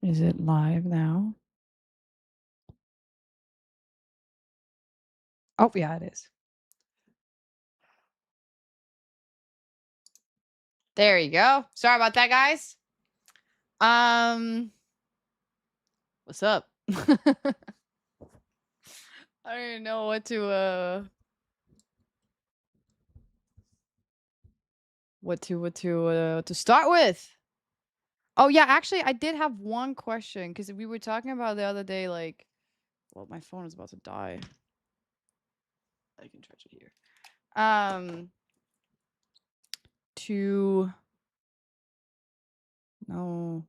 Is it live now? Oh, yeah, it is. There you go. Sorry about that, guys. What's up? I don't even know what to start with. Oh yeah, actually, I did have one question because we were talking about the other day. Like, well, my phone is about to die. I can charge it here. To no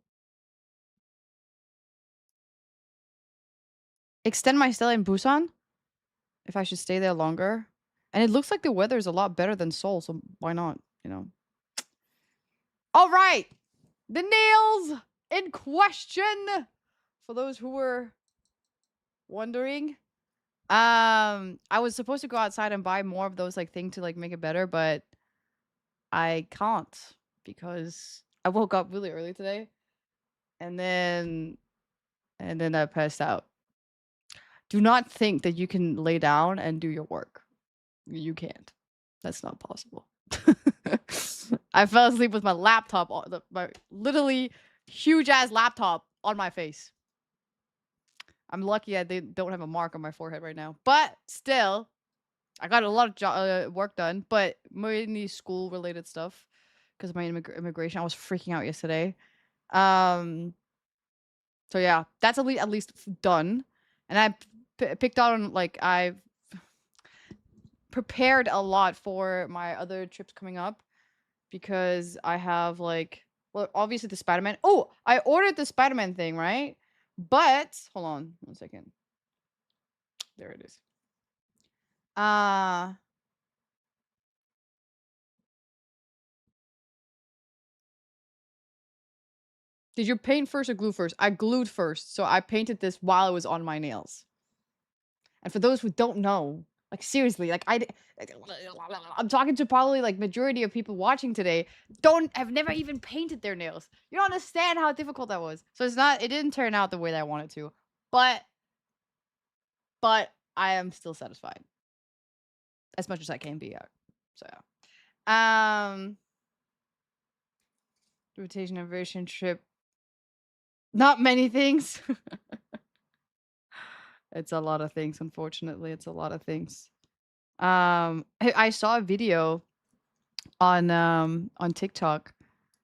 extend my stay in Busan. If I should stay there longer, and it looks like the weather is a lot better than Seoul, so why not? You know. All right, the nails in question. For those who were wondering, I was supposed to go outside and buy more of those like thing to like make it better, but I can't because I woke up really early today, and then I passed out. Do not think that you can lay down and do your work. You can't. That's not possible. I fell asleep with my laptop on my literally huge ass laptop on my face. I'm lucky they don't have a mark on my forehead right now, but still, I got a lot of work done, but mainly school related stuff because of my immigration. I was freaking out yesterday. Um, so yeah, that's at least done, and I picked out on like I've prepared a lot for my other trips coming up because I have like well obviously the Spider-Man. Oh, I ordered the Spider-Man thing, right? But hold on 1 second. There it is. Uh did you paint first or glue first? I glued first, so I painted this while it was on my nails. And for those who don't know, like seriously, like I'm talking to probably like majority of people watching today don't have never even painted their nails. You don't understand how difficult that was. So it didn't turn out the way that I wanted to. But I am still satisfied as much as I can be. So yeah. Rotation inversion trip. Not many things. It's a lot of things, unfortunately. It's a lot of things. I saw a video on TikTok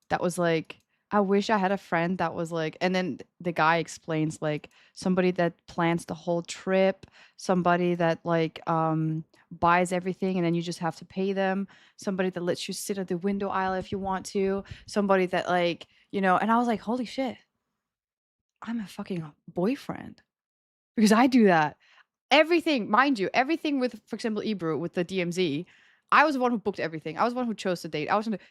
that was like, I wish I had a friend that was like, and then the guy explains like somebody that plans the whole trip, somebody that like buys everything and then you just have to pay them, somebody that lets you sit at the window aisle if you want to, somebody that like, and I was like, holy shit, I'm a fucking boyfriend because I do that. Everything, mind you, everything with, for example, Ebru with the DMZ, I was the one who booked everything. I was the one who chose the date.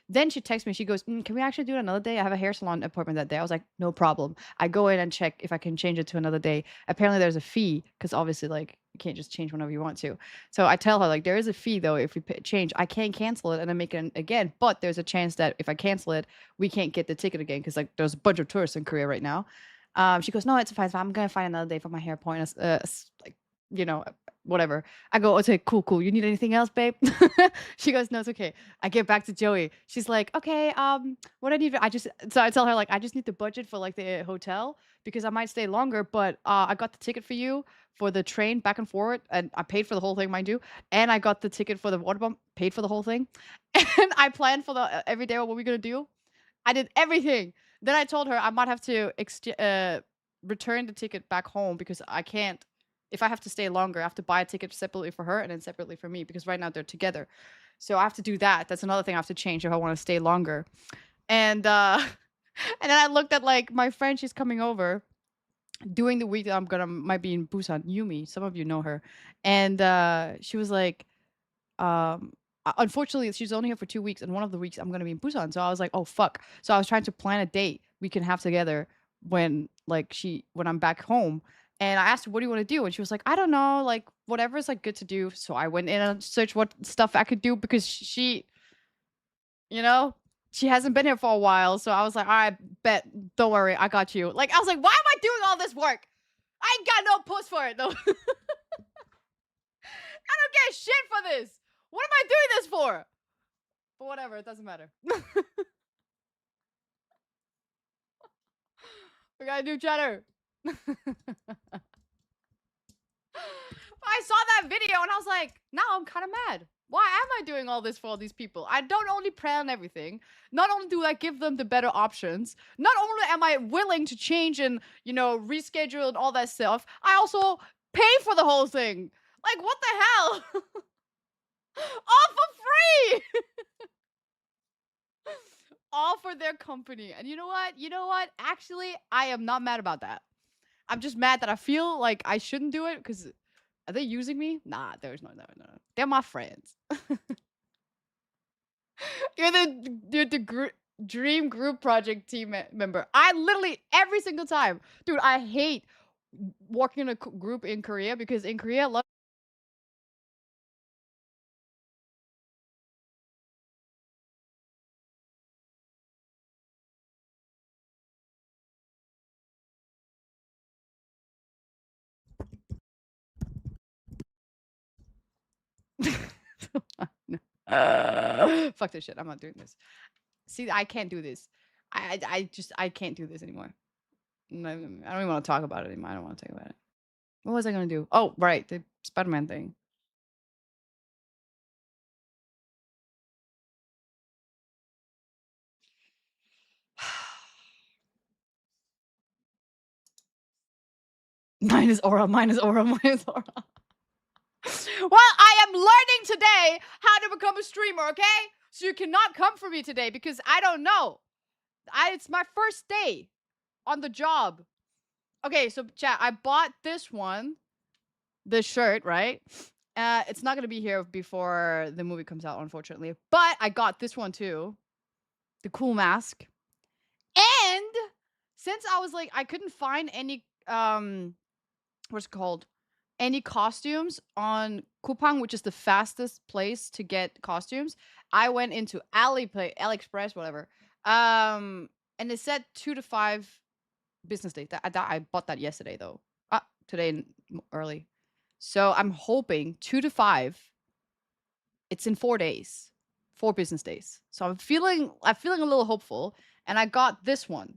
Then she texts me. She goes, "Can we actually do it another day? I have a hair salon appointment that day." I was like, "No problem." I go in and check if I can change it to another day. Apparently, there's a fee because obviously, like, you can't just change whenever you want to. So I tell her like, there is a fee though if we change. I can cancel it and then make it again, but there's a chance that if I cancel it, we can't get the ticket again because like there's a bunch of tourists in Korea right now. She goes, "No, it's fine. I'm gonna find another day for my hair appointment." Like, you know, whatever. I go, okay, cool. You need anything else, babe? She goes, no, it's okay. I get back to Joey. She's like, okay, what I need, so I tell her like, I just need the budget for like the hotel because I might stay longer, but I got the ticket for you for the train back and forward, and I paid for the whole thing, mind you. And I got the ticket for the water pump, paid for the whole thing, and I planned for the every day what we're gonna do. I did everything. Then I told her I might have to return the ticket back home because I can't. If I have to stay longer, I have to buy a ticket separately for her and then separately for me because right now they're together. So I have to do that. That's another thing I have to change if I want to stay longer. And and then I looked at like my friend, she's coming over during the week that might be in Busan, Yumi. Some of you know her. And she was like, unfortunately, she's only here for 2 weeks, and one of the weeks I'm gonna be in Busan. So I was like, oh fuck. So I was trying to plan a date we can have together when when I'm back home. And I asked her, what do you want to do? And she was like, I don't know, like whatever's like good to do. So I went in and searched what stuff I could do because she, you know. She hasn't been here for a while, so I was like, all right, bet, don't worry, I got you. Like, I was like, why am I doing all this work? I ain't got no puss for it, though. I don't get shit for this. What am I doing this for? But whatever, it doesn't matter. We gotta do cheddar. I saw that video and I was like, now I'm kind of mad. Why am I doing all this for all these people? I don't only plan everything. Not only do I give them the better options, not only am I willing to change and, reschedule and all that stuff, I also pay for the whole thing. Like, what the hell? All for free! All for their company. And you know what? Actually, I am not mad about that. I'm just mad that I feel like I shouldn't do it because are they using me? Nah, there's no. They're my friends. You're the dream group project team member. I literally every single time, dude. I hate working in a group in Korea because in Korea, fuck this shit. I'm not doing this. See, I can't do this. I can't do this anymore. I don't even want to talk about it anymore. I don't want to talk about it. What was I gonna do? Oh, right, the Spider-Man thing. Minus aura, minus aura, minus aura. Well, I am learning today how to become a streamer, okay? So you cannot come for me today because I don't know. It's my first day on the job. Okay, so chat, I bought this one, this shirt, right? It's not gonna be here before the movie comes out, unfortunately. But I got this one too, the cool mask. And since I was like, I couldn't find any what's it called? Any costumes on Coupang, which is the fastest place to get costumes. I went into AliExpress, whatever. And it said 2 to 5 business days. I bought that yesterday though. Today early. So I'm hoping 2 to 5. It's in 4 days, 4 business days. So I'm feeling a little hopeful. And I got this one,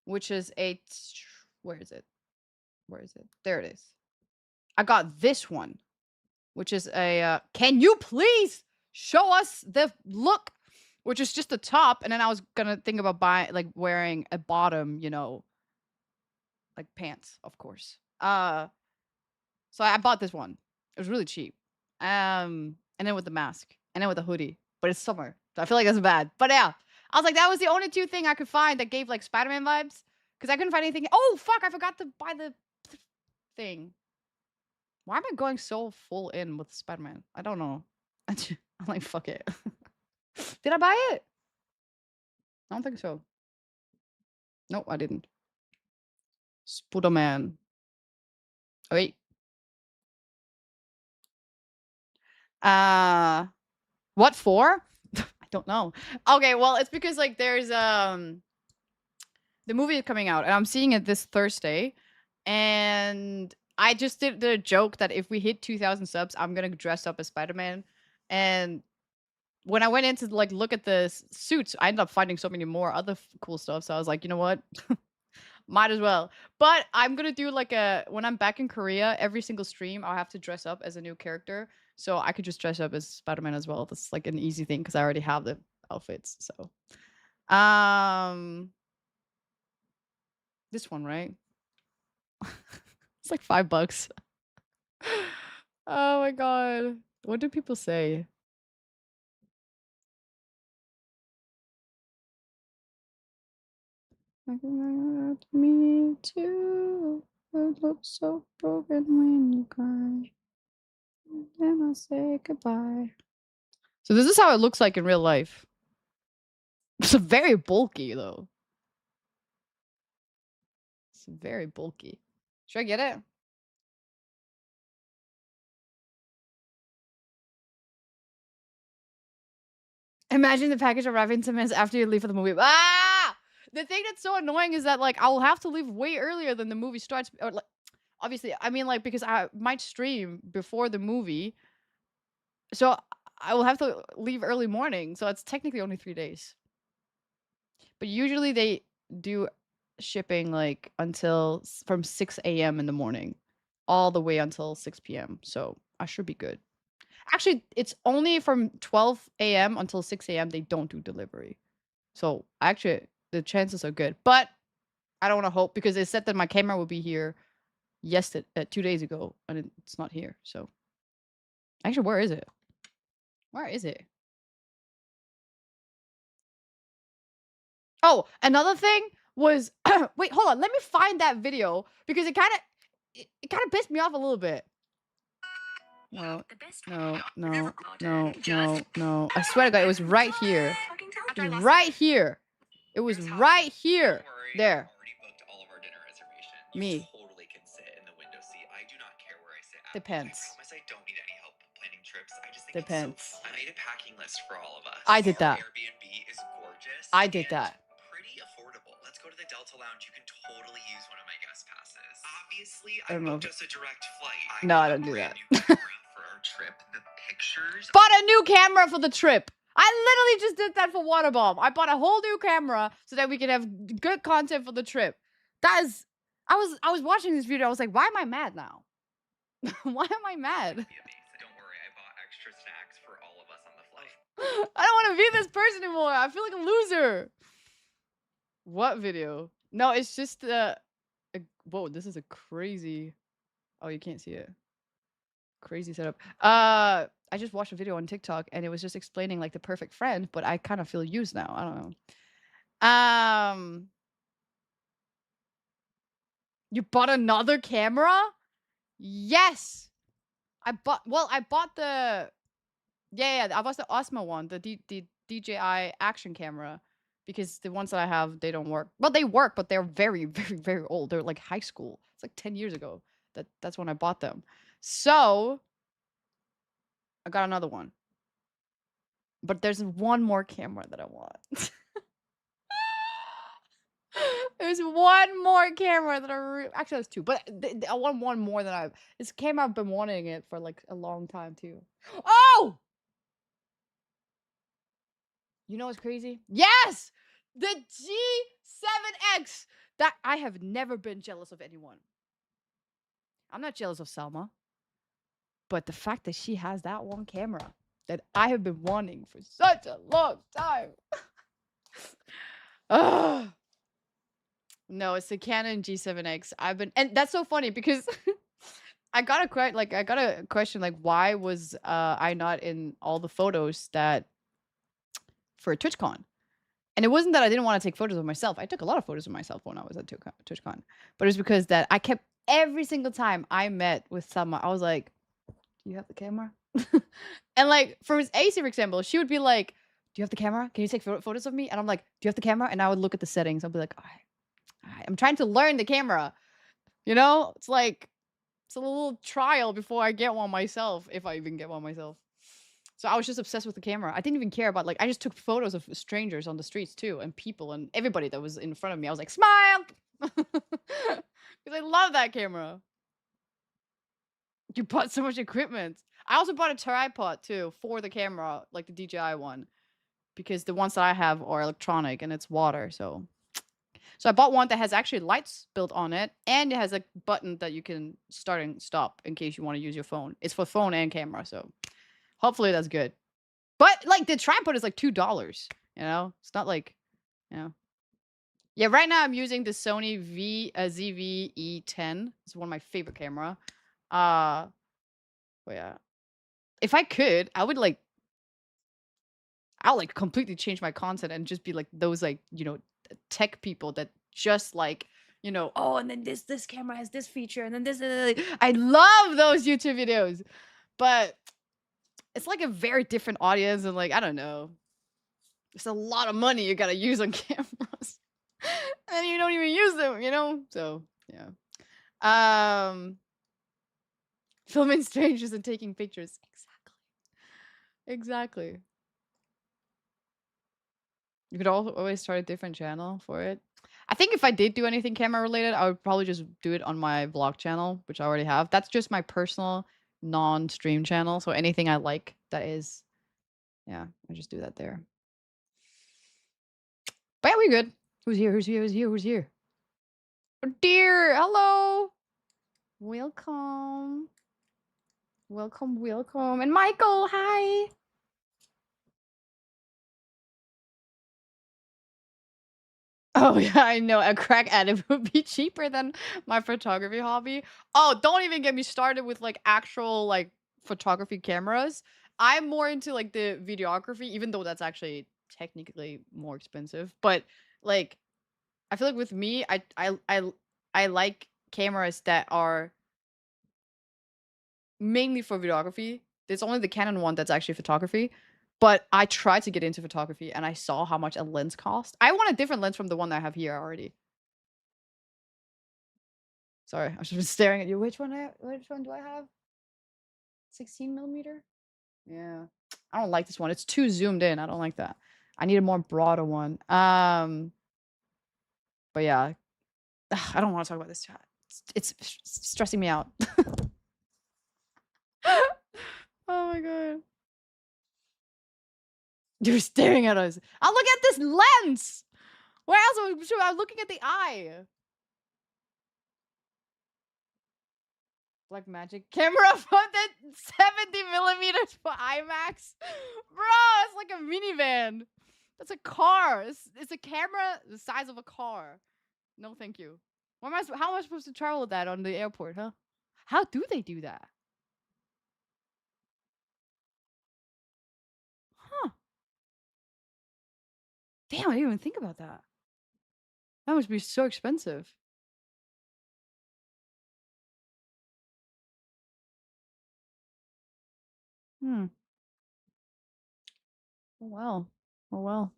which is where is it? Where is it? There it is. I got this one, which is a can you please show us the look, which is just the top, and then I was gonna think about wearing a bottom, like pants, of course. So I bought this one. It was really cheap. And then with the mask, and then with the hoodie, but it's summer, so I feel like that's bad. But yeah, I was like, that was the only two thing I could find that gave like Spider-Man vibes, because I couldn't find anything. Oh fuck, I forgot to buy the thing. Why am I going so full in with Spider-Man? I don't know. I'm like, fuck it. Did I buy it? I don't think so. Nope, I didn't. Spider-Man. Wait. Uh, what for? I don't know. Okay, well, it's because like there's the movie is coming out, and I'm seeing it this Thursday, and I just did the joke that if we hit 2,000 subs, I'm gonna dress up as Spider-Man, and when I went in to like look at the suits, I ended up finding so many more other cool stuff. So I was like, you know what? Might as well. But I'm gonna do like when I'm back in Korea, every single stream I'll have to dress up as a new character. So I could just dress up as Spider-Man as well. That's like an easy thing because I already have the outfits. So this one, right? It's like $5. Oh my god. What do people say? Me too. It looks so broken when you cry. Then I say goodbye. So this is how it looks like in real life. It's very bulky though. It's very bulky. Should I get it? Imagine the package arriving 10 minutes after you leave for the movie. Ah! The thing that's so annoying is that, like, I'll have to leave way earlier than the movie starts. Or, like, obviously, I mean, like, because I might stream before the movie. So I will have to leave early morning. So it's technically only 3 days. But usually they do shipping, like, until from 6 a.m. in the morning, all the way until 6 p.m. So I should be good. Actually, it's only from 12 a.m. until 6 a.m. they don't do delivery. So actually, the chances are good. But I don't want to hope because they said that my camera would be here yesterday, 2 days ago, and it's not here. So actually, where is it? Where is it? Oh, another thing was wait, hold on. Let me find that video because it kind of pissed me off a little bit. No, no, no, no, no, no. I swear to God, it was right here. It was right here. It was right here. There. Me. Depends. Depends. I made a packing list for all of us. I did that. Airbnb is gorgeous. I did that. Pretty affordable. Let's go to the Delta Lounge. You can totally use one of my guest passes. Obviously, I booked us a direct flight. No, I don't do that. For our trip, the pictures. Bought a new camera for the trip. I literally just did that for Waterbomb. I bought a whole new camera so that we can have good content for the trip. That is, I was watching this video. I was like, why am I mad now? Why am I mad? Don't worry, I bought extra snacks for all of us on the flight. I don't want to be this person anymore. I feel like a loser. What video? No, it's just whoa, this is a crazy. Oh, you can't see it. Crazy setup. I just watched a video on TikTok and it was just explaining like the perfect friend, but I kind of feel used now. I don't know. You bought another camera? Yes. I bought the yeah, I bought the Osmo one, the DJI action camera because the ones that I have, they don't work. Well, they work, but they're very, very, very old. They're like high school. It's like 10 years ago. That's when I bought them. So I got another one. But there's one more camera that I want. There's one more camera that actually there's two, but I want one more than this camera I've been wanting it for like a long time too. Oh! You know what's crazy? Yes! The G7X! That I have never been jealous of anyone. I'm not jealous of Selma. But the fact that she has that one camera that I have been wanting for such a long time. Ugh. No, it's the Canon G7X. And that's so funny because I got a question like why was I not in all the photos that for TwitchCon? And it wasn't that I didn't want to take photos of myself. I took a lot of photos of myself when I was at TwitchCon. But it was because that I kept every single time I met with someone, I was like, "Do you have the camera?" And like for AC, for example, she would be like, "Do you have the camera? Can you take photos of me?" And I'm like, "Do you have the camera?" And I would look at the settings. I'll be like, "All right, I'm trying to learn the camera." You know, it's like it's a little trial before I get one myself, if I even get one myself. So I was just obsessed with the camera. I didn't even care about I just took photos of strangers on the streets too, and people and everybody that was in front of me. I was like, smile, because I love that camera. You bought so much equipment. I also bought a tripod too for the camera, like the DJI one, because the ones that I have are electronic and it's water. So I bought one that has actually lights built on it, and it has a button that you can start and stop in case you want to use your phone. It's for phone and camera, so hopefully that's good. But like the tripod is like $2, you know? It's not like, you know. Yeah, right now I'm using the Sony ZV-E10. It's one of my favorite camera. But yeah. If I could, I would completely change my content and just be like those tech people that just oh, and then this camera has this feature and then this. I love those YouTube videos. But it's like a very different audience and I don't know. There's a lot of money you gotta use on cameras. And you don't even use them, you know? So yeah. Filming strangers and taking pictures. Exactly. You could also always start a different channel for it. I think if I did do anything camera related, I would probably just do it on my vlog channel, which I already have. That's just my personal non-stream channel. So anything I like that is, yeah, I just do that there. But yeah, we good. Who's here? Who's here? Who's here? Who's here? Oh dear. Hello. Welcome. Welcome, welcome. And Michael, hi. Oh yeah, I know. A crack addict would be cheaper than my photography hobby. Oh, don't even get me started with like actual like photography cameras. I'm more into like the videography, even though that's actually technically more expensive. But like, I feel like with me, I like cameras that are mainly for videography. There's only the Canon one that's actually photography. But I tried to get into photography and I saw how much a lens cost. I want a different lens from the one that I have here already. Sorry, I've just been staring at you. Which one do I have? 16 millimeter? Yeah. I don't like this one. It's too zoomed in. I don't like that. I need a more broader one. But yeah. Ugh, I don't want to talk about this chat. It's stressing me out. Oh my god. You're staring at us. Oh, look at this lens! Where else should I looking at the eye? Black magic camera for the 70 millimeters for IMAX. Bro, it's like a minivan. That's a car. It's a camera the size of a car. No, thank you. How am I supposed to travel with that on the airport, huh? How do they do that? Huh. Damn, I didn't even think about that. That must be so expensive. Hmm. Oh well. Oh well.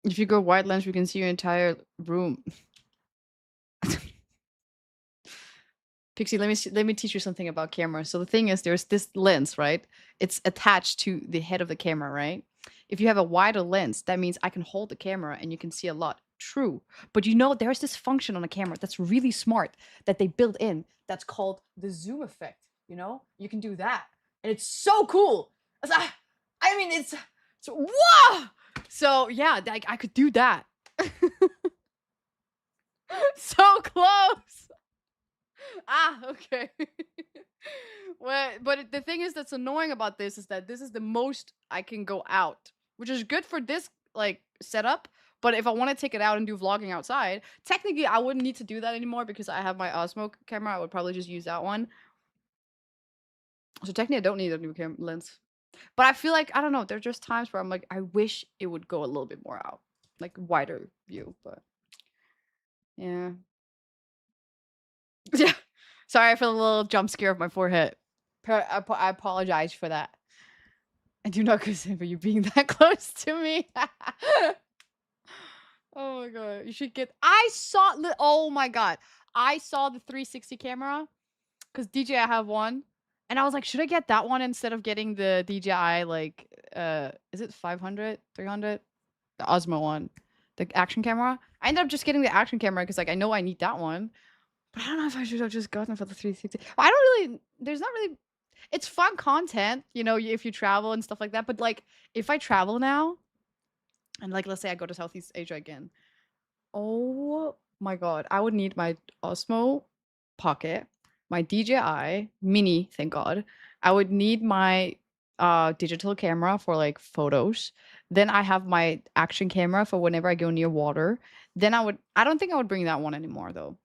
If you go wide lens, we can see your entire room. Pixie, let me teach you something about cameras. So the thing is, there's this lens, right? It's attached to the head of the camera, right? If you have a wider lens, that means I can hold the camera and you can see a lot. True. But you know, there's this function on a camera that's really smart that they built in that's called the zoom effect. You know, you can do that. And it's so cool. I mean, it's so, whoa! So yeah, I could do that. So close. Ah, okay. Well, but the thing is that's annoying about this is that this is the most I can go out, which is good for this like setup. But if I want to take it out and do vlogging outside, technically I wouldn't need to do that anymore because I have my Osmo camera. I would probably just use that one. So technically I don't need a new lens. But I feel like I don't know. There are just times where I'm like, I wish it would go a little bit more out, like wider view. But yeah, yeah. Sorry for the little jump scare of my forehead. I apologize for that. I do not consider you being that close to me. Oh my god. You should get I saw the oh my god. I saw the 360 camera cuz DJI have one and I was like, should I get that one instead of getting the DJI like is it 500, 300? The Osmo one. The action camera. I ended up just getting the action camera cuz like I know I need that one. But I don't know if I should have just gotten for the 360. I don't really there's not really it's fun content, you know, if you travel and stuff like that. But like, if I travel now, and like, let's say I go to Southeast Asia again, oh my god, I would need my Osmo Pocket, my DJI Mini, thank God. I would need my digital camera for like photos. Then I have my action camera for whenever I go near water. Then I don't think I would bring that one anymore though.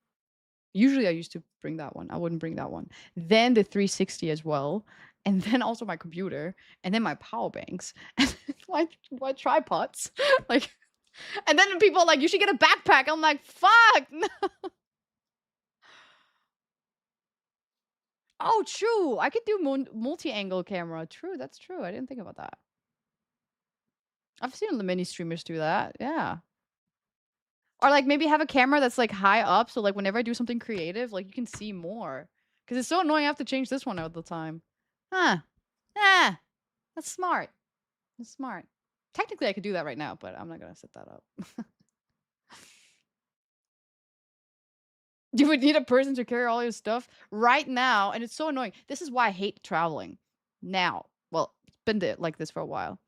Usually I used to bring that one. I wouldn't bring that one. Then the 360 as well. And then also my computer. And then my power banks. And my tripods. Like and then people are like, you should get a backpack. I'm like, fuck. No. Oh, true. I could do multi-angle camera. True, that's true. I didn't think about that. I've seen the mini streamers do that. Yeah. Or like maybe have a camera that's like high up. So like whenever I do something creative, like you can see more. Because it's so annoying I have to change this one all the time. Huh. Ah. That's smart. That's smart. Technically, I could do that right now, but I'm not gonna set that up. You would need a person to carry all your stuff right now, and it's so annoying. This is why I hate traveling now. Well, it's been like this for a while.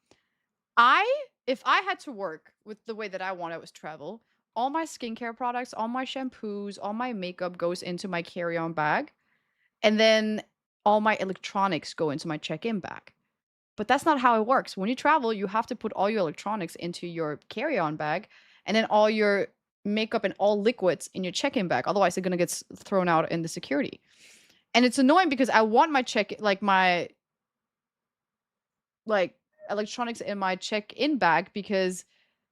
If I had to work with the way that I want to was travel, all my skincare products, all my shampoos, all my makeup goes into my carry-on bag, and then all my electronics go into my check-in bag. But that's not how it works. When you travel, you have to put all your electronics into your carry-on bag, and then all your makeup and all liquids in your check-in bag. Otherwise, they're gonna get thrown out in the security. And it's annoying because I want my like electronics in my check-in bag because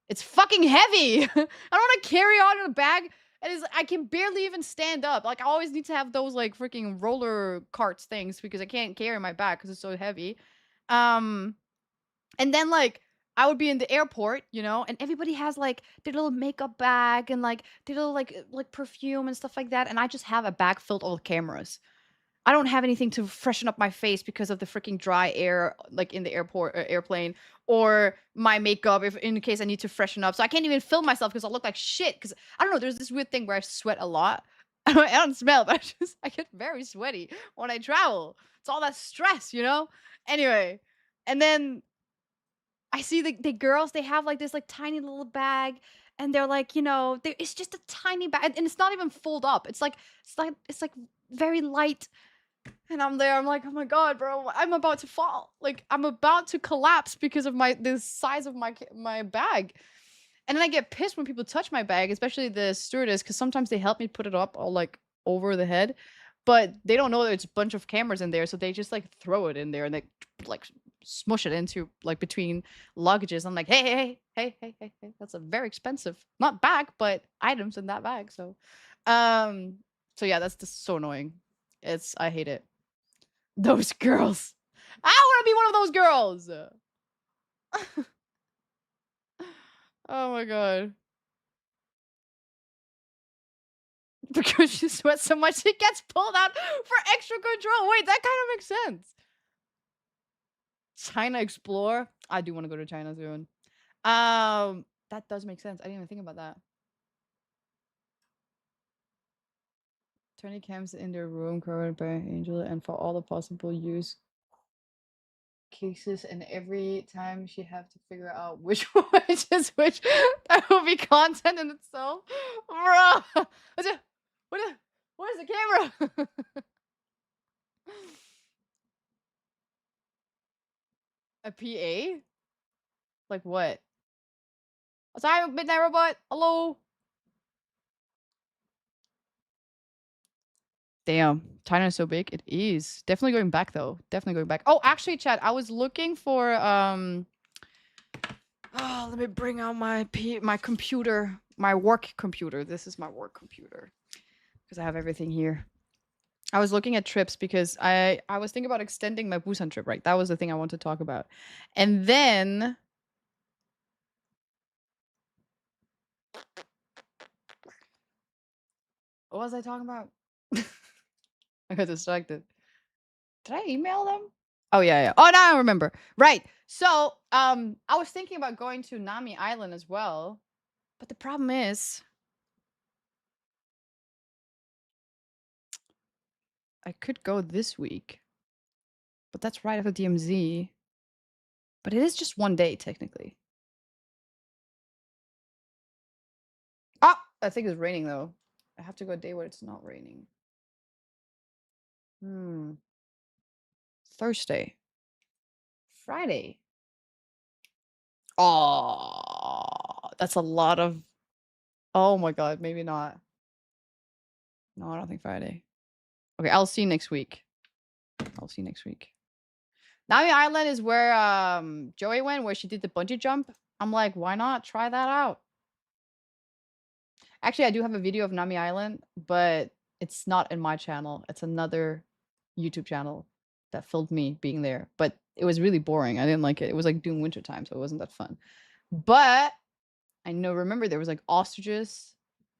it's fucking heavy. I don't want to carry on in a bag. I can barely even stand up. Like I always need to have those like freaking roller carts things because I can't carry my bag because it's so heavy. Um, and then like I would be in the airport, you know, and everybody has like their little makeup bag and like their little like perfume and stuff like that, and I just have a bag filled all with cameras. I don't have anything to freshen up my face because of the freaking dry air, like in the airport airplane, or my makeup if in case I need to freshen up. So I can't even film myself because I'll look like shit. Because I don't know, there's this weird thing where I sweat a lot. I don't smell, but I get very sweaty when I travel. It's all that stress, you know. Anyway, and then I see the girls. They have like this like tiny little bag, and they're like, you know, it's just a tiny bag, and it's not even fold up. It's like very light, and I'm there. I'm like, oh my god, bro, I'm about to fall. Like I'm about to collapse because of the size of my bag. And then I get pissed when people touch my bag, especially the stewardess, because sometimes they help me put it up all like over the head, but they don't know that it's a bunch of cameras in there, so they just like throw it in there and they like smush it into like between luggages. I'm like, hey, that's a very expensive, not bag, but items in that bag. Um, so yeah, that's just so annoying. I hate it. Those girls. I want to be one of those girls. Oh my god. Because she sweats so much, she gets pulled out for extra control. Wait, that kind of makes sense. China Explore. I do want to go to China soon. That does make sense. I didn't even think about that. 20 cams in their room covered by Angela and for all the possible use cases, and every time she have to figure out which one is which. That will be content in itself. Bro. Where's the camera? A PA? Like what? Sorry, Midnight Robot. Hello. Damn, China is so big. It is. Definitely going back though. Definitely going back. Oh, actually, Chad, I was looking for oh, let me bring out my computer, my work computer. This is my work computer because I have everything here. I was looking at trips because I was thinking about extending my Busan trip, right? That was the thing I wanted to talk about. And then what was I talking about? I got distracted. Did I email them? Oh yeah, yeah. Oh, now I remember. Right. So, I was thinking about going to Nami Island as well, but the problem is I could go this week, but that's right after DMZ. But it is just one day technically. Ah, I think it's raining though. I have to go a day where it's not raining. Hmm. Thursday. Friday. Oh, that's a lot of. Oh my god, maybe not. No, I don't think Friday. Okay, I'll see you next week. I'll see you next week. Nami Island is where Joey went, where she did the bungee jump. I'm like, why not try that out? Actually, I do have a video of Nami Island, but it's not in my channel. It's another YouTube channel that filmed me being there. But it was really boring. I didn't like it. It was like during winter time, so it wasn't that fun. But I know, remember there was like ostriches,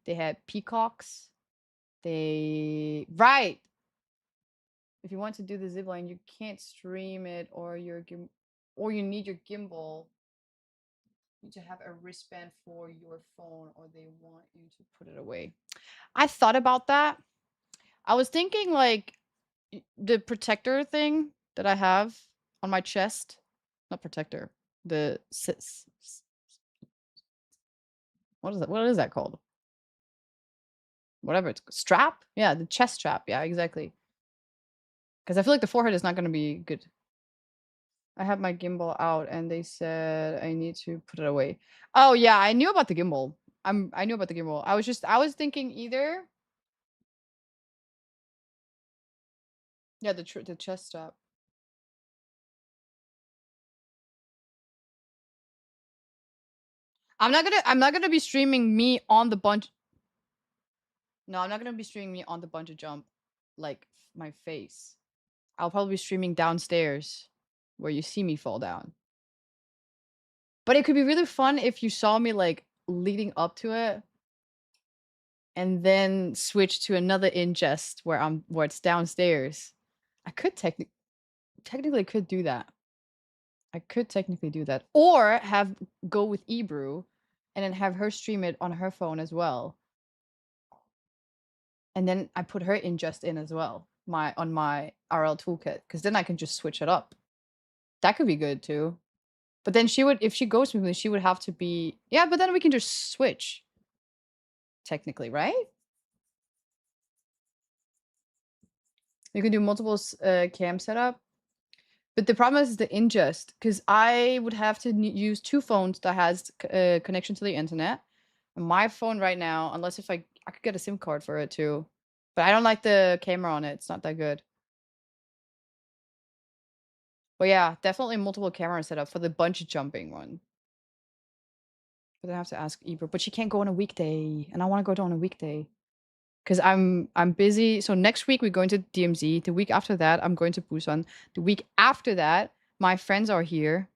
they had peacocks, right. If you want to do the zip line, you can't stream it or you're or you need your gimbal. You need to have a wristband for your phone, or they want you to put it away. I thought about that. I was thinking like the protector thing that I have on my chest, not protector, the what is that? What is that called? Whatever it's strap. Yeah, the chest strap. Yeah, exactly. Because I feel like the forehead is not going to be good. I have my gimbal out, and they said I need to put it away. Oh yeah, I knew about the gimbal. I knew about the gimbal. I was thinking either. Yeah, the chest strap. I'm not gonna be streaming me on the bunch. No, I'm not gonna be streaming me on the bungee jump, like my face. I'll probably be streaming downstairs, where you see me fall down. But it could be really fun if you saw me like leading up to it, and then switch to another ingest where it's downstairs. I could technically could do that. I could technically do that, or have go with Ebru, and then have her stream it on her phone as well. And then I put her ingest in as well, on my RL toolkit, because then I can just switch it up. That could be good too. But then if she goes with me, she would have to be, yeah, but then we can just switch, technically, right? You can do multiple cam setup. But the problem is the ingest, because I would have to use two phones that has connection to the internet. And my phone right now, unless if I could get a SIM card for it too, but I don't like the camera on it. It's not that good. But yeah, definitely multiple camera setup for the bungee jumping one. But I have to ask Ebro. But she can't go on a weekday, and I want to go on a weekday because I'm busy. So next week we're going to DMZ. The week after that I'm going to Busan. The week after that my friends are here.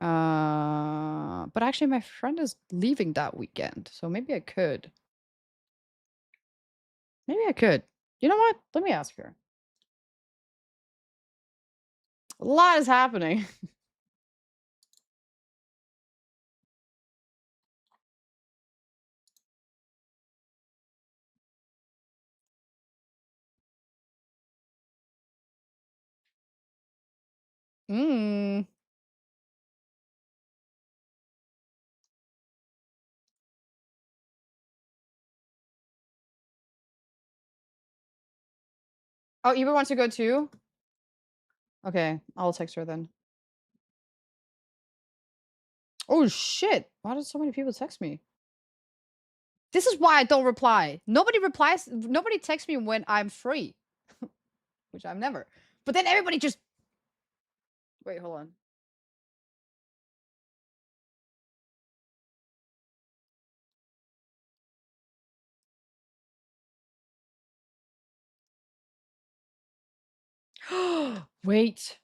But actually my friend is leaving that weekend, so maybe I could. Maybe I could. You know what? Let me ask her. A lot is happening. Mm. Oh, Eva wants to go too? Okay, I'll text her then. Oh shit! Why did so many people text me? This is why I don't reply. Nobody replies. Nobody texts me when I'm free, which I'm never. But then everybody just wait. Hold on. Wait.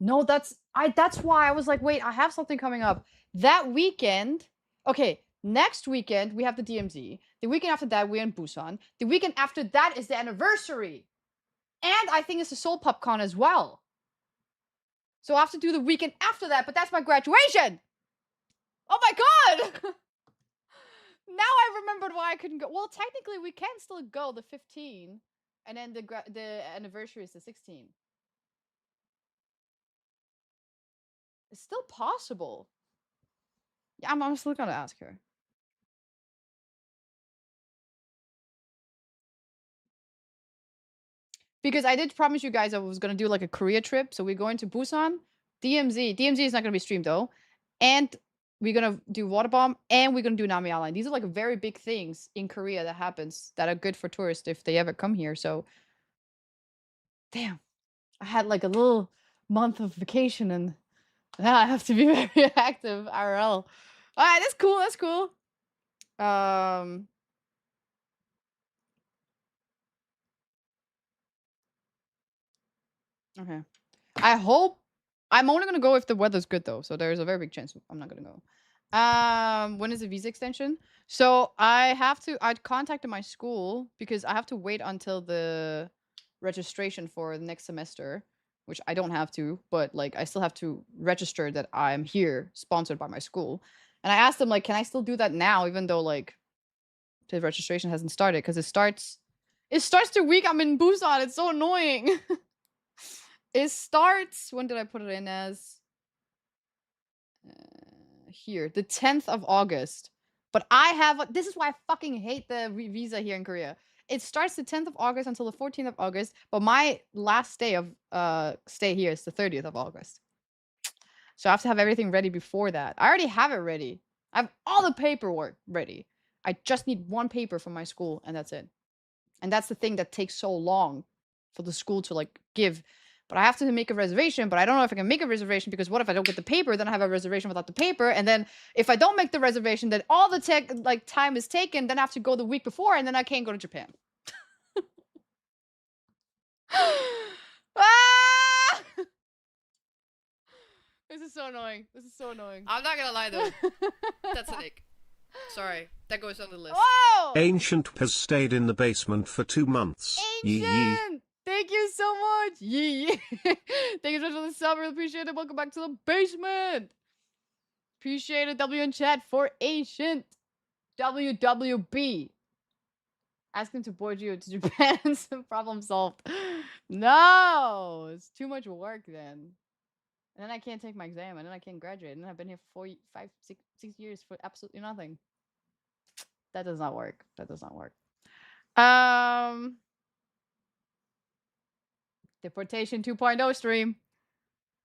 No, that's why I was like, wait, I have something coming up. That weekend, okay, next weekend we have the DMZ. The weekend after that, we're in Busan. The weekend after that is the anniversary. And I think it's the Soul Pop Con as well. So I have to do the weekend after that, but that's my graduation. Oh my god! Now I remembered why I couldn't go. Well, technically we can still go the 15, and then the anniversary is the 16. It's still possible. Yeah, I'm still gonna ask her. Because I did promise you guys I was gonna do like a Korea trip. So we're going to Busan, DMZ. DMZ is not gonna be streamed though, and we're gonna do water bomb, and we're gonna do Nami Island. These are like very big things in Korea that happens that are good for tourists if they ever come here. So, damn, I had like a little month of vacation, and now I have to be very active IRL. All right, that's cool. That's cool. Um. Okay. I hope I'm only gonna go if the weather's good though. So there's a very big chance I'm not gonna go. When is the visa extension? So I'd contacted my school because I have to wait until the registration for the next semester. which I don't have to, but like I still have to register that I'm here, sponsored by my school. And I asked them like, can I still do that now, even though like the registration hasn't started? Because it starts the week I'm in Busan. It's so annoying. It starts. When did I put it in as? Here, the 10th of August. But I have. This is why I fucking hate the visa here in Korea. It starts the 10th of August until the 14th of August, but my last day of stay here is the 30th of August. So I have to have everything ready before that. I already have it ready. I have all the paperwork ready. I just need one paper from my school, and that's it. And that's the thing that takes so long for the school to like give. But I have to make a reservation, but I don't know if I can make a reservation because what if I don't get the paper? Then I have a reservation without the paper, and then if I don't make the reservation, then all the time is taken. Then I have to go the week before, and then I can't go to Japan. Ah! This is so annoying. This is so annoying. I'm not gonna lie though. That's an ick. Sorry, that goes on the list. Oh! Ancient has stayed in the basement for 2 months. Yee yee. Ancient! Thank you so much! Yee yee! Thank you so much for the sub. Really appreciate it. Welcome back to the basement! Appreciate it. W in chat for Ancient. WWB. Ask him to board you to Japan. Some problem solved. No! It's too much work then. And then I can't take my exam, and then I can't graduate, and then I've been here for 6 years for absolutely nothing. That does not work. That does not work. Deportation 2.0 stream.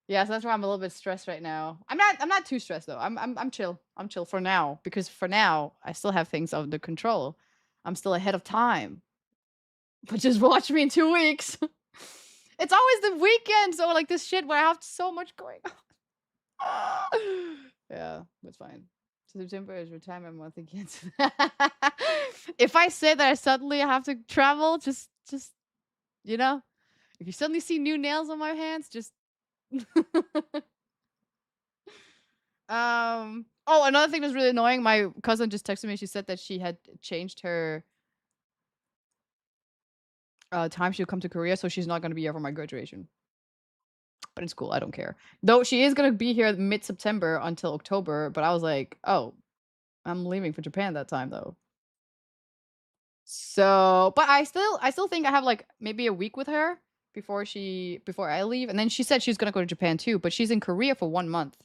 Yeah, so that's why I'm a little bit stressed right now. I'm not too stressed though. I'm chill. I'm chill for now because for now I still have things under control. I'm still ahead of time. But just watch me in 2 weeks. It's always the weekend, so like this shit where I have so much going on. Yeah, that's fine. So September is retirement month again. If I say that I suddenly have to travel, just you know, if you suddenly see new nails on my hands, just oh, another thing that's really annoying, my cousin just texted me. She said that she had changed her time she'll come to Korea, so she's not going to be here for my graduation. But it's cool. I don't care. Though she is going to be here mid-September until October, but I was like, "Oh, I'm leaving for Japan that time though." So, but I still think I have like maybe a week with her before I leave. And then she said she's going to go to Japan too, but she's in Korea for 1 month,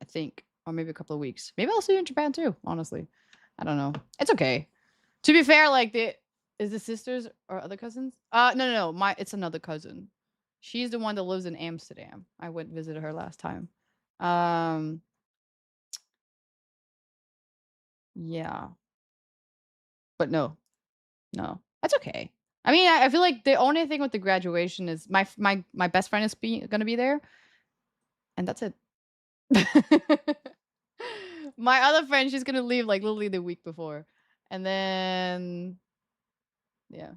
I think, or maybe a couple of weeks. Maybe I'll see you in Japan too, honestly. I don't know. It's okay. To be fair, like is the sisters or other cousins? No. It's another cousin. She's the one that lives in Amsterdam. I went visited her last time. Yeah. But no. That's okay. I mean, I feel like the only thing with the graduation is my best friend is gonna be there, and that's it. My other friend, she's gonna leave like literally the week before, and then yeah.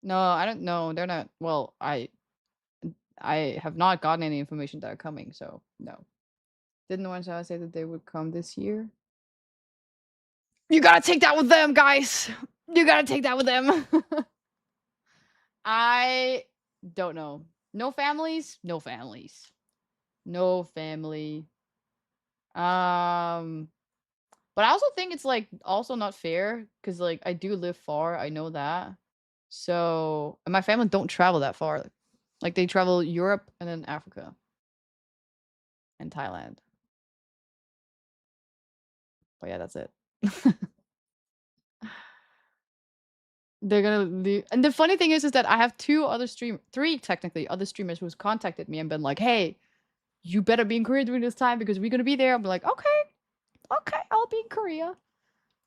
No, I don't know. They're not. Well, I have not gotten any information that are coming, so no. Didn't the one child say that they would come this year? You gotta take that with them, guys. You gotta take that with them. I don't know. No families? No families. No family. But I also think it's like also not fair because like I do live far. I know that. So and my family don't travel that far. Like they travel Europe and then Africa and Thailand. But yeah, that's it. They're gonna leave. And the funny thing is that I have three technically other streamers who's contacted me and been like, "Hey, you better be in Korea during this time because we're gonna be there." I'm like, okay, I'll be in Korea.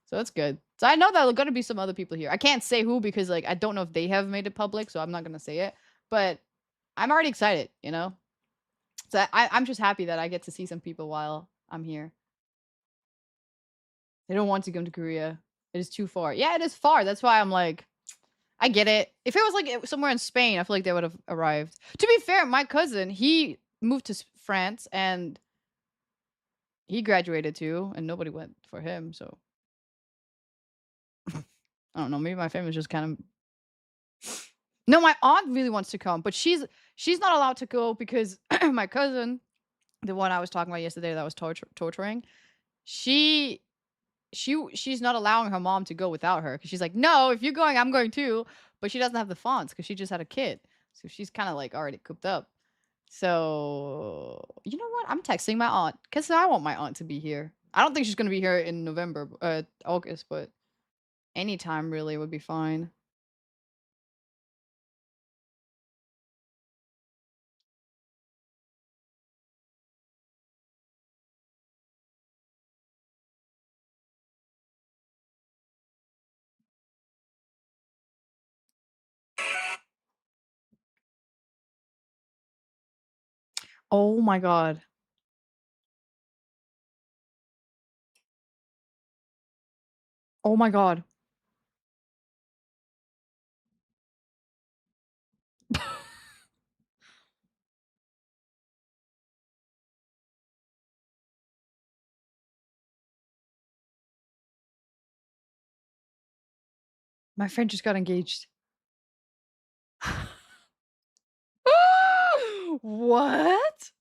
So that's good. So I know that there are gonna be some other people here. I can't say who because like I don't know if they have made it public, so I'm not gonna say it. But I'm already excited, you know. So I'm just happy that I get to see some people while I'm here. They don't want to come to Korea. It is too far. Yeah, it is far. That's why I'm like, I get it. If it was like somewhere in Spain, I feel like they would have arrived. To be fair, my cousin, he moved to France and he graduated too, and nobody went for him. So I don't know. Maybe my family's just kind of. No, my aunt really wants to come, but she's not allowed to go because my cousin, the one I was talking about yesterday, that was torturing. She she's not allowing her mom to go without her because she's like, no, if you're going, I'm going too. But she doesn't have the fonts because she just had a kid, so she's kind of like already cooped up. So you know what? I'm texting my aunt because I want my aunt to be here. I don't think she's gonna be here in November, August, but anytime really would be fine. Oh my god. Oh my god. My friend just got engaged. What?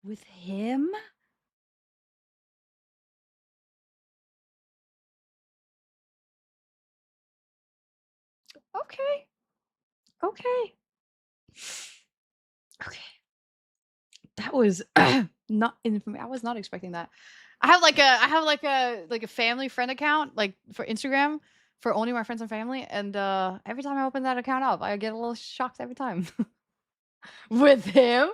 With him? Okay. Okay. Okay. That was not in I was not expecting that. I have like a family friend account like for Instagram for only my friends and family, and every time I open that account up, I get a little shocked every time. With him?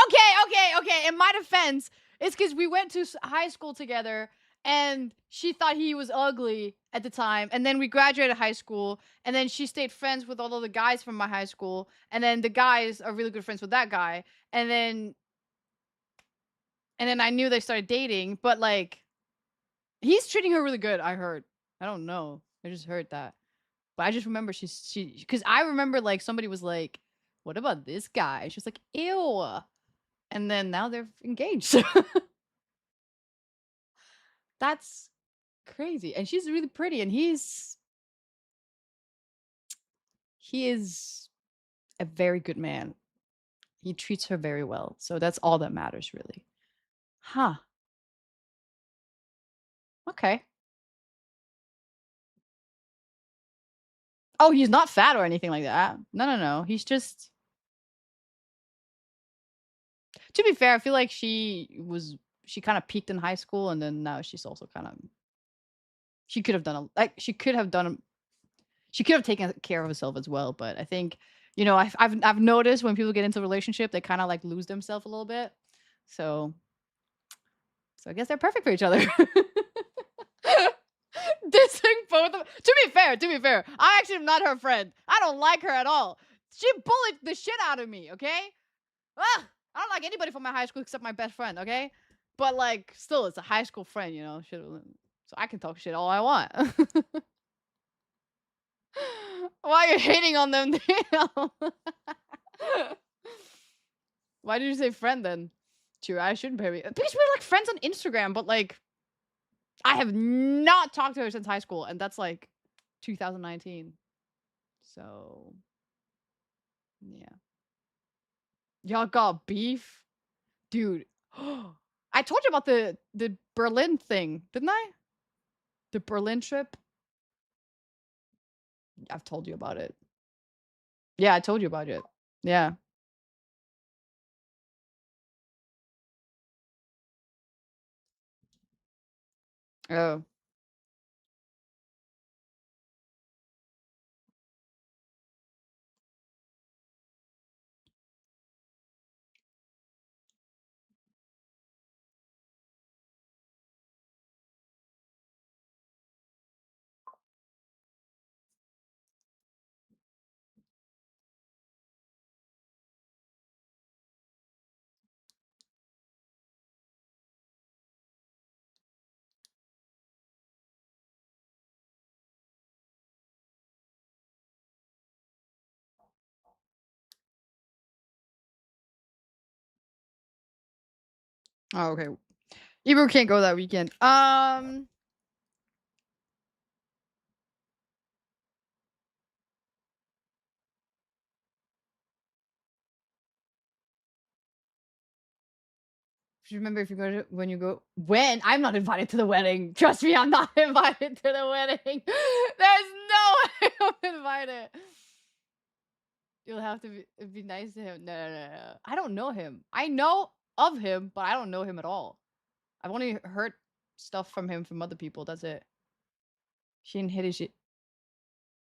Okay. In my defense, it's because we went to high school together, and she thought he was ugly at the time, and then we graduated high school, and then she stayed friends with all of the guys from my high school, and then the guys are really good friends with that guy, and then I knew they started dating, but like he's treating her really good. I heard. I don't know. I just heard that, but I just remember she because I remember like somebody was like, "What about this guy?" She was like, "Ew." And then now they're engaged. That's crazy. And she's really pretty, and he is a very good man. He treats her very well. So that's all that matters really. Huh. Okay. Oh, he's not fat or anything like that. No. He's just to be fair, I feel like she kind of peaked in high school, and then now she's also kind of she could have done a like she could have taken care of herself as well, but I think I've noticed when people get into a relationship, they kind of like lose themselves a little bit. So I guess they're perfect for each other. Dissing both of to be fair, I actually am not her friend. I don't like her at all. She bullied the shit out of me, okay? Ugh, I don't like anybody from my high school except my best friend, okay? But like still it's a high school friend, shit, so I can talk shit all I want. Why are you hating on them? Why did you say friend then? True, I shouldn't pay me. Because we're like friends on Instagram, but like I have not talked to her since high school, and that's like 2019. So yeah. Y'all got beef? Dude. I told you about the Berlin thing, didn't I? The Berlin trip? I've told you about it. Yeah, I told you about it. Yeah. Oh. Oh, okay. Ebro can't go that weekend. Remember, if you go to when I'm not invited to the wedding. Trust me, I'm not invited to the wedding. There's no way I'm invited. You'll have to be nice to him. No. I don't know him. I know of him, but I don't know him at all. I've only heard stuff from him from other people. That's it. She didn't hit his shit.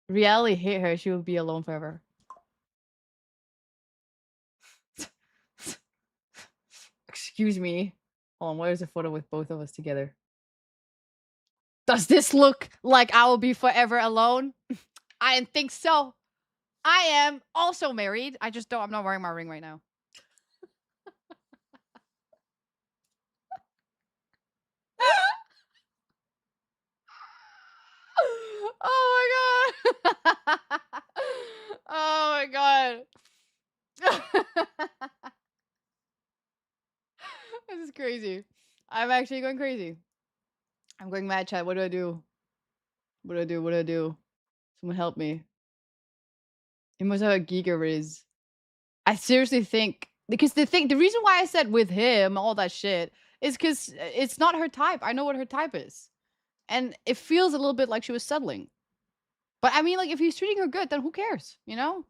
Reality hit her. She will be alone forever. Excuse me. Hold on. Where's a photo with both of us together? Does this look like I will be forever alone? I didn't think so. I am also married. I just don't. I'm not wearing my ring right now. Oh my god. Oh my god. This is crazy. I'm actually going crazy. I'm going mad, chat. What do I do? What do I do? What do I do? Someone help me. He must have a giga riz. I seriously think because the reason why I said with him all that shit is because it's not her type. I know what her type is, and it feels a little bit like she was settling. But I mean, like, if he's treating her good, then who cares? You know,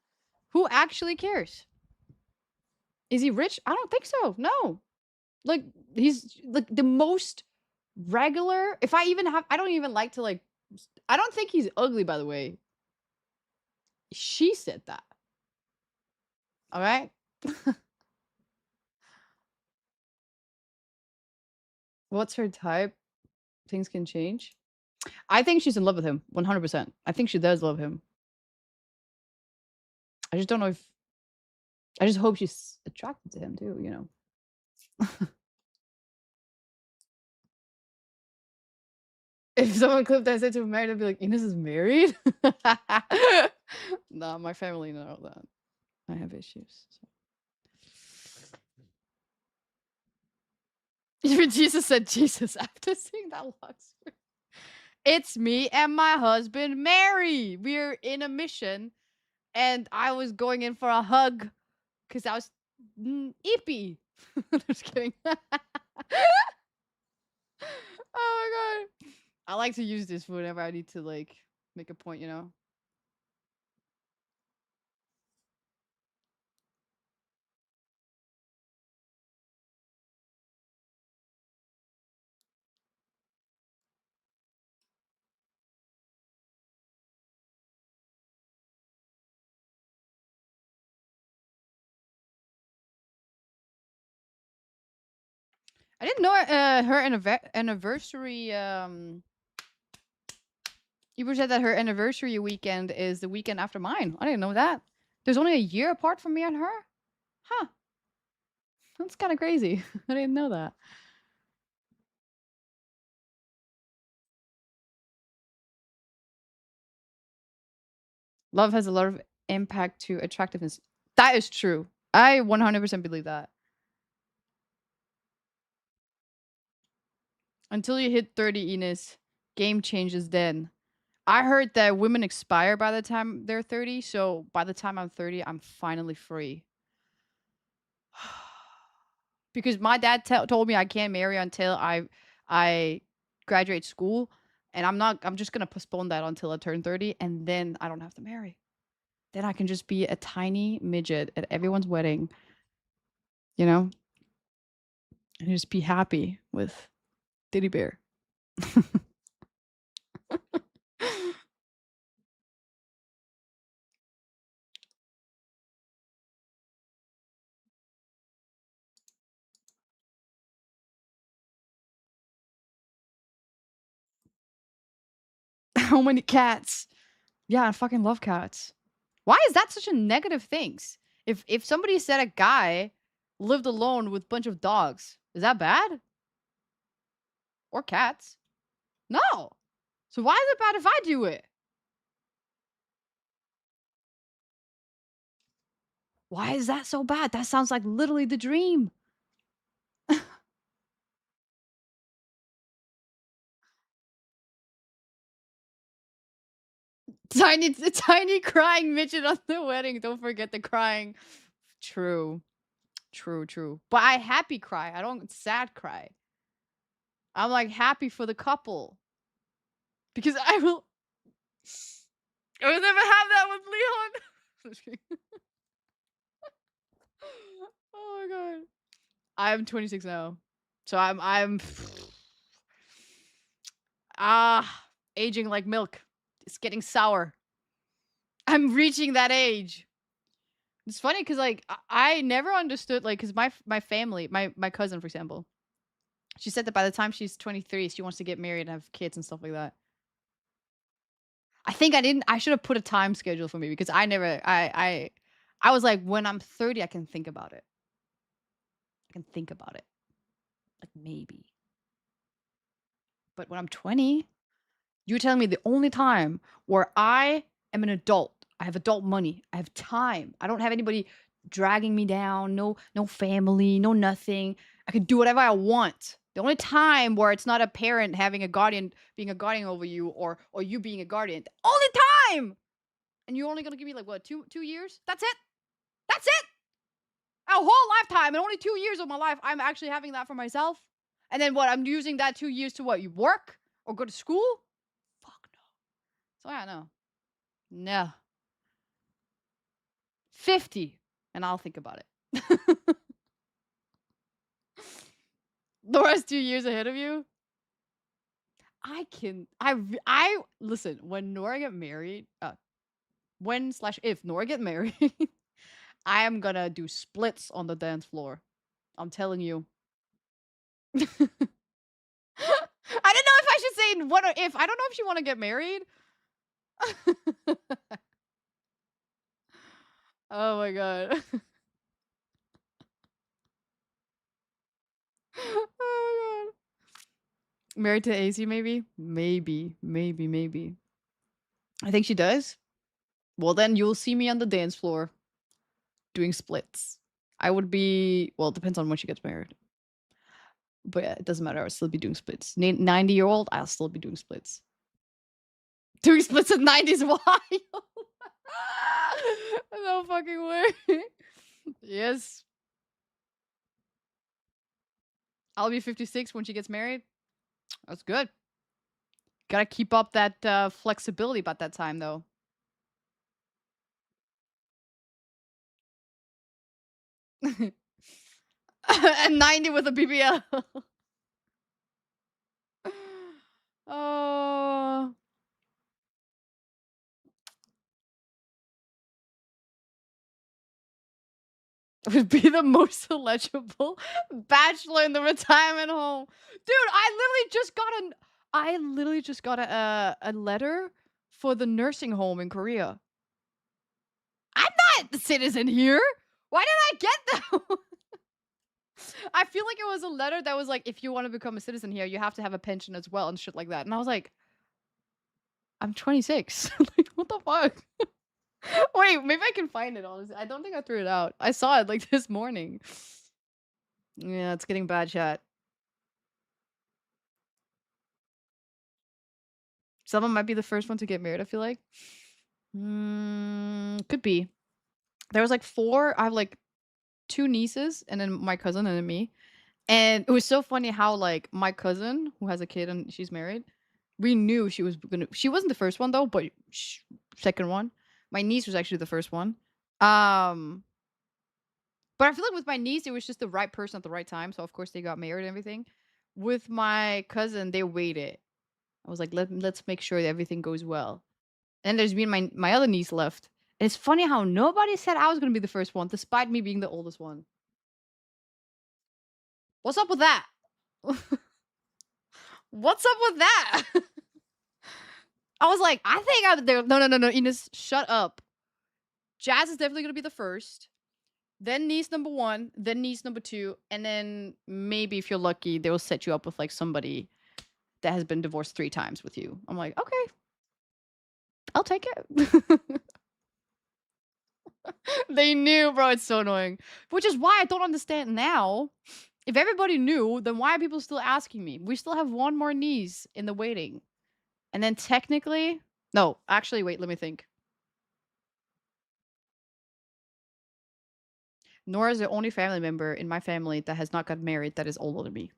who actually cares? Is he rich? I don't think so. No, like he's like the most regular. If I even have, I don't even like to like. I don't think he's ugly, by the way. She said that. All right. What's her type? Things can change. I think she's in love with him 100%. I think she does love him. I just don't know if I just hope she's attracted to him too, you know. If someone clipped that and said to him married, I'd be like, Ines is married? Nah, my family know that. I have issues. So. Even Jesus said Jesus after seeing that last week. It's me and my husband Mary. We're in a mission, and I was going in for a hug because I was eepy. Just kidding. Oh my god. I like to use this whenever I need to like make a point, you know. I didn't know her anniversary. You said that her anniversary weekend is the weekend after mine. I didn't know that. There's only a year apart from me and her. Huh? That's kind of crazy. I didn't know that. Love has a lot of impact to attractiveness. That is true. I 100% believe that. Until you hit 30, Ines, game changes then. I heard that women expire by the time they're 30, so by the time I'm 30, I'm finally free. Because my dad told me I can't marry until I graduate school, and I'm just going to postpone that until I turn 30, and then I don't have to marry. Then I can just be a tiny midget at everyone's wedding, you know? And just be happy with Diddy Bear. How many cats? Yeah, I fucking love cats. Why is that such a negative thing? If somebody said a guy lived alone with a bunch of dogs, is that bad? Or cats? No. So why is it bad if I do it? Why is that so bad? That sounds like literally the dream. Tiny crying midget on the wedding. Don't forget the crying. True. But I happy cry. I don't sad cry. I'm like happy for the couple. Because I will never have that with Leon. Oh my god. I'm 26 now. So I'm aging like milk. It's getting sour. I'm reaching that age. It's funny because like I never understood like because my family, my cousin for example, she said that by the time she's 23, she wants to get married and have kids and stuff like that. I think I should have put a time schedule for me because I was like when I'm 30 I can think about it. I can think about it. Like maybe. But when I'm 20, you're telling me the only time where I am an adult, I have adult money, I have time, I don't have anybody dragging me down, no family, no nothing. I can do whatever I want. The only time where it's not a parent having a guardian, being a guardian over you, or you being a guardian. The only time! And you're only gonna give me like what, two years? That's it? That's it! A whole lifetime and only 2 years of my life, I'm actually having that for myself. And then what? I'm using that 2 years to what? You work or go to school? Fuck no. So yeah, no. No. 50 and I'll think about it. Nora's 2 years ahead of you. I listen, when Nora get married, if Nora get married, I am gonna do splits on the dance floor. I'm telling you. I don't know if I should say what or if. I don't know if she want to get married. Oh my god. Oh my god. Married to AC maybe? Maybe. I think she does. Well, then you'll see me on the dance floor doing splits. I would be, well, it depends on when she gets married. But yeah, it doesn't matter. I'll still be doing splits. 90-year-old, I'll still be doing splits. Doing splits at 90 is wild. No fucking way. Yes. I'll be 56 when she gets married. That's good. Gotta keep up that flexibility about that time, though. And 90 with a BBL. Oh. Would be the most illegible bachelor in the retirement home. Dude, I literally just got a letter for the nursing home in Korea. I'm not the citizen here. Why did I get them? I feel like it was a letter that was like, if you want to become a citizen here, you have to have a pension as well and shit like that. And I was like, I'm 26. Like, what the fuck? Wait, maybe I can find it, honestly. I don't think I threw it out. I saw it like this morning. Yeah, it's getting bad chat. Someone might be the first one to get married, I feel like. Could be. There was like 4. I have like 2 nieces and then my cousin and then me. And it was so funny how like my cousin who has a kid and she's married, we knew she wasn't the first one though, but second one. My niece was actually the first one. But I feel like with my niece, it was just the right person at the right time. So of course they got married and everything. With my cousin, they waited. I was like, let's make sure that everything goes well. And there's me and my other niece left. And it's funny how nobody said I was gonna be the first one, despite me being the oldest one. What's up with that? What's up with that? I was like, I think I'm there. No, Ines, shut up. Jazz is definitely gonna be the first. Then niece number 1, then niece number 2, and then maybe if you're lucky, they'll set you up with like somebody that has been divorced 3 times with you. I'm like, okay, I'll take it. They knew, bro. It's so annoying. Which is why I don't understand now. If everybody knew, then why are people still asking me? We still have 1 more niece in the waiting. And then technically, No, actually, wait, let me think. Nora is the only family member in my family that has not got married that is older than me.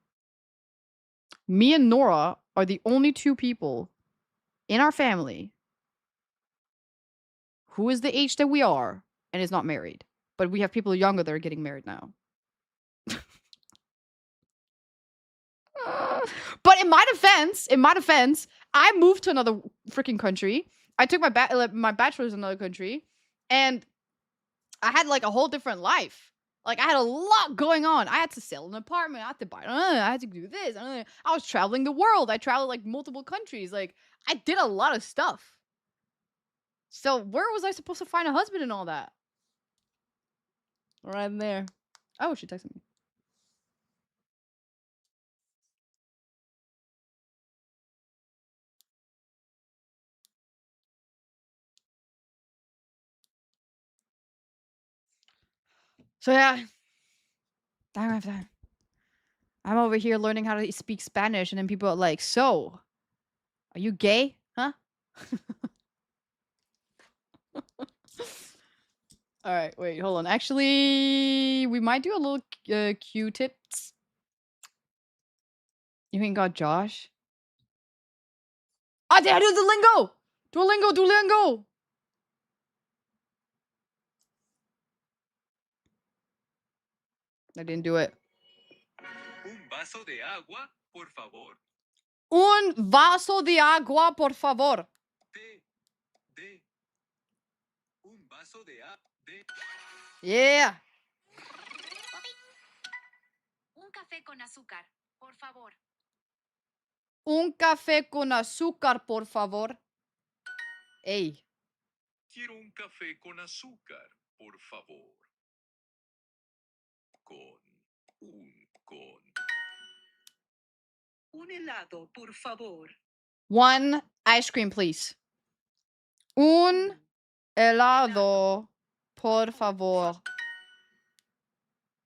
Me and Nora are the only two people in our family who is the age that we are and is not married. But we have people younger that are getting married now. But in my defense, I moved to another freaking country. I took my bachelor's in another country, and I had like a whole different life. Like I had a lot going on. I had to sell an apartment. I had to buy. I had to do this. I was traveling the world. I traveled like multiple countries. Like I did a lot of stuff. So where was I supposed to find a husband and all that? Right in there. Oh, she texted me. So yeah, time after time. I'm over here learning how to speak Spanish, and then people are like, "So, are you gay? Huh?" All right, wait, hold on. Actually, we might do a little Q-tips. You ain't got Josh? Ah, did I do the lingo? Duolingo. I didn't do it. Un vaso de agua, por favor. Un vaso de agua, por favor. De. Un vaso de agua. Yeah. Un café con azúcar, por favor. Un café con azúcar, por favor. Ey. Quiero un café con azúcar, por favor. Con. Un helado, por favor. One ice cream, please. Un helado, por favor.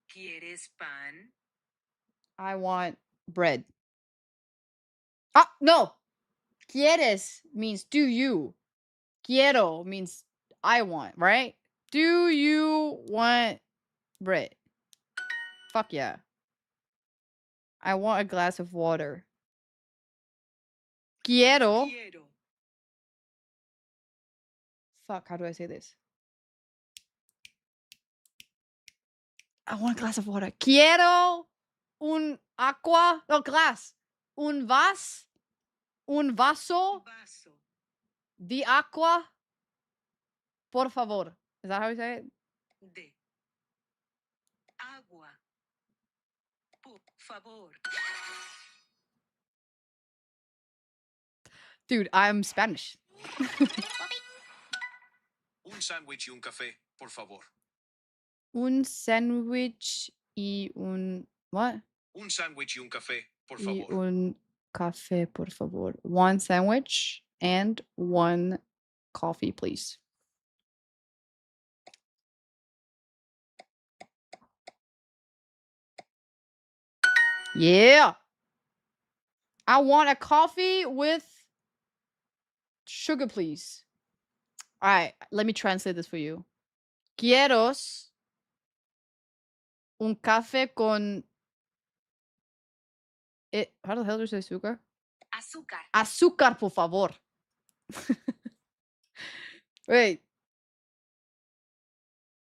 ¿Quieres pan? I want bread. Ah, no. Quieres means do you. Quiero means I want, right? Do you want bread? Fuck yeah. I want a glass of water. Quiero. Fuck, how do I say this? I want a glass of water. Quiero un agua. No, glass. Un vaso de agua. Por favor. Is that how you say it? De agua, por favor. Dude, I'm Spanish. Un sándwich y un café, por favor. Un sandwich y un... What? Un sándwich y un café, por Y favor. un café, por favor. One sandwich and one coffee, please. Yeah. I want a coffee with sugar, please. All right, let me translate this for you. Quiero un café con... how the hell do you say azúcar? Azúcar. Azúcar, por favor. Wait.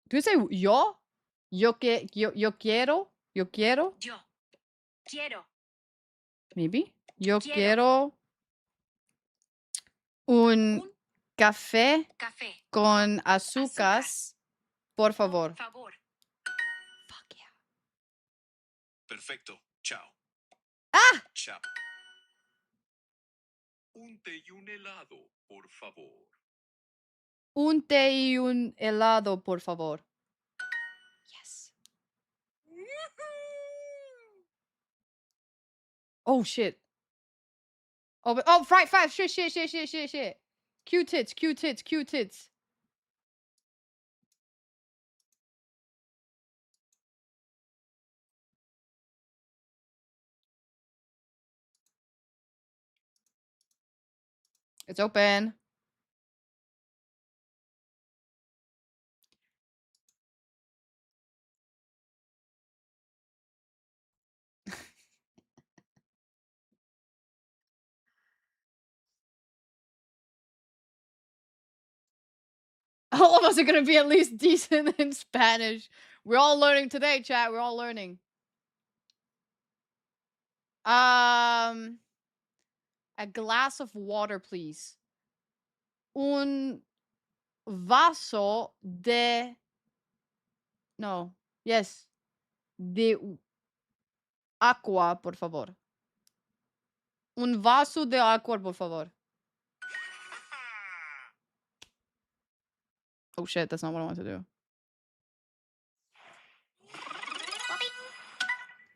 Do you say yo? Yo quiero? Yo quiero? Yo quiero Maybe. Yo Quiero. quiero un café café, con azúcar, por favor. por favor. Fuck yeah. Perfecto. Chao. Ah! Chao. Un té y un helado, por favor. Un té y un helado, por favor. Yes. Oh, shit. Oh, right, five. Shit. Q-tits. It's open. All of us are gonna be at least decent in Spanish. We're all learning today, chat. We're all learning. A glass of water, please. Un vaso de... No. Yes. De agua, por favor. Un vaso de agua, por favor. Oh shit, that's not what I want to do.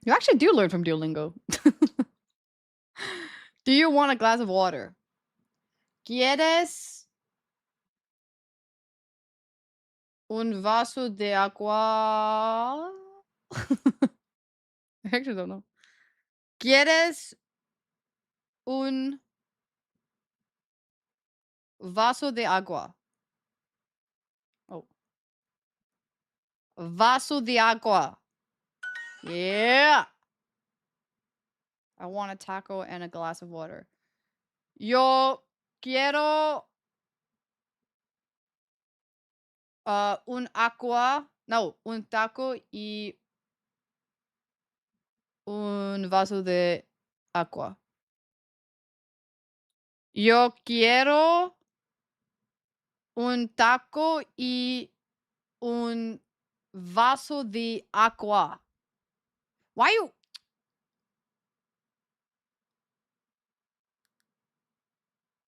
You actually do learn from Duolingo. Do you want a glass of water? ¿Quieres un vaso de agua? I actually don't know. ¿Quieres un vaso de agua? Oh. Vaso de agua. Yeah. I want a taco and a glass of water. Yo quiero un agua. No, un taco y un vaso de agua. Yo quiero un taco y un vaso de agua. Why you...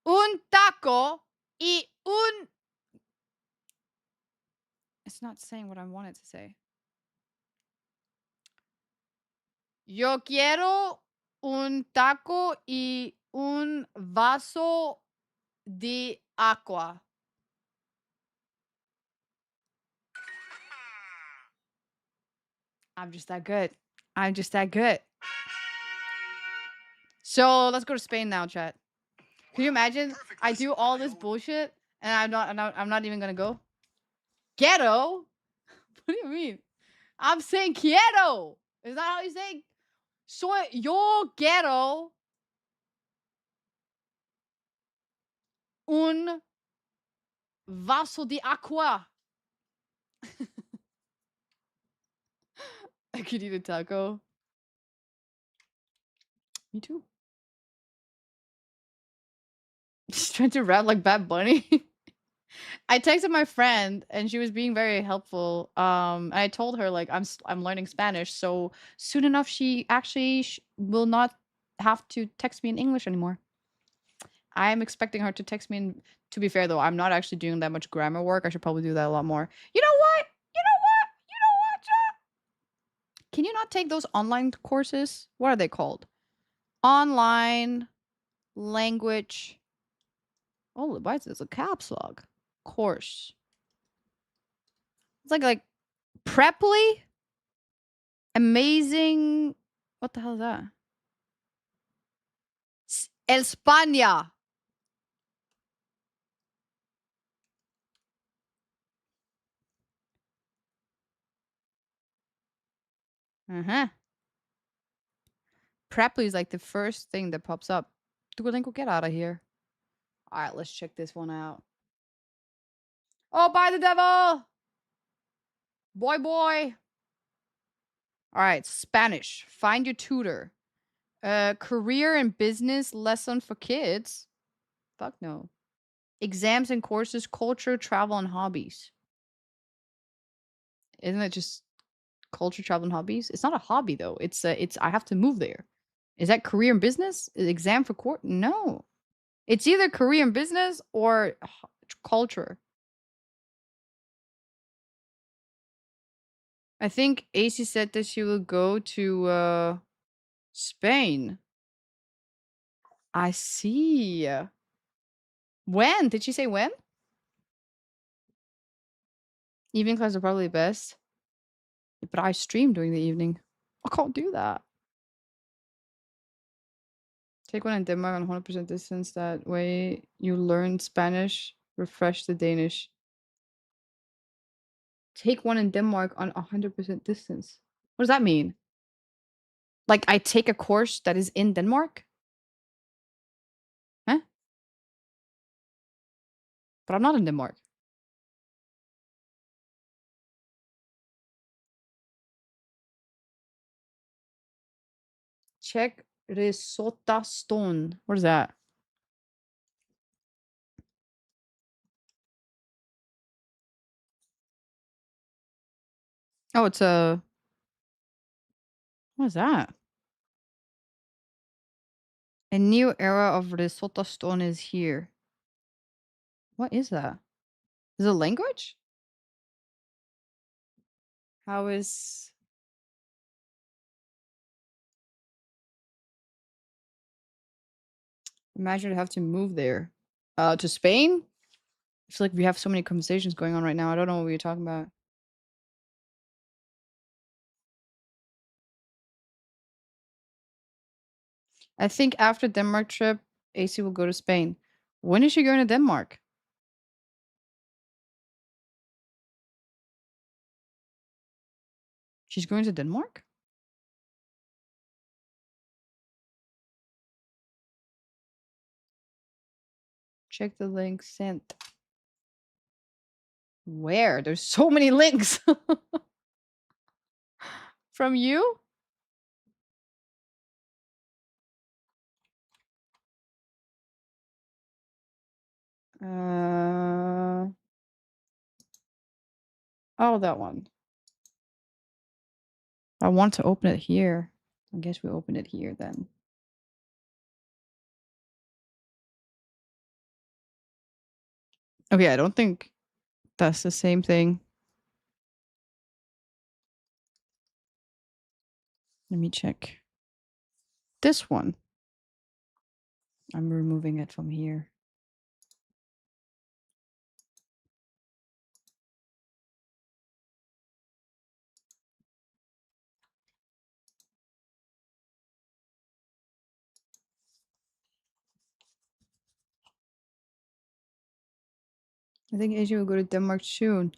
Un taco y un... It's not saying what I want it to say. Yo quiero un taco y un vaso de agua. I'm just that good. I'm just that good. So let's go to Spain now, chat. Can you imagine? I do all this bullshit and I'm not even gonna go. Ghetto? What do you mean? I'm saying quiero. Is that how you say? Soy yo quiero un vaso de agua. I could eat a taco. Me too. Just trying to rap like Bad Bunny. I texted my friend and she was being very helpful. I told her like I'm learning Spanish, so soon enough she actually will not have to text me in English anymore. I'm expecting her to text me in... To be fair though, I'm not actually doing that much grammar work. I should probably do that a lot more. You know what? You know what? You know what, chat? Can you not take those online courses? What are they called? Online language... Oh, why is this a caps lock? Course. It's like Preply? Amazing. What the hell is that? España. Uh-huh. Preply is like the first thing that pops up. Duolingo, get out of here. All right, let's check this one out. Oh, by the devil! Boy, boy. All right, Spanish. Find your tutor. Career and business lesson for kids. Fuck no. Exams and courses, culture, travel, and hobbies. Isn't it just culture, travel, and hobbies? It's not a hobby though. It's I have to move there. Is that career and business? Exam for court? No. It's either career and business or culture. I think AC said that she will go to Spain. I see. When? Did she say when? Evening class are probably best. But I stream during the evening. I can't do that. Take one in Denmark on 100% distance. That way you learn Spanish, refresh the Danish. Take one in Denmark on 100% distance. What does that mean? Like I take a course that is in Denmark? Huh? But I'm not in Denmark. Check risotto stone. What is that? Oh, it's a. What is that? A new era of risotto stone is here. What is that? Is it a language? How is. Imagine I have to move there. To Spain? I feel like we have so many conversations going on right now. I don't know what you're talking about. I think after Denmark trip, AC will go to Spain. When is she going to Denmark? She's going to Denmark? Check the link sent. Where? There's so many links. From you? Oh, that one. I want to open it here. I guess we open it here then. Okay, I don't think that's the same thing. Let me check. This one. I'm removing it from here. I think Asia will go to Denmark soon.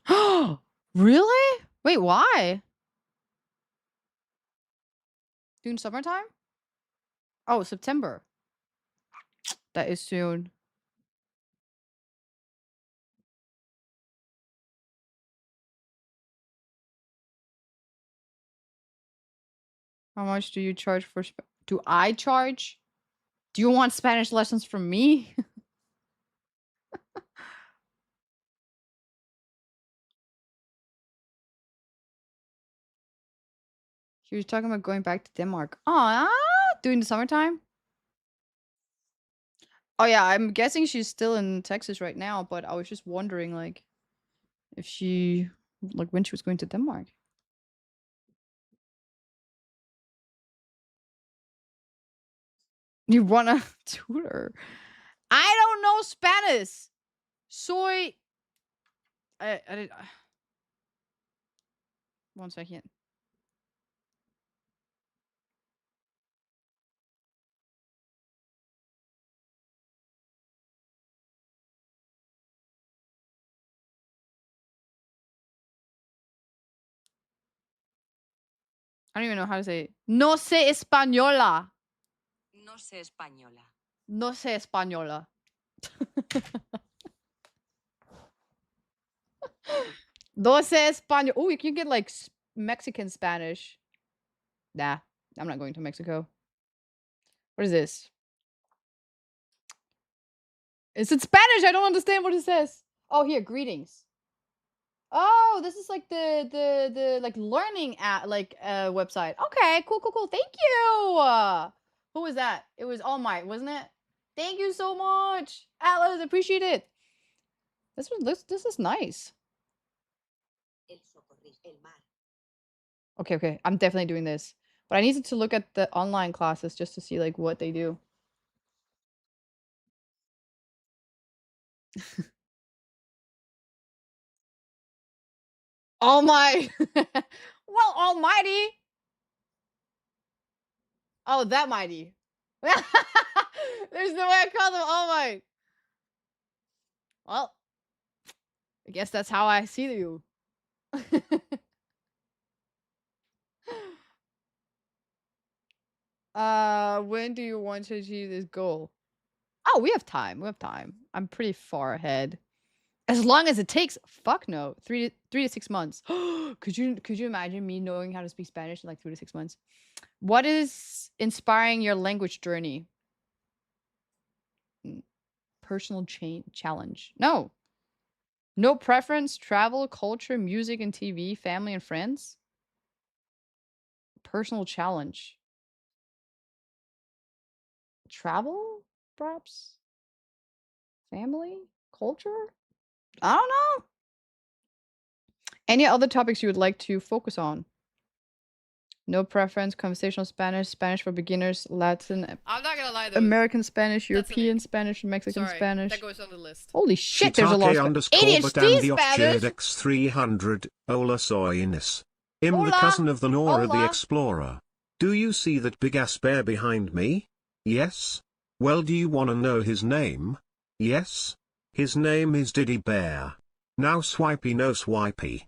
Really? Wait, why? During summertime? Oh, September. That is soon. How much do you charge for do I charge? Do you want Spanish lessons from me? She was talking about going back to Denmark. Ah, during the summertime? Oh yeah, I'm guessing she's still in Texas right now, but I was just wondering like if she like when she was going to Denmark. You want a tutor? I don't know Spanish. Soy I did 1 second. I don't even know how to say it. No sé española. No sé española. No sé española. No sé español. Oh, you can get like Mexican Spanish. Nah, I'm not going to Mexico. What is this? Is it Spanish? I don't understand what it says. Oh, here, greetings. Oh, this is like the like learning at like website. Okay, cool. Thank you. Who was that? It was All Might, wasn't it? Thank you so much, Atlas. Appreciate it. This is nice. Okay. I'm definitely doing this, but I needed to look at the online classes just to see like what they do. All Might. Well, Almighty. Oh, that mighty. There's no way I call them All Might. Well, I guess that's how I see you. When do you want to achieve this goal? Oh, we have time. I'm pretty far ahead. As long as it takes. Fuck no. 3 to 6 months. Could you imagine me knowing how to speak Spanish in like 3 to 6 months? What is inspiring your language journey? Personal challenge. No. No preference, travel, culture, music and TV, family and friends. Personal challenge. Travel, perhaps? Family? Culture? I don't know. Any other topics you would like to focus on? No preference, conversational Spanish, Spanish for beginners, Latin, I'm not gonna lie though. American Spanish, That's an European ick. Spanish, Mexican Sorry, Spanish. that goes on the list. Holy shit, there's a lot of ADHD Spanish! X 300, Ola Soinis. The Hola. cousin of the Nora the Hola. Explorer. Do you see that big ass bear behind me? Yes? Well, do you wanna know his name? Yes? His name is Diddy Bear. Now swipey no swipey.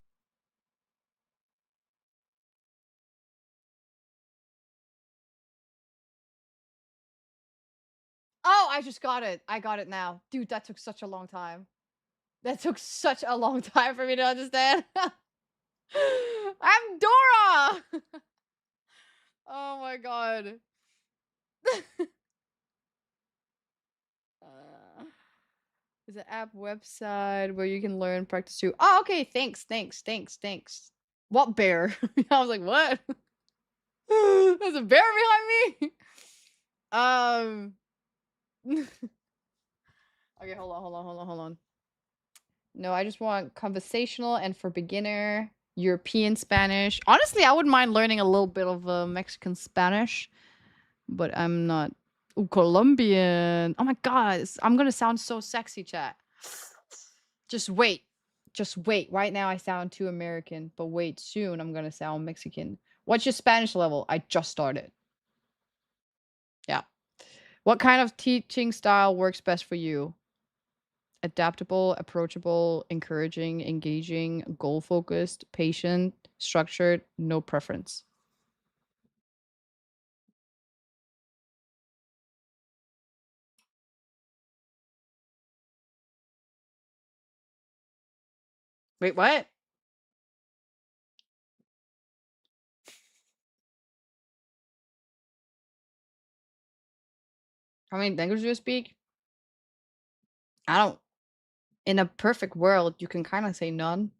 Oh, I just got it. I got it now. Dude, that took such a long time. That took such a long time for me to understand. I'm Dora! Oh my god. There's an app website where you can learn practice too. Oh, okay. Thanks. What bear? I was like, what? There's a bear behind me. Okay, hold on. No, I just want conversational and for beginner, European Spanish. Honestly, I wouldn't mind learning a little bit of Mexican Spanish, but I'm not. Ooh, Colombian. Oh my god, I'm gonna sound so sexy, chat. Just wait. Right now I sound too American, but wait, soon I'm gonna sound Mexican. What's your Spanish level? I just started. Yeah. What kind of teaching style works best for you? Adaptable, approachable, encouraging, engaging, goal focused, patient, structured, no preference. Wait, what? How many languages do you speak? I don't. In a perfect world, you can kind of say none.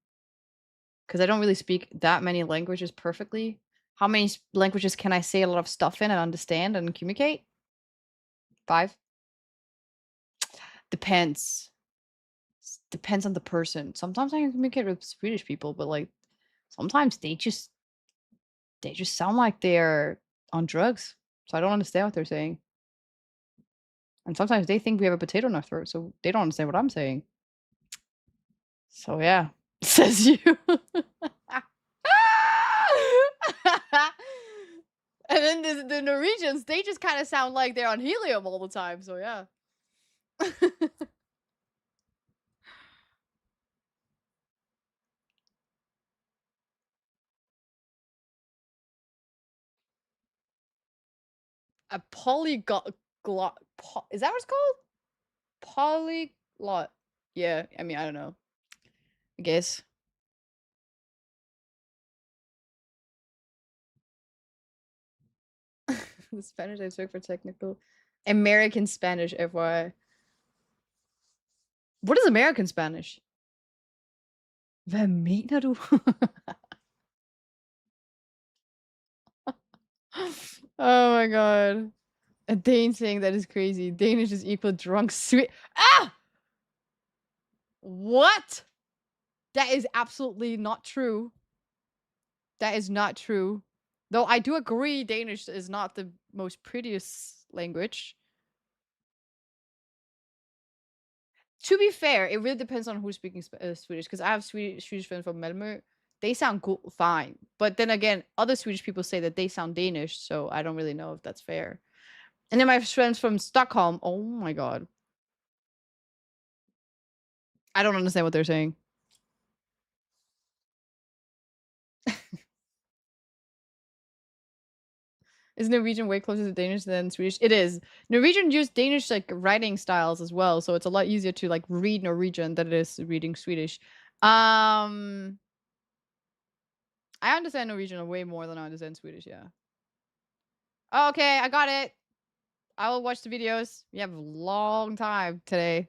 Because I don't really speak that many languages perfectly. How many languages can I say a lot of stuff in and understand and communicate? 5? Depends. Depends on the person. Sometimes I can communicate with Swedish people, but like sometimes they just sound like they're on drugs. So I don't understand what they're saying. And sometimes they think we have a potato in our throat, so they don't understand what I'm saying. So yeah, says you. And then the Norwegians, they just kind of sound like they're on helium all the time. So yeah. A polyglot. Is that what it's called? Polyglot. Yeah, I mean, I don't know. I guess. The Spanish I spoke for technical. American Spanish, FYI. What is American Spanish? Hvad mener du? Oh my god. A Dane saying that is crazy. Danish is equal drunk sweet. Ah! What? That is absolutely not true. That is not true. Though I do agree Danish is not the most prettiest language. To be fair, it really depends on who's speaking Swedish. Because I have Swedish friends from Malmö. They sound fine. But then again, other Swedish people say that they sound Danish. So I don't really know if that's fair. And then my friends from Stockholm. Oh my god. I don't understand what they're saying. Is Norwegian way closer to Danish than Swedish? It is. Norwegian use Danish like writing styles as well, so it's a lot easier to like read Norwegian than it is reading Swedish. I understand Norwegian way more than I understand Swedish, yeah. Oh, okay, I got it. I will watch the videos. We have a long time today.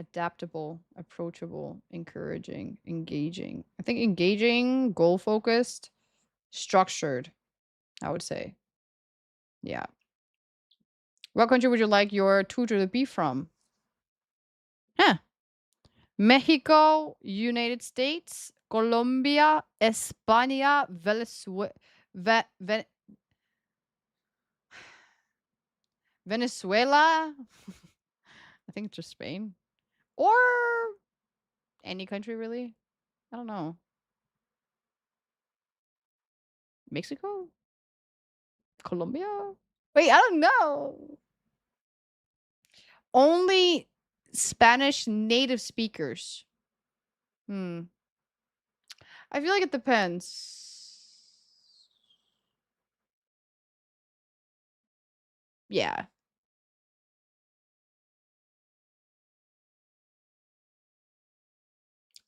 Adaptable, approachable, encouraging, engaging. I think engaging, goal focused, structured, I would say. Yeah. What country would you like your tutor to be from? Huh. Mexico, United States, Colombia, España, Venezuela. I think just Spain. Or any country, really. I don't know. Mexico? Colombia? Wait, I don't know. Only Spanish native speakers. I feel like it depends. Yeah.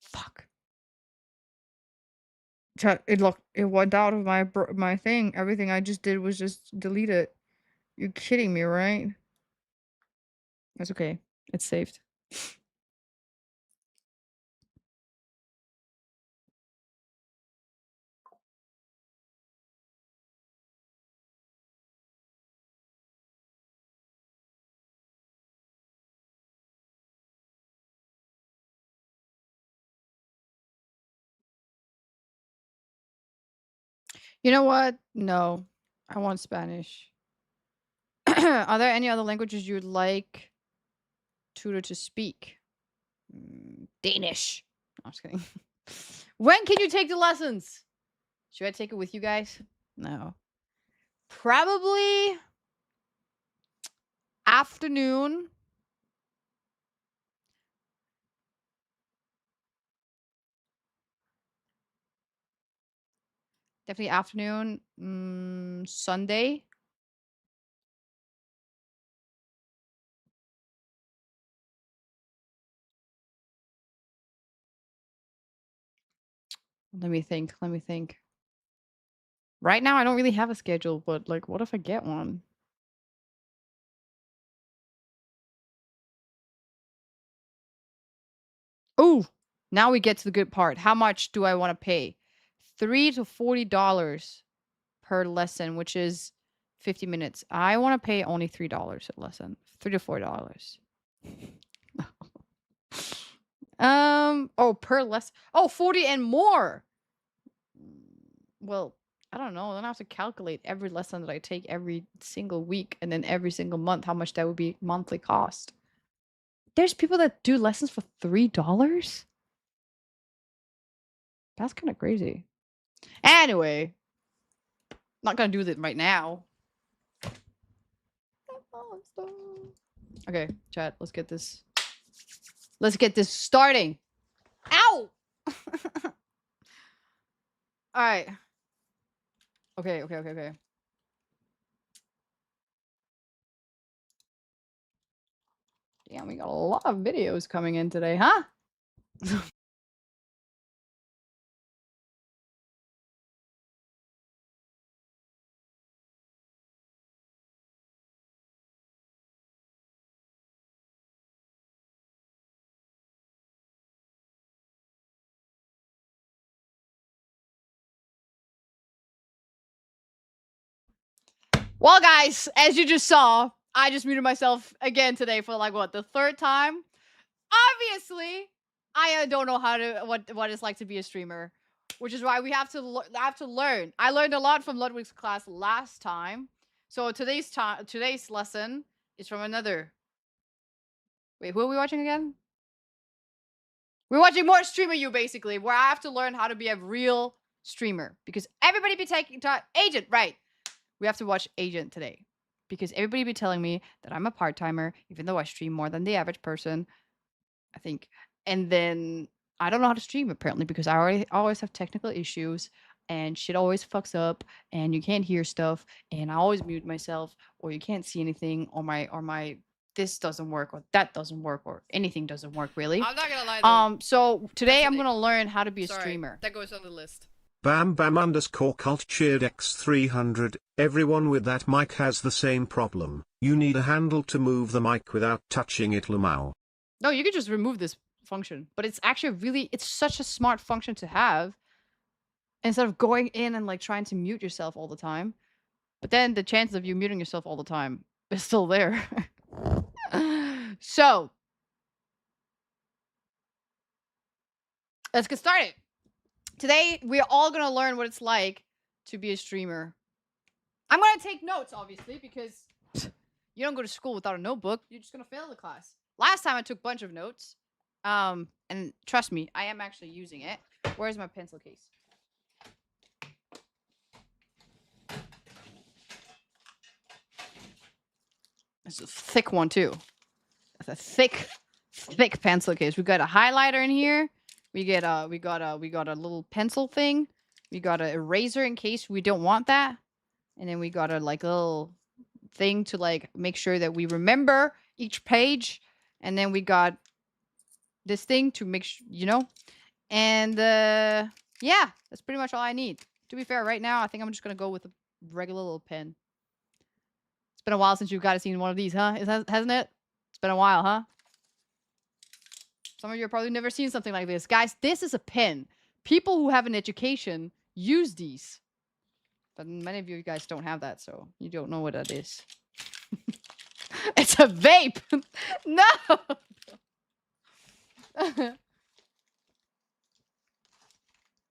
Fuck. It went out of my thing. Everything I just did was just delete it. You're kidding me, right? That's okay. It's saved. You know what? No. I want Spanish. Are there any other languages you'd like tutor to speak? Danish. No, I'm just kidding. When can you take the lessons? Should I take it with you guys? No. Probably afternoon. Definitely afternoon. Sunday. Let me think. Let me think. Right now, I don't really have a schedule, but like, what if I get one? Ooh, now we get to the good part. How much do I want to pay? $3 to $40 per lesson, which is 50 minutes. I want to pay only $3 a lesson. $3 to $4. Oh, per lesson. Oh, 40 and more. Well, I don't know. Then I have to calculate every lesson that I take every single week and then every single month, how much that would be monthly cost. There's people that do lessons for $3? That's kind of crazy. Anyway, not gonna do that right now. Okay, chat, let's get this. Let's get this starting. Ow! All right. Okay. Damn, we got a lot of videos coming in today, huh? Well, guys, as you just saw, I just muted myself again today for like what, the third time? Obviously, I don't know how to what it's like to be a streamer, which is why we have to learn. I learned a lot from Ludwig's class last time, so today's lesson is from another. Wait, who are we watching again? We're watching more Streamer You, basically, where I have to learn how to be a real streamer because everybody be taking Agent, right? We have to watch Agent today because everybody be telling me that I'm a part timer, even though I stream more than the average person. I think. And then I don't know how to stream apparently because I always have technical issues and shit always fucks up and you can't hear stuff and I always mute myself or you can't see anything or my this doesn't work or that doesn't work or anything doesn't work really. I'm not gonna lie though. So today That's I'm an ick. gonna learn how to be a Sorry, streamer. that goes on the list. Bam Bam underscore cult cheered X300. Everyone with that mic has the same problem. You need a handle to move the mic without touching it, Lamau. No, you can just remove this function, but it's actually it's such a smart function to have instead of going in and like trying to mute yourself all the time. But then the chances of you muting yourself all the time is still there. So let's get started. Today we're all gonna learn what it's like to be a streamer. I'm gonna take notes, obviously, because you don't go to school without a notebook. You're just gonna fail the class. Last time I took a bunch of notes. And trust me, I am actually using it. Where's my pencil case? It's a thick one too. It's a thick pencil case. We got a highlighter in here. We got a little pencil thing. We got an eraser in case we don't want that. And then we got a like little thing to like make sure that we remember each page. And then we got this thing to make sure, you know. And yeah, that's pretty much all I need. To be fair, right now I think I'm just gonna go with a regular little pen. It's been a while since you've got to seen one of these, huh? Hasn't it? It's been a while, huh? Some of you have probably never seen something like this. Guys, this is a pen. People who have an education use these. But many of you guys don't have that, so you don't know what that is. It's a vape! No!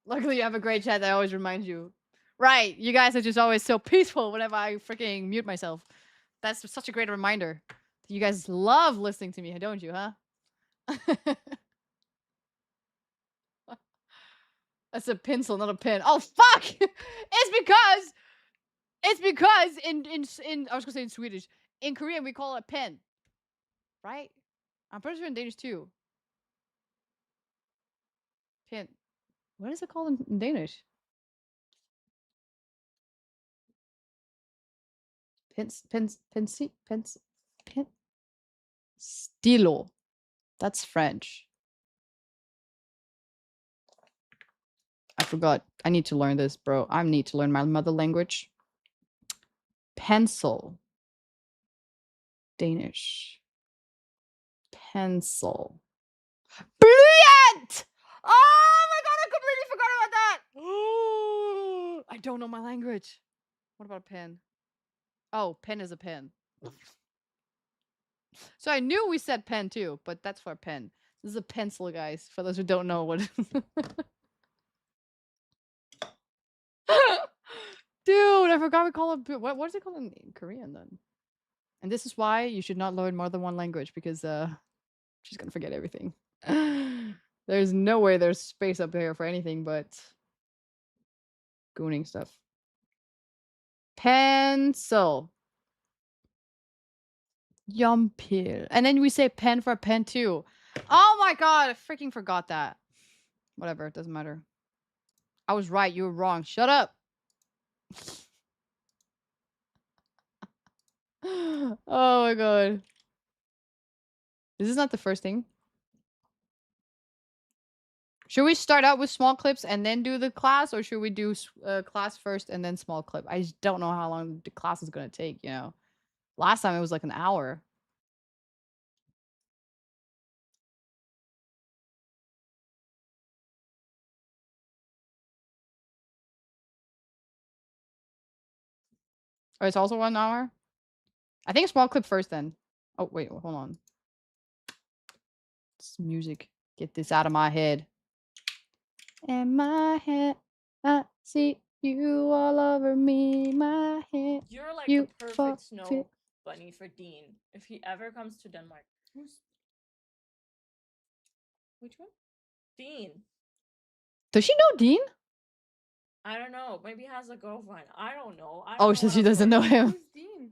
Luckily, you have a great chat that always reminds you. Right, you guys are just always so peaceful whenever I freaking mute myself. That's such a great reminder. You guys love listening to me, don't you, huh? That's a pencil, not a pen. Oh fuck! It's because in I was gonna say in Swedish. In Korean we call it pen. Right? I'm pretty sure in Danish too. Pen. What is it called in Danish? Pen. Stilo. That's French. I forgot. I need to learn this, bro. I need to learn my mother language. Pencil. Danish. Pencil. Brilliant! Oh my god, I completely forgot about that! I don't know my language. What about a pen? Oh, pen is a pen. So I knew we said pen too, but that's for a pen. This is a pencil, guys, for those who don't know what. Dude, I forgot we call it. What is it called in Korean then? And this is why you should not learn more than one language because she's gonna forget everything. There's no way there's space up here for anything but gooning stuff. Pencil. Yumpil. And then we say pen for pen too. Oh my god, I freaking forgot that. Whatever, it doesn't matter. I was right, you were wrong. Shut up. Oh my god. Is this not the first thing? Should we start out with small clips and then do the class, or should we do class first and then small clip? I just don't know how long the class is gonna take, you know. Last time it was like an hour. Oh, it's also 1 hour? I think small clip first then. Oh, wait, hold on. It's music. Get this out of my head. In my head, I see you all over me, my head. You're like You the fuck perfect snow it. bunny for Dean if he ever comes to Denmark. Which one? Dean. Does she know Dean? I don't know. Maybe he has a girlfriend. I don't know. Oh, so she doesn't know him. Who's Dean?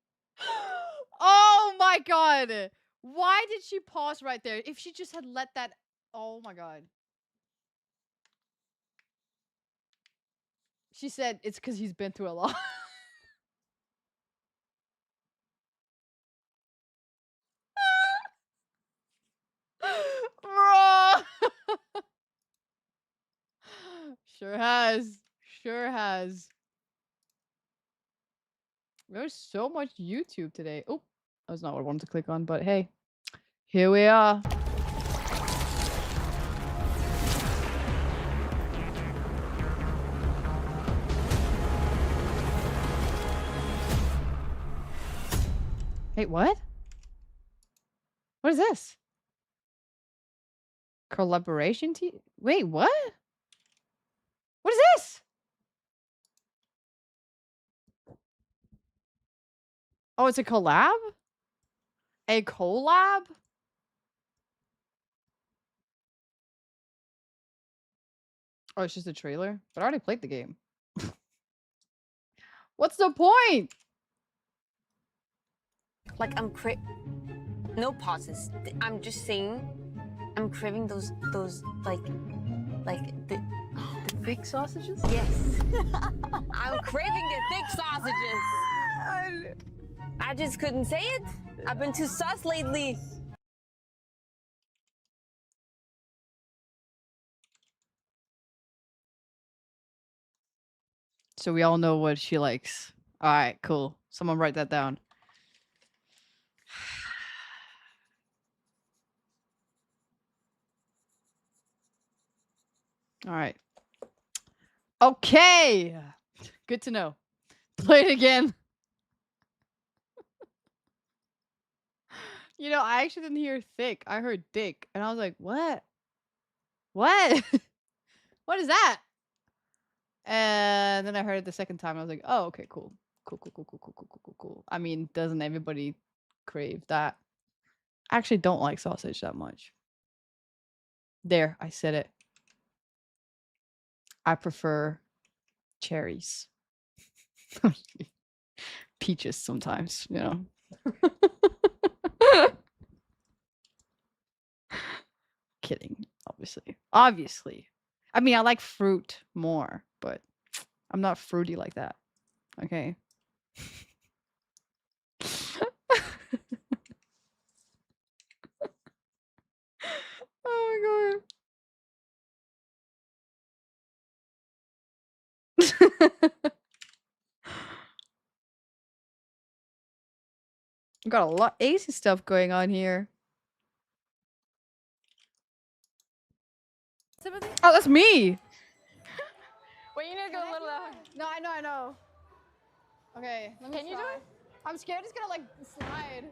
my god! Why did she pause right there? If she just had let that... Oh my god. She said it's because he's been through a lot. Bro! Sure has. Sure has. There's so much YouTube today. Oh, that's not what I wanted to click on, but hey. Here we are. Wait, what? What is this? Collaboration team? Wait, what? What is this? Oh, it's a collab? A collab? Oh, it's just a trailer? But I already played the game. What's the point? Like no pauses. I'm just saying, I'm craving those like the Thick sausages? yes. I'm craving the thick sausages. I just couldn't say it. I've been too sus lately. So we all know what she likes. Alright, cool. Someone write that down. Alright. Okay! Good to know. Play it again. You know, I actually didn't hear thick. I heard dick. And I was like, what? What? What is that? And then I heard it the second time. I was like, oh, okay, cool. Cool. I mean, doesn't everybody crave that? I actually don't like sausage that much. There, I said it. I prefer cherries. Peaches sometimes, you know. Kidding, obviously. Obviously. I mean, I like fruit more, but I'm not fruity like that. Okay. Oh my god. Got a lot AC stuff going on here. Oh, that's me. Wait, you need to go a little louder. No, I know. Okay, let me Can you do try. it? I'm scared it's gonna like slide.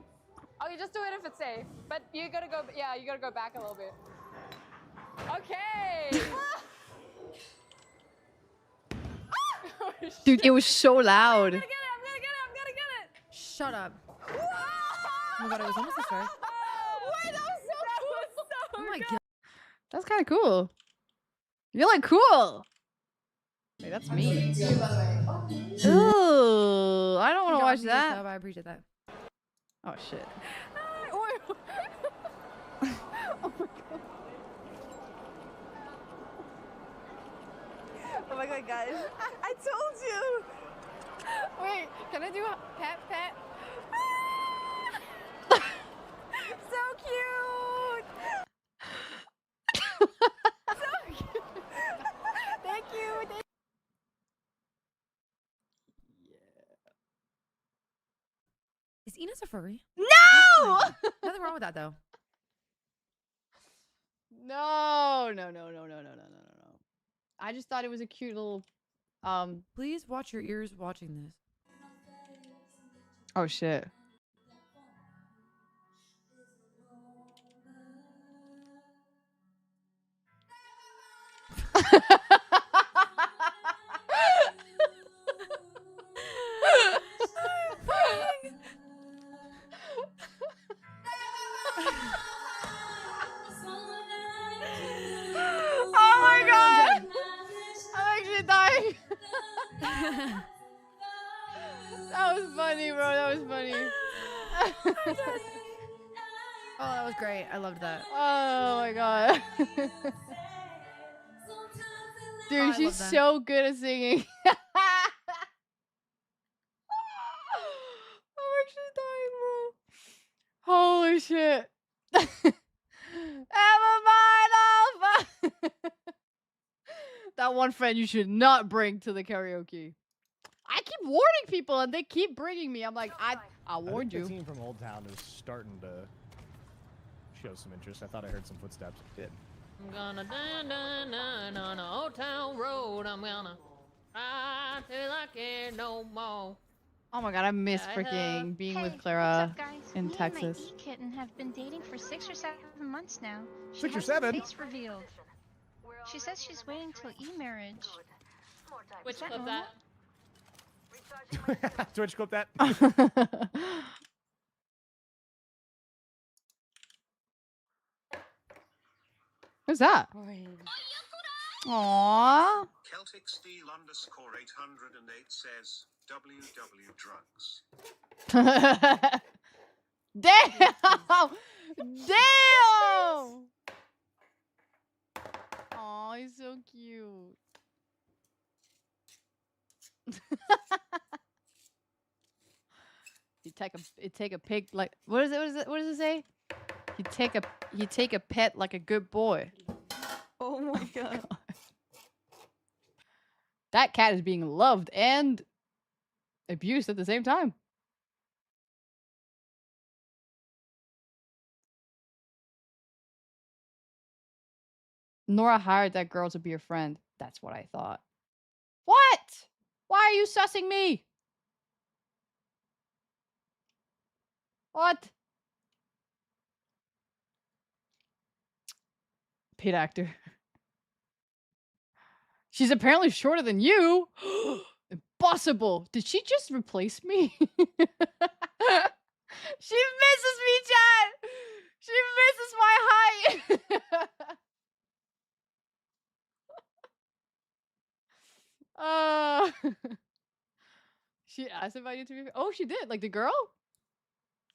Okay, just do it if it's safe. But you gotta go. Yeah, you gotta go back a little bit. Okay. Dude, it was so loud. I'm gonna get it. Shut up. Oh my god, it was almost this far. Wait, that was so Oh my god. That's kind of cool. You're like cool. Wait, that's me. Ooh, I don't want to watch that. I appreciate that. Oh shit. Oh my god, guys. I told you. Wait, can I do a pat? So cute. Thank you. Is Enos a furry? No! Nothing wrong with that though. No. I just thought it was a cute little Please watch your ears watching this. Oh shit. Oh my god! I'm actually dying. That was funny, bro. That was funny. Oh, that was great. I loved that. Oh my god. Dude, I she's love that. so good at singing. I'm actually dying, bro. Holy shit. Ever mind alpha. That one friend you should not bring to the karaoke. I keep warning people and they keep bringing me. I'm like, I warned you. The team from Old Town is starting to show some interest. I thought I heard some footsteps. It did. I'm gonna dun on a Old Town Road. I'm gonna ride till I can't no more. Oh my god, I miss I freaking being Hey, with what's Clara up, guys? in Me Texas. and my e-kitten have been dating for 6 or 7 months now. She 6 or has her 7? face revealed. She says she's waiting till e-marriage. Which Is that clip normal? that? Twitch clip that. Who's that? Aww. Celtic Steel _ 808 says, WW drugs. Damn! Damn! Aw, he's so cute. You take a pig like what is it? What does it say? You take a pet like a good boy. Oh my god. That cat is being loved and abused at the same time. Nora hired that girl to be her friend. That's what I thought. What? Why are you sussing me? What? Paid actor. She's apparently shorter than you. Impossible. Did she just replace me? She misses me, Chad. She misses my height. She asked if I need to be. Oh, she did. Like the girl.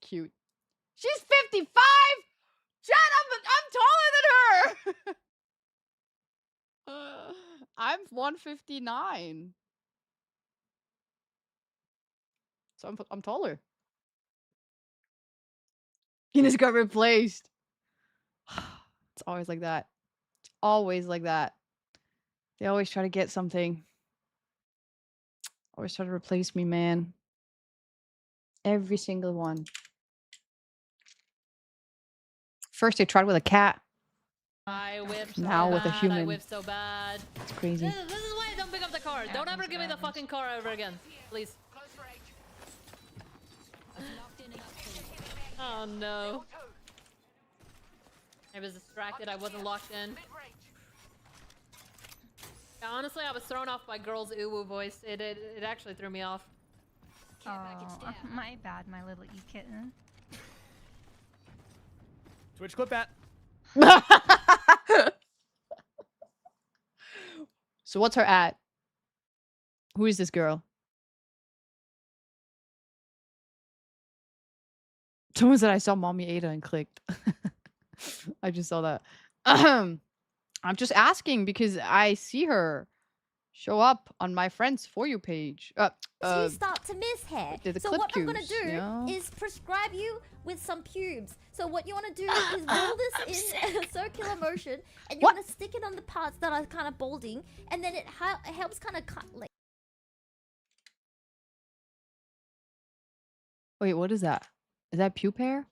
Cute. She's 55. Chad, I'm taller than her. I'm 159. So I'm taller. Guinness got replaced. It's always like that. It's always like that. They always try to get something. Always try to replace me, man. Every single one. First they tried with a cat. I whip so Now with a bad, I human. whip so bad. It's crazy. This is why I don't pick up the car. Don't ever give me the fucking car ever again. Please. Oh no. I was distracted. I wasn't locked in. Yeah, honestly, I was thrown off by girl's uwu voice. It actually threw me off. Oh, my bad, my little e-kitten. Twitch clip that. So what's her at? Who is this girl? Someone said I saw Mommy Ada and clicked. I just saw that. I'm just asking because I see her show up on my friend's For You page. You start to miss hair. the So clip what I'm gonna cues, do you know? is prescribe you with some pubes. So what you want to do is roll this in a circular motion, and you're gonna stick it on the parts that are kind of balding, and then it helps kind of cut like. Wait, what is that? Is that pube hair?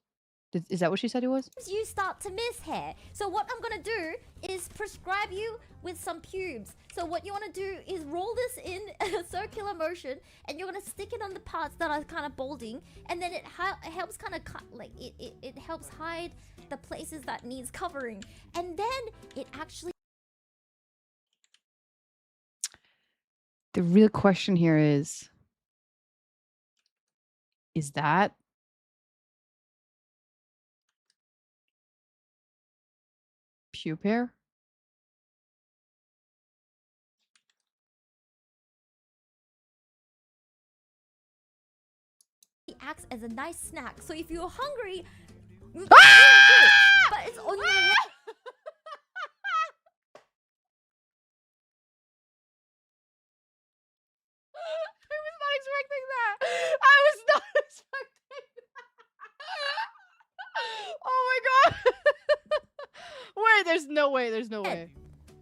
Is that what she said it was? You start to miss hair. So what I'm gonna do is prescribe you with some pubes. So what you want to do is roll this in a circular motion, and you're gonna stick it on the parts that are kind of balding, and then it helps kind of cut like it helps hide the places that needs covering, and then it actually. The real question here is that pube hair? acts as a nice snack. So if you're hungry, you Ah! can eat it, but it's on your head. I was not expecting that. I was not expecting that. Oh my god. Wait, there's no way. There's no way.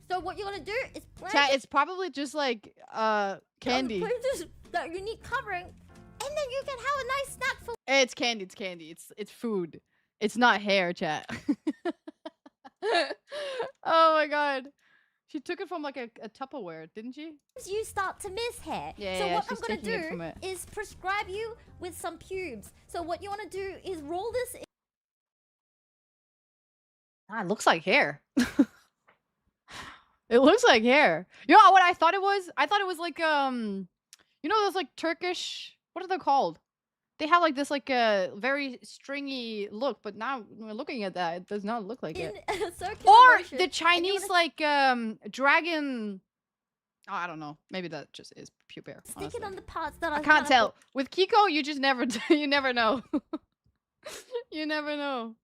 So what you're gonna do is Chat, it's probably just like candy. places that you need covering, and then you can have a nice snack for. It's candy. It's candy. It's food. It's not hair, chat. Oh my god. She took it from like a Tupperware, didn't she? You start to miss hair. Yeah, so yeah, what she's I'm gonna taking it from do it. is prescribe you with some pubes. So what you want to do is roll this in. Ah, it looks like hair. It looks like hair. You know what I thought it was? I thought it was like you know those like Turkish, what are they called? They have like this like a very stringy look, but now when we're looking at that, it does not look like it. a circular Or motion, the and you Chinese wanna like dragon. Oh, I don't know. Maybe that just is pure hair. stick honestly. it on the parts that I can't tell. With Kiko, you just never you never know. You never know.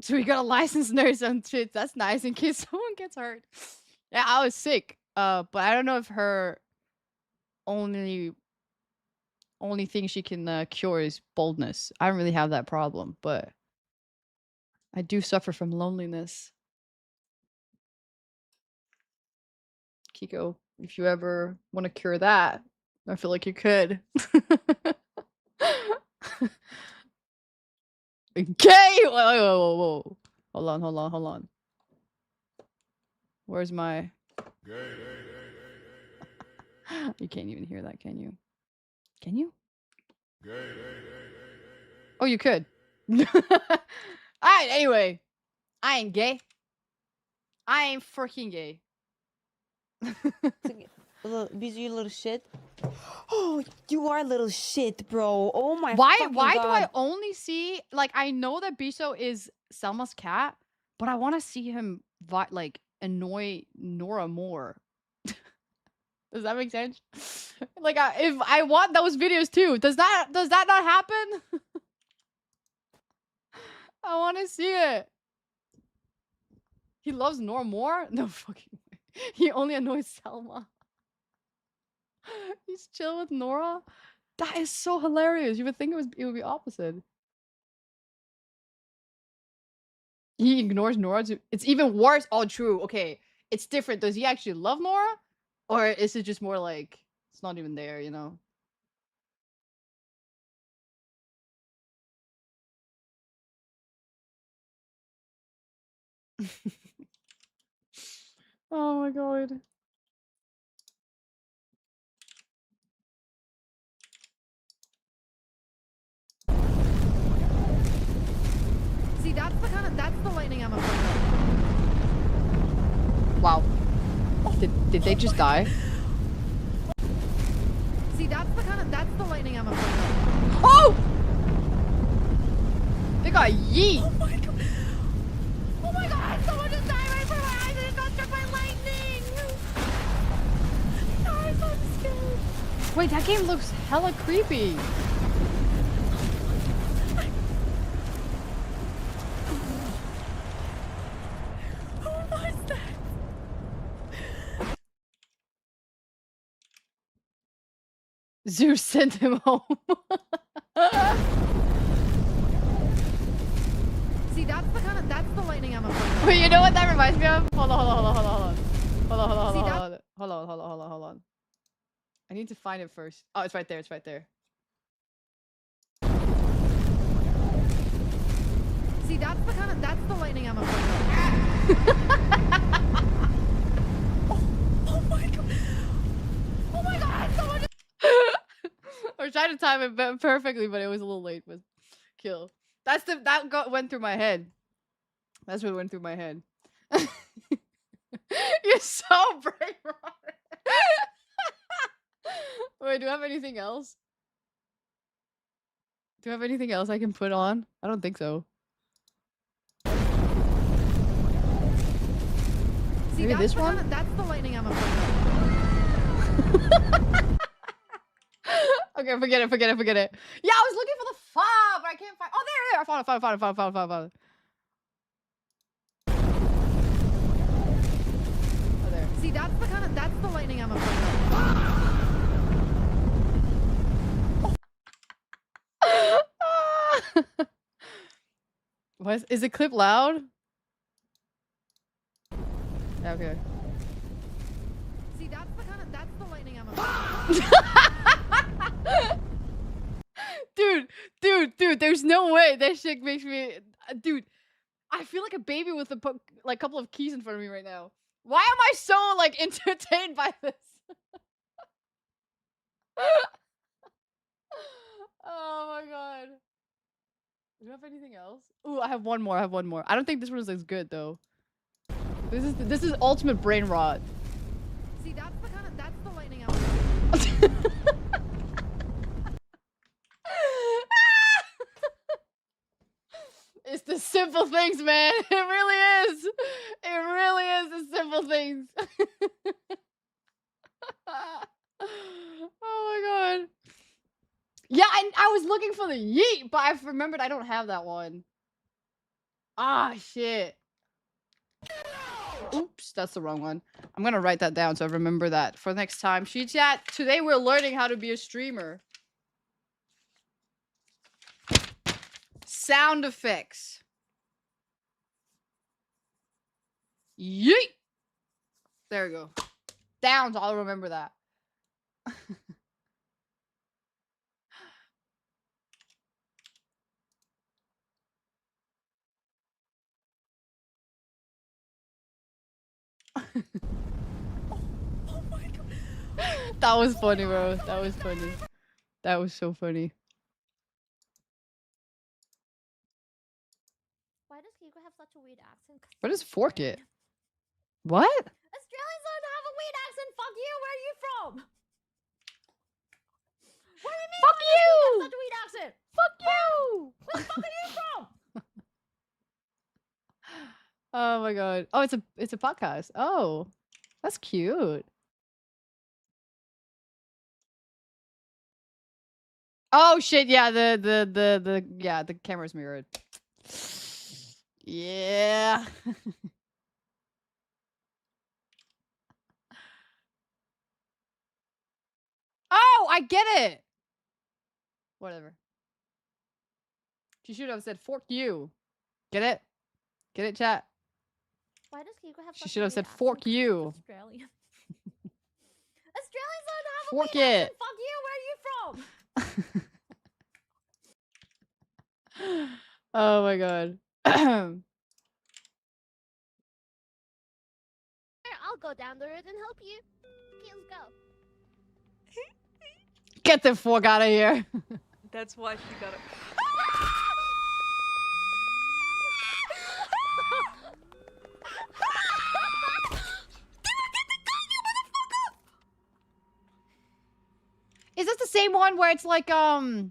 So we got a licensed nurse and shit. That's nice in case someone gets hurt. Yeah, I was sick. But I don't know if her only thing she can cure is boldness. I don't really have that problem, but I do suffer from loneliness. Kiko, if you ever want to cure that, I feel like you could. Okay. Whoa, whoa, whoa. Hold on. Where's my? You can't even hear that, can you? Can you? Oh, you could. Alright, anyway. I ain't gay. I ain't freaking gay. Busy little shit. Oh, you are a little shit, bro. Oh my Why fucking do I God. only see, like, I know that Biso is Selma's cat, but I want to see him like annoy Nora more. Does that make sense? Like, if I want those videos too, does that not happen? I want to see it. He loves Nora more? No fucking way. He only annoys Selma. He's chill with Nora? That is so hilarious. You would think it would be opposite. He ignores Nora too. It's even worse. Oh, true. Okay. It's different. Does he actually love Nora? Or is it just more like it's not even there, you know? Oh my god. See, that's the lightning I'm afraid of. Wow. Did they just die? See, that's the lightning I'm afraid of. Oh! They got yeet. Oh my god! Oh my god! Someone just died right before my eyes and it got struck by lightning! Guys, I'm scared. Wait, that game looks hella creepy. Who was that? Zeus sent him home. See, that's the lightning I'm afraid of. Wait, you know what that reminds me of? Hold on. Hold on. I need to find it first. Oh, it's right there. It's right there. See, that's the lightning I'm afraid of. Oh my god! Oh my god! Someone just I was trying to time it perfectly, but it was a little late. But kill. Went through my head. That's what went through my head. You're so brave, Robert. Wait, do I have anything else? Do I have anything else I can put on? I don't think so. See, Maybe this one? That's the lightning I'm afraid of. Okay, forget it. Yeah, I was looking for the file, but I can't find. Oh, there. I found it. Oh, there. See, that's the lightning I'm afraid of. What is it? Clip loud? Yeah, okay. See, that's the lightning I'm afraid of. Dude, there's no way that shit makes me. Dude, I feel like a baby with a couple of keys in front of me right now. Why am I so like entertained by this? Oh my god. Do you have anything else? Ooh, I have one more. I don't think this one is as good though. This is ultimate brain rot. See, that's the lightning I'm afraid of. It's the simple things, man. It really is. It really is the simple things. Oh my god. Yeah, I was looking for the yeet, but I remembered I don't have that one. Ah, shit. Oops, that's the wrong one. I'm gonna write that down so I remember that for next time. She chat. Today we're learning how to be a streamer. Sound effects. Yeet. There we go. Downs. I'll remember that. Oh my god. That was funny, bro. That was funny. That was so funny. Why does Kiko have such a weird accent? What is fork it? What? Australians don't have a weird accent. Fuck you. Where are you from? What do you mean? Fuck why does Kiko you! have such a weird accent? Fuck you! Where the fuck are you from? Oh my god. Oh, it's a podcast. Oh, that's cute. Oh shit! Yeah, the camera's mirrored. Yeah. Oh, I get it. Whatever. She should have said "fork you." Get it? Get it, chat? Why does Kiko have She such should a have weird said "fork accent? 'Cause he's you." Australian. Australians don't have a Fork weird it. accent. Fuck you. Where are you from? Oh my god. I'll go down the road and help you. Okay, let's go. Get the fork out of here. That's why she got it. Is this the same one where it's like the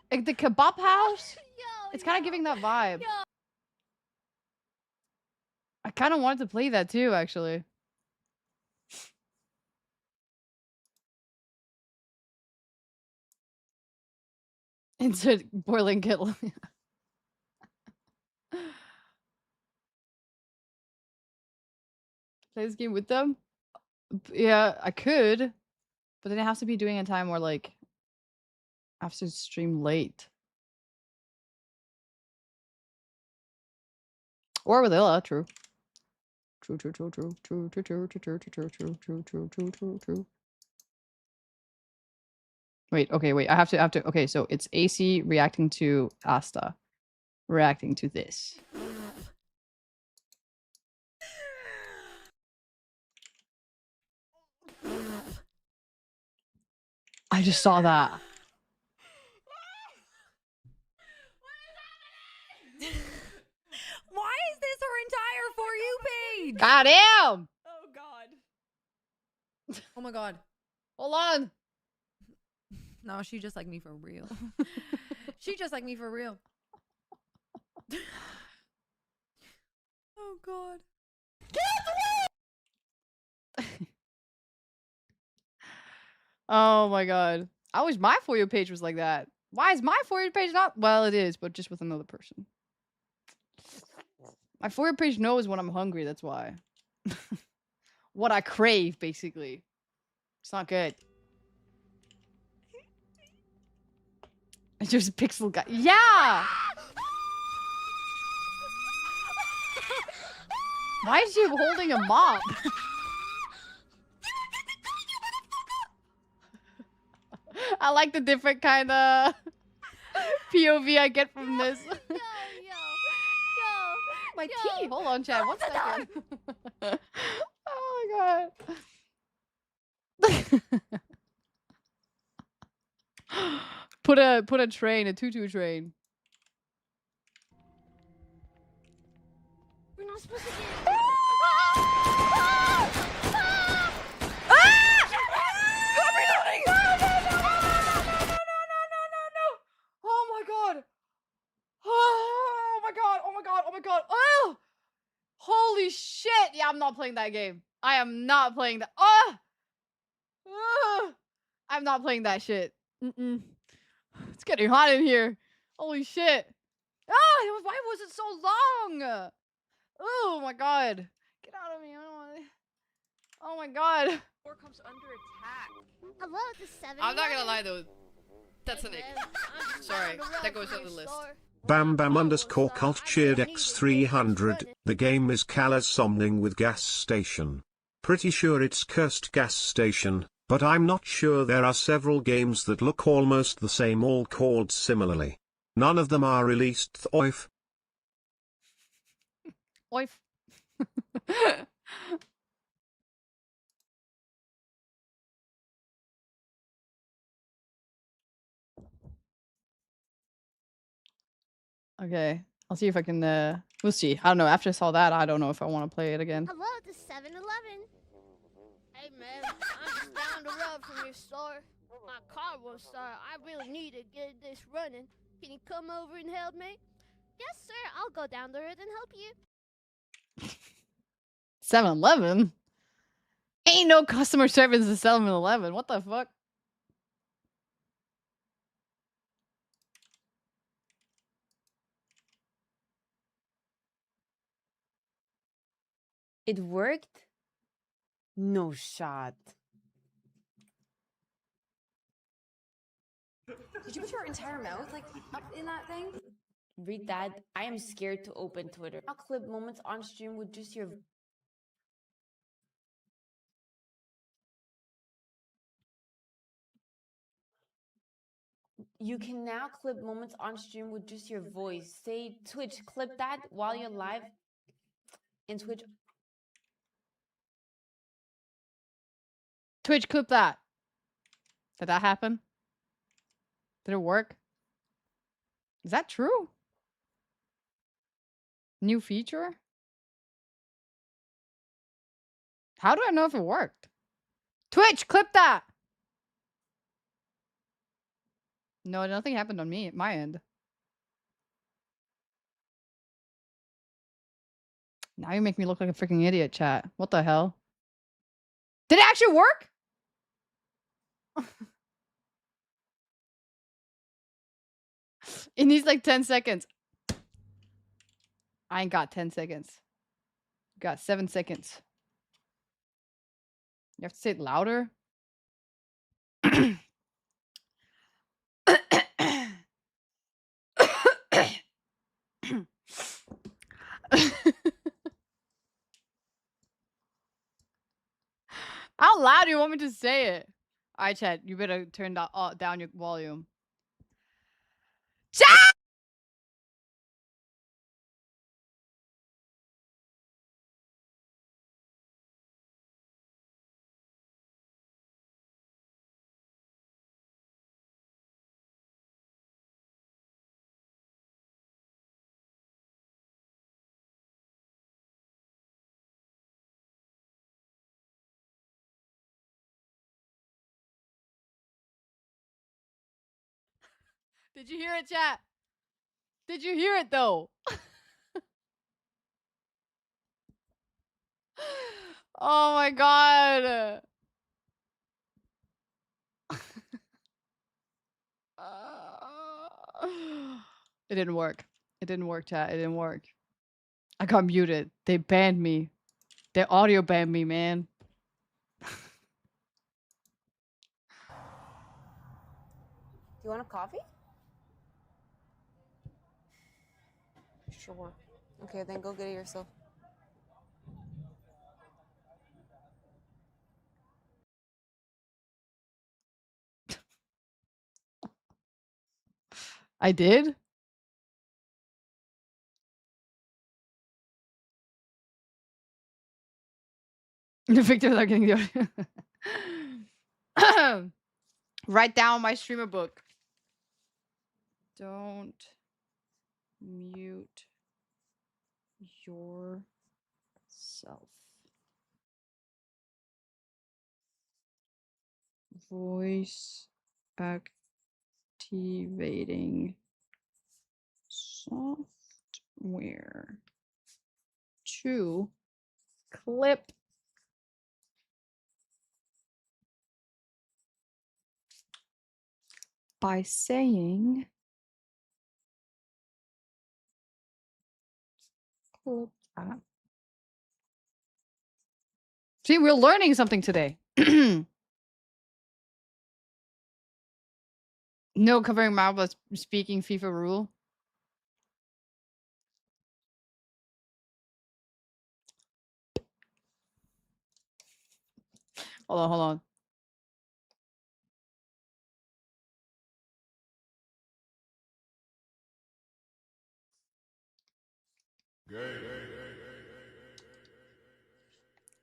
kebab house? Yo, It's kind of giving that vibe. Yo. I kind of wanted to play that too, actually. Into boiling kettle. Play this game with them? Yeah, I could. But then it has to be doing a time where, like, I have to stream late. Or with Illa, true. True. Wait, okay, wait. I have to. Okay, so it's AC reacting to Asta, reacting to this. I just saw that. Why is this her entire For You page? Goddamn! Oh god. Oh my god. Hold on. No, she just like me for real. She just like me for real. Oh god. Oh my god. I wish my For You page was like that. Why is my For You page not? Well, it is, but just with another person. My For You page knows when I'm hungry, that's why. What I crave, basically. It's not good. It's just a pixel guy. Yeah! Why is she holding a mop? I like the different kind of POV I get from this. My tea. Hold on, Chad. 1 second. Oh my god. Put a train, a tutu train. We're not supposed to get. Oh my god. Oh my god. Oh my god. Oh my god. Oh! Holy shit. Yeah, I'm not playing that game. I am not playing that. Oh! I'm not playing that shit. It's getting hot in here. Holy shit. Ah, why was it so long? Oh my god. Get out of me. I don't want to. Oh my god. Or comes under attack. Hello, the 7. I'm not gonna lie though. That's an ick. Sorry, that goes on the list. Bam Bam underscore cult cheered X300. The game is Kala's something with gas station. Pretty sure it's cursed gas station, but I'm not sure. There are several games that look almost the same, all called similarly. None of them are released. Oif. Oif. Okay. I'll see if I can, we'll see. I don't know. After I saw that, I don't know if I want to play it again. Hello, the 7-Eleven. Hey man, I'm just down the road from your store. My car won't start. I really need to get this running. Can you come over and help me? Yes, sir. I'll go down the road and help you. 7-Eleven? Ain't no customer service at 7-Eleven. What the fuck? It worked? No shot. Did you put your entire mouth like up in that thing? Read that. I am scared to open Twitter. I'll clip moments on stream with just your. You can now clip moments on stream with just your voice. Say Twitch, clip that while you're live in Twitch. Twitch, clip that. Did that happen? Did it work? Is that true? New feature? How do I know if it worked? Twitch, clip that! No, nothing happened on me, my end. Now you make me look like a freaking idiot, chat. What the hell? Did it actually work? It needs like 10 seconds. I ain't got 10 seconds. Got 7 seconds. You have to say it louder. How loud do you want me to say it? Alright, chat. You better turn down your volume. Chat! Did you hear it, chat? Did you hear it, though? Oh my god. It didn't work. It didn't work, chat. It didn't work. I got muted. They banned me. They audio banned me, man. You want a coffee? Sure. Okay, then go get it yourself. I did? The victims are getting the audio. Write down my streamer book. Don't mute yourself. Voice activating software to clip by saying clip that. See, we're learning something today. No covering mouth but speaking FIFA rule. Hold on, hold on.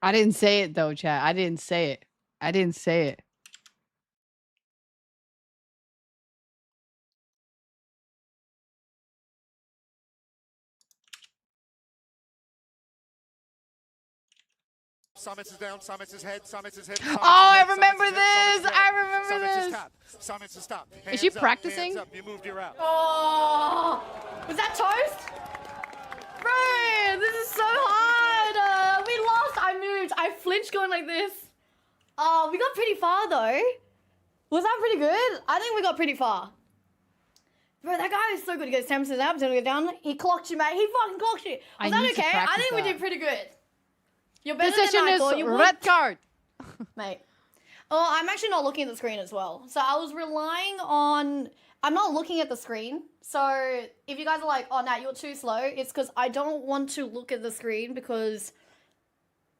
I didn't say it though, chat. I didn't say it. I didn't say it. Summits is down, Summits is head, Summits is hit. Oh, I remember this! I remember this! Summits is stop. Is she practicing? You moved your route. Oh, was that toast? Bro, this is so hard. We lost. I moved. I flinched going like this. Oh, we got pretty far though. Was that pretty good? I think we got pretty far. Bro, that guy is so good. He goes 10% up, 10% down. He clocked you, mate. He fucking clocked you. Was that okay? I think we did pretty good. You're better This than session I thought is you would. red card. Mate. Oh, I'm actually not looking at the screen as well. So I was relying on... I'm not looking at the screen. So if you guys are like, oh, Nat, you're too slow, it's because I don't want to look at the screen because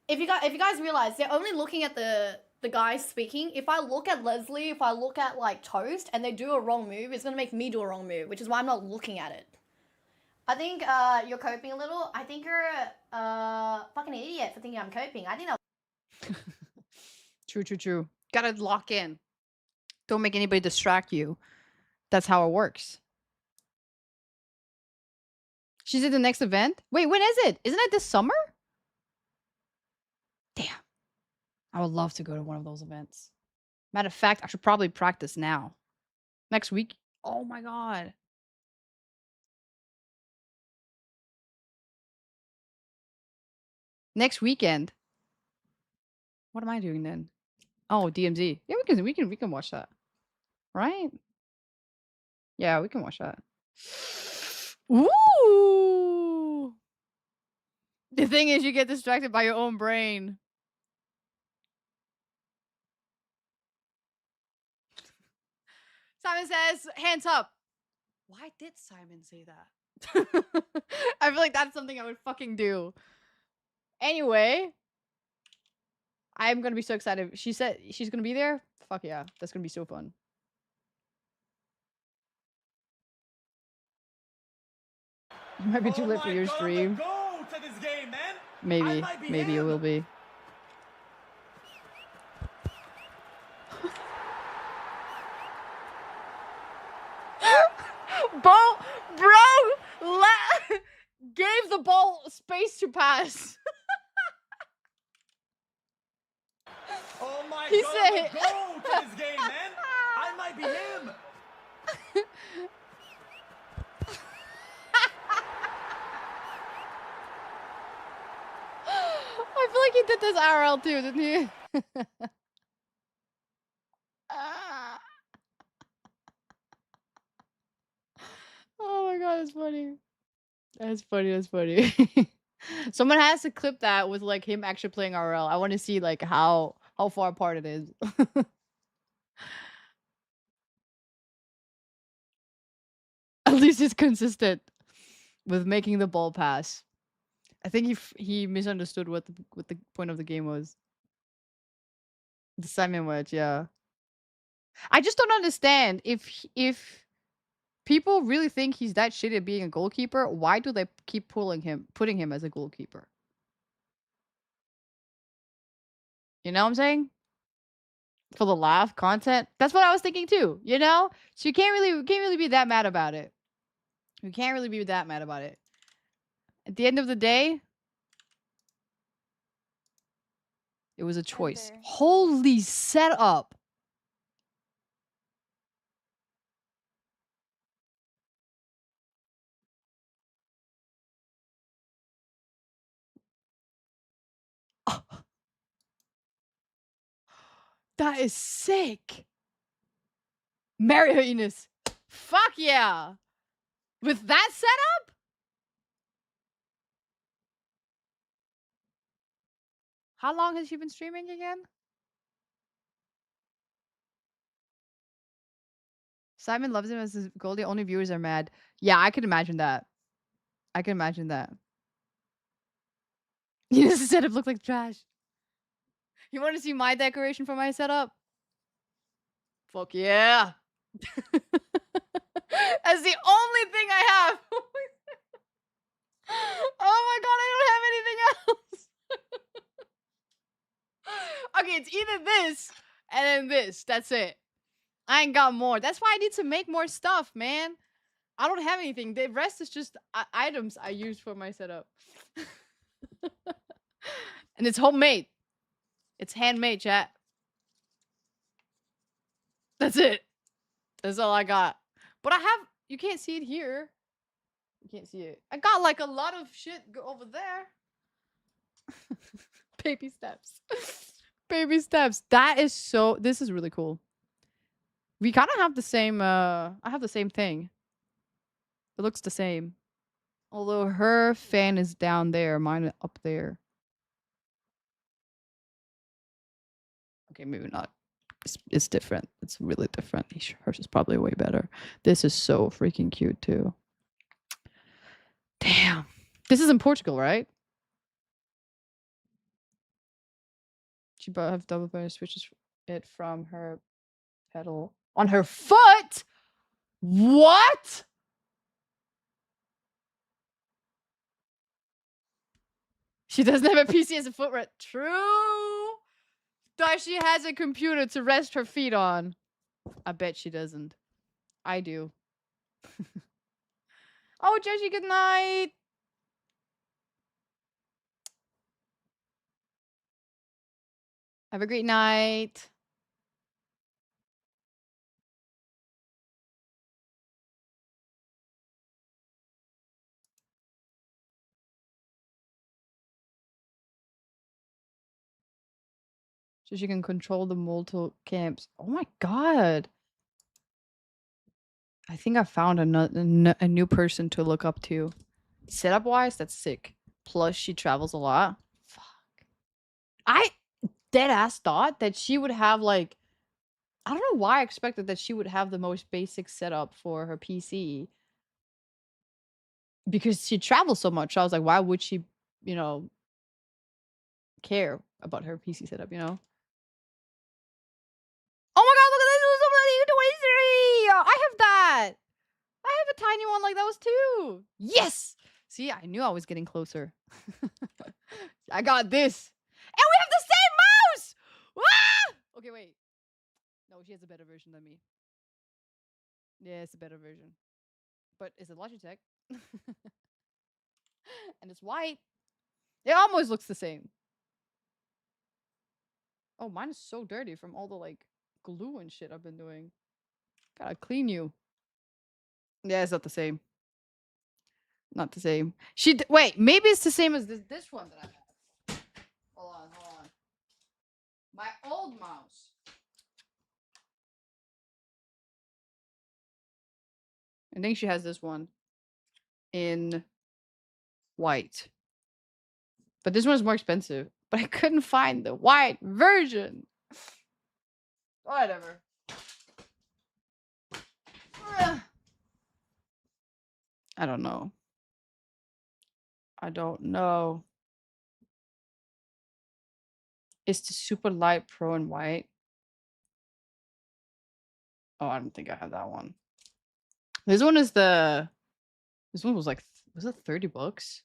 if you guys realize, they're only looking at the guy speaking. If I look at Leslie, if I look at, like, Toast, and they do a wrong move, it's going to make me do a wrong move, which is why I'm not looking at it. I think you're coping a little. I think you're a fucking idiot for thinking I'm coping. I think that... True. Gotta lock in. Don't make anybody distract you. That's how it works. She's at the next event? Wait, when is it? Isn't it this summer? Damn. I would love to go to one of those events. Matter of fact, I should probably practice now. Next week? Oh my god. Next weekend. What am I doing then? Oh, DMZ. Yeah, we can watch that. Right? Yeah, we can watch that. Ooh. The thing is, you get distracted by your own brain. Simon says, hands up. Why did Simon say that? I feel like that's something I would fucking do. Anyway, I'm gonna be so excited. She said she's gonna be there. Fuck yeah, that's gonna be so fun. It might be too late for your stream. Maybe it will be. Bro, gave the ball space to pass. Oh my He god, said- go to this game, man. I might be him. I feel like he did this IRL too, didn't he? That's funny. That's funny. That's funny. Someone has to clip that with like him actually playing RL. I want to see like how far apart it is. At least it's consistent with making the ball pass. I think he misunderstood what the point of the game was. The Simon wedge, yeah. I just don't understand if people really think he's that shitty at being a goalkeeper. Why do they keep putting him as a goalkeeper? You know what I'm saying? For the laugh content. That's what I was thinking too. You know, so you can't really be that mad about it. You can't really be that mad about it. At the end of the day, it was a choice. Holy setup. That is sick. Marry her, Ines. Fuck yeah. With that setup? How long has she been streaming again? Simon loves him as his goal. The only viewers are mad. Yeah, I could imagine that. I can imagine that. Ines' setup looked like trash. You want to see my decoration for my setup? Fuck yeah. That's the only thing I have. Oh my god, I don't have anything else. Okay, it's either this and then this. That's it. I ain't got more. That's why I need to make more stuff, man. I don't have anything. The rest is just items I use for my setup. And it's homemade. It's handmade, chat. That's it. That's all I got. But I have... You can't see it here. You can't see it. I got like a lot of shit over there. Baby steps. Baby steps. That is so... This is really cool. We kind of have the same... I have the same thing. It looks the same. Although her fan is down there. Mine is up there. Okay, maybe not. It's different. It's really different. Hers is probably way better. This is so freaking cute too. Damn. This is in Portugal, right? She have double better switches it from her pedal on her foot. What? She doesn't have a PC as a footrest. True. Does she has a computer to rest her feet on? I bet she doesn't. I do. Oh, Joshi, good night. Have a great night. So she can control the multiple camps. Oh my god. I think I found a new person to look up to. Setup wise, that's sick. Plus, she travels a lot. Fuck. I dead ass thought that she would have like... I don't know why I expected that she would have the most basic setup for her PC. Because she travels so much. I was like, why would she, you know, care about her PC setup, you know? Oh my god, look at this! 23! I have that! I have a tiny one like those too! Yes! See, I knew I was getting closer. I got this. And we have the same mouse! Ah! Okay, wait. No, she has a better version than me. Yeah, it's a better version. But it's a Logitech. And it's white. It almost looks the same. Oh, mine is so dirty from all the like glue and shit I've been doing. Gotta clean you. Yeah, it's not the same. Not the same. Wait, maybe it's the same as this one that I have. Hold on. My old mouse. I think she has this one. in white. But this one is more expensive. But I couldn't find the white version. Whatever. I don't know. I don't know. It's the super light pro and white. Oh, I don't think I have that one. This one is the. This one was like, was it 30 bucks?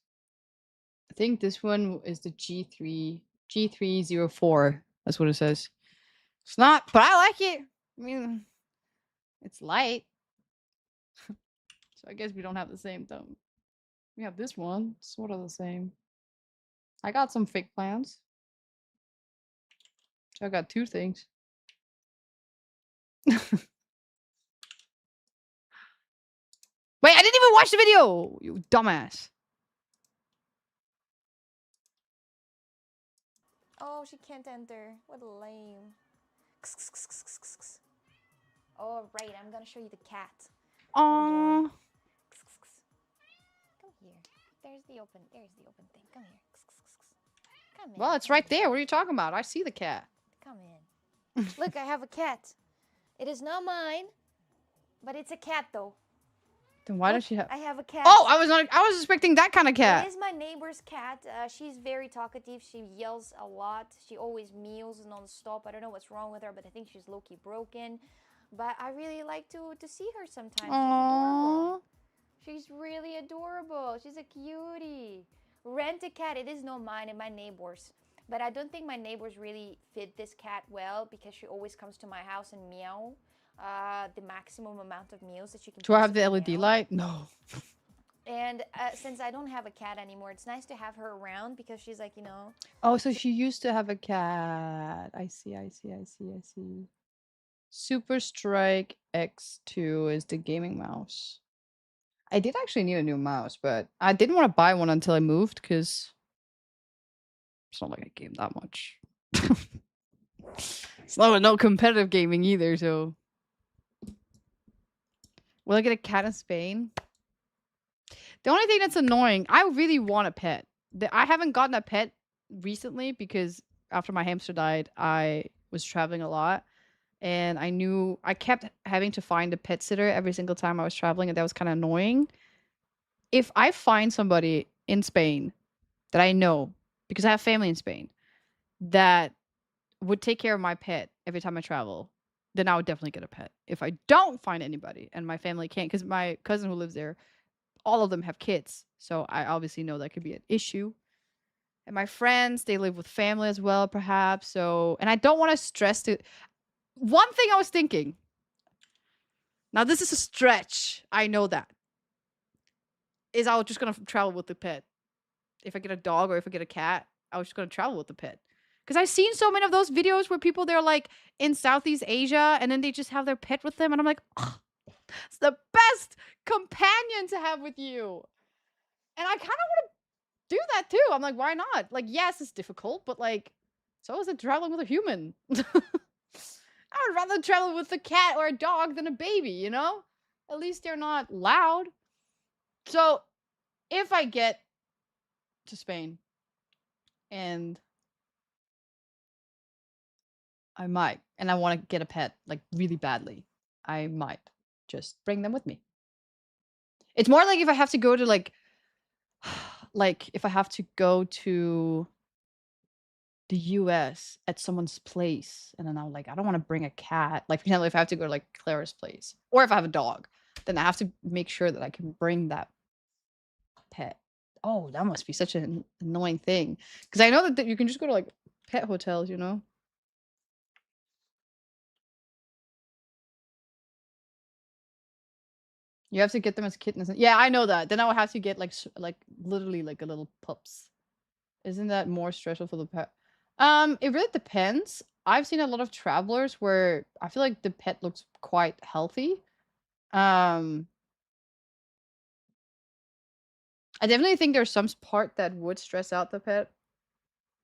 I think this one is the G304. That's what it says. It's not, but I like it. I mean, it's light. So I guess we don't have the same thing. We have this one, sort of the same. I got some fake plans. So I got two things. Wait, I didn't even watch the video! You dumbass. Oh, she can't enter. What lame. Oh, right. I'm gonna show you the cat. Aww. Come here. There's the open thing. Come here. Come in. Well, it's right there. What are you talking about? I see the cat. Come in. Look, I have a cat. It is not mine, but it's a cat though. Then why Look, does she have? I have a cat. Oh, I was expecting that kind of cat. It is my neighbor's cat. She's very talkative. She yells a lot. She always meows non-stop. I don't know what's wrong with her, but I think she's low-key broken. But I really like to see her sometimes. Aww. She's really adorable. She's a cutie. Rent a cat. It is not mine and my neighbor's. But I don't think my neighbors really fit this cat well because she always comes to my house and meow. The maximum amount of meals that you can. Do I have the LED light? No. And since I don't have a cat anymore, it's nice to have her around because she's like, you know. Oh, so she used to have a cat. I see. Super Strike X2 is the gaming mouse. I did actually need a new mouse, but I didn't want to buy one until I moved because it's not like I game that much. It's not no competitive gaming either, so. Will I get a cat in Spain? The only thing that's annoying, I really want a pet. I haven't gotten a pet recently because after my hamster died, I was traveling a lot. And I kept having to find a pet sitter every single time I was traveling, and that was kind of annoying. If I find somebody in Spain that I know, because I have family in Spain, that would take care of my pet every time I travel, then I would definitely get a pet. If I don't find anybody and my family can't, because my cousin who lives there, all of them have kids. So I obviously know that could be an issue. And my friends, they live with family as well, perhaps. So, and I don't want to stress to. One thing I was thinking. Now, this is a stretch. I know that. Is I was just going to travel with the pet. If I get a dog or if I get a cat, I was just going to travel with the pet. Because I've seen so many of those videos where people, they're like in Southeast Asia and then they just have their pet with them. And I'm like, oh, it's the best companion to have with you. And I kind of want to do that too. I'm like, why not? Like, yes, it's difficult, but like, so is it traveling with a human? I would rather travel with a cat or a dog than a baby, you know? At least they're not loud. So, if I get to Spain, and I might, and I want to get a pet, like, really badly, I might just bring them with me. It's more like if I have to go to, like if I have to go to the US at someone's place, and then I'm like, I don't want to bring a cat. Like, for example, if I have to go to like Clara's place, or if I have a dog, then I have to make sure that I can bring that pet. Oh, that must be such an annoying thing. Because I know that you can just go to like pet hotels, you know? You have to get them as kittens. Yeah, I know that. Then I would have to get like literally like a little pups. Isn't that more stressful for the pet? It really depends. I've seen a lot of travelers where I feel like the pet looks quite healthy. I definitely think there's some part that would stress out the pet,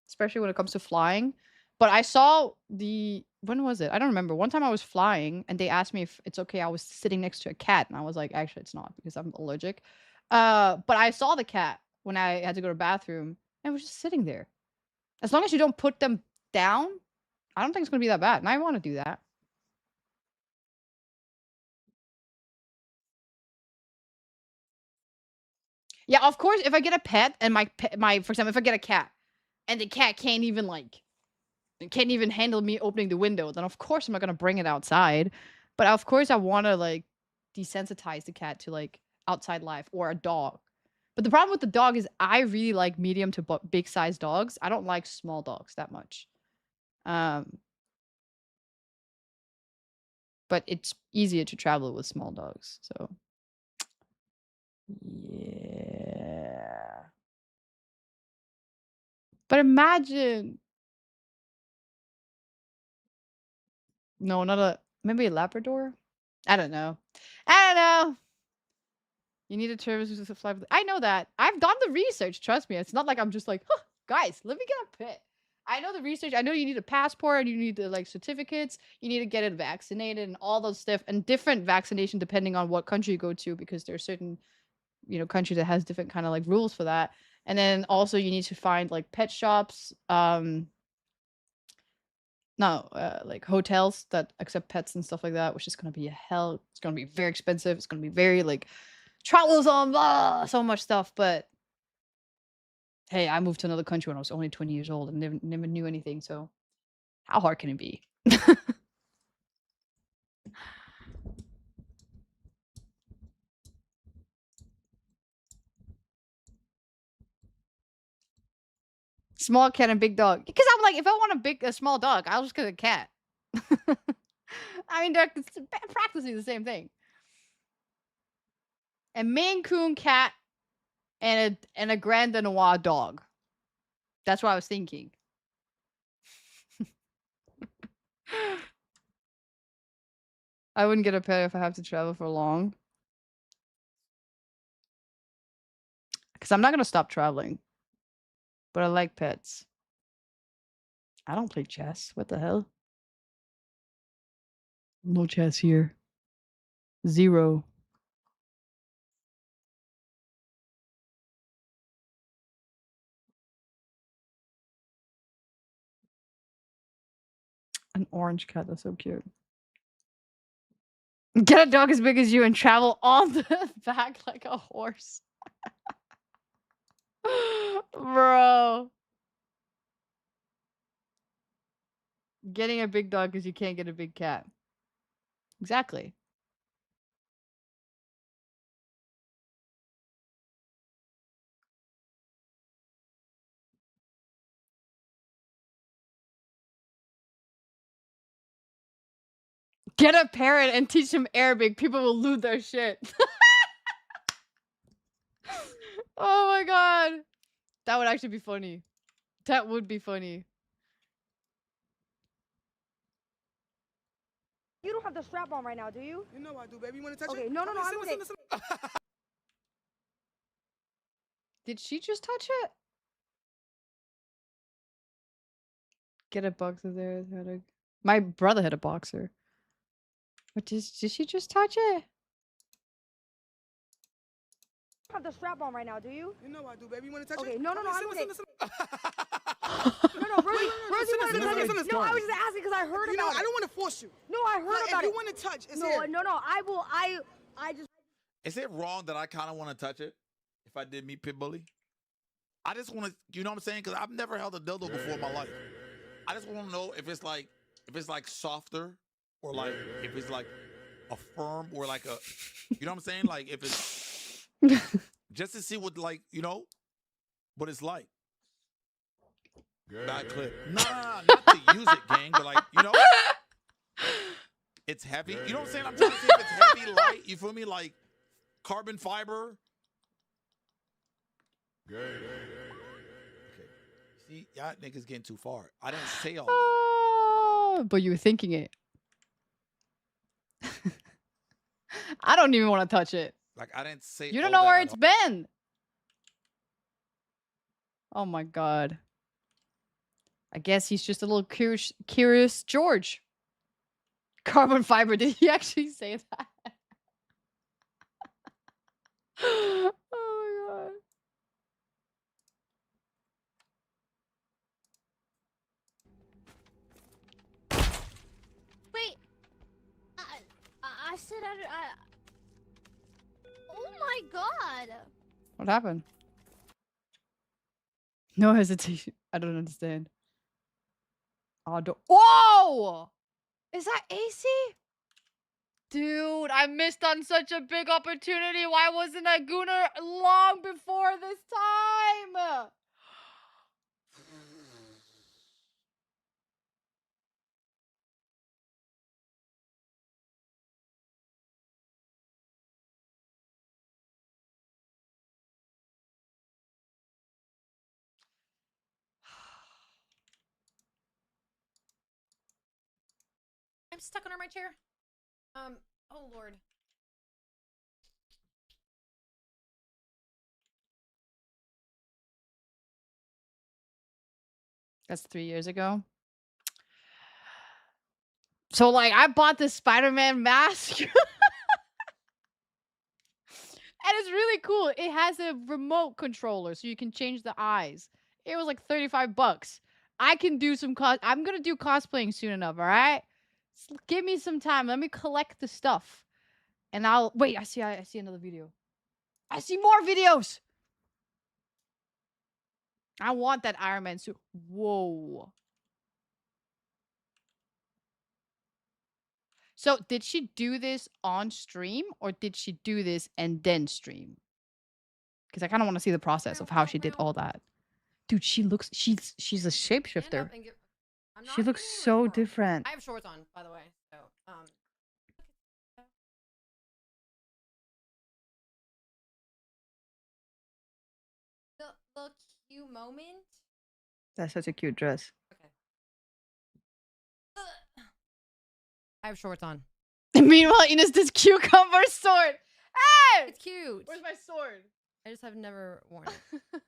especially when it comes to flying. But I saw the when was it? I don't remember. One time I was flying and they asked me if it's okay. I was sitting next to a cat and I was like, actually, it's not because I'm allergic. But I saw the cat when I had to go to the bathroom and it was just sitting there. As long as you don't put them down, I don't think it's gonna be that bad. And I want to do that. Yeah, of course. If I get a pet and for example, if I get a cat and the cat can't even handle me opening the window, then of course I'm not gonna bring it outside. But of course I want to like desensitize the cat to like outside life or a dog. But the problem with the dog is I really like medium to big size dogs. I don't like small dogs that much. But it's easier to travel with small dogs. So yeah. But imagine. No, not a maybe a Labrador? I don't know. I don't know. You need a service to fly. I know that. I've done the research. Trust me. It's not like I'm just like, huh, guys, let me get a pet. I know the research. I know you need a passport and you need the like certificates. You need to get it vaccinated and all those stuff and different vaccination depending on what country you go to because there's certain, country that has different kind of like rules for that. And then also you need to find like pet shops. No, like hotels that accept pets and stuff like that, which is gonna be a hell. It's gonna be very expensive. It's gonna be very like troublesome, blah, so much stuff. But hey, I moved to another country when I was only 20 years old and never knew anything. So how hard can it be? Small cat and big dog. Because I'm like, if I want a small dog, I'll just get a cat. I mean, they're practically the same thing. A Maine Coon cat and a Grand Danois dog. That's what I was thinking. I wouldn't get a pet if I have to travel for long. Because I'm not going to stop traveling. But I like pets. I don't play chess. What the hell? No chess here. 0. An orange cat. That's so cute. Get a dog as big as you and travel on the back like a horse. Bro. Getting a big dog because you can't get a big cat. Exactly. Get a parrot and teach him Arabic. People will lose their shit. Oh my god. That would actually be funny. That would be funny. You don't have the strap on right now, do you? You know I do, baby. You want to touch Okay, it? no, I'm okay. Did she just touch it? Get a boxer there. My brother had a boxer. But did she just touch it? Have the strap on right now, do you? You know I do, baby. You want to touch Okay, it? no, I'm okay. Listen. No, Rosie wanted to touch it. No, I was just asking because I heard about it. I don't want to force you. No, I heard about it. If you want to touch, it's no, here. No, I will. I just. Is it wrong that I kind of want to touch it? If I did meet Pitbully, I just want to. You know what I'm saying? Because I've never held a dildo before in my life. I just want to know if it's like softer or like if it's like a firm or like a. You know what I'm saying? Like if it's just to see what what it's like. Bad clip. Nah, not to use it, gang, but like, it's heavy. You know what I'm saying? I'm trying to see if it's heavy, light, you feel me? Like carbon fiber. Okay. See, y'all niggas getting too far. I didn't say all that. But you were thinking it. I don't even want to touch it. Like I didn't say You don't know where it's been. Oh my god. I guess he's just a little curious George. Carbon fiber. Did he actually say that? Oh my god. Wait. I said I. Oh my god. What happened? No hesitation. I don't understand. Whoa! Is that AC? Dude, I missed on such a big opportunity. Why wasn't I Gunnar long before this time? I'm stuck under my chair. Oh lord. That's 3 years ago. So, like, I bought this Spider-Man mask. And it's really cool. It has a remote controller, so you can change the eyes. It was like $35. I can do some I'm gonna do cosplaying soon enough, alright? Give me some time. Let me collect the stuff. And I'll wait, I see another video. I see more videos! I want that Iron Man suit. Whoa. So, did she do this on stream, or did she do this and then stream? Because I kind of want to see the process of how she did all that. Dude, she's a shapeshifter. She looks so different. I have shorts on, by the way. So, the cute moment. That's such a cute dress. Okay. I have shorts on. Meanwhile, Ines does cucumber sword. Hey! It's cute. Where's my sword? I just have never worn it.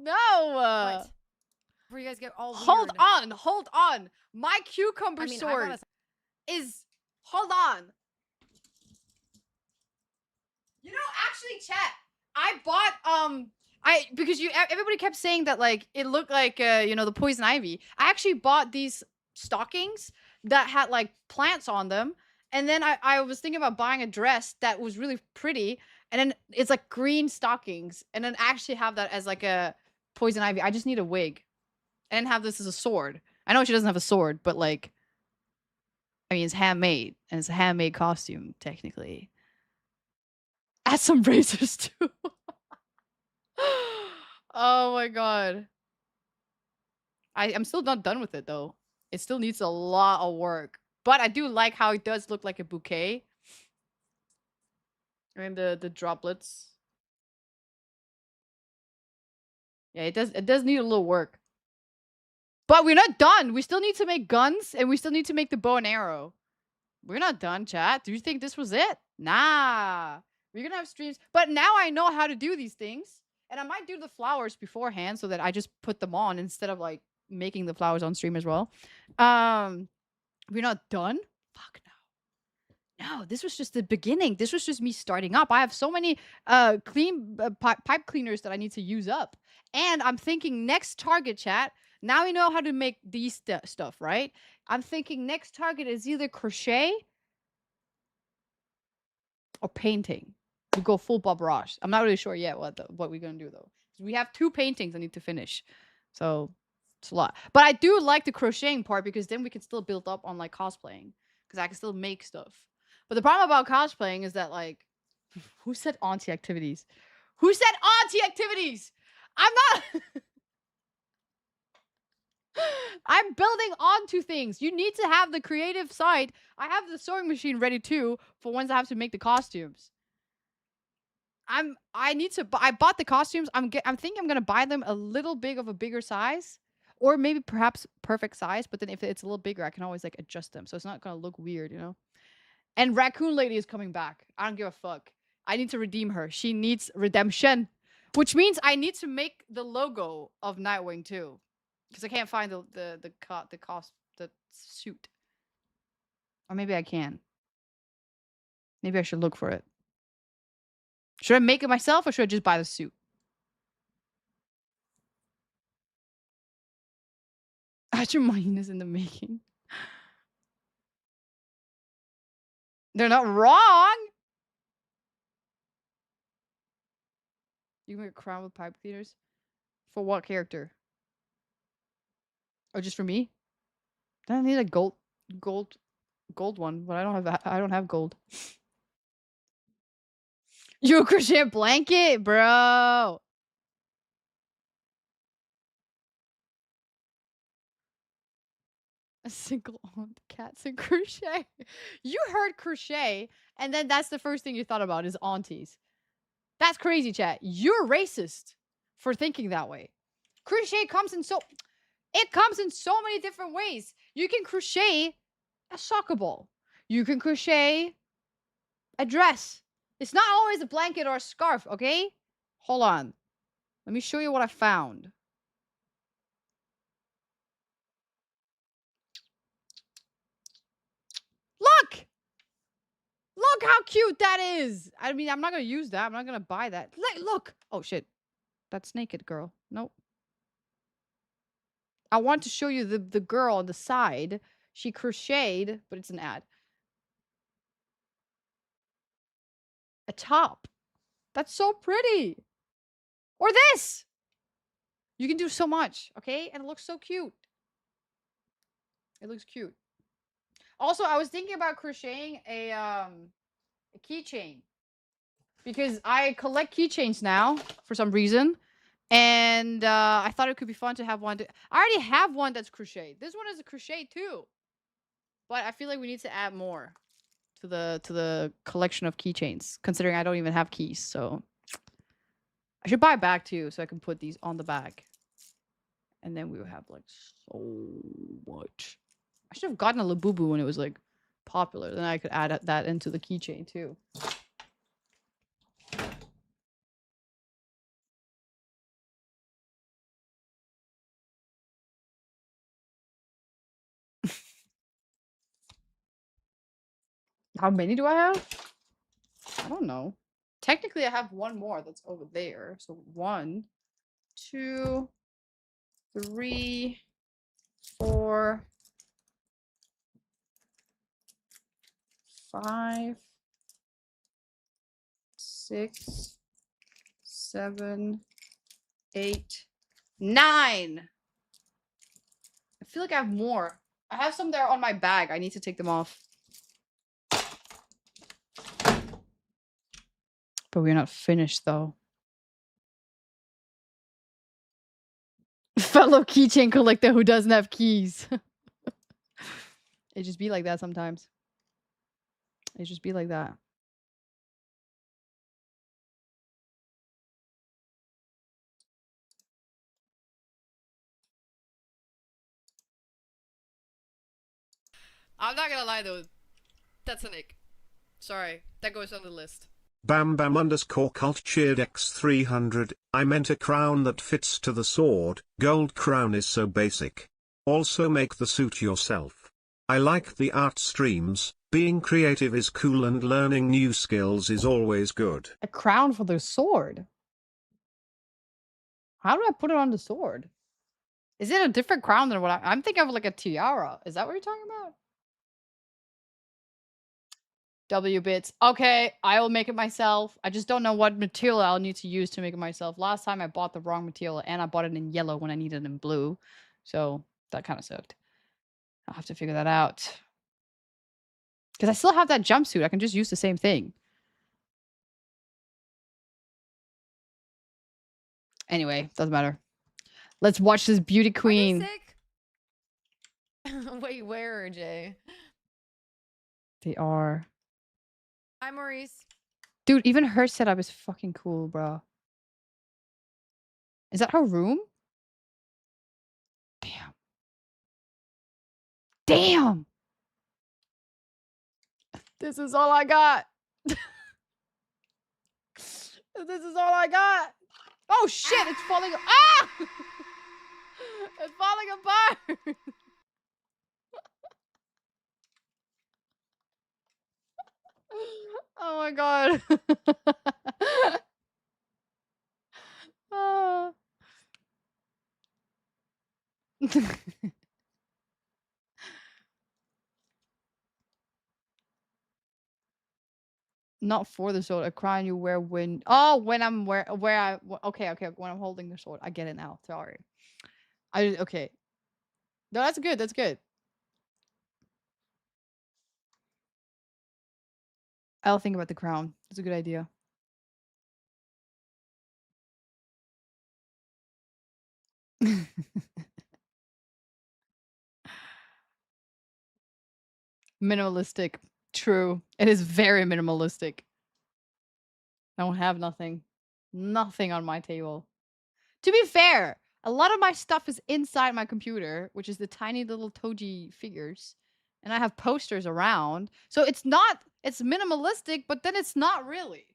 No. What? Before you guys get all Hold weird. on. My cucumber I mean, sword is. Hold on. You know, actually, chat. I bought because everybody kept saying that like it looked like the poison ivy. I actually bought these stockings that had like plants on them, and then I was thinking about buying a dress that was really pretty, and then it's like green stockings, and then actually have that as like a poison ivy. I just need a wig, and have this as a sword. I know she doesn't have a sword, but like, I mean, it's handmade, and it's a handmade costume technically. Add some razors too. Oh my god. I'm still not done with it though. It still needs a lot of work. But I do like how it does look like a bouquet. And the droplets. Yeah, it does need a little work. But we're not done. We still need to make guns, and we still need to make the bow and arrow. We're not done, chat. Do you think this was it? Nah. We're gonna have streams. But now I know how to do these things. And I might do the flowers beforehand so that I just put them on instead of like making the flowers on stream as well. We're not done? Fuck no. No, this was just the beginning. This was just me starting up. I have so many pipe cleaners that I need to use up. And I'm thinking next target, chat. Now we know how to make these stuff, right? I'm thinking next target is either crochet or painting. We go full Bob Ross. I'm not really sure yet what we're gonna do though. We have 2 paintings I need to finish, so it's a lot. But I do like the crocheting part because then we can still build up on like cosplaying because I can still make stuff. But the problem about cosplaying is that like, who said auntie activities? Who said auntie activities? I'm not. I'm building onto things. You need to have the creative side. I have the sewing machine ready too for once I have to make the costumes. I bought the costumes. I'm thinking I'm gonna buy them a little bigger size, or maybe perhaps perfect size. But then if it's a little bigger, I can always like adjust them, so it's not gonna look weird, you know. And Raccoon Lady is coming back. I don't give a fuck. I need to redeem her. She needs redemption. Which means I need to make the logo of Nightwing too, because I can't find the suit. Or maybe I can. Maybe I should look for it. Should I make it myself or should I just buy the suit? Ajumine is in the making. They're not wrong. You can make a crown with pipe cleaners. For what character? Or just for me? Then I need a gold one, but I don't have gold. You crochet a blanket, bro. A single aunt cats and crochet. You heard crochet, and then that's the first thing you thought about is aunties. That's crazy, chat. You're racist for thinking that way. Crochet comes in so many different ways. You can crochet a soccer ball. You can crochet a dress. It's not always a blanket or a scarf, okay? Hold on. Let me show you what I found. Look! Look how cute that is! I mean, I'm not gonna use that. I'm not gonna buy that. Look! Oh, shit. That's naked, girl. Nope. I want to show you the girl on the side. She crocheted, but it's an ad. A top. That's so pretty. Or this! You can do so much, okay? And it looks so cute. It looks cute. Also, I was thinking about crocheting a keychain. Because I collect keychains now, for some reason. And I thought it could be fun to have one. I already have one that's crocheted. This one is a crochet too. But I feel like we need to add more to the collection of keychains, considering I don't even have keys. So I should buy a bag too, so I can put these on the bag. And then we would have like so much. I should have gotten a Labubu when it was like popular. Then I could add that into the keychain too. How many do I have? I don't know. Technically, I have one more that's over there. So 1, 2, 3, 4, 5, 6, 7, 8, 9. I feel like I have more. I have some there on my bag. I need to take them off. But we're not finished though. Fellow keychain collector who doesn't have keys. It just be like that sometimes. It just be like that. I'm not gonna lie though. That's an ick. Sorry. That goes on the list. Bam Bam _ cult cheered X300. I meant a crown that fits to the sword. Gold crown is so basic. Also make the suit yourself. I like the art streams. Being creative is cool and learning new skills is always good. A crown for the sword? How do I put it on the sword? Is it a different crown than what I'm thinking of, like a tiara? Is that what you're talking about? W bits. Okay, I will make it myself. I just don't know what material I'll need to use to make it myself. Last time I bought the wrong material and I bought it in yellow when I needed it in blue. So that kind of sucked. I'll have to figure that out. Because I still have that jumpsuit. I can just use the same thing. Anyway, doesn't matter. Let's watch this beauty queen. Wait, where, Jay? They are. Hi, Maurice. Dude, even her setup is fucking cool, bro. Is that her room? Damn. Damn! This is all I got. This is all I got. Oh shit! It's falling. Ah! It's falling apart. Oh my god. Ah. Not for the sword. A crown you wear when. Oh, when I'm where I. Okay, okay. When I'm holding the sword, I get it now. Sorry. Okay. No, that's good. That's good. I'll think about the crown. That's a good idea. Minimalistic. True. It is very minimalistic. I don't have nothing. Nothing on my table. To be fair, a lot of my stuff is inside my computer, which is the tiny little Toji figures. And I have posters around. So it's minimalistic, but then it's not really.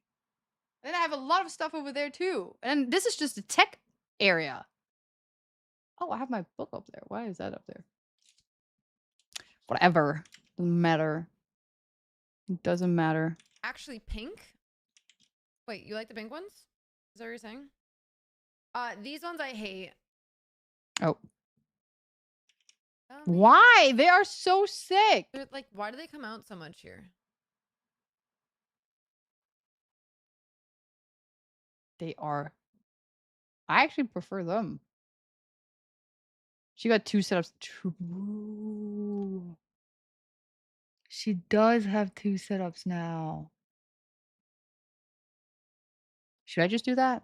And then I have a lot of stuff over there too. And this is just a tech area. Oh, I have my book up there. Why is that up there? Whatever. Doesn't matter. It doesn't matter. Actually, pink? Wait, you like the pink ones? Is that what you're saying? These ones I hate. Oh. Why? They are so sick. They're like, why do they come out so much here? They are. I actually prefer them. She got 2 setups. True. She does have 2 setups now. Should I just do that?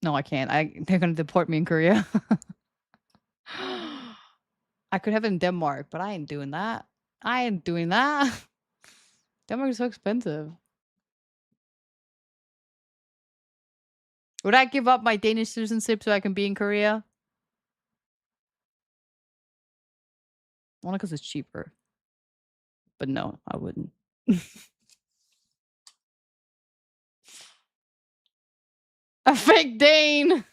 No, I can't. They're gonna deport me in Korea. I could have it in Denmark, but I ain't doing that. I ain't doing that. Denmark is so expensive. Would I give up my Danish citizenship so I can be in Korea? Only because it's cheaper. But no, I wouldn't. A fake Dane!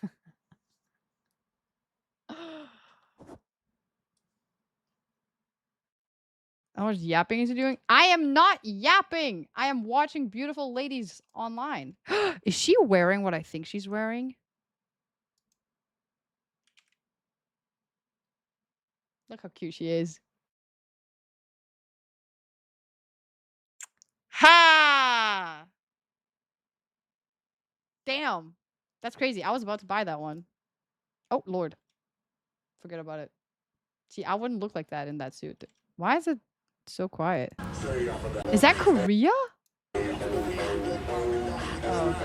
How much yapping is he doing? I am not yapping! I am watching beautiful ladies online. Is she wearing what I think she's wearing? Look how cute she is. Ha! Damn. That's crazy. I was about to buy that one. Oh, Lord. Forget about it. See, I wouldn't look like that in that suit. Why is it so quiet? Is that Korea? Oh.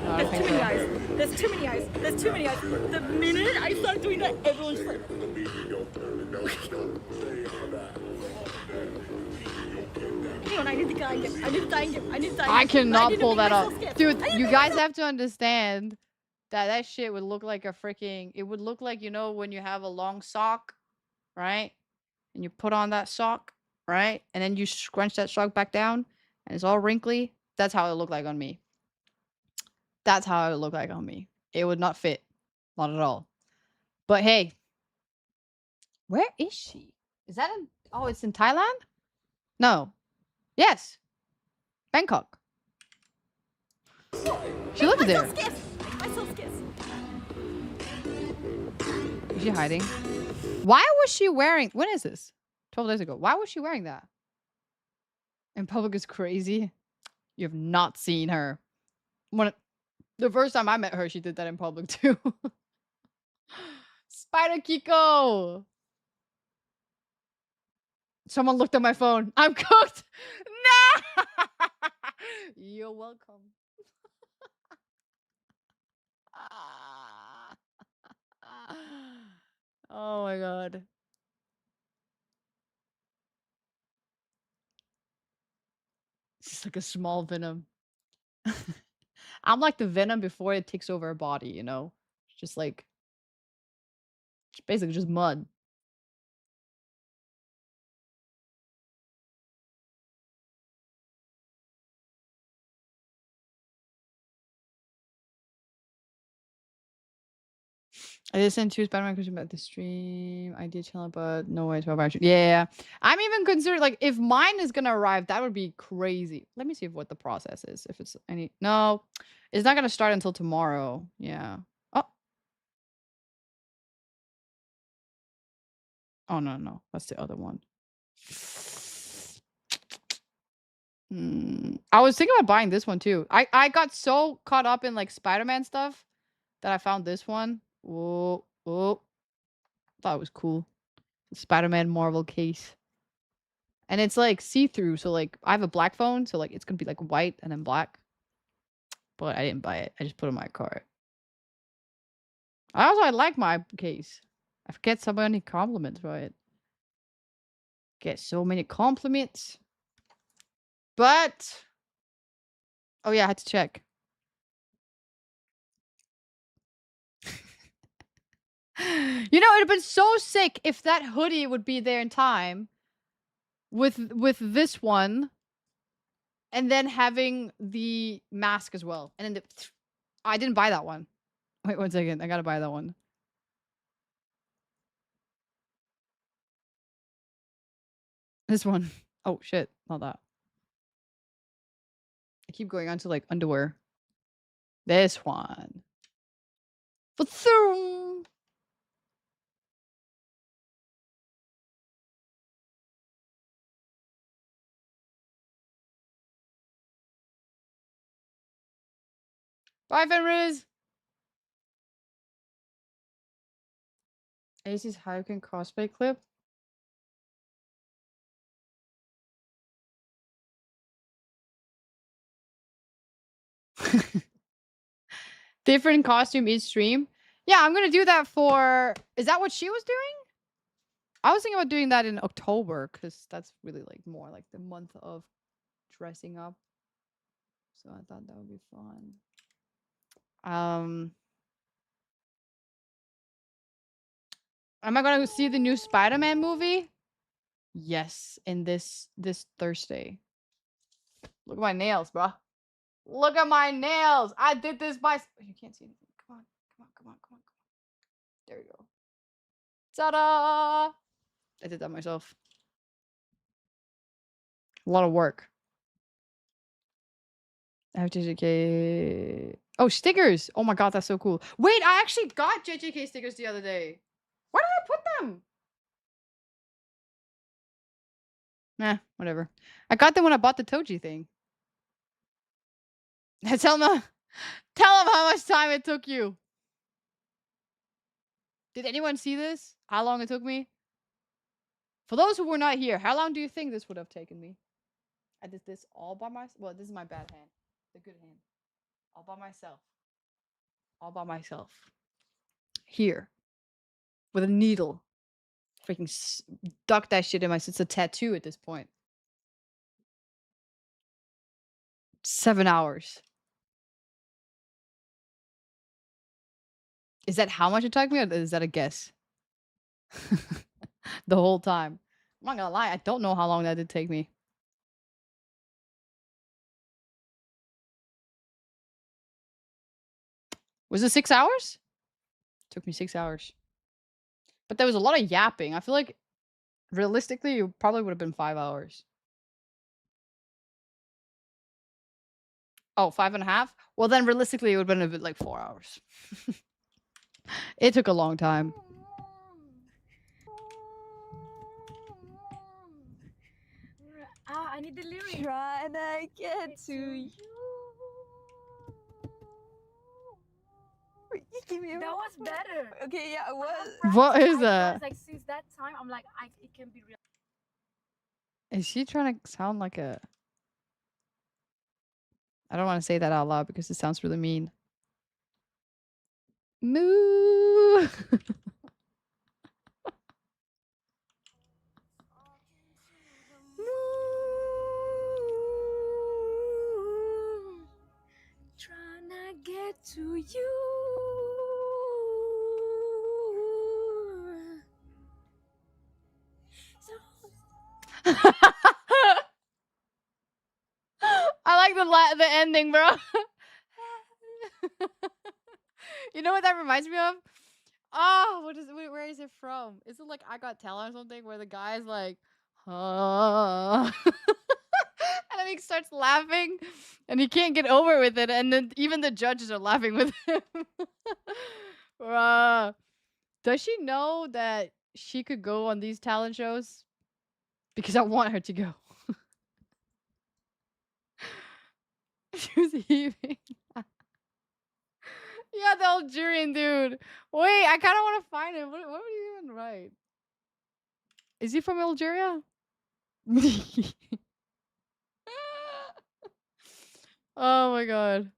There's too many eyes. There's too many eyes. There's too many eyes. The minute I start doing that, everyone's like. Hang on, I need to die again. I need to die again. I need to die again. I cannot need to pull make that off. myself scared. Dude, I need to you make guys myself- have to understand that shit would look like a freaking... It would look like, you know, when you have a long sock, right? And you put on that sock, right? And then you scrunch that sock back down, and it's all wrinkly. That's how it looked like on me. That's how it would look like on me. It would not fit. Not at all. But hey. Where is she? Is that in... Oh, it's in Thailand? No. Yes. Bangkok. She lives there. Myself kiss. Is she hiding? Why was she wearing... When is this? 12 days ago. Why was she wearing that? In public is crazy. You have not seen her. The first time I met her, she did that in public too. Spider Kiko! Someone looked at my phone. I'm cooked! No! You're welcome. Oh my god. It's like a small venom. I'm like the venom before it takes over a body, you know? It's just like... It's basically just mud. I did send 2 Spider-Man questions about the stream. I did channel, but no way 12 hours. Yeah. I'm even considering, like, if mine is gonna arrive, that would be crazy. Let me see what the process is. If it's any... No. It's not gonna start until tomorrow. Yeah. Oh. Oh, no, no. That's the other one. I was thinking about buying this one, too. I got so caught up in, like, Spider-Man stuff that I found this one. Whoa. Oh. Thought it was cool. Spider-Man Marvel case. And it's like see-through, so like I have a black phone, so like it's gonna be like white and then black. But I didn't buy it. I just put it in my cart. I like my case. I get so many compliments for it. Get so many compliments. But oh yeah, I had to check. You know, it'd have been so sick if that hoodie would be there in time with this one and then having the mask as well. And then I didn't buy that one. Wait 1 second. I gotta buy that one. This one. Oh shit, not that. I keep going on to like underwear. This one. Ba-thoom! Bye, Fenriz! AC's Hurricane cosplay clip. Different costume each stream. Yeah, I'm gonna do that for... Is that what she was doing? I was thinking about doing that in October, because that's really like more like the month of dressing up. So I thought that would be fun. Am I gonna see the new Spider-Man movie? Yes, in this Thursday. Look at my nails, bro. Look at my nails. I did this by... You can't see anything. Come on. Come on. Come on. Come on. Come on. There you go. Ta-da! I did that myself. A lot of work. I have JJK... Oh, stickers! Oh my god, that's so cool. Wait, I actually got JJK stickers the other day. Where did I put them? Nah, whatever. I got them when I bought the Toji thing. Tell them how much time it took you. Did anyone see this? How long it took me? For those who were not here, how long do you think this would have taken me? I did this all by myself. Well, this is my bad hand. The good hand. All by myself. All by myself. Here. With a needle. Freaking duck that shit in my... It's a tattoo at this point. 7 hours. Is that how much it took me, or is that a guess? The whole time. I'm not gonna lie, I don't know how long that did take me. Was it 6 hours? Took me 6 hours. But there was a lot of yapping. I feel like realistically it probably would have been 5 hours. Oh, 5.5? Well then realistically it would have been a bit like 4 hours. It took a long time. Ah, I need the lyrics. Trying to get to you. Give me That was better. Okay, yeah, it was. What is I that? was like, since that time, I'm like, it can be real. Is she trying to sound like a... I don't want to say that out loud because it sounds really mean. Moo! Trying to get to you. I like the ending, bro. You know what that reminds me of? Oh, where is it from? Is it like I Got Talent or something where the guy's like, and then he starts laughing and he can't get over with it, and then even the judges are laughing with him. Does she know that she could go on these talent shows? Because I want her to go. She was heaving. Yeah, the Algerian dude. Wait, I kind of want to find him. What would you even write? Is he from Algeria? Oh my god.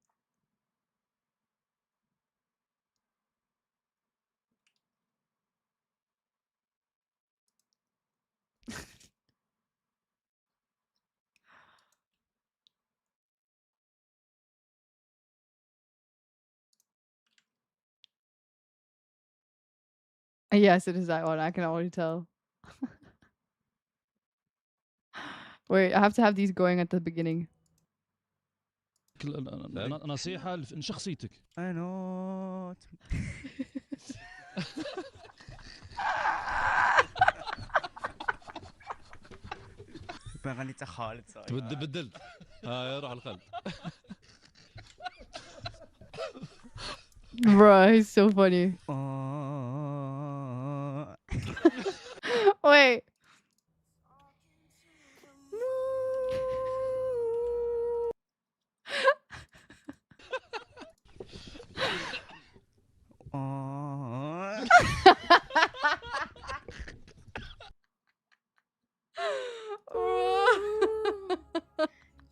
Yes, it is that one. I can already tell. Wait, I have to have these going at the beginning. نصيحة من شخصيتك. I know. غنيت خالد بدلت. ها روح الخلد. Bro, he's so funny. Wait.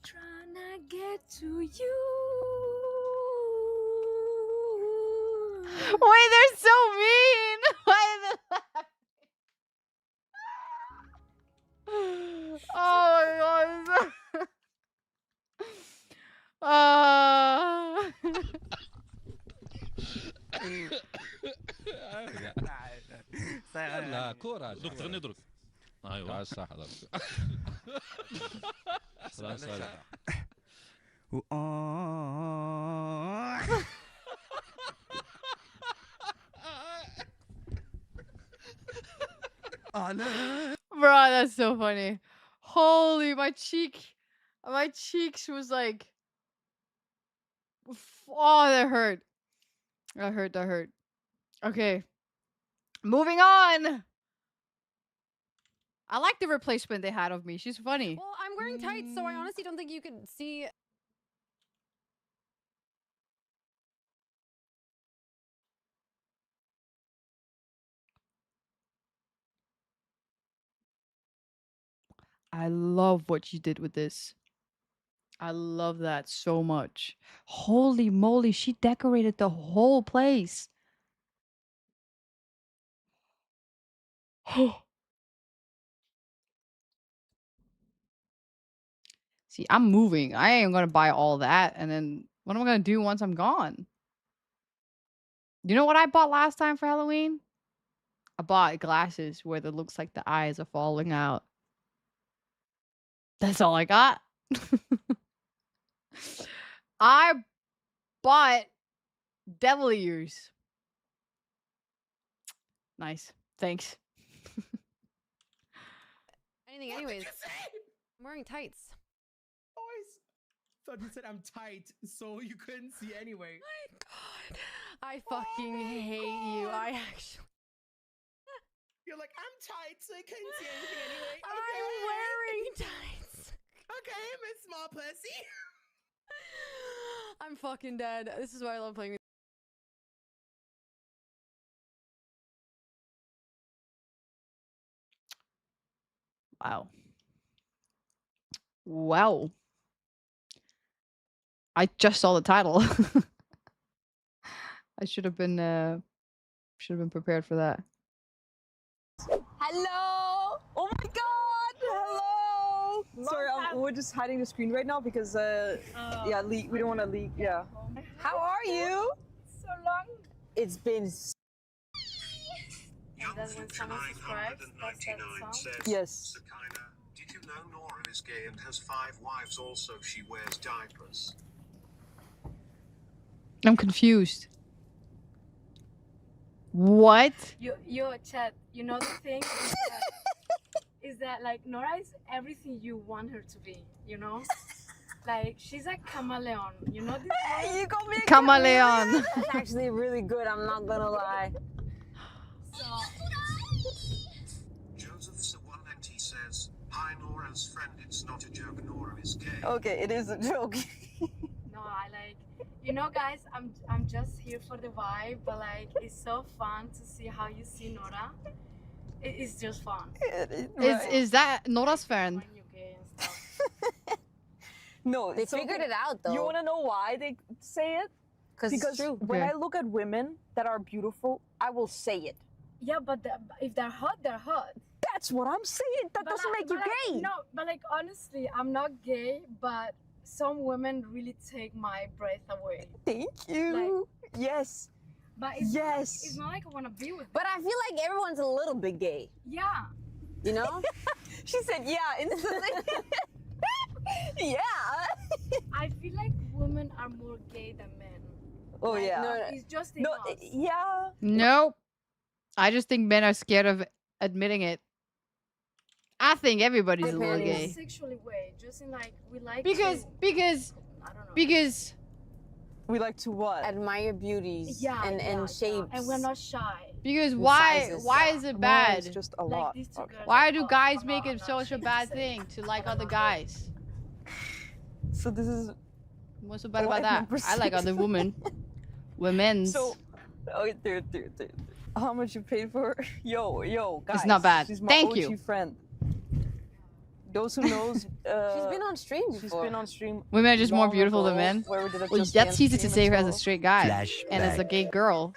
Tryna get to you. Wait, they're so mean. Why are they laughing? Oh my god. لا كورة دوك تغني درك. ايوه صح هذاك. Bro, that's so funny. Holy, my cheeks was like, oh, that hurt. That hurt. Okay. Moving on. I like the replacement they had of me. She's funny. Well, I'm wearing tights, so I honestly don't think you could see. I love what she did with this. I love that so much. Holy moly, she decorated the whole place. See, I'm moving. I ain't gonna buy all that. And then what am I gonna do once I'm gone? You know what I bought last time for Halloween? I bought glasses where it looks like the eyes are falling out. That's all I got. I bought devil ears. Nice. Thanks. Anyways. I'm wearing tights. Always thought you said I'm tight, so you couldn't see anyway. My god. I fucking hate you. I actually. You're like, I'm tight, so you couldn't see anything anyway. Okay. I'm wearing tights. Okay, Miss Small Pussy. I'm fucking dead. This is why I love playing with. Wow. Wow. I just saw the title. I should have been prepared for that. Hello! Oh my god! Hello! Sorry, we're just hiding the screen right now because yeah, leak. We don't want to leak. Yeah. How are you? So long. It's been. And then when someone subscribes, that's that song. Yes. Did you know Nora is gay and has 5 wives? Also, she wears diapers. I'm confused. What? Yo, chat. You know the thing is that like Nora is everything you want her to be. You know, like she's a chameleon. You know this word? You got me a Chameleon. That's actually really good. I'm not gonna lie. Joseph Sawalenti says, "Hi Nora's friend. It's not a joke. Nora is gay." Okay, it is a joke. No, I like, you know, guys, I'm just here for the vibe, but like, it's so fun to see how you see Nora. It's just fun. Is that Nora's friend? When you're gay and stuff. No, They figured it out, though. You want to know why they say it? Because it's true. When Okay. I look at women that are beautiful, I will say it. Yeah, but if they're hot, they're hot. That's what I'm saying. That doesn't make you gay. No, but like honestly, I'm not gay, but some women really take my breath away. Thank you. Yes. But it's Yes. it's not like I want to be with. But I feel like everyone's a little bit gay. Yeah. You know? She said, yeah, instantly. Yeah. I feel like women are more gay than men. Oh, Like, yeah. No, It's just in No, us. yeah. Nope. I just think men are scared of admitting it. I think everybody's a little Not in a gay. sexually way, just in like we like Because to, I don't know. because We like to what? Admire beauties Yeah, and yeah, shapes. and we're not shy. because And why sizes. is it Mine bad? is just a Like lot. these two Okay. girls Why are do hot. guys I'm make not- it I'm not such a ashamed to bad say. thing to like other guys? So this is What's so bad Oh, about I've that? never I like seen other women. Women's. so. Oh, dude. How much you paid for her? Yo, guys. It's not bad. She's my Thank OG you. friend. Those who knows. She's been on stream She's before. been on stream. Women are just more long beautiful than ago, men. Where we did a Well, Just that's Dance easy to stream say as her as a well. straight guy and as a Flashback. gay girl.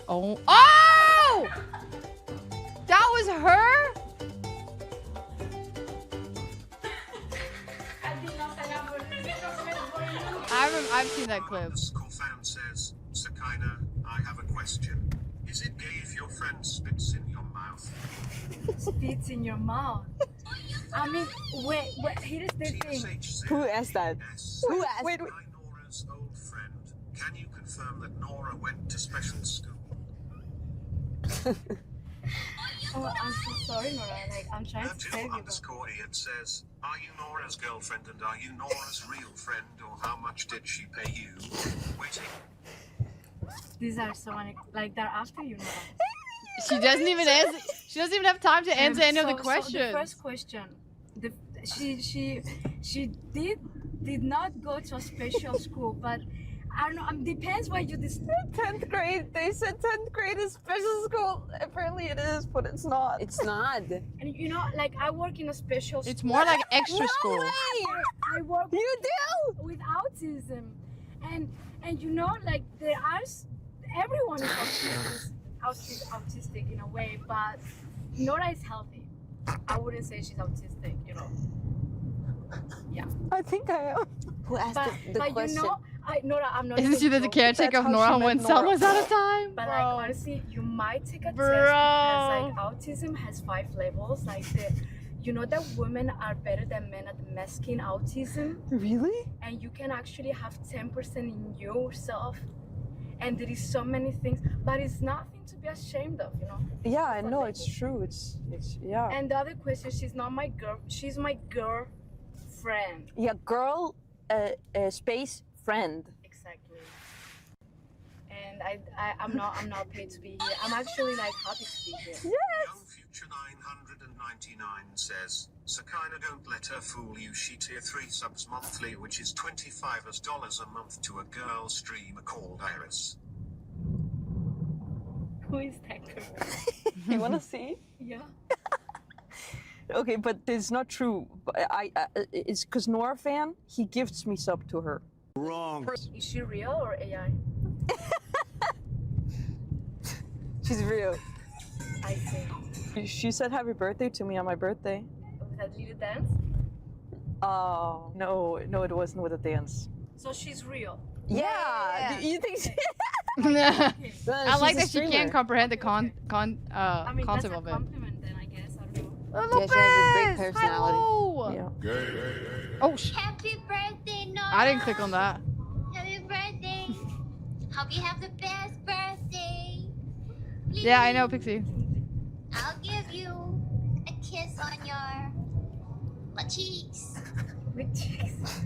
Oh! That was her? I've seen that clip. Fan says, "Sakina, I have a question. Is it gay if your friend spits in your mouth?" Spits in your mouth. I mean, wait. Here's the thing. Who asked that? Who asked? Wait. Hi, Nora's old friend. Can you confirm that Nora went to special school? Oh, I'm so sorry, Nora. Like, I'm trying to save you. Underscore Ian says, "Are you Nora's girlfriend and are you Nora's real friend, or how much did she pay you?" Waiting. These are so many. Like, they're after you, Nora. She doesn't even answer. She doesn't even have time to answer any of the So questions. the first question, she did not go to a special school, but I don't know. Depends what you decide. 10th grade. They said 10th grade is special school. Apparently it is, but it's not. It's not. And you know, like I work in a special school. It's more like extra school. I work. You do? With autism, and you know, like there are everyone is autistic in a way, but Nora is healthy. I wouldn't say she's autistic, you know. Yeah. I think I am. Who asked But, the but question? you know, Nora, I'm not. Isn't even she the joking. caretaker of That's how Nora she met when Nora. someone's out of time? But Bro. like honestly, you might take a Bro. test because like autism has 5 levels. Like you know that women are better than men at masking autism, Really? and you can actually have 10% in yourself. And there is so many things, but it's nothing to be ashamed of, you know. Yeah, I know. It's true. It's yeah. And the other question, she's not my girl. She's my girlfriend. Yeah, girl, space friend. Exactly. And I'm not paid to be here. I'm actually like happy to be here. Young Future 999 says, "Sakina, don't let her fool you. She tier 3 subs monthly, which is $25 a month to a girl streamer called Iris." Who is that girl? You wanna see? Yeah. Okay, but it's not true. But it's because Nora fan. He gifts me sub to her. Wrong. Is she real or AI? She's real. I see. She said happy birthday to me on my birthday. With that little dance? Oh no, it wasn't with a dance. So she's real. Yeah. You think? She... I like that she can't comprehend the I mean, concept that's a of it. compliment then, I guess. I don't know. Yeah, she has a great personality. Hello. Yeah. Oh, Happy birthday, Nora. I didn't click on that. Happy birthday. Hope you have the best birthday. Yeah, I know, Pixie. I'll give you a kiss on your butt cheeks. Butt cheeks.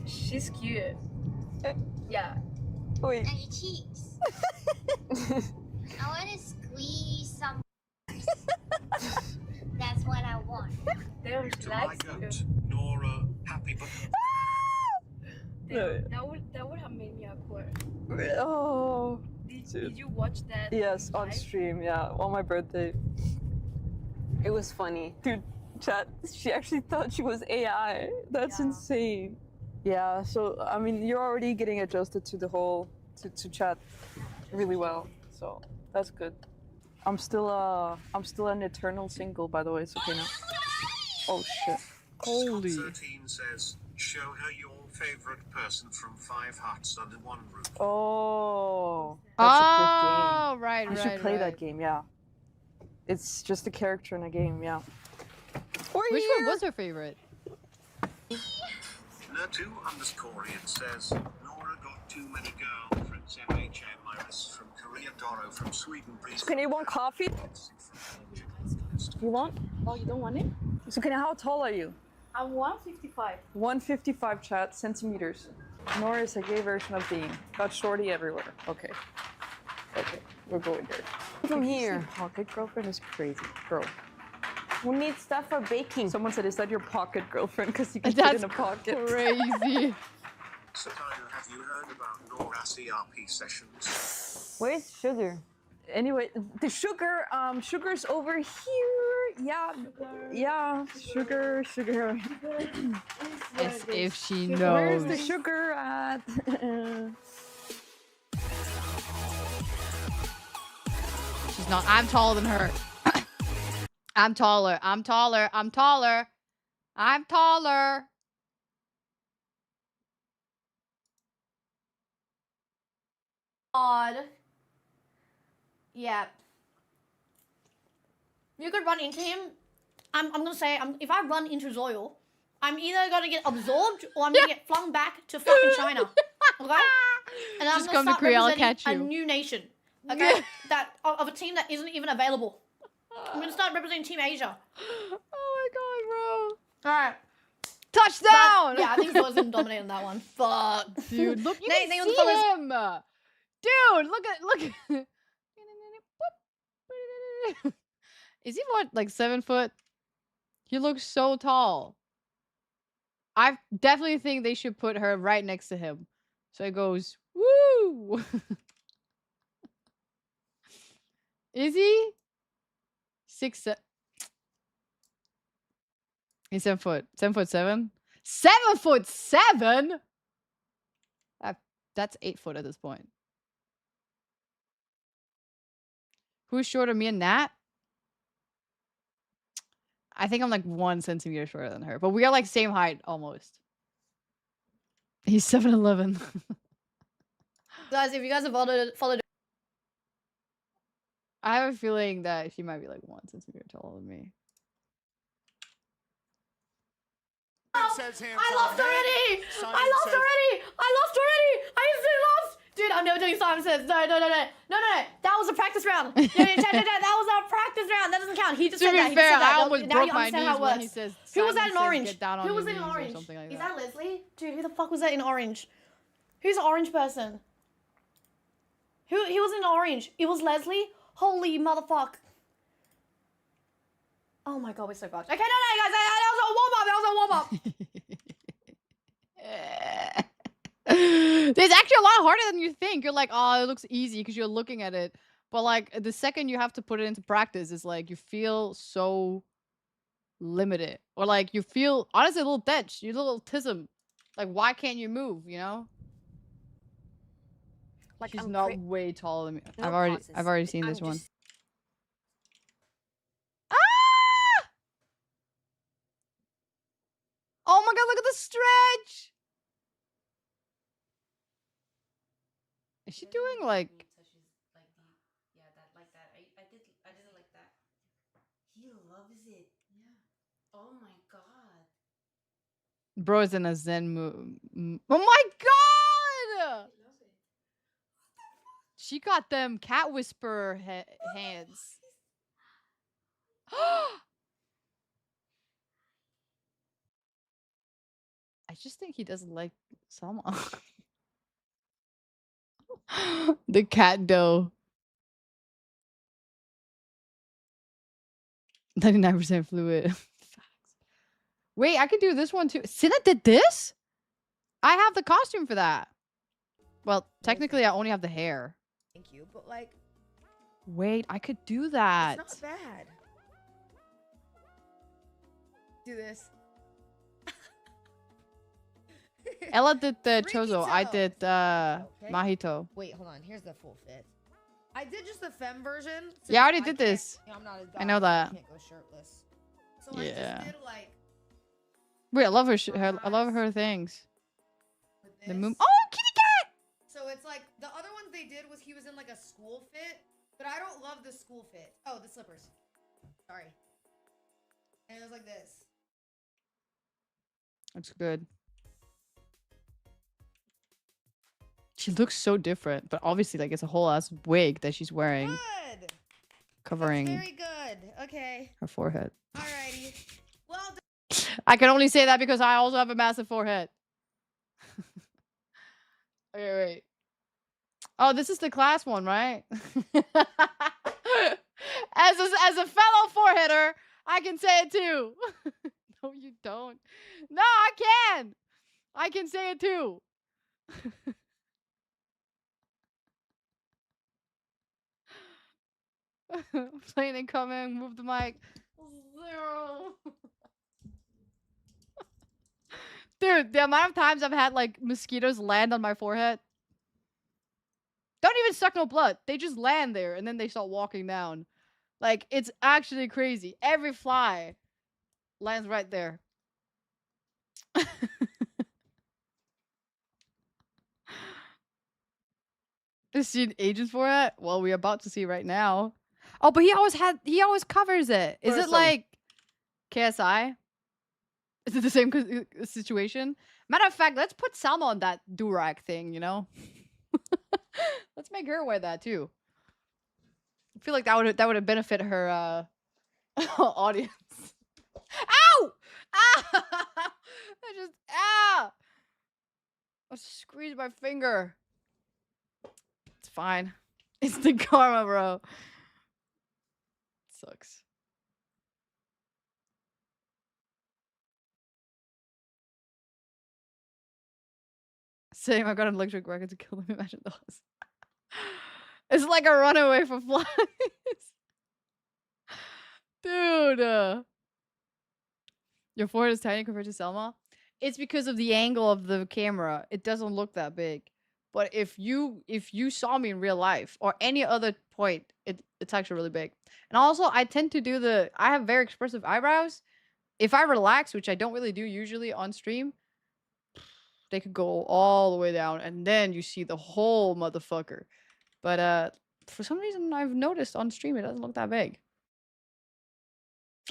She's cute. Yeah. Wait. On your cheeks. I want to squeeze some. That's what I want. There's To my legs. goat, Nora, happy birthday. That would have made me awkward. Oh. Did you watch that? Yes, on live? stream, yeah, on my birthday. It was funny. Dude, chat, she actually thought she was AI. That's insane. Yeah, so, I mean, you're already getting adjusted to the whole, to chat really well, so that's good. I'm still an eternal single, by the way, so okay now. Oh, shit. Holy. Scott 13 says, show her your favorite person from 5 Huts Under One Roof. Oh, that's a good game. Right, I should play that game, yeah. It's just a character in a game, yeah. Which one was her favorite? Natu_Korean says, Nora got too many girlfriends. MHM Iris from Korea, Doro from Sweden. Can you want coffee? You want? Oh, you don't want it? So, how tall are you? I'm 155. 155 chat centimeters. Nora is a gay version of being. Got shorty everywhere. Okay. Okay, we're going there. From here. Pocket girlfriend is crazy. Girl. Who needs stuff for baking? Someone said, is that your pocket girlfriend? Because you can fit in a pocket. Crazy. Satire, have you heard about Nora CRP sessions? Where's Sugar? Anyway, the sugar's over here. Yeah, yeah, sugar. As if she knows. Where's the sugar at? She's not. I'm taller than her. I'm taller. I'm taller. I'm taller. I'm taller. Odd. Yeah. You could run into him. I'm gonna say, if I run into Zoil, I'm either gonna get absorbed or I'm gonna get flung back to fucking China. Okay? And I'm Just gonna come to start Korea, I'll representing catch a you. new nation. Okay? that of a team that isn't even available. I'm gonna start representing Team Asia. Oh my god, bro. Alright. Touchdown! But, yeah, I think Zoil's gonna dominate on that one. Fuck. Dude, look, you They can on the see fellas- him! Dude, look at... Is he what, like 7 foot? He looks so tall. I definitely think they should put her right next to him. So it goes, woo! Is he? 6'7". He's 7 foot. 7'7"? 7'7"? That's 8 foot at this point. Who's shorter, me and Nat? I think I'm like 1 centimeter shorter than her, but we are like same height almost. He's 7'11". Guys, if you guys have followed I have a feeling that she might be like 1 centimeter taller than me. Says hands I on lost head. already! Simon I lost says- already! I lost already! I instantly lost! Dude, I'm never doing Simon Says. No. That was a practice round. That was a practice round. That doesn't count. He just To said be that. He fair, just said that. I almost Now broke you my understand knees how it when works. he says, Who was Simon that in says, orange? "Get down on Who your was in knees," or orange? something like Is that. that Leslie? Dude, who the fuck was that in orange? Who's the orange person? He was in orange. It was Leslie? Holy motherfuck. Oh my god, we're so fucked. Okay, no, guys, that was a warm-up. That was a warm-up. It's actually a lot harder than you think. You're like, oh, it looks easy because you're looking at it. But like the second you have to put it into practice, it's like you feel so limited. Or like you feel honestly a little dead. You're a little tism. Like why can't you move, you know? Like She's I'm not way taller than me. No I've pauses. already seen I'm this one. just- Oh my god, look at the stretch! Is she doing like I didn't like that. He loves it. Yeah. Oh my god. bro is in a zen mood? Oh my god! He loves it. She got them cat whisperer hands. I just think he doesn't like Selma. The cat dough. 99% fluid. Wait, I could do this one too. Cinna did this? I have the costume for that. Well, technically, I only have the hair. Thank you, but like, Wait, I could do that. it's not bad. Do this. Ella did the Chozo. I Freaky did Okay. Mahito. Wait, hold on. Here's the full fit. I did just the femme version. Yeah, I already since did can't- this. I'm not as I know goth, so that. I can't go shirtless. So I Yeah. just did like Wait, I love I love her things. with The this. moon. Oh, kitty cat! So it's like the other ones they did was he was in like a school fit, but I don't love the school fit. Oh, the slippers. Sorry. And it was like this. Looks good. She looks so different, but obviously, like, it's a whole ass wig that she's wearing, Good. covering Very good. Okay. her forehead. Alrighty. Well done. I can only say that because I also have a massive forehead. Okay, wait. Oh, this is the class one, right? as a fellow foreheader, I can say it too. No, you don't. No, I can. I can say it too. Plane incoming. Move the mic. 0. Dude, the amount of times I've had like mosquitoes land on my forehead. Don't even suck no blood. They just land there and then they start walking down. Like, it's actually crazy. Every fly lands right there. Is she an agent for it? Well, we're about to see right now. Oh, but he always covers it. Is it Person. like KSI? Is it the same situation? Matter of fact, let's put Salma on that durag thing, you know? Let's make her wear that too. I feel like that would have benefit her audience. Ow! Ah! I squeezed my finger. It's fine. It's the karma, bro. Sucks. Same, I got an electric record to kill them. Imagine those. It's like a runaway for flies. Dude. Your forehead is tiny compared to Selma. It's because of the angle of the camera. It doesn't look that big. But if you saw me in real life or any other point, it's actually really big. And also, I tend to I have very expressive eyebrows. If I relax, which I don't really do usually on stream, they could go all the way down, and then you see the whole motherfucker. But for some reason, I've noticed on stream it doesn't look that big.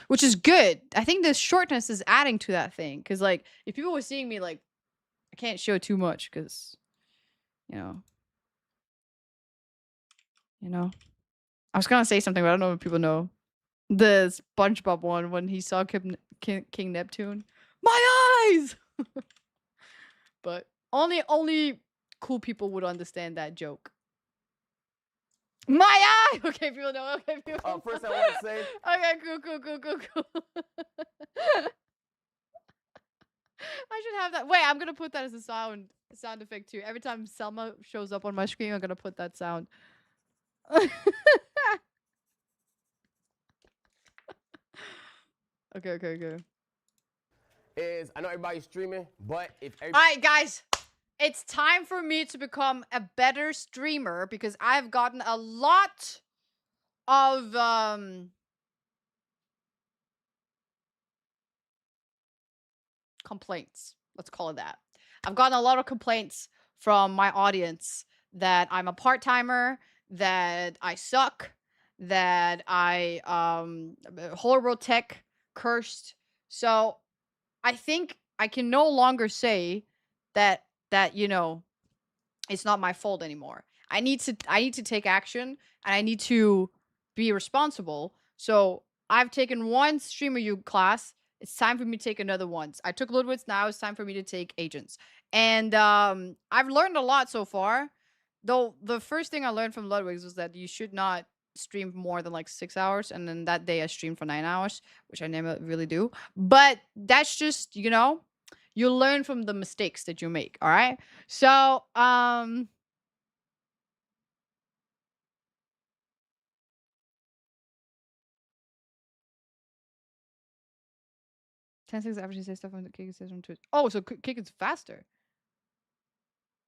Which is good. I think the shortness is adding to that thing. Because, like, if people were seeing me, like, I can't show too much because, you know. I was going to say something, but I don't know if people know. The SpongeBob one, when he saw King Neptune. My eyes! But only cool people would understand that joke. My eye! Okay, people know. Okay, people know. First I want to say... Okay, cool. I should have that. Wait, I'm gonna put that as a sound effect too. Every time Selma shows up on my screen, I'm gonna put that sound. Okay. Is I know everybody's streaming, but if All right, guys. It's time for me to become a better streamer because I've gotten a lot of complaints. Let's call it that. I've gotten a lot of complaints from my audience that I'm a part-timer, that I suck, that I horrible tech, cursed. So I think I can no longer say that it's not my fault anymore. I need to take action, and I need to be responsible. So I've taken one Streamer U class. It's time for me to take another one. I took Ludwig's, now it's time for me to take Agents. And I've learned a lot so far. Though the first thing I learned from Ludwig's was that you should not stream more than like 6 hours. And then that day I streamed for 9 hours, which I never really do. But that's just, you know, you learn from the mistakes that you make. All right. So, 10 seconds after she says stuff on the Kick says on Twitch. Oh, so Kick is faster.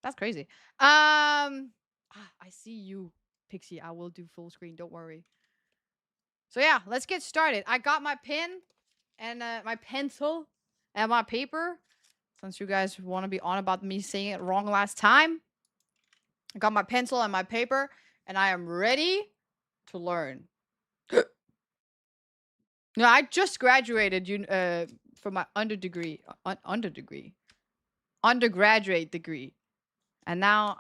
That's crazy. I see you, Pixie. I will do full screen. Don't worry. So yeah, let's get started. I got my pen and my pencil and my paper. Since you guys want to be on about me saying it wrong last time, I got my pencil and my paper, and I am ready to learn. No, I just graduated from my undergraduate degree, and now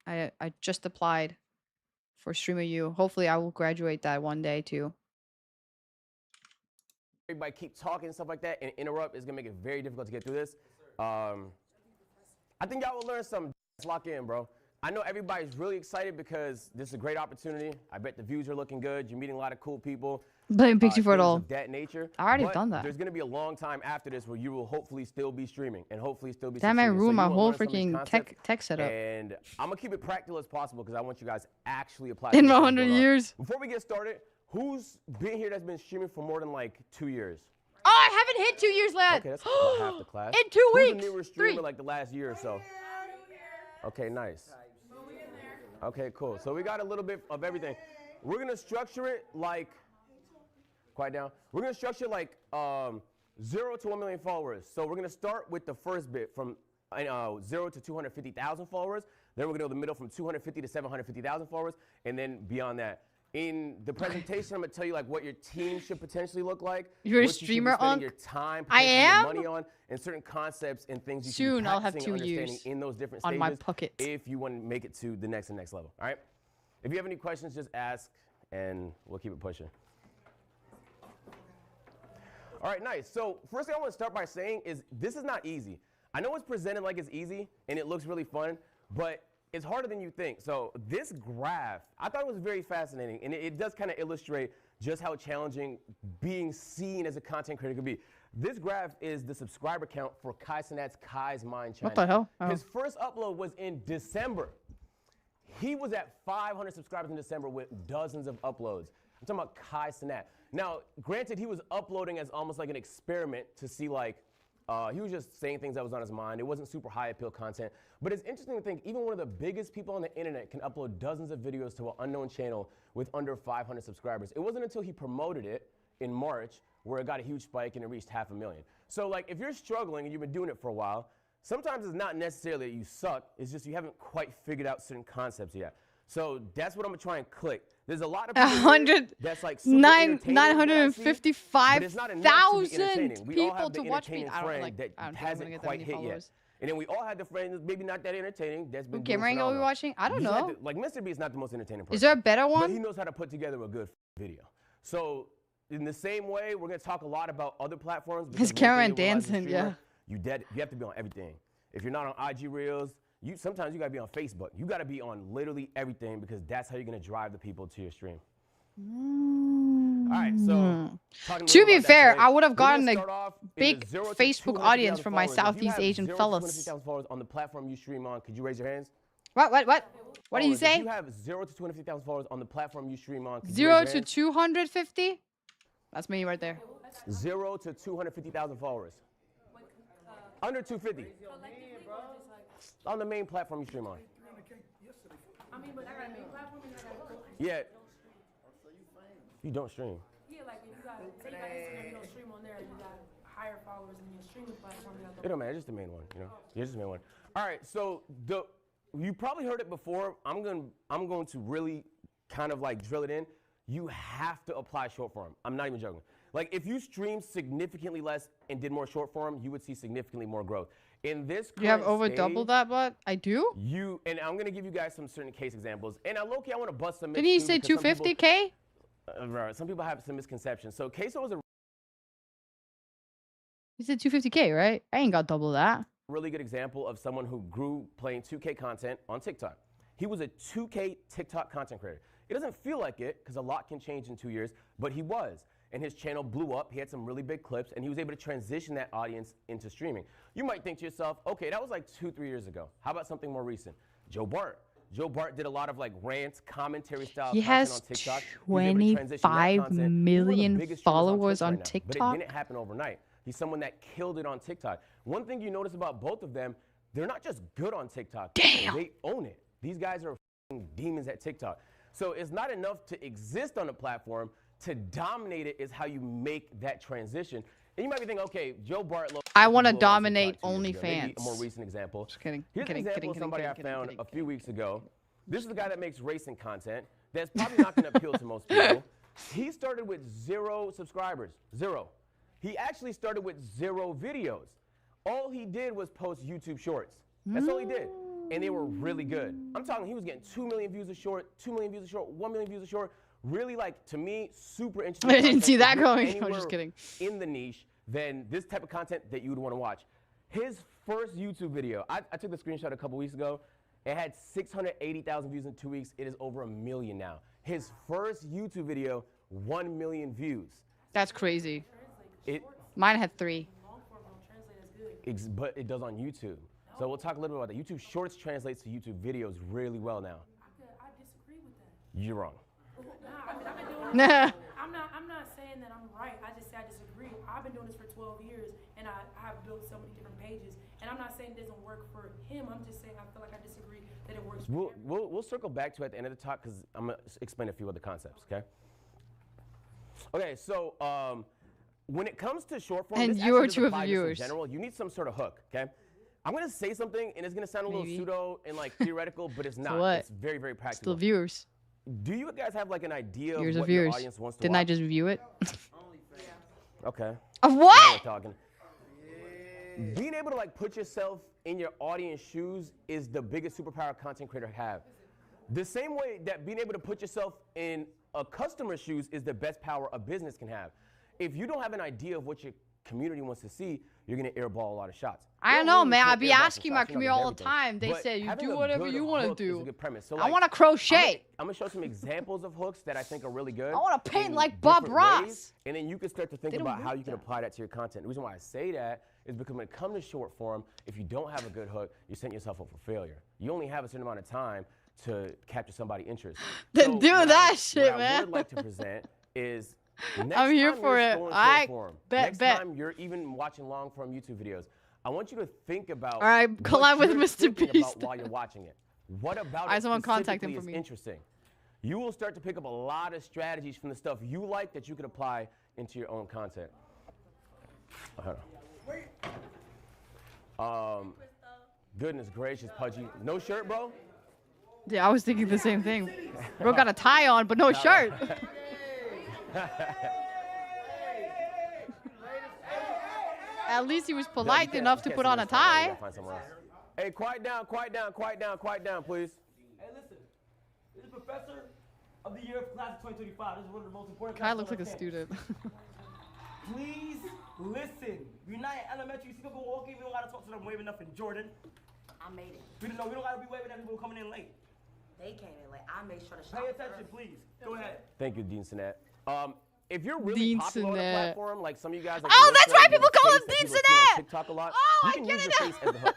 I just applied for Streamer U. Hopefully, I will graduate that one day too. Everybody keep talking and stuff like that and interrupt is gonna make it very difficult to get through this. I think y'all will learn something. Let's lock in, bro. I know everybody's really excited because this is a great opportunity. I bet the views are looking good. You're meeting a lot of cool people. Blame Pixie for it all. Of that nature. I already but done that. There's gonna be a long time after this where you will hopefully still be streaming and hopefully still be. That might ruin my whole freaking freaking tech setup. And I'm gonna keep it practical as possible because I want you guys to actually apply. In my 100 years. Before we get started, who's been here that's been streaming for more than like 2 years? Oh, I haven't hit 2 years yet. Okay, that's about half the class. In 2 weeks. Who's a newer streamer like the last year or so? Okay, nice. Okay, cool. So we got a little bit of everything. We're gonna structure it like, quiet down. We're gonna structure it like 0 to 1 million followers. So we're gonna start with the first bit from 0 to 250,000 followers. Then we're gonna go to the middle from 250 to 750,000 followers, and then beyond that. In the presentation, I'm gonna tell you like what your team should potentially look like. You're a what streamer, you should be spending Unc? your time, I am? your money on, and certain concepts and things you Soon should be I'll have practicing 2 and understanding years in those different on stages my pocket. if you want to make it to the next level. All right. If you have any questions, just ask, and we'll keep it pushing. All right, nice. So first thing I want to start by saying is this is not easy. I know it's presented like it's easy, and it looks really fun, but it's harder than you think. So this graph, I thought it was very fascinating, and it does kind of illustrate just how challenging being seen as a content creator could be. This graph is the subscriber count for Kai Cenat's Kai's Mind channel. What the hell? Oh. His first upload was in December. He was at 500 subscribers in December with dozens of uploads. I'm talking about Kai Cenat. Now, granted, he was uploading as almost like an experiment to see like, he was just saying things that was on his mind. It wasn't super high appeal content. But it's interesting to think even one of the biggest people on the internet can upload dozens of videos to an unknown channel with under 500 subscribers. It wasn't until he promoted it in March where it got a huge spike and it reached 500,000. So like if you're struggling and you've been doing it for a while, sometimes it's not necessarily that you suck. It's just you haven't quite figured out certain concepts yet. So that's what I'm gonna try and click. There's a lot of people that's like 955,000 people to watch me. I don't like. that I don't hasn't get that quite many hit followers. yet. And then we all had the friends that's maybe not that entertaining. That's been Gamer Angle we watching? I don't know. like Mr. B is not the most entertaining person. Is there a better But one? he knows how to put together a good video. So in the same way, we're gonna talk a lot about other platforms. His because one camera thing and you realize as a dancing, streamer, you have to be on everything. If you're not on IG Reels, sometimes you gotta be on Facebook. You gotta be on literally everything because that's how you're gonna drive the people to your stream. All right, so to be fair, I would have we're gonna gotten a start off in the big 0 to Facebook 250,000 audience from my followers. If you Southeast have Asian 0 to fellas. 250,000 followers on the platform you stream on, could you raise your hands? What did you say? If you have 0 to 250,000 followers on the platform you stream on, could you 0 raise your to hands? 250? That's me right there. 0 to 250,000 followers. Under 250. On the main platform you stream on. I mean, but I got a main platform and I got a Yeah. You don't stream. Yeah, like if you got Instagram, you don't stream on there, you got higher followers in your streaming platform. It don't matter, just the main one, you know? Yeah, just the main one. All right, so you probably heard it before. I'm going to really kind of like drill it in. You have to apply short form. I'm not even joking. Like if you stream significantly less and did more short form, you would see significantly more growth. In this You have current over double stage, that, but I do. and I'm gonna give you guys some certain case examples. And low-key, I want to bust some myths Didn't he too, say because some people- 250K? Right, some people have some misconceptions. So Queso was a He said 250K, right? I ain't got double that. really good example of someone who grew playing 2K content on TikTok. He was a 2K TikTok content creator. It doesn't feel like it because a lot can change in 2 years, but he was. And his channel blew up. He had some really big clips, and he was able to transition that audience into streaming. You might think to yourself, okay, that was like 2-3 years ago. How about something more recent? Joe Bart. Joe Bart did a lot of like rants, commentary style He content has on TikTok. 25 million followers on But it TikTok. didn't happen overnight. He's someone that killed it on TikTok. One thing you notice about both of them, they're not just good on TikTok. Damn. They own it. These guys are f***ing demons at TikTok. So it's not enough to exist on a platform. To dominate it is how you make that transition. And you might be thinking, okay, Joe Bartlow. I want to dominate OnlyFans. Maybe a more recent example. Just kidding. Here's kidding, an example kidding, of somebody kidding, I found kidding, a few weeks ago. This is a guy that makes racing content that's probably not going to appeal to most people. He started with 0 subscribers. 0. He actually started with 0 videos. All he did was post YouTube shorts. That's all he did. And they were really good. I'm talking, he was getting 2 million views a short, 2 million views a short, 1 million views a short. Really, like, to me, super interesting. I didn't see that content. going. I'm just kidding. In the niche, then this type of content that you would want to watch. His first YouTube video, I took the screenshot a couple weeks ago. It had 680,000 views in 2 weeks. It is over 1 million now. His first YouTube video, 1 million views. That's crazy. Mine had 3. But it does on YouTube. So we'll talk a little bit about that. YouTube Shorts translates to YouTube videos really well now. I disagree with that. You're wrong. Nah. I'm not saying that I'm right. I just say I disagree. I've been doing this for 12 years, and I have built so many different pages. And I'm not saying it doesn't work for him. I'm just saying I feel like I disagree that it works for him. We'll circle back to it at the end of the talk because I'm going to explain a few other concepts, okay? Okay, so when it comes to short form, And this you are actually does two of the apply just in viewers. general, you need some sort of hook, okay? I'm going to say something, and it's going to sound a little Maybe. pseudo and like theoretical, but it's not. what? It's very, very practical. Still viewers. Do you guys have like an idea Viewers of of what your viewers. audience wants to Didn't watch? I just view it? Okay. Of Now what? we're talking. Being able to like put yourself in your audience shoes is the biggest superpower a content creator have. The same way that being able to put yourself in a customer's shoes is the best power a business can have. If you don't have an idea of what your community wants to see, you're gonna airball a lot of shots. I don't Well, know, you man. can't I be airball some asking my shots, you're not community gonna all hit the everything. time. They But say, you having do a whatever good you want hook to is do. a good premise. So, I like, want to crochet. I'm gonna show some examples of hooks that I think are really good. I want to paint in like Bob different Ross. ways, and then you can start to think They don't about how want you can that. apply that to your content. The reason why I say that is because when it comes to short form, if you don't have a good hook, you're setting yourself up for failure. You only have a certain amount of time to capture somebody's interest. Then do what that I, shit, what I man. would like to present is next I'm here time for you're it. scrolling I short form, bet, next bet. time you're even watching long form YouTube videos, I want you to think about All right, what collab with you're Mr. thinking Beast. about while you're watching it. What about I it someone contact him specifically for is me. interesting? You will start to pick up a lot of strategies from the stuff you like that you can apply into your own content. Hold on. Goodness gracious, Pudgy. No shirt, bro? Yeah, I was thinking the same thing. Bro got a tie on, but no shirt. At least he was polite enough to put on a tie. Hey, quiet down, quiet down, quiet down, quiet down, please. Hey, listen. This is Professor of the Year of Class of 2025. This is one of the most important Kai classes looks on like a campus. student. Please listen. You're not in elementary. You see people walking. We don't gotta talk to them waving nothing. Jordan. I made it. We don't know. We don't gotta be waving at people coming in late. They came in late. I made sure to shop Pay attention, first. please. Go ahead. Thank you, Dean Sinet. If you're really Dean popular on a Sinet. platform, like some of you guys, like Oh, that's Melissa, right, you have people a call face him that Dean people see on Sinet. TikTok a lot. Oh, you I can get use it your now. face as the hook.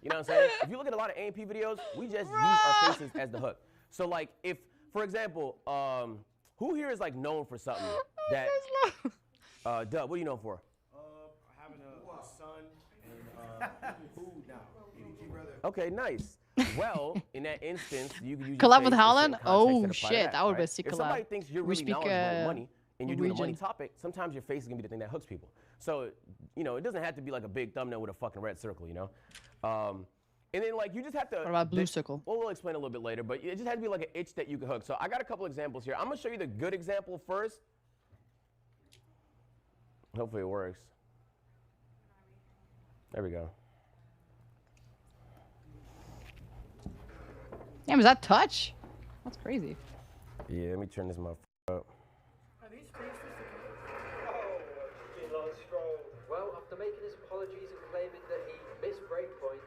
You know what I'm saying? If you look at a lot of AMP videos, we just use our faces as the hook. So like if, for example, who here is like known for something that, Dub, what are you known for? Having a son and food now. EDG brother. Okay, nice. Well, in that instance, you can use your Collab face with for Haaland? certain context Oh, that apply to shit, that would've been a right? sick If collab. somebody thinks you're We really speak, knowledgeable in money and you're doing a money Norwegian. topic, sometimes your face is gonna be the thing that hooks people. So, you know, it doesn't have to be like a big thumbnail with a fucking red circle, you know? And then like you just have to. What about blue circle? Well, we'll explain a little bit later, but it just had to be like an itch that you can hook. So I got a couple examples here. I'm gonna show you the good example first. Hopefully it works. There we go. Damn, is that touch? That's crazy. Yeah, let me turn this motherfucker up. Well, after making his apologies and claiming that he missed breakpoint,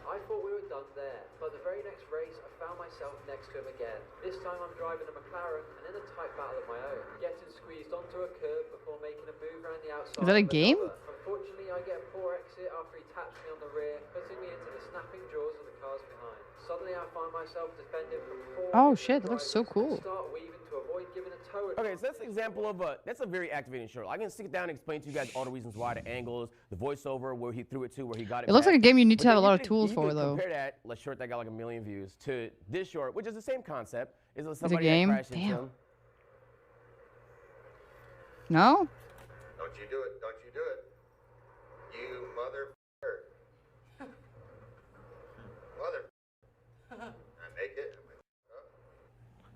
I thought we were done there. But the very next race, I found myself next to him again. This time I'm driving a McLaren and in a tight battle of my own, getting squeezed onto a curb before making a move around the outside. Is that a of game? another. Unfortunately, I get a poor exit after he taps me on the rear, putting me into the snapping jaws of the cars behind. Suddenly, I find myself defending from four. Oh shit, that looks so cool. Start weaving to avoid giving a toe. Okay, so that's an example of that's a very activating short. I can sit down and explain to you guys all the reasons why, the angles, the voiceover, where he threw it to, where he got it. It looks back. like a game you need But to have then a lot you of could- tools you for, could though. Compare that, let's short that got like 1 million views, to this short, which is the same concept. Is a somebody game? that crashed into Damn. him. No? Don't you do it. Don't you do it. You mother. Mother. I make it.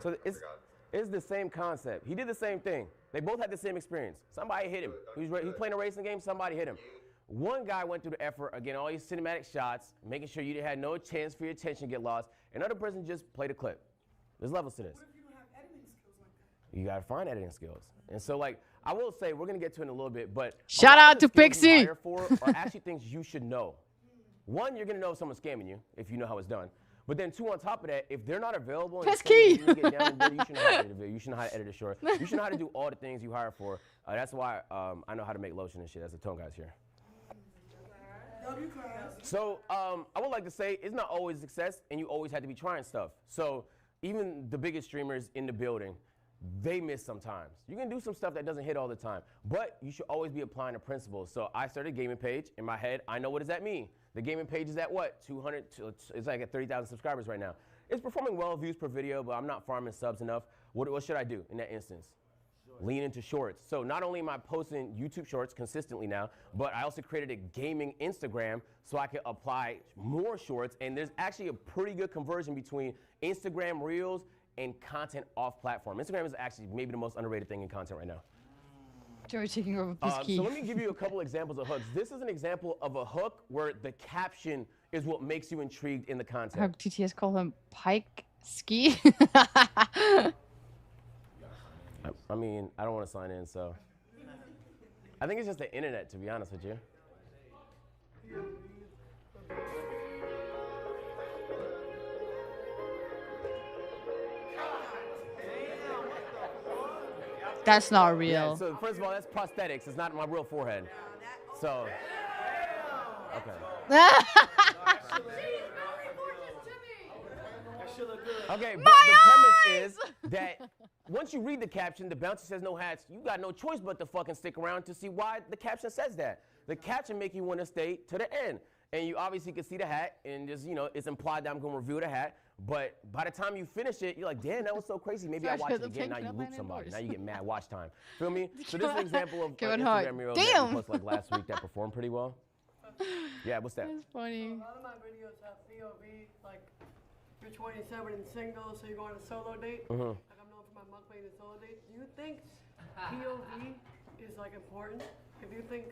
So it's the same concept. He did the same thing. They both had the same experience. Somebody hit him. He was playing a racing game. Somebody hit him. One guy went through the effort, again, all these cinematic shots, making sure you had no chance for your attention to get lost. Another person just played a clip. There's levels to this. What if you don't have editing skills like that? You gotta find editing skills. And so, like, I will say, we're gonna get to it in a little bit, but Shout out to skills you Piksi. hire for are actually things you should know. One, you're gonna know if someone's scamming you if you know how it's done. But then two, on top of that, if they're not available, and That's it's something key. you get down and dirty, you should know how to edit a video. You should know how to edit a short. You should know how to do all the things you hire for. That's why I know how to make lotion and shit. That's the tone guys here. So I would like to say it's not always a success, and you always have to be trying stuff. So even the biggest streamers in the building, they miss sometimes. You can do some stuff that doesn't hit all the time, but you should always be applying the principles. So I started a gaming page. In my head, I know what does that mean. The gaming page is at what? 200, it's like at 30,000 subscribers right now. It's performing well, views per video, but I'm not farming subs enough. What should I do in that instance? Lean into shorts. So not only am I posting YouTube shorts consistently now, but I also created a gaming Instagram so I can apply more shorts. And there's actually a pretty good conversion between Instagram Reels and content off platform. Instagram is actually maybe the most underrated thing in content right now. Joey taking over Piksi. So let me give you a couple examples of hooks. This is an example of a hook where the caption is what makes you intrigued in the I have content. TTS call him Pike Ski. I mean, I don't want to sign in, so. I think it's just the internet, to be honest with you. That's not Yeah, real. so first of all, that's prosthetics. It's not my real forehead. So, okay. Okay, but the premise is that once you read the caption, the bouncer says no hats, you got no choice but to fucking stick around to see why the caption says that. The caption make you want to stay to the end. And you obviously can see the hat, and just, you know, it's implied that I'm going to review the hat. But by the time you finish it, you're like, damn, that was so crazy. Maybe I watch it again. Now you loop somebody. Now you get mad watch time. Feel me? So this is an example of an Kevin Hart. Instagram reel Damn. that we posted like last week that performed pretty well. Yeah, what's that? That's funny. A lot of my videos have POV, like you're 27 and single, so you're going on a solo date. Mhm. Like I'm known for my mukbang and solo date. Do you think POV is like important? If you think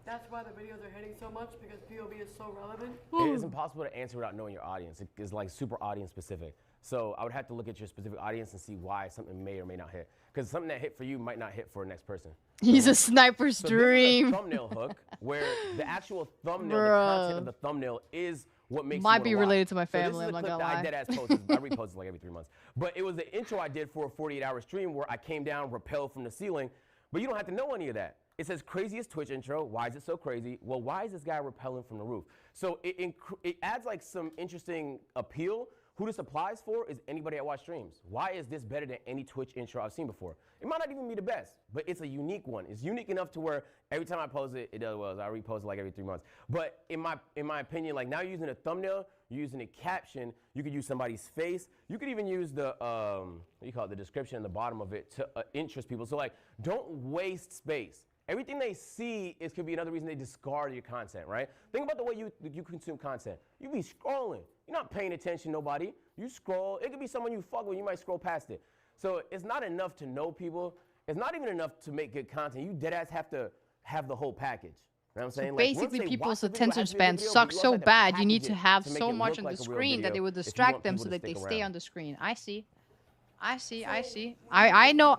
that's why the videos are hitting so much because POV is so relevant? It is impossible to answer without knowing your audience. It is like super audience specific. So I would have to look at your specific audience and see why something may or may not hit. Because something that hit for you might not hit for the next person. He's a sniper So stream. this is a thumbnail hook where the actual thumbnail, the Bruh. content of the thumbnail is what makes Might you be wanna related watch. to my So this family, is I'm a not clip gonna that I lie. dead ass posted. I repost it like every 3 months. But it was the intro I did for a 48-hour stream where I came down, rappelled from the ceiling. But you don't have to know any of that. It says craziest Twitch intro. Why is it so crazy? Well, why is this guy rappelling from the roof? So it adds like some interesting appeal. Who this applies for is anybody that watch streams. Why is this better than any Twitch intro I've seen before? It might not even be the best, but it's a unique one. It's unique enough to where every time I post it, it does well. I repost it like every 3 months. But in my opinion, like now you're using a thumbnail, you're using a caption, you could use somebody's face. You could even use the, what do you call it, the description in the bottom of it to interest people. So like, don't waste space. Everything they see could be another reason they discard your content, right? Think about the way you consume content. You be scrolling. You're not paying attention to nobody. You scroll. It could be someone you fuck with. You might scroll past it. So it's not enough to know people. It's not even enough to make good content. You deadass have to have the whole package. know what I'm So saying? Like, once basically, they watch people's the video, it attention has to be a span good video, but sucks you also so have to bad. You need package to it have to make so it much look on like the a real screen that video it would if you want distract them people so to that they stick stay around. on the screen. I see. I see. I see. I know.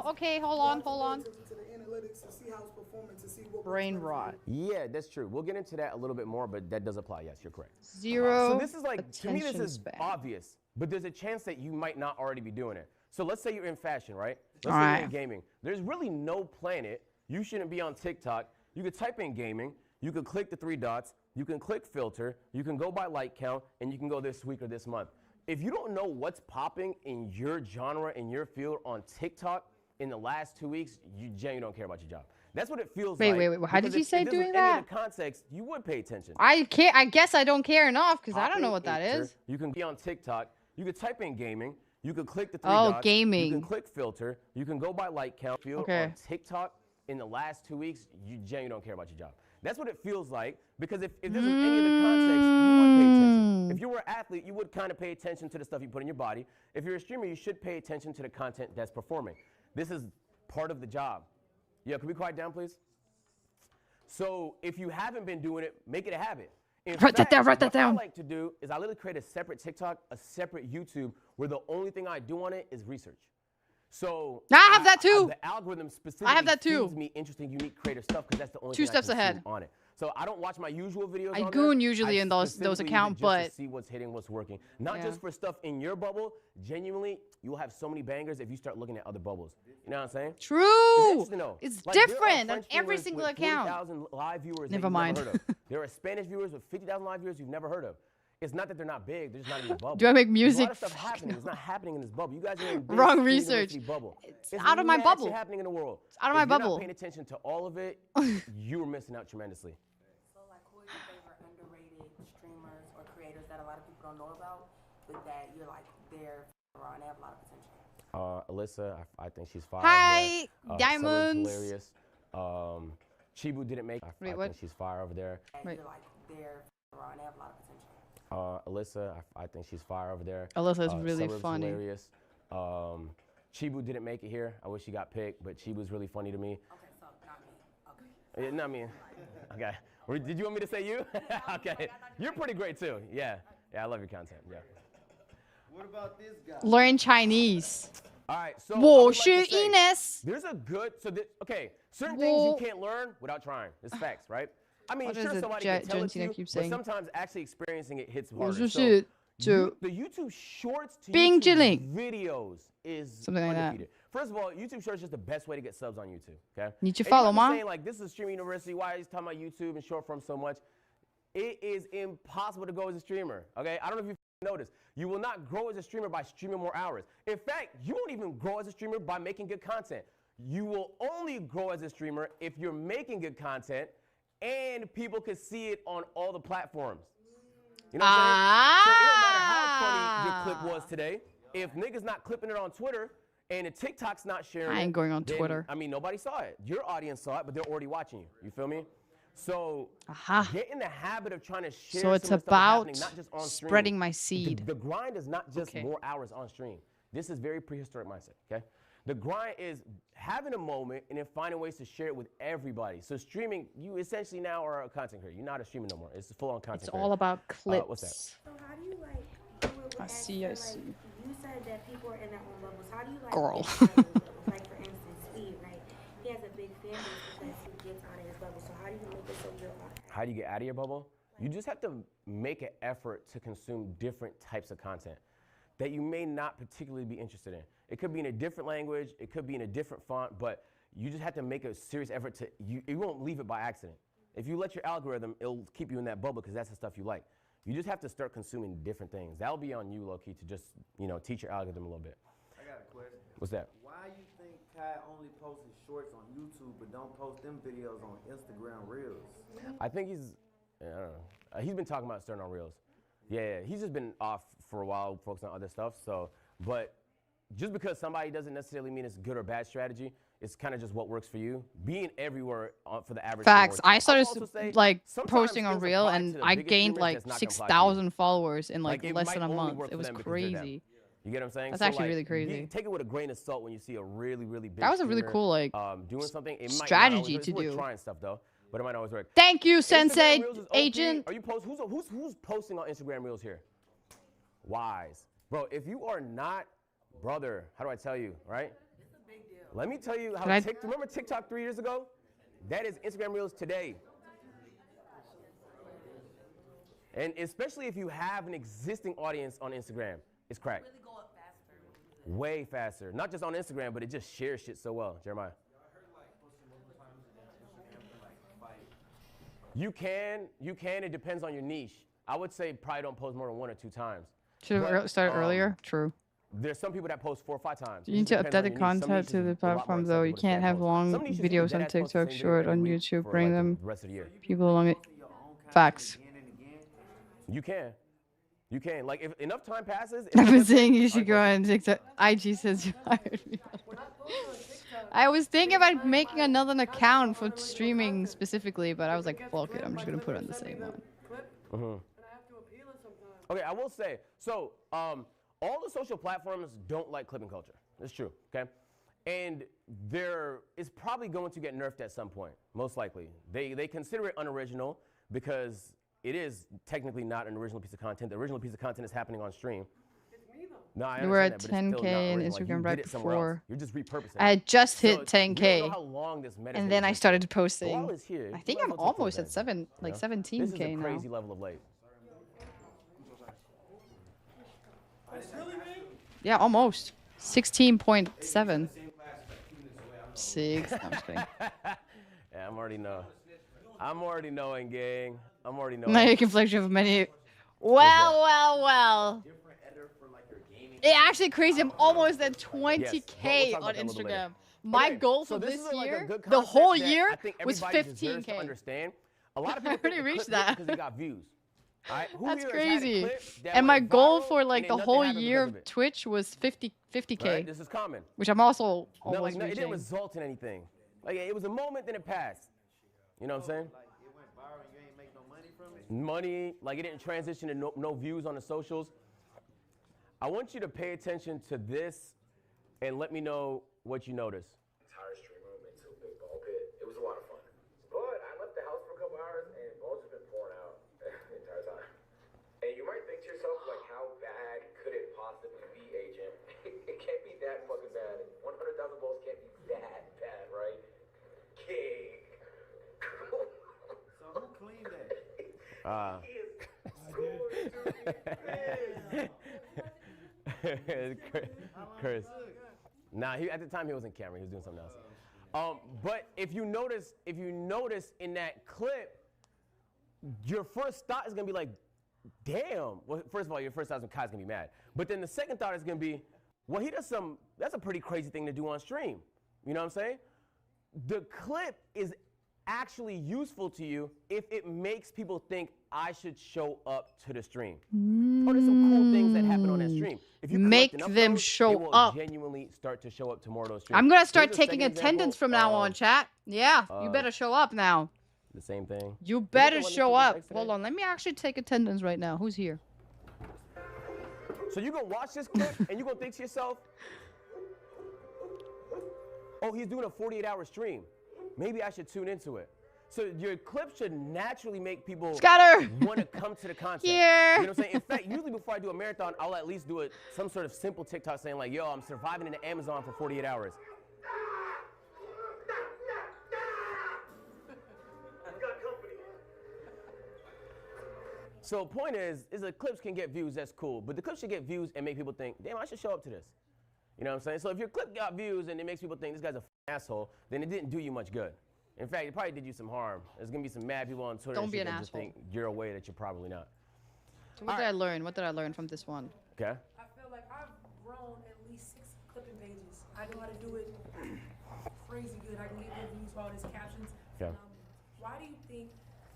Okay, hold on. To the analytics to see how it's performing, to see what Brain works better for rot. Yeah, that's true. We'll get into that a little bit more, but that does apply. Yes, you're correct. Zero So this is like, to me, this attention is span. obvious, but there's a chance that you might not already be doing it. So let's say you're in fashion, right? Let's All say right. you're in gaming. There's really no planet you shouldn't be on TikTok. You could type in gaming. You could click the 3 dots. You can click filter. You can go by like count, and you can go this week or this month. If you don't know what's popping in your genre, in your field on TikTok in the last 2 weeks, you genuinely don't care about your job. That's what it feels Wait, like. wait, wait. How did because you if say this was doing any of that? the context, you would pay attention. I can't. I guess I don't care enough because I don't know Popping what that filter. is. You can be on TikTok. You can type in gaming. You can click the 3 Oh, dots. You gaming. can click filter. You can go by like count. Field Okay. on TikTok in the last 2 weeks, you genuinely don't care about your job. That's what it feels like, because if this was any of the context, you would pay attention. If you were an athlete, you would kind of pay attention to the stuff you put in your body. If you're a streamer, you should pay attention to the content that's performing. This is part of the job. Yeah, can we quiet down, please? So if you haven't been doing it, make it a habit. In Write that fact, down, write that what down. I like to do is I literally create a separate TikTok, a separate YouTube, where the only thing I do on it is research. So I have that too. The algorithm specifically that too. feeds me interesting, unique, creative stuff because that's the only Two thing steps I ahead. consume on it. So I don't watch my usual videos. I on goon there. usually I in those specifically use it accounts, just but to see what's hitting, what's working. Not Yeah. just for stuff in your bubble. Genuinely, you will have so many bangers if you start looking at other bubbles. You know what I'm saying? True. It's interesting though. It's Like, there are different on French every viewers single with account. 40,000 live viewers Never that you've mind. never heard of. There are Spanish viewers with 50,000 live viewers you've never heard of. It's not that they're not big, they're just not in the bubble. Do I make There's a lot music? of stuff happening. It's not happening in this bubble. You guys are in a big Wrong school research. university bubble. It's out of my mad bubble. shit happening in the world. It's out of If my you're bubble. not paying attention to all of it, you are missing out tremendously. So, like, who are your favorite underrated streamers or creators that a lot of people don't know about, but that you're like, they're raw and they have a lot of potential? Alyssa, I think she's fire. Hi, over there. Diamonds. Hilarious. Chibu didn't make. I Wait, what? think she's fire over there. Wait. You're like, they're raw and they have a lot of potential. Alyssa, I think she's fire over there. Alyssa's really Suburb's funny. Hilarious. Chibu didn't make it here. I wish she got picked, but Chibu's really funny to me. Okay, so not me. Okay. Not me. Okay. Did you want me to say you? Okay. You're pretty great too. Yeah. Yeah, I love your content. Yeah. What about this guy? Learn Chinese. All right. So 我 I would 是 like to say, Ines. there's a good. Okay. Certain things you can't learn without trying. It's facts, right? I mean, What sure, is it somebody Jen- can tell it to Tina you, keeps but saying? sometimes actually experiencing it hits 我 harder. 就 So 是就 the YouTube Shorts to 冰激 YouTube 凌 videos is Something like that. undefeated. First of all, YouTube Shorts is just the best way to get subs on YouTube. Okay. 你去 And you follow might be 吗？ saying like this is streaming university. Why is talking about YouTube and short form so much? It is impossible to grow as a streamer. Okay. I don't know if you've noticed. You will not grow as a streamer by streaming more hours. In fact, you won't even grow as a streamer by making good content. You will only grow as a streamer if you're making good content and people can see it on all the platforms. You know what I'm saying? So it don't matter how funny your clip was today. If niggas not clipping it on Twitter and the TikTok's not sharing I ain't it, going on then, Twitter. I mean, nobody saw it. Your audience saw it, but they're already watching you. You feel me? So get in the habit of trying to share So it's some of the stuff that's about happening, not just on stream. spreading my seed. The grind is not just Okay. more hours on stream. This is very prehistoric mindset, okay? The grind is having a moment and then finding ways to share it with everybody. So streaming, you essentially now are a content creator. You're not a streamer no more. It's full-on content It's creator. all about clips. What's that? So how do you like do it with I see, I like, see. You said that people are in their own bubbles. How do you like Girl. get out of those bubbles? Like for instance, Steve, like he has a big fan base because he gets out of his bubble. So how do you make it so you're not? How do you get out of your bubble? You just have to make an effort to consume different types of content that you may not particularly be interested in. It could be in a different language, it could be in a different font, but you just have to make a serious effort to, you won't leave it by accident. If you let your algorithm, it'll keep you in that bubble because that's the stuff you like. You just have to start consuming different things. That'll be on you, low-key, to just, teach your algorithm a little bit. I got a question. What's that? Why you think Kai only posts his shorts on YouTube but don't post them videos on Instagram Reels? I think he's, I don't know. He's been talking about starting on Reels. Yeah, he's just been off for a while, focusing on other stuff. So, but just because somebody doesn't necessarily mean it's good or bad strategy, it's kind of just what works for you. Being everywhere for the average. Facts. streamer, I started I'll also say, like sometimes posting on things Reel apply and to the I biggest gained streamers like that's not gonna apply to you. 6,000 followers in like it less might than a only month. work It for was them because they're them. crazy. You get what I'm saying? That's So, actually like, really crazy. Take it with a grain of salt when you see a really, really big That was a really streamer, cool like doing something. It might not strategy always, to it's worth do. trying stuff though. but it might not always work. Thank you, Instagram Sensei Reels is OP. Agent. Are you who's posting on Instagram Reels here? Wise, bro. If you are not, brother, how do I tell you, right? Let me tell you how. Remember TikTok 3 years ago? That is Instagram Reels today. And especially if you have an existing audience on Instagram, it's crack. Really go up faster. Way faster. Not just on Instagram, but it just shares shit so well. Jeremiah. You can. It depends on your niche. I would say probably don't post more than 1 or 2 times. Should have started earlier. True. There's some people that post 4 or 5 times. You need to update the content to the platform, though. You can't have long videos on TikTok, short on YouTube. Bring them people along it. Facts. You can. Like, if enough time passes. I've been saying you should go on TikTok. IG says you hired me. I was thinking about making another account for streaming specifically, but I was like, fuck it. I'm just going to put it on the same one. Okay, I will say, so all the social platforms don't like clipping culture. That's true, okay? And it's probably going to get nerfed at some point, most likely. They consider it unoriginal because it is technically not an original piece of content. The original piece of content is happening on stream. No, I You were at understand that, 10K in like, Instagram right before. You're just repurposing. I had just hit So 10K. you don't know how long this meta And then I started posting. While it's here, I you think might I'm as well take almost full at 17K This is a now. crazy level of late. Yeah, almost. 16.7. 6. I'm just kidding. Yeah, I'm already knowing, gang. I'm already knowing. Now you can fluctuate of many. Well. It actually crazy. I'm almost at 20K on Instagram. My goal for this year, the whole year, was 15K. Understand. A lot of people I already reached that. because they got views. All right? That's crazy. And my goal for like the whole year of Twitch was 50K. Right? This is common. Which I'm also No, almost it didn't reaching. result in anything. Like, it was a moment, then it passed. You know what I'm saying? Money, like it didn't transition to no views on the socials. I want you to pay attention to this and let me know what you notice. Entire stream room into a big ball pit. It was a lot of fun. But I left the house for a couple hours and balls have been pouring out the entire time. And you might think to yourself, like, how bad could it possibly be, Agent? It can't be that fucking bad. 100,000 balls can't be that bad, right? King. So who cleaned that? Chris. Nah, at the time he wasn't camera. He was doing something else. But if you notice in that clip, your first thought is gonna be like, damn. Well, first of all, your first thought is Kai's gonna be mad. But then the second thought is gonna be, well, that's a pretty crazy thing to do on stream. You know what I'm saying? The clip is actually useful to you if it makes people think I should show up to the stream. Oh, there's some cool things that happen on that stream. If you Make collect enough them of those, show they will up. Genuinely start to show up to more of those streams. I'm gonna start Here's a taking second attendance example from now of on, chat. Yeah, you of better show up now. The same thing. You Did better the one that show took the up. breaks today? Hold on, let me actually take attendance right now. Who's here? So you're gonna watch this clip and you're gonna think to yourself, oh, he's doing a 48-hour stream. Maybe I should tune into it. So your clip should naturally make people want to come to the content. Here. You know what I'm saying? In fact, usually before I do a marathon, I'll at least do some sort of simple TikTok saying like, yo, I'm surviving in the Amazon for 48 hours. So point is the clips can get views, that's cool. But the clips should get views and make people think, damn, I should show up to this. You know what I'm saying? So if your clip got views and it makes people think this guy's a asshole, then it didn't do you much good. In fact, it probably did you some harm. There's gonna be some mad people on Twitter Don't and be shit an that just asshole. think you're a way that you're probably not. So what did I learn? What did I learn from this one? Okay. I feel like I've grown at least 6 clipping pages. I know how to do it crazy good. I can get good views for all these captions. Okay. Why do you think,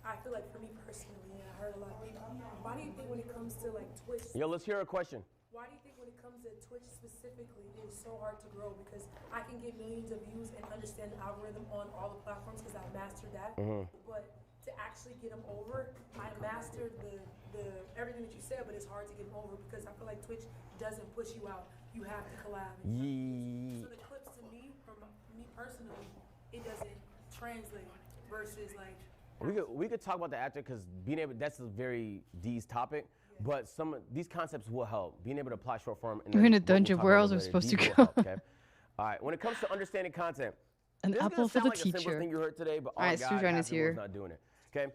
I feel like for me personally, and I heard a lot of people, why do you think when it comes to like Twitch, Yo, let's hear a question. why do you think when it comes to Twitch specifically, it's so hard to grow? Because I can get millions of views and understand the algorithm on all the platforms because I've mastered that. But to actually get them over, I mastered the everything that you said, but it's hard to get them over because I feel like Twitch doesn't push you out. You have to collab. So the clips to me, from me personally, it doesn't translate. versus like. We could talk about that after because being able that's a very D's topic, but some of these concepts will help. Being able to apply short form. And We're in a what we'll dungeon. talk Where about else are we later, supposed to D's will go? help, okay? All right. When it comes to understanding content, An this is apple gonna for sound the like the simplest teacher. thing you heard today, but All right, God, Suzanne half is the world's here. not doing it. Okay.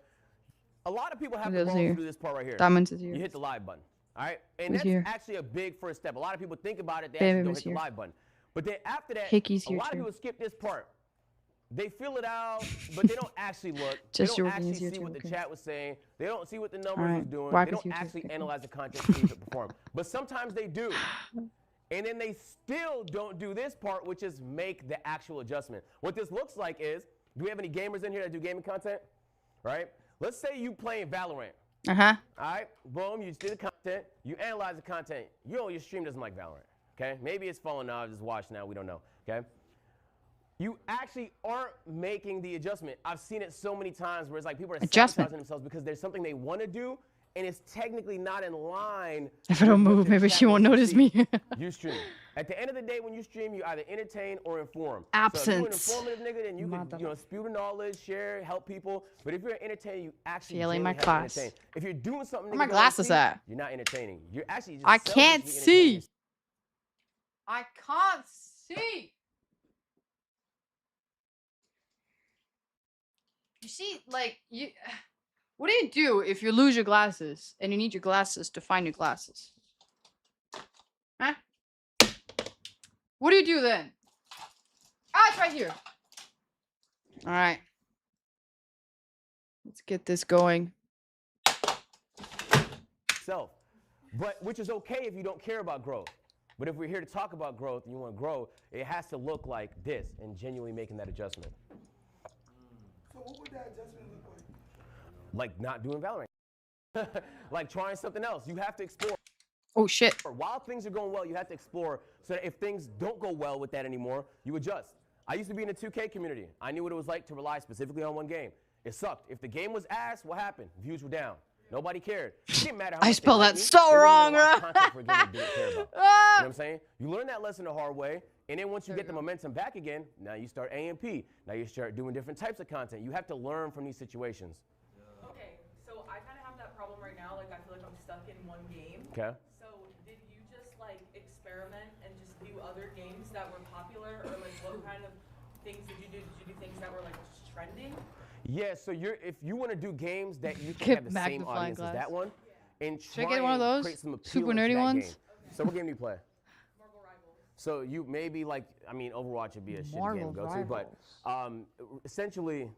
A lot of people have Who the goes balls here? to do this part right here. Diamonds is here. You hit the live button. All right, and Who's that's here? actually a big first step. A lot of people think about it, they Bam actually Bam don't is hit the here. live button. But then after that, Hickey's a here lot of too. people skip this part. They fill it out, but they don't actually look. Just they don't your actually opinions here see too, what the okay. chat was saying. They don't see what the numbers Alright, was doing. Wipe They is don't here too, actually okay. analyze the content to see if it performed. But sometimes they do. And then they still don't do this part, which is make the actual adjustment. What this looks like is, do we have any gamers in here that do gaming content? Right? Let's say you playing Valorant. Uh-huh. All right, boom, you see the content, you analyze the content. Your stream doesn't like Valorant, okay? Maybe it's falling off, just watch now, we don't know, okay? You actually aren't making the adjustment. I've seen it so many times where it's like people are Adjustment. sabotaging themselves because there's something they want to do and it's technically not in line. If I don't with what move, the maybe chat she won't wants to notice see. me. You stream. At the end of the day, when you stream, you either entertain or inform. Absence. So if you're an informative nigga, then you can spew the knowledge, share, help people. But if you're an entertainer, you actually Failing my genuinely have to class. entertain. If you're doing something, Where my niggas don't wanna glasses see, at? you're not entertaining. You're actually just I can't selfishly entertaining see. I can't see. You see, like you. What do you do if you lose your glasses and you need your glasses to find your glasses? Huh? What do you do then? Ah, it's right here. All right. Let's get this going. self. But which is okay if you don't care about growth. But if we're here to talk about growth and you want to grow, it has to look like this and genuinely making that adjustment. So what would that adjustment look like? Like not doing Valorant. Like trying something else. You have to explore. Oh shit. While things are going well, you have to explore so that if things don't go well with that anymore, you adjust. I used to be in the 2K community. I knew what it was like to rely specifically on one game. It sucked. If the game was ass, what happened? Views were down. Nobody cared. It didn't matter how I much spelled they that liked me. so They wouldn't wrong, even watch bro. content for a game they didn't care about. You know what I'm saying? You learn that lesson the hard way, and then once you get the momentum back again, now you start AMP. Now you start doing different types of content. You have to learn from these situations. Okay, so I kind of have that problem right now. Like I feel like I'm stuck in one game. Okay. So did you just like experiment and just do other games that were popular, or like what kind of things did you do? Did you do things that were like just trending? Yeah, so if you want to do games that you can Get have the same magnifying audience glass. as that one, and Should I try get one of and those? create some appeal Super into nerdy that ones? game. So what game do you play? Marvel Rivals. So you maybe like, I mean, Overwatch would be a shitty game Marvel to go to, but essentially.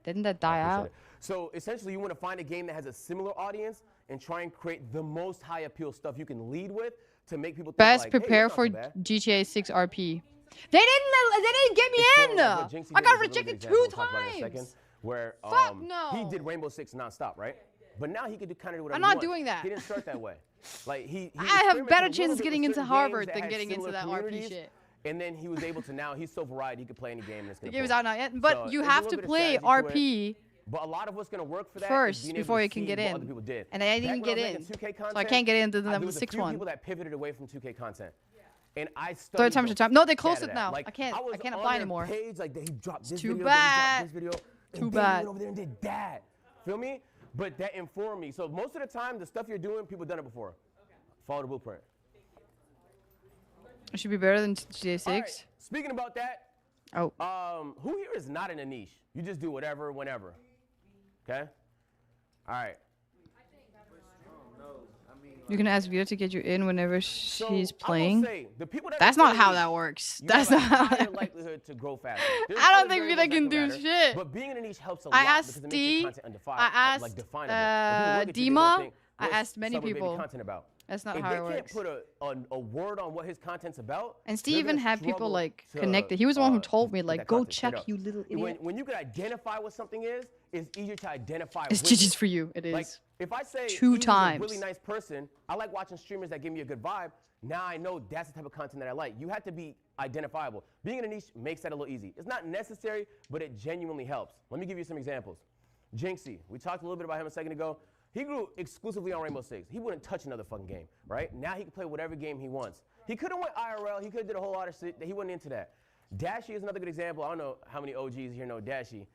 Didn't that die appreciate out? it. So essentially, you want to find a game that has a similar audience and try and create the most high appeal stuff you can lead with to make people think Best like, hey, prepare that's for not so bad. GTA 6 RP. They didn't get me in. What Jinxie I did got was a really good rejected example. 2 We'll talk about it in a second, times. where Fuck he no. did Rainbow Six nonstop, right? But now he could do kind of do whatever I'm he not wants. doing that. He didn't start that way. Like he I have experimented better a little chances bit getting with into certain Harvard games than had getting into similar that RP communities, shit. And then he was able to now he's so varied he could play any game and it's The gonna game is pull. out now yet, but So you there's a have little to bit of play strategy to it. RP But a lot of what's gonna work for that is first being able before to you can see get what in. other people did. And I Back didn't when get I was in. making 2K So I content, can't get into the there level was a 6 few one. people that pivoted away from 2K content. And I Third studied time's the the charm. No, they shit closed out it of now. that. Like, I can't was apply on their anymore. Page, like, he dropped this too video, bad. then he dropped this video, Too and then bad. he went over there and did that. Feel me? But that informed me. So most of the time, the stuff you're doing, people done it before. Okay. Follow the blueprint. It should be better than GTA 6. All right, speaking about that, Oh. Who here is not in a niche? You just do whatever, whenever. Okay? All right. You can ask Vita to get you in whenever she's I will playing. say, the people that That's are in not the how niche, that works. you That's have a not how higher that works. likelihood to grow faster. There's I don't other think variables Vita can that do matter, shit. But being in a niche helps a I lot asked because it makes your Steve. content undefinable. I asked like definable. When people look at you, they Dima. might think, I what's asked many Subway Baby people. content about? That's not if how they it can't works. put a word on what his content's about, And they're Steve even gonna had people struggle like to, connected. He was the one who told me get like, that go content straight check, up. you little idiot. When you can identify what something is, it's easier to identify. It's with GG's it. for you. It Like, is. if I say 2 Eve's times. a really nice person, I like watching streamers that give me a good vibe. Now I know that's the type of content that I like. You have to be identifiable. Being in a niche makes that a little easy. It's not necessary, but it genuinely helps. Let me give you some examples. Jinxie, we talked a little bit about him a second ago. He grew exclusively on Rainbow Six. He wouldn't touch another fucking game, right? Now he can play whatever game he wants. He could have went IRL. He could have did a whole lot of shit. He wasn't into that. Dashie is another good example. I don't know how many OGs here know Dashie.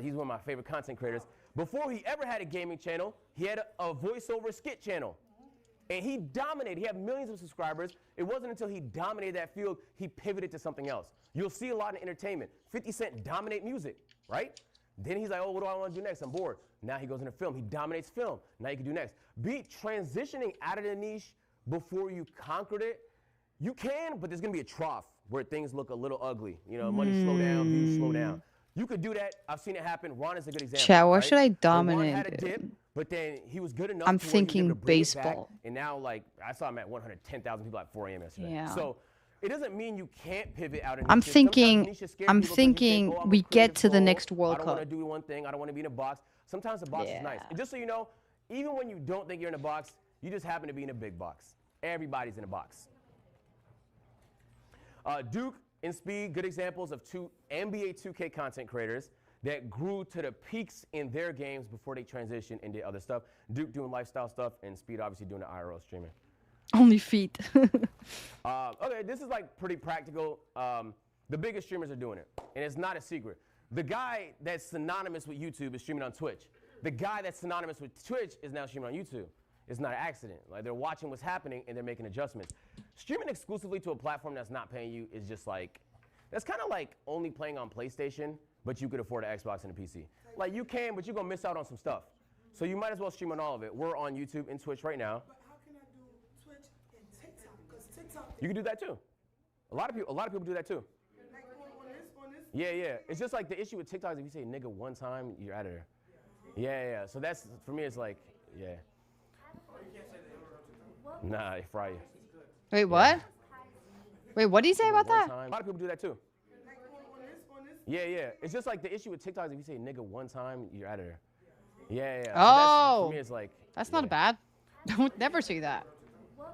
He's one of my favorite content creators. Before he ever had a gaming channel, he had a voiceover skit channel. And he dominated. He had millions of subscribers. It wasn't until he dominated that field, he pivoted to something else. You'll see a lot in entertainment. 50 Cent dominate music, right? Then he's like, oh, what do I want to do next? I'm bored. Now he goes into film. He dominates film. Now you can do next. Be transitioning out of the niche before you conquered it. You can, but there's going to be a trough where things look a little ugly. You know, money slow down, views slow down. You could do that. I've seen it happen. Ron is a good example. Chat, what right? should I Ron dominate? had a dip, but then he was good enough. I'm to where he was able thinking to bring it back, baseball. and now, like, I saw him at 110,000 people at 4 a.m. yesterday. Yeah. So it doesn't mean you can't pivot out of I'm niches. thinking, Sometimes niches scare I'm people 'cause you think, thinking oh, I'm a we get creative to the soul. next World I don't Cup. want to do one thing. I don't want to be in a box. Sometimes the box is nice. And just so you know, even when you don't think you're in a box, you just happen to be in a big box. Everybody's in a box. Duke and Speed, good examples of two NBA 2K content creators that grew to the peaks in their games before they transitioned and did other stuff. Duke doing lifestyle stuff, and Speed obviously doing the IRL streaming. Only feet. Okay, this is like pretty practical. The biggest streamers are doing it, and it's not a secret. The guy that's synonymous with YouTube is streaming on Twitch. The guy that's synonymous with Twitch is now streaming on YouTube. It's not an accident. Like, they're watching what's happening and they're making adjustments. Streaming exclusively to a platform that's not paying you is just like, that's kind of like only playing on PlayStation, but you could afford an Xbox and a PC. Like, you can, but you're gonna miss out on some stuff. So you might as well stream on all of it. We're on YouTube and Twitch right now. But how can I do Twitch and TikTok? Because TikTok. You can do that too. A lot of people do that too. Like on this. Yeah. It's just like the issue with TikTok is if you say nigga one time, you're out of there. Yeah. So that's, for me, it's like, yeah. Nah, they fry you. Wait, what? Wait, what did he say about that? A lot of people do that too. Yeah. It's just like the issue with TikTok is if you say nigga one time, you're out of there. Yeah. So Oh, for me, it's like, that's not bad. I would never say that.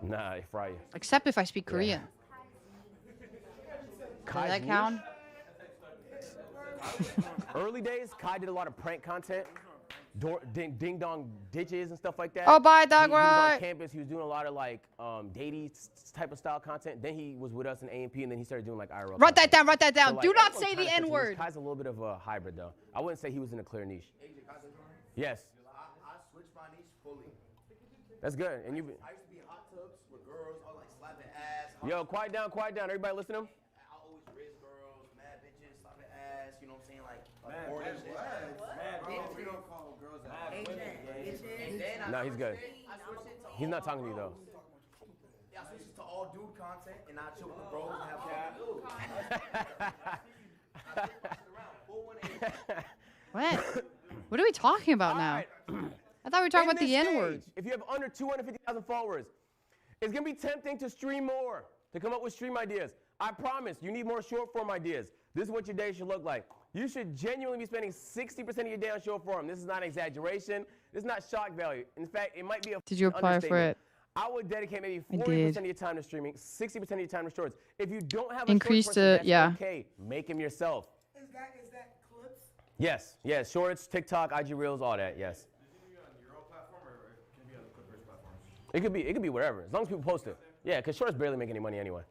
nah, they fry you. Except if I speak Korean. Does Kai's that niche. count? Early days, Kai did a lot of prank content. Ding dong ditches and stuff like that. Oh, bye, dog, He was on right. campus. He was doing a lot of like datey type of style content. Then he was with us in A&P, and then he started doing like IRL. Write that down. Write that So, down. like, Do not everyone say kinda the fits in. N-word. Kai's a little bit of a hybrid, though. I wouldn't say he was in a clear niche. Yes, I switched my niche fully. that's good. And you, I used to be in hot tubs with girls, I was like slapping ass. yo, quiet down. Everybody, listen to him. I always raise girls, mad bitches, slapping ass. You know what I'm saying? Like Mad bored and shit. bitches. We don't call girls out. And then I No, he's good. switched it to He's not talking to you though. Yeah, I switched it to all dude content, and I chill with the bros and have fun. What? What are we talking about now? I thought we were talking about the N-word. If you have under 250,000 followers, it's gonna be tempting to stream more, to come up with stream ideas. I promise, you need more short form ideas. This is what your day should look like. You should genuinely be spending 60% of your day on short form. This is not an exaggeration. This is not shock value. In fact, it might be a Did you apply for understatement. it? I would dedicate maybe I 40% did. of your time to streaming, 60% of your time to shorts. If you don't have a Increase short the- person, that's yeah. okay. Make them yourself. Is that clips? Yes, shorts, TikTok, IG Reels, all that, yes. It could be whatever, as long as people post it. Yeah, because shorts barely make any money anyway.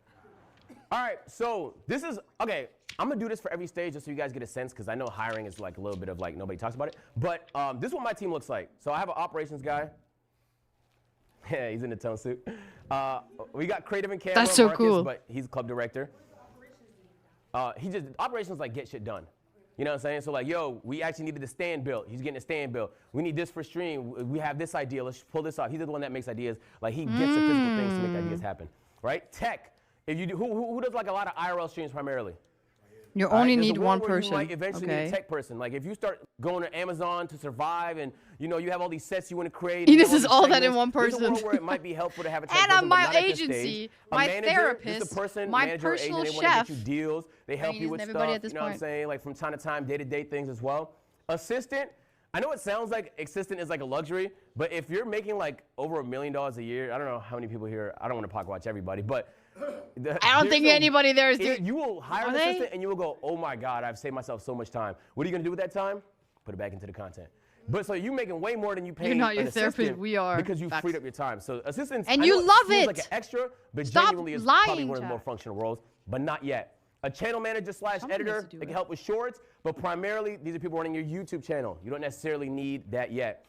All right, so this is, okay, I'm gonna do this for every stage just so you guys get a sense, because I know hiring is like a little bit of like nobody talks about it. But this is what my team looks like. So I have an operations guy. Yeah, he's in the tone suit. We got creative and camera, That's so Marcus, cool. but he's club director. Operations like get shit done. You know what I'm saying? So like, yo, we actually needed the stand built. He's getting a stand built. We need this for stream. We have this idea. Let's pull this off. He's the one that makes ideas. Like he gets the physical things to make ideas happen, right? Tech. If you do, who does like a lot of IRL streams primarily? You All right, only there's need the one where person. You might eventually need a Okay. tech person. Like if you start going to Amazon to survive, and you know you have all these sets you want to create. This you have is these all that in segments, one There's a person. world where it might be helpful to have a tech And person, on but my not at this agency, stage. A my manager, therapist, just a person, my manager or agent, personal they want to get you chef. deals. They help I'm you with using stuff. everybody at this You know what I'm point. saying? Like from time to time, day-to-day things as well. Assistant. I know it sounds like assistant is like a luxury, but if you're making like over $1 million a year, I don't know how many people here. I don't want to pocket watch everybody, but I don't think anybody there is doing. You will hire Are an they? assistant and you will go, oh my God, I've saved myself so much time. What are you gonna do with that time? Put it back into the content. But so you're making way more than you pay. You're not your an therapist, assistant we are. because you Facts. freed up your time. So assistants, And I you know love seems it. like an extra, but Stop genuinely is lying, probably one of the Jack. more functional roles, but not yet. a channel manager slash editor that can help with shorts, but primarily these are people running your YouTube channel. You don't necessarily need that yet.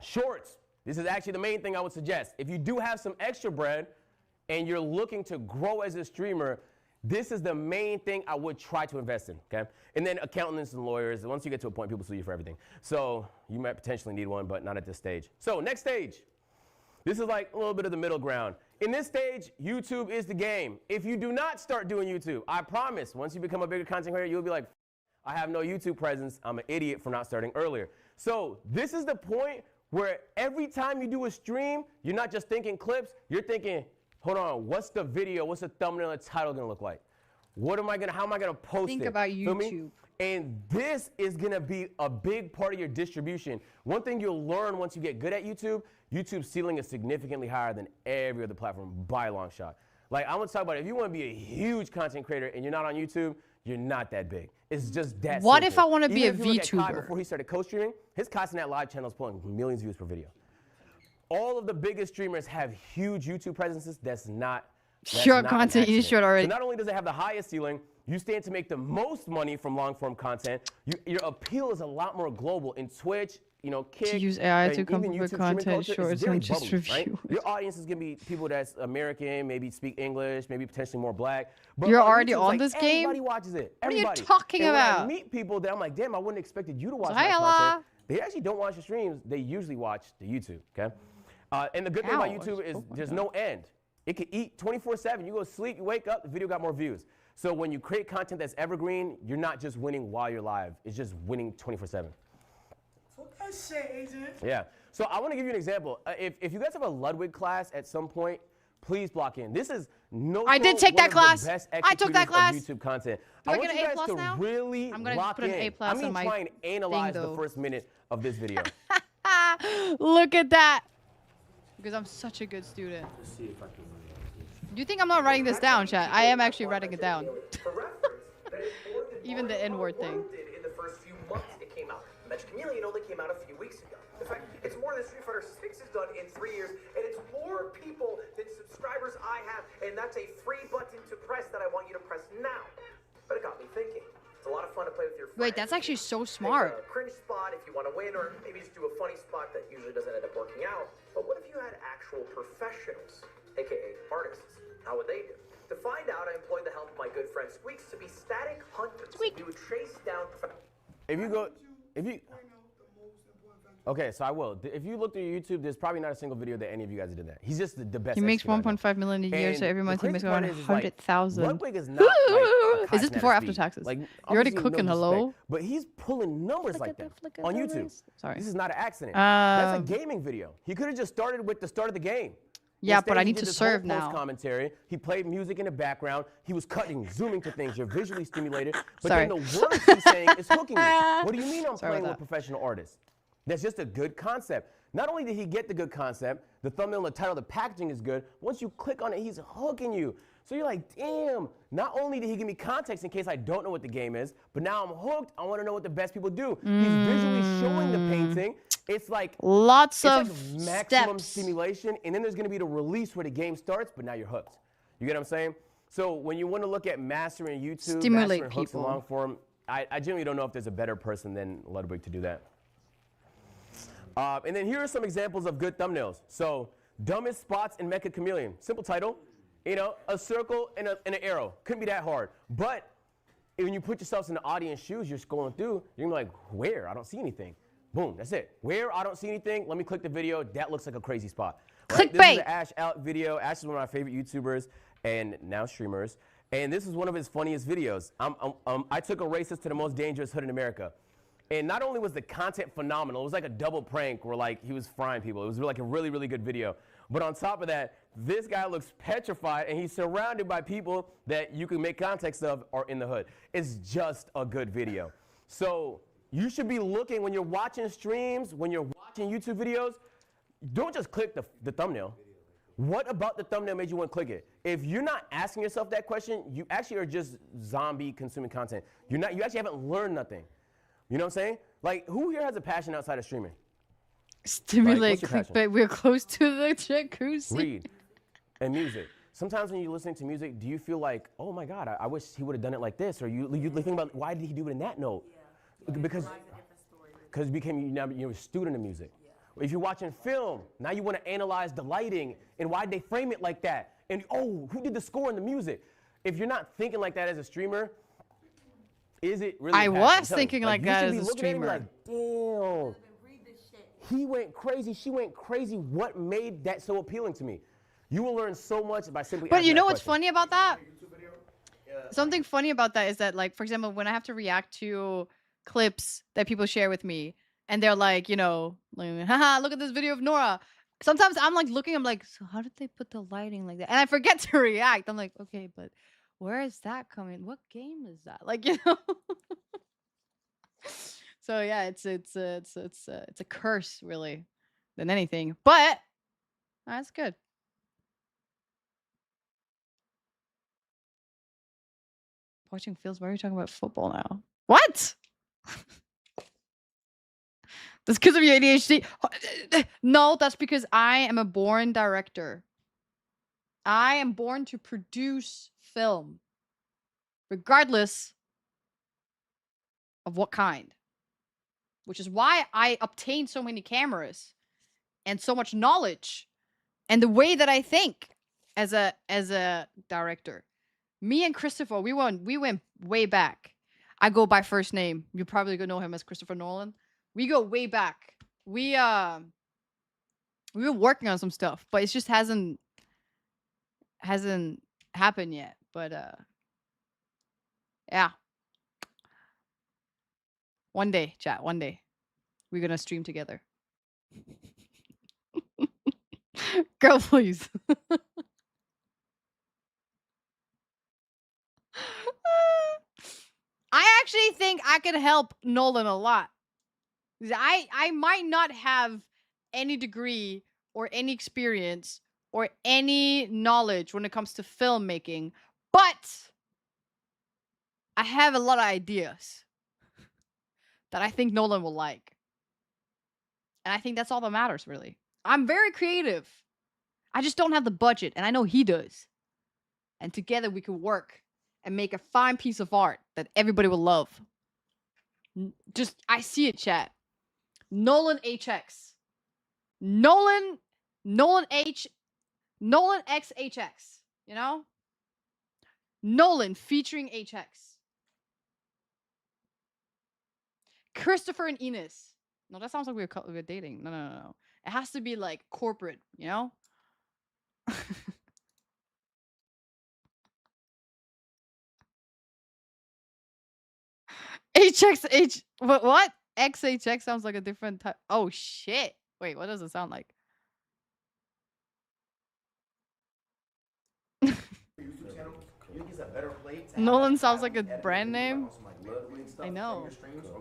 Shorts. This is actually the main thing I would suggest. If you do have some extra bread and you're looking to grow as a streamer, this is the main thing I would try to invest in, okay? And then accountants and lawyers. Once you get to a point, people sue you for everything. So you might potentially need one, but not at this stage. So next stage. This is like a little bit of the middle ground. In this stage, YouTube is the game. If you do not start doing YouTube, I promise, once you become a bigger content creator, you'll be like, I have no YouTube presence. I'm an idiot for not starting earlier. So this is the point where every time you do a stream, you're not just thinking clips, you're thinking, hold on, what's the video, what's the thumbnail and title gonna look like? How am I gonna post it? Think about Feel me? YouTube. And this is gonna be a big part of your distribution. One thing you'll learn once you get good at YouTube, YouTube's ceiling is significantly higher than every other platform by a long shot. Like, I want to talk about it. If you want to be a huge content creator and you're not on YouTube, you're not that big. It's just that What simple. if I want to be a Even if you look at Kai VTuber? before he started co-streaming, his Kai Live channel is pulling millions of views per video. All of the biggest streamers have huge YouTube presences. That's not Short not an content, you accident. should already. So not only does it have the highest ceiling, you stand to make the most money from long-form content. Your appeal is a lot more global in Twitch, Kick. To use AI to and come even up with YouTube streaming content, culture, shorts, it's very and just bubbly, right? review it. Your audience is gonna be people that's American, maybe speak English, maybe potentially more black. But You're on already YouTube, on like, this game? Everybody watches it. What are you Everybody. talking And when I about? meet people that I'm like, damn, I wouldn't have expected you to watch So, my hey, content. Allah. They actually don't watch the streams. They usually watch the YouTube. Okay. And the good thing about Ow, I YouTube just is broke my there's gun. no end. It can eat 24/7. You go to sleep, you wake up, the video got more views. So when you create content that's evergreen, you're not just winning while you're live. It's just winning 24/7. Fuck that shit, agent. Yeah. So I want to give you an example. If you guys have a Ludwig class at some point, please block in. This is I did take that class. I took that class. YouTube content. Do I want get you an guys A+ to now? really I'm gonna lock put an in. A+ I mean, on my try and analyze thing, the though. first minute of this video. Look at that. Because I'm such a good student. Let's see if I can. Do you think I'm not writing this down, chat? I am actually writing it down. Even the N-word thing. In the first few months it came out. Magic Chameleon only came out a few weeks ago. In fact, it's more than Street Fighter 6 has done in 3 years, and it's more people than subscribers I have, and that's a free button to press that I want you to press now. But it got me thinking. It's a lot of fun to play with your friends. Wait, that's actually so Pick smart. a cringe spot if you want to win, or maybe just do a funny spot that usually doesn't end up working out. But what if you had actual professionals, aka artists? How would they do? To find out, I employed the help of my good friend Squeaks to be static hunters. We would chase down. Okay, so I will. If you look through YouTube, there's probably not a single video that any of you guys did that. He's just the best. He makes executor I know. 1.5 million a year, And so every the month he crazy makes part around is, like, 100,000. Ludwig is not like a Is this Kai before or Cenat after speed. taxes? Like, You're already obviously, cooking, no hello? disrespect, but he's pulling numbers like that on YouTube. Sorry. This is not an accident. That's a Um, gaming video. He could have just started with the start of the game. Yeah, Instead, but I he need did to this whole serve now. Commentary. He played music in the background. He was cutting, zooming to things. You're visually stimulated. But Sorry. then the words he's saying is hooking you. What do you mean I'm Sorry playing about with professional artists? That's just a good concept. Not only did he get the good concept, the thumbnail, the title, the packaging is good. Once you click on it, he's hooking you. So you're like, damn, not only did he give me context in case I don't know what the game is, but now I'm hooked. I want to know what the best people do. He's visually showing the painting. It's like Lots it's of like maximum steps. stimulation, and then there's going to be the release where the game starts, but now you're hooked. You get what I'm saying? So when you want to look at mastering YouTube, Stimulate mastering hooks and people. long form, I genuinely don't know if there's a better person than Ludwig to do that. And then here are some examples of good thumbnails. So, dumbest spots in Mecha Chameleon. Simple title, a circle and an arrow. Couldn't be that hard. But when you put yourselves in the audience shoes, you're scrolling through, you're gonna be like, where? I don't see anything. Boom, that's it. Where? I don't see anything. Let me click the video. That looks like a crazy spot. Right? This is an Ash Out video. Ash is one of my favorite YouTubers and now streamers. And this is one of his funniest videos. I took a racist to the most dangerous hood in America. And not only was the content phenomenal, it was like a double prank where like he was frying people. It was like a really, really good video. But on top of that, this guy looks petrified and he's surrounded by people that you can make context of are in the hood. It's just a good video. So you should be looking when you're watching streams, when you're watching YouTube videos, don't just click the thumbnail. What about the thumbnail made you want to click it? If you're not asking yourself that question, you actually are just zombie consuming content. You actually haven't learned nothing. You know what I'm saying? Like, who here has a passion outside of streaming? Stimulate What's your passion? clickbait. We're close to the jacuzzi. Read and music. sometimes when you're listening to music, do you feel like, oh my God, I wish he would have done it like this? Or you think about, why did he do it in that note? Yeah. Because you became, now you're a student of music. Yeah. If you're watching film, now you want to analyze the lighting and why they frame it like that. And oh, who did the score and the music? If you're not thinking like that as a streamer, is it really? I was thinking like that as a streamer. Like, damn, he went crazy, she went crazy. What made that so appealing to me? You will learn so much by simply. But you know what's funny about that? Something funny about that is that, like, for example, when I have to react to clips that people share with me, and they're like, you know, like, haha, look at this video of Nora. Sometimes I'm like looking, I'm like, so how did they put the lighting like that? And I forget to react. I'm like, okay, but where is that coming? What game is that? Like, you know. So yeah, it's a curse really, than anything. But that's good. Watching feels. Why are you talking about football now? What? That's because of your ADHD. No, that's because I am a born director. I am born to produce film, regardless of what kind. Which is why I obtained so many cameras and so much knowledge and the way that I think as a director. Me and Christopher, we went way back. I go by first name. You probably gonna know him as Christopher Nolan. We go way back. We were working on some stuff, but it just hasn't happened yet. But yeah. One day, chat, one day. We're gonna stream together. Girl, please. I actually think I could help Nolan a lot. I might not have any degree or any experience or any knowledge when it comes to filmmaking, but I have a lot of ideas that I think Nolan will like. And I think that's all that matters, really. I'm very creative. I just don't have the budget, and I know he does. And together we could work and make a fine piece of art that everybody will love. Just, I see it, chat. Nolan HX. Nolan X HX. You know? Nolan featuring HX. Christopher and Ines. No, that sounds like we're dating. No. It has to be like corporate, you know? What? XHX sounds like a different type. Oh shit. Wait, what does it sound like? Nolan sounds like a brand name. I know.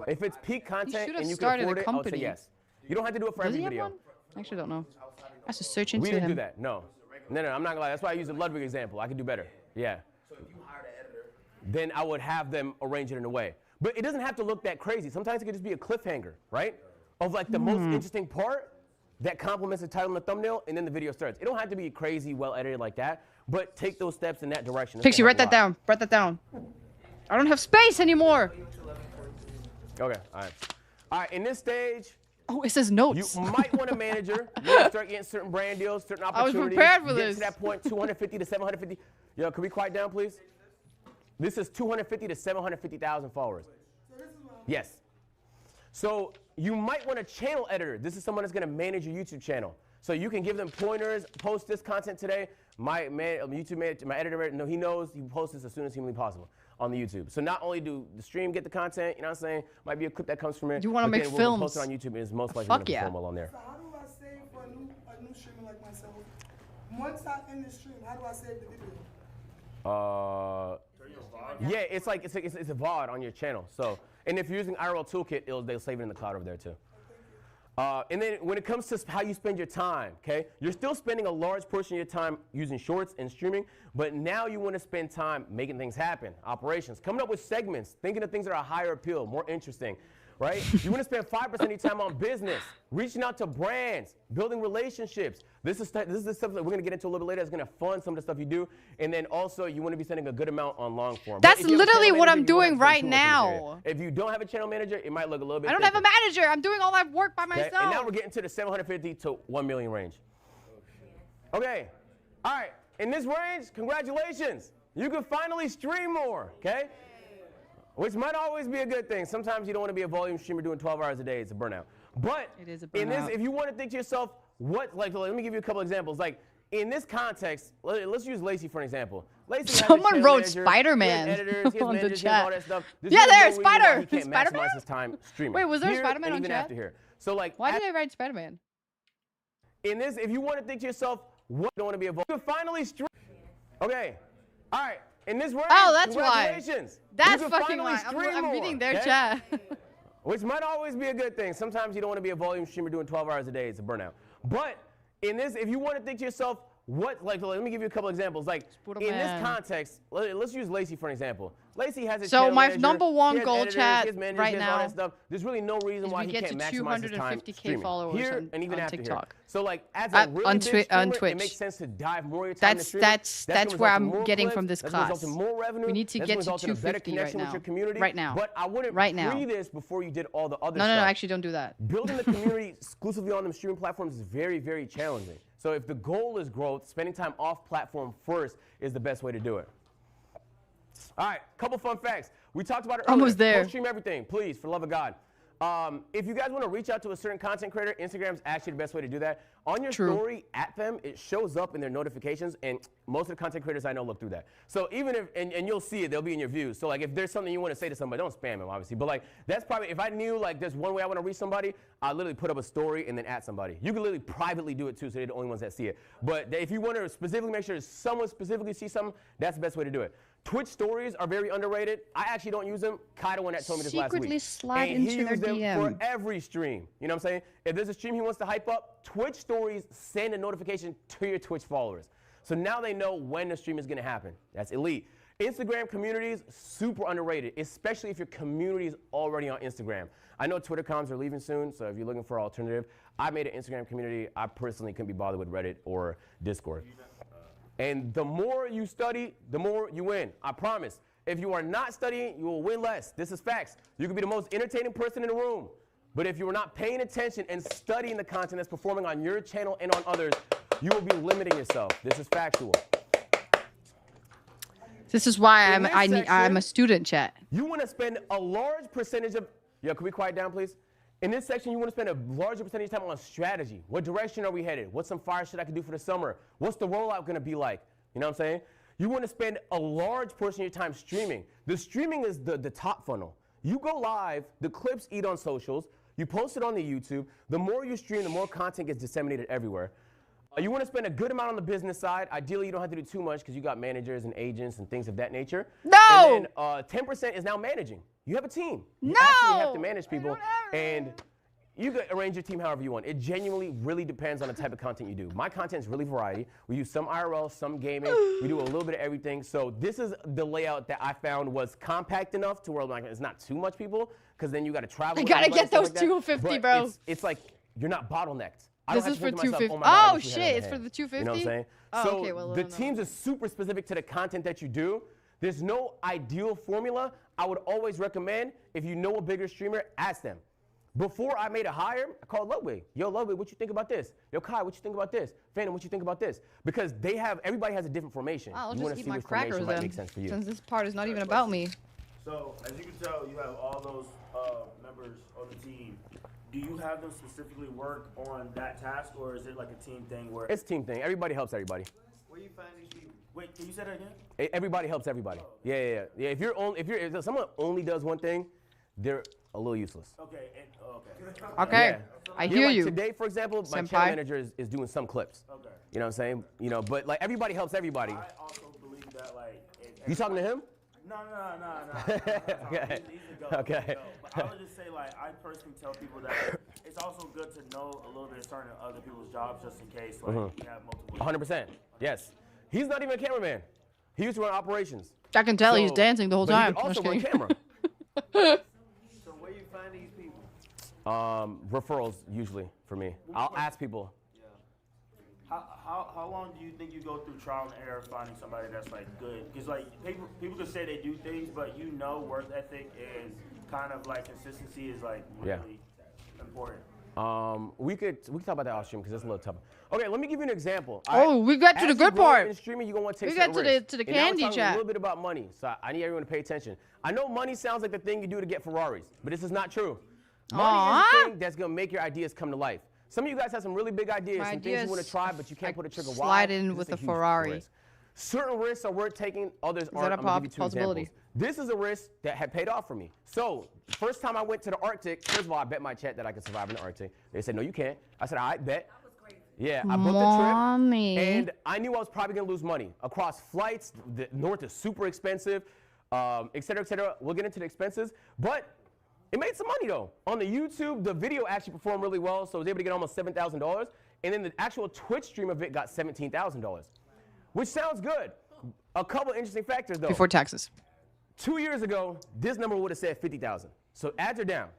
If it's peak content should have and you can started afford a it, I'll say company. yes. You don't have to do it for Does every he have video. one? I actually don't know. I have to search into We didn't him. do that. No, I'm not gonna lie. That's why I use the Ludwig example. I can do better. Yeah. So if you hired an editor, Then I would have them arrange it in a way. But it doesn't have to look that crazy. Sometimes it could just be a cliffhanger, right? Of like the most interesting part that complements the title and the thumbnail, and then the video starts. It don't have to be crazy, well edited like that, but take those steps in that direction. It's Pixie, gonna write help that a lot. down. Write that down. I don't have space anymore. Okay, all right. All right, in this stage, Oh, it says notes. you might want a manager. You might start getting certain brand deals, certain I was opportunities. prepared for Get this. to that point, 250 to 750. Yo, can we quiet down, please? This is 250 to 750,000 followers. Yes. So you might want a channel editor. This is someone that's going to manage your YouTube channel. So you can give them pointers, post this content today. My YouTube manager, my editor, no, he knows he posts this as soon as humanly possible on the YouTube. So not only do the stream get the content, you know what I'm saying? Might be a clip that comes from it. You wanna but make then films. We'll post it on YouTube and it's most likely Fuck going to yeah. perform well on there. So how do I save for a new streamer like myself? Once I end the stream, how do I save the video? Yeah, it's like it's a VOD on your channel. So, and if you're using IRL Toolkit, they'll save it in the cloud over there too. And then when it comes to how you spend your time, okay, you're still spending a large portion of your time using shorts and streaming, but now you want to spend time making things happen, operations, coming up with segments, thinking of things that are higher appeal, more interesting, right? You want to spend 5% of your time on business, reaching out to brands, building relationships. This is the stuff that we're going to get into a little later. That's going to fund some of the stuff you do. And then also, you want to be spending a good amount on long form. That's But if you have a literally channel what manager, I'm you won't have doing to spend right too much in this area. now. If you don't have a channel manager, it might look a little bit I don't have a thicker. manager. I'm doing all that work by Okay? myself. And now we're getting to the 750 to 1 million range. Okay. All right. In this range, congratulations. You can finally stream more, okay? Which might always be a good thing. Sometimes you don't want to be a volume streamer doing 12 hours a day. It's a burnout. But It is a in this, burnout. if you want to think to yourself, what, like, let me give you a couple examples. Like, in this context, let's use Lacey for an example. Lacey has a Someone channel wrote manager, Spider-Man he has editors, he has on the managers, he has all chat. that stuff. Yeah, really there's no reason why Spider. he can't Spider-Man? maximize his time streaming. Wait, was there a Here Spider-Man and on even chat? after here. So like, Why did I write Spider-Man? in this, if you want to think to yourself, what don't want to be a volume, you can finally stream. Okay. All right. In this range, Oh, that's why. congratulations. That's You can fucking finally why. stream I'm more, reading their okay? chat. Which might always be a good thing. Sometimes you don't want to be a volume streamer doing 12 hours a day. It's a burnout. But in this, if you want to think to yourself, what, like, let me give you a couple examples. Like, in this Spider-Man. context, let's use Lacey for an example. Lacey has a So channel my manager, number one he has goal editors, chat he has managers, right he has all now that stuff. There's really no reason is why we he get can't to maximize his time 250K streaming. followers Here on- and even on after here. TikTok. So like, as a really on big streamer, on it Twitch. makes sense to dive more of your time That's to streaming. that's That's that's gonna where result in I'm more getting clips, from this that's gonna class. result in more revenue, We need to that's get gonna to result in a better 250 right connection with now. your community. Right now. But I wouldn't Right now. pre this before you did all the other No, stuff. no, no. Actually, don't do that. Building the community exclusively on them streaming platforms is very, very challenging. So if the goal is growth, spending time off platform first is the best way to do it. All right, couple fun facts. We talked about it earlier. Almost there. Post stream everything, please, for the love of God. If you guys want to reach out to a certain content creator, Instagram is actually the best way to do that. On your story at them, it shows up in their notifications, and most of the content creators I know look through that. So even if, and you'll see it, they'll be in your views. So like if there's something you want to say to somebody, don't spam them, obviously. But like that's probably, if I knew like there's one way I want to reach somebody, I literally put up a story and then at somebody. You can literally privately do it too, so they're the only ones that see it. But if you want to specifically make sure someone specifically sees something, that's the best way to do it. Twitch stories are very underrated. I actually don't use them. Kai, the one that told me this last week. Secretly slide And he into their used them DM. for every stream. You know what I'm saying? If there's a stream he wants to hype up, Twitch stories send a notification to your Twitch followers. So now they know when the stream is going to happen. That's elite. Instagram communities, super underrated, especially if your community is already on Instagram. I know Twitter comms are leaving soon, so if you're looking for an alternative, I made an Instagram community. I personally couldn't be bothered with Reddit or Discord. And the more you study, the more you win. I promise. If you are not studying, you will win less. This is facts. You can be the most entertaining person in the room. But if you are not paying attention and studying the content that's performing on your channel and on others, you will be limiting yourself. This is factual. This is why In this I'm section, a student, chat. You want to spend a large percentage of, yo, can we quiet down, please? In this section, you want to spend a larger percentage of time on strategy. What direction are we headed? What's some fire shit I can do for the summer? What's the rollout going to be like? You know what I'm saying? You want to spend a large portion of your time streaming. The streaming is the top funnel. You go live, the clips eat on socials, you post it on the YouTube. The more you stream, the more content gets disseminated everywhere. You want to spend a good amount on the business side. Ideally, you don't have to do too much because you got managers and agents and things of that nature. No! And then 10% is now managing. You have a team. You actually have to manage people. And you can arrange your team however you want. It genuinely really depends on the type of content you do. My content is really variety. We do some IRL, some gaming. We do a little bit of everything. So this is the layout that I found was compact enough to where like, it's not too much people because then you got to travel. I with gotta everybody get and stuff those like that. 250, But bro. It's like you're not bottlenecked. I This don't is have for to think to myself, 250. oh my God, I Oh wish we had shit, another it's for hand. the 250. You know what I'm saying? Oh, so okay, well, the no, no. teams are super specific to the content that you do. There's no ideal formula. I would always recommend if you know a bigger streamer, ask them. Before I made a hire, I called Ludwig. Yo, Ludwig, what you think about this? Yo, Kai, what you think about this? Phantom, what you think about this? Because everybody has a different formation. I'll you wanna just eat see my which formation crackers might then, make sense for you. since this part is not even about me. So, as you can tell, you have all those members on the team. Do you have them specifically work on that task, or is it like a team thing where... It's a team thing. Everybody helps everybody. Where you find these people? Wait, can you say that again? Everybody helps everybody. Yeah. If someone only does one thing, they're a little useless. Okay, Okay, I hear like you. Today, for example, my Senpai. channel manager is doing some clips. Okay. You know what I'm saying? You know, but like everybody helps everybody. I also believe that, like... You talking to him? No. Okay. Okay. But I would just say, like, I personally tell people that it's also good to know a little bit of certain other people's jobs just in case, like, you have multiple... 100%. Yes. He's not even a cameraman. He used to run operations. I can tell he's dancing the whole but time. He I'm could just also run kidding. camera. So where you find these people? Referrals usually for me. I'll ask people. How long do you think you go through trial and error finding somebody that's like good? Because like people can say they do things, but work ethic and kind of like consistency is like really important. We could talk about that off stream because it's a little tough. Okay, let me give you an example. Oh, we got to the good part. In streaming, you're gonna want to take we got to the and candy now we're talking chat. a little bit about money, so I need everyone to pay attention. I know money sounds like the thing you do to get Ferraris, but this is not true. Money is the thing that's gonna make your ideas come to life. Some of you guys have some really big ideas, some things you want to try, but you can't put a trigger. Why? Slide in with a Ferrari. Risk. Certain risks are worth taking, others aren't. That I'm gonna give you two possibility? examples. This is a risk that had paid off for me. So, first time I went to the Arctic, first of all, I bet my chat that I could survive in the Arctic. They said, no, you can't. I said, all right, bet. Yeah, I booked the trip, and I knew I was probably gonna lose money across flights. The north is super expensive, et cetera, et cetera. We'll get into the expenses, but it made some money though. On the YouTube, the video actually performed really well, so I was able to get almost $7,000, and then the actual Twitch stream of it got $17,000, which sounds good. A couple interesting factors though. Before taxes. 2 years ago, this number would have said 50,000. So ads are down.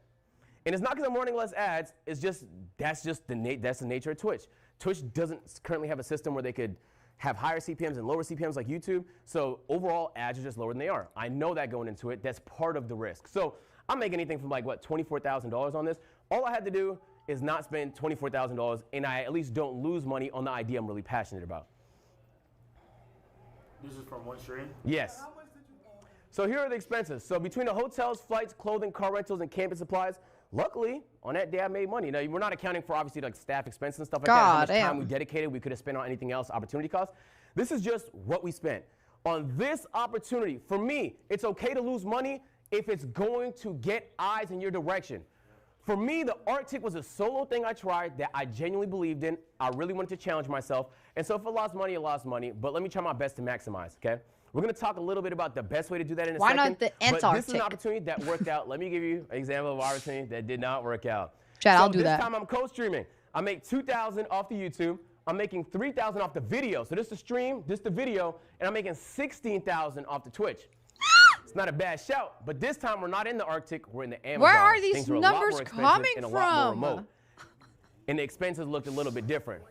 And it's not because I'm running less ads, it's just, that's the nature of Twitch. Twitch doesn't currently have a system where they could have higher CPMs and lower CPMs like YouTube. So overall, ads are just lower than they are. I know that going into it, that's part of the risk. So I'm making anything from like, what, $24,000 on this. All I had to do is not spend $24,000, and I at least don't lose money on the idea I'm really passionate about. This is from one stream? Yes. So here are the expenses. So between the hotels, flights, clothing, car rentals, and camping supplies, luckily, on that day I made money. Now, we're not accounting for obviously like staff expenses and stuff like that. How much time we dedicated, we could have spent on anything else, opportunity costs. This is just what we spent. On this opportunity, for me, it's okay to lose money if it's going to get eyes in your direction. For me, the Arctic was a solo thing I tried that I genuinely believed in. I really wanted to challenge myself. And so if I lost money, I lost money. But let me try my best to maximize, okay? We're going to talk a little bit about the best way to do that in a second. Why not the Antarctic? But this is an opportunity that worked out. Let me give you an example of an opportunity that did not work out. Chad, I'll do that. This time I'm co-streaming. I make $2,000 off the YouTube. I'm making $3,000 off the video. So this is the stream, this is the video, and I'm making $16,000 off the Twitch. It's not a bad shout, but this time we're not in the Arctic, we're in the Amazon. Where are these Things are numbers coming and a from? lot more remote. And the expenses looked a little bit different.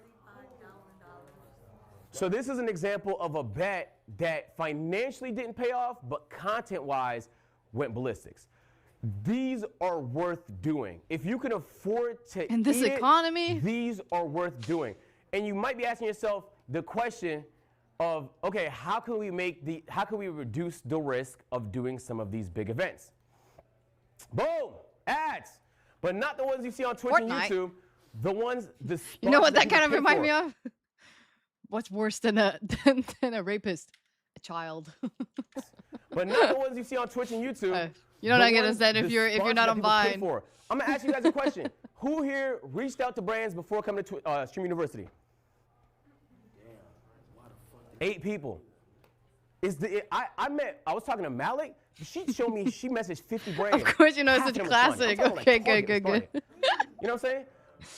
So this is an example of a bet that financially didn't pay off, but content-wise went ballistics. These are worth doing. If you can afford to in this economy, these are worth doing. And you might be asking yourself the question of, okay, how can we reduce the risk of doing some of these big events? Boom, ads, but not the ones you see on Twitch and YouTube. The ones, you know what that kind of reminds me of? What's worse than a rapist? A child. But not the ones you see on Twitch and YouTube. You're not gonna say if you're not on Vine. I'm gonna ask you guys a question. Who here reached out to brands before coming to Stream University? 8 people. I was talking to Malik. She showed me, she messaged 50 brands. Of course, you know it's a classic. Okay, good. You know what I'm saying?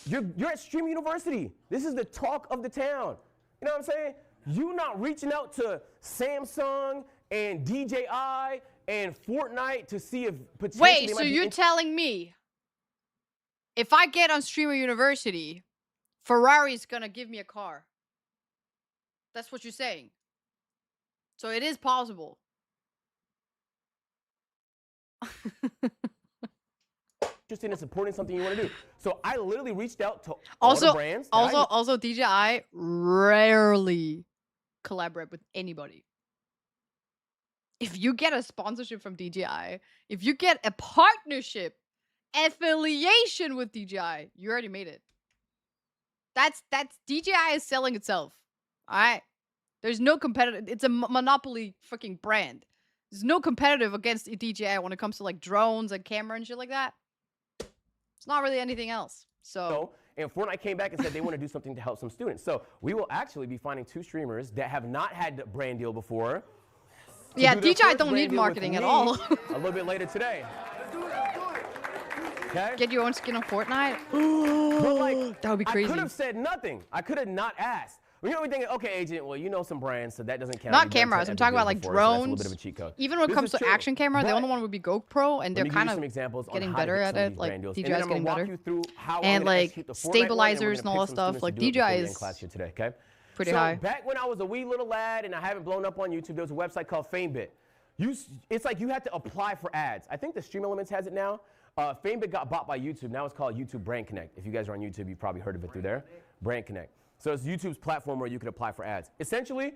You're at Stream University. This is the talk of the town. You know what I'm saying? You're not reaching out to Samsung and DJI and Fortnite to see if potentially. Wait, so you're telling me if I get on Streamer University, Ferrari's gonna give me a car? That's what you're saying. So it is possible. Interested in supporting something you want to do. So I literally reached out to all the brands. Also, DJI rarely collaborate with anybody. If you get a sponsorship from DJI, if you get a partnership, affiliation with DJI, you already made it. That's DJI is selling itself. All right. There's no competitive. It's a monopoly freaking brand. There's no competitive against DJI when it comes to like drones and camera and shit like that. It's not really anything else. So and Fortnite came back and said they want to do something to help some students. So we will actually be finding 2 streamers that have not had a brand deal before. Yeah, DJI don't need marketing at all. A little bit later today. Okay. Get your own skin on Fortnite. But like, that would be crazy. I could have said nothing. I could have not asked. When you're thinking, okay, agent, well, you know some brands, so that doesn't count. Not You've done cameras. 10 I'm epic talking deals about like before, so that's a little drones. bit of a cheat code. Even when it This comes is to true, action camera, the but only one would be GoPro, and let they're me give kind you of some examples on getting how to better hit at some of it. these Like brand deals. DJI And then is I'm getting gonna walk better. you through how I'm And gonna like execute the Fortnite one, and we're stabilizers and gonna all pick that some stuff. students Like to do it before we DJI end class is here today, okay? pretty so high. back when I was a wee little lad and I haven't blown up on YouTube, there was a website called FameBit. It's like you had to apply for ads. I think the Stream Elements has it now. FameBit got bought by YouTube. Now it's called YouTube Brand Connect. If you guys are on YouTube, you've probably heard of it through there. Brand Connect. So it's YouTube's platform where you could apply for ads. Essentially,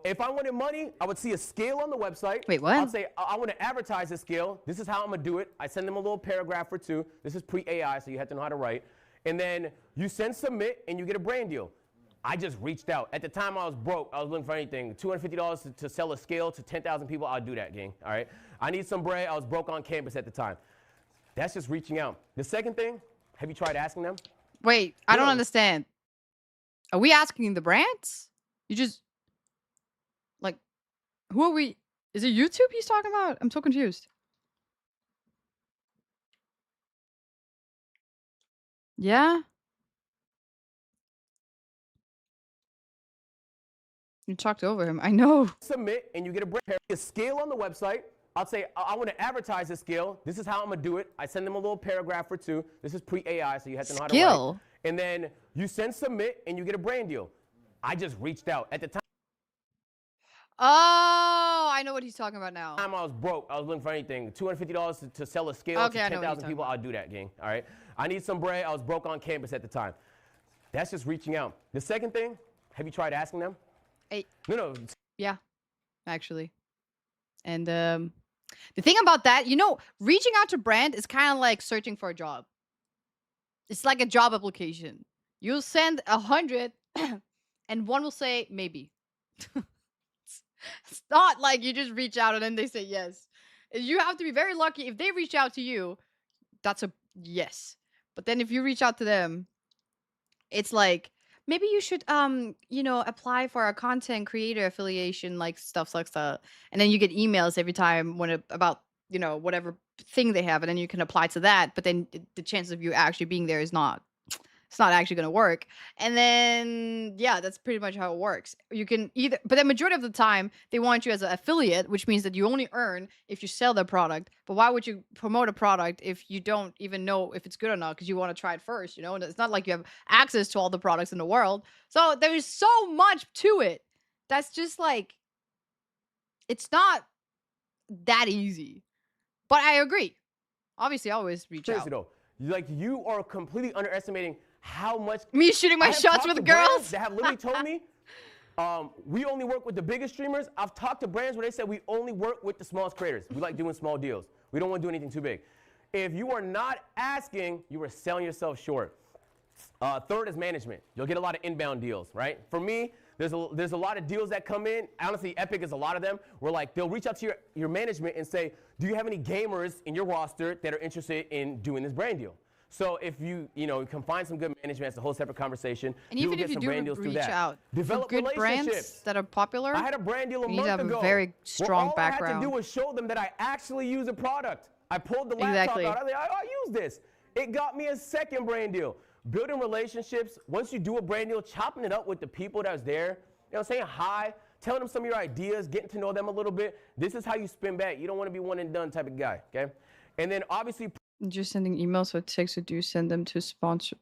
if I wanted money, I would see a scale on the website. Wait, what? I'd say, I want to advertise this scale. This is how I'm going to do it. I send them a little paragraph or two. This is pre-AI, so you have to know how to write. And then you send submit, and you get a brand deal. I just reached out. At the time, I was broke. I was looking for anything. $250 to sell a scale to 10,000 people, I'll do that, gang. All right? I need some bread. I was broke on campus at the time. That's just reaching out. The second thing, have you tried asking them? Wait, I don't understand. Are we asking the brands? You just like, who are we? Is it YouTube he's talking about? I'm so confused. Yeah. You talked over him. I know. Submit, and you get a scale on the website. I'll say, I want to advertise this scale. This is how I'm going to do it. I send them a little paragraph or two. This is pre-AI, so you have to know how to write. And then you send submit, and you get a brand deal. I just reached out. At the time, Oh, I know what he's talking about now. I was broke. I was looking for anything. $250 to sell a scale to 10,000 people, I'll do that, gang. All right? I need some bread. I was broke on campus at the time. That's just reaching out. The second thing, have you tried asking them? No. Yeah, actually. And the thing about that, reaching out to brand is kind of like searching for a job. It's like a job application. You'll send 100 and one will say maybe. It's not like you just reach out and then they say yes. You have to be very lucky. If they reach out to you, that's a yes. But then if you reach out to them, it's like, maybe you should apply for a content creator affiliation, like stuff like that. And then you get emails every time about whatever thing they have, and then you can apply to that. But then the chances of you actually being there is not. It's not actually going to work. And then, yeah, that's pretty much how it works. You can but the majority of the time, they want you as an affiliate, which means that you only earn if you sell their product. But why would you promote a product if you don't even know if it's good or not? Because you want to try it first, And it's not like you have access to all the products in the world. So there's so much to it. That's just like, it's not that easy. But I agree. Obviously, I always reach out. Though, you are completely underestimating how much me shooting my shots with girls that have literally told me we only work with the biggest streamers. I've talked to brands where they said we only work with the smallest creators. We like doing small deals. We don't want to do anything too big. If you are not asking, you are selling yourself short. Third is management. You'll get a lot of inbound deals, right? For me, there's a lot of deals that come in. Honestly, Epic is a lot of them. Where they'll reach out to your management and say, do you have any gamers in your roster that are interested in doing this brand deal? So if you can find some good management, it's a whole separate conversation. And even if you do reach out, develop good brands that are popular, I had a brand deal a month ago. You need to have a very strong background. All I had to do was show them that I actually use a product. I pulled the laptop out. I was like, I use this. It got me a second brand deal. Building relationships. Once you do a brand deal, chopping it up with the people that's there. Saying hi, telling them some of your ideas, getting to know them a little bit. This is how you spin back. You don't want to be one and done type of guy, okay? And then obviously, just sending emails or texts, or do you send them to sponsor?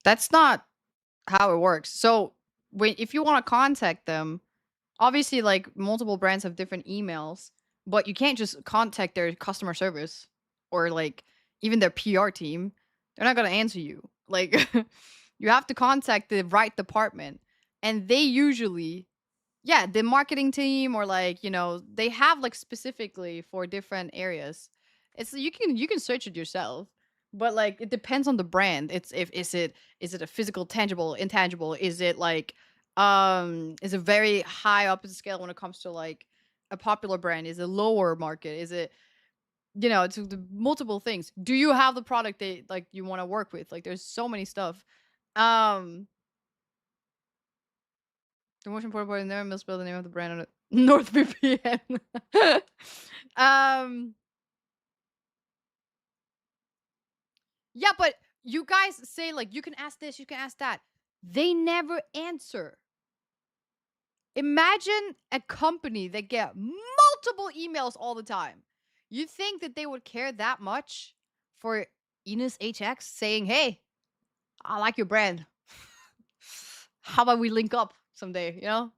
That's not how it works. So if you want to contact them, obviously like multiple brands have different emails, but you can't just contact their customer service or like even their PR team. They're not going to answer you. Like you have to contact the right department, and they usually, the marketing team or they have like specifically for different areas. It's you can search it yourself, but like it depends on the brand. It's is it a physical, tangible, intangible? Is it like is it very high up in the scale when it comes to like a popular brand? Is it lower market? Is it it's the multiple things. Do you have the product that like you want to work with? Like there's so many stuff. The most important part is never misspell the name of the brand on it. NordVPN. Yeah, but you guys say like you can ask this, you can ask that. They never answer. Imagine a company that get multiple emails all the time. You think that they would care that much for Enos HX saying, "Hey, I like your brand. How about we link up someday?" You know,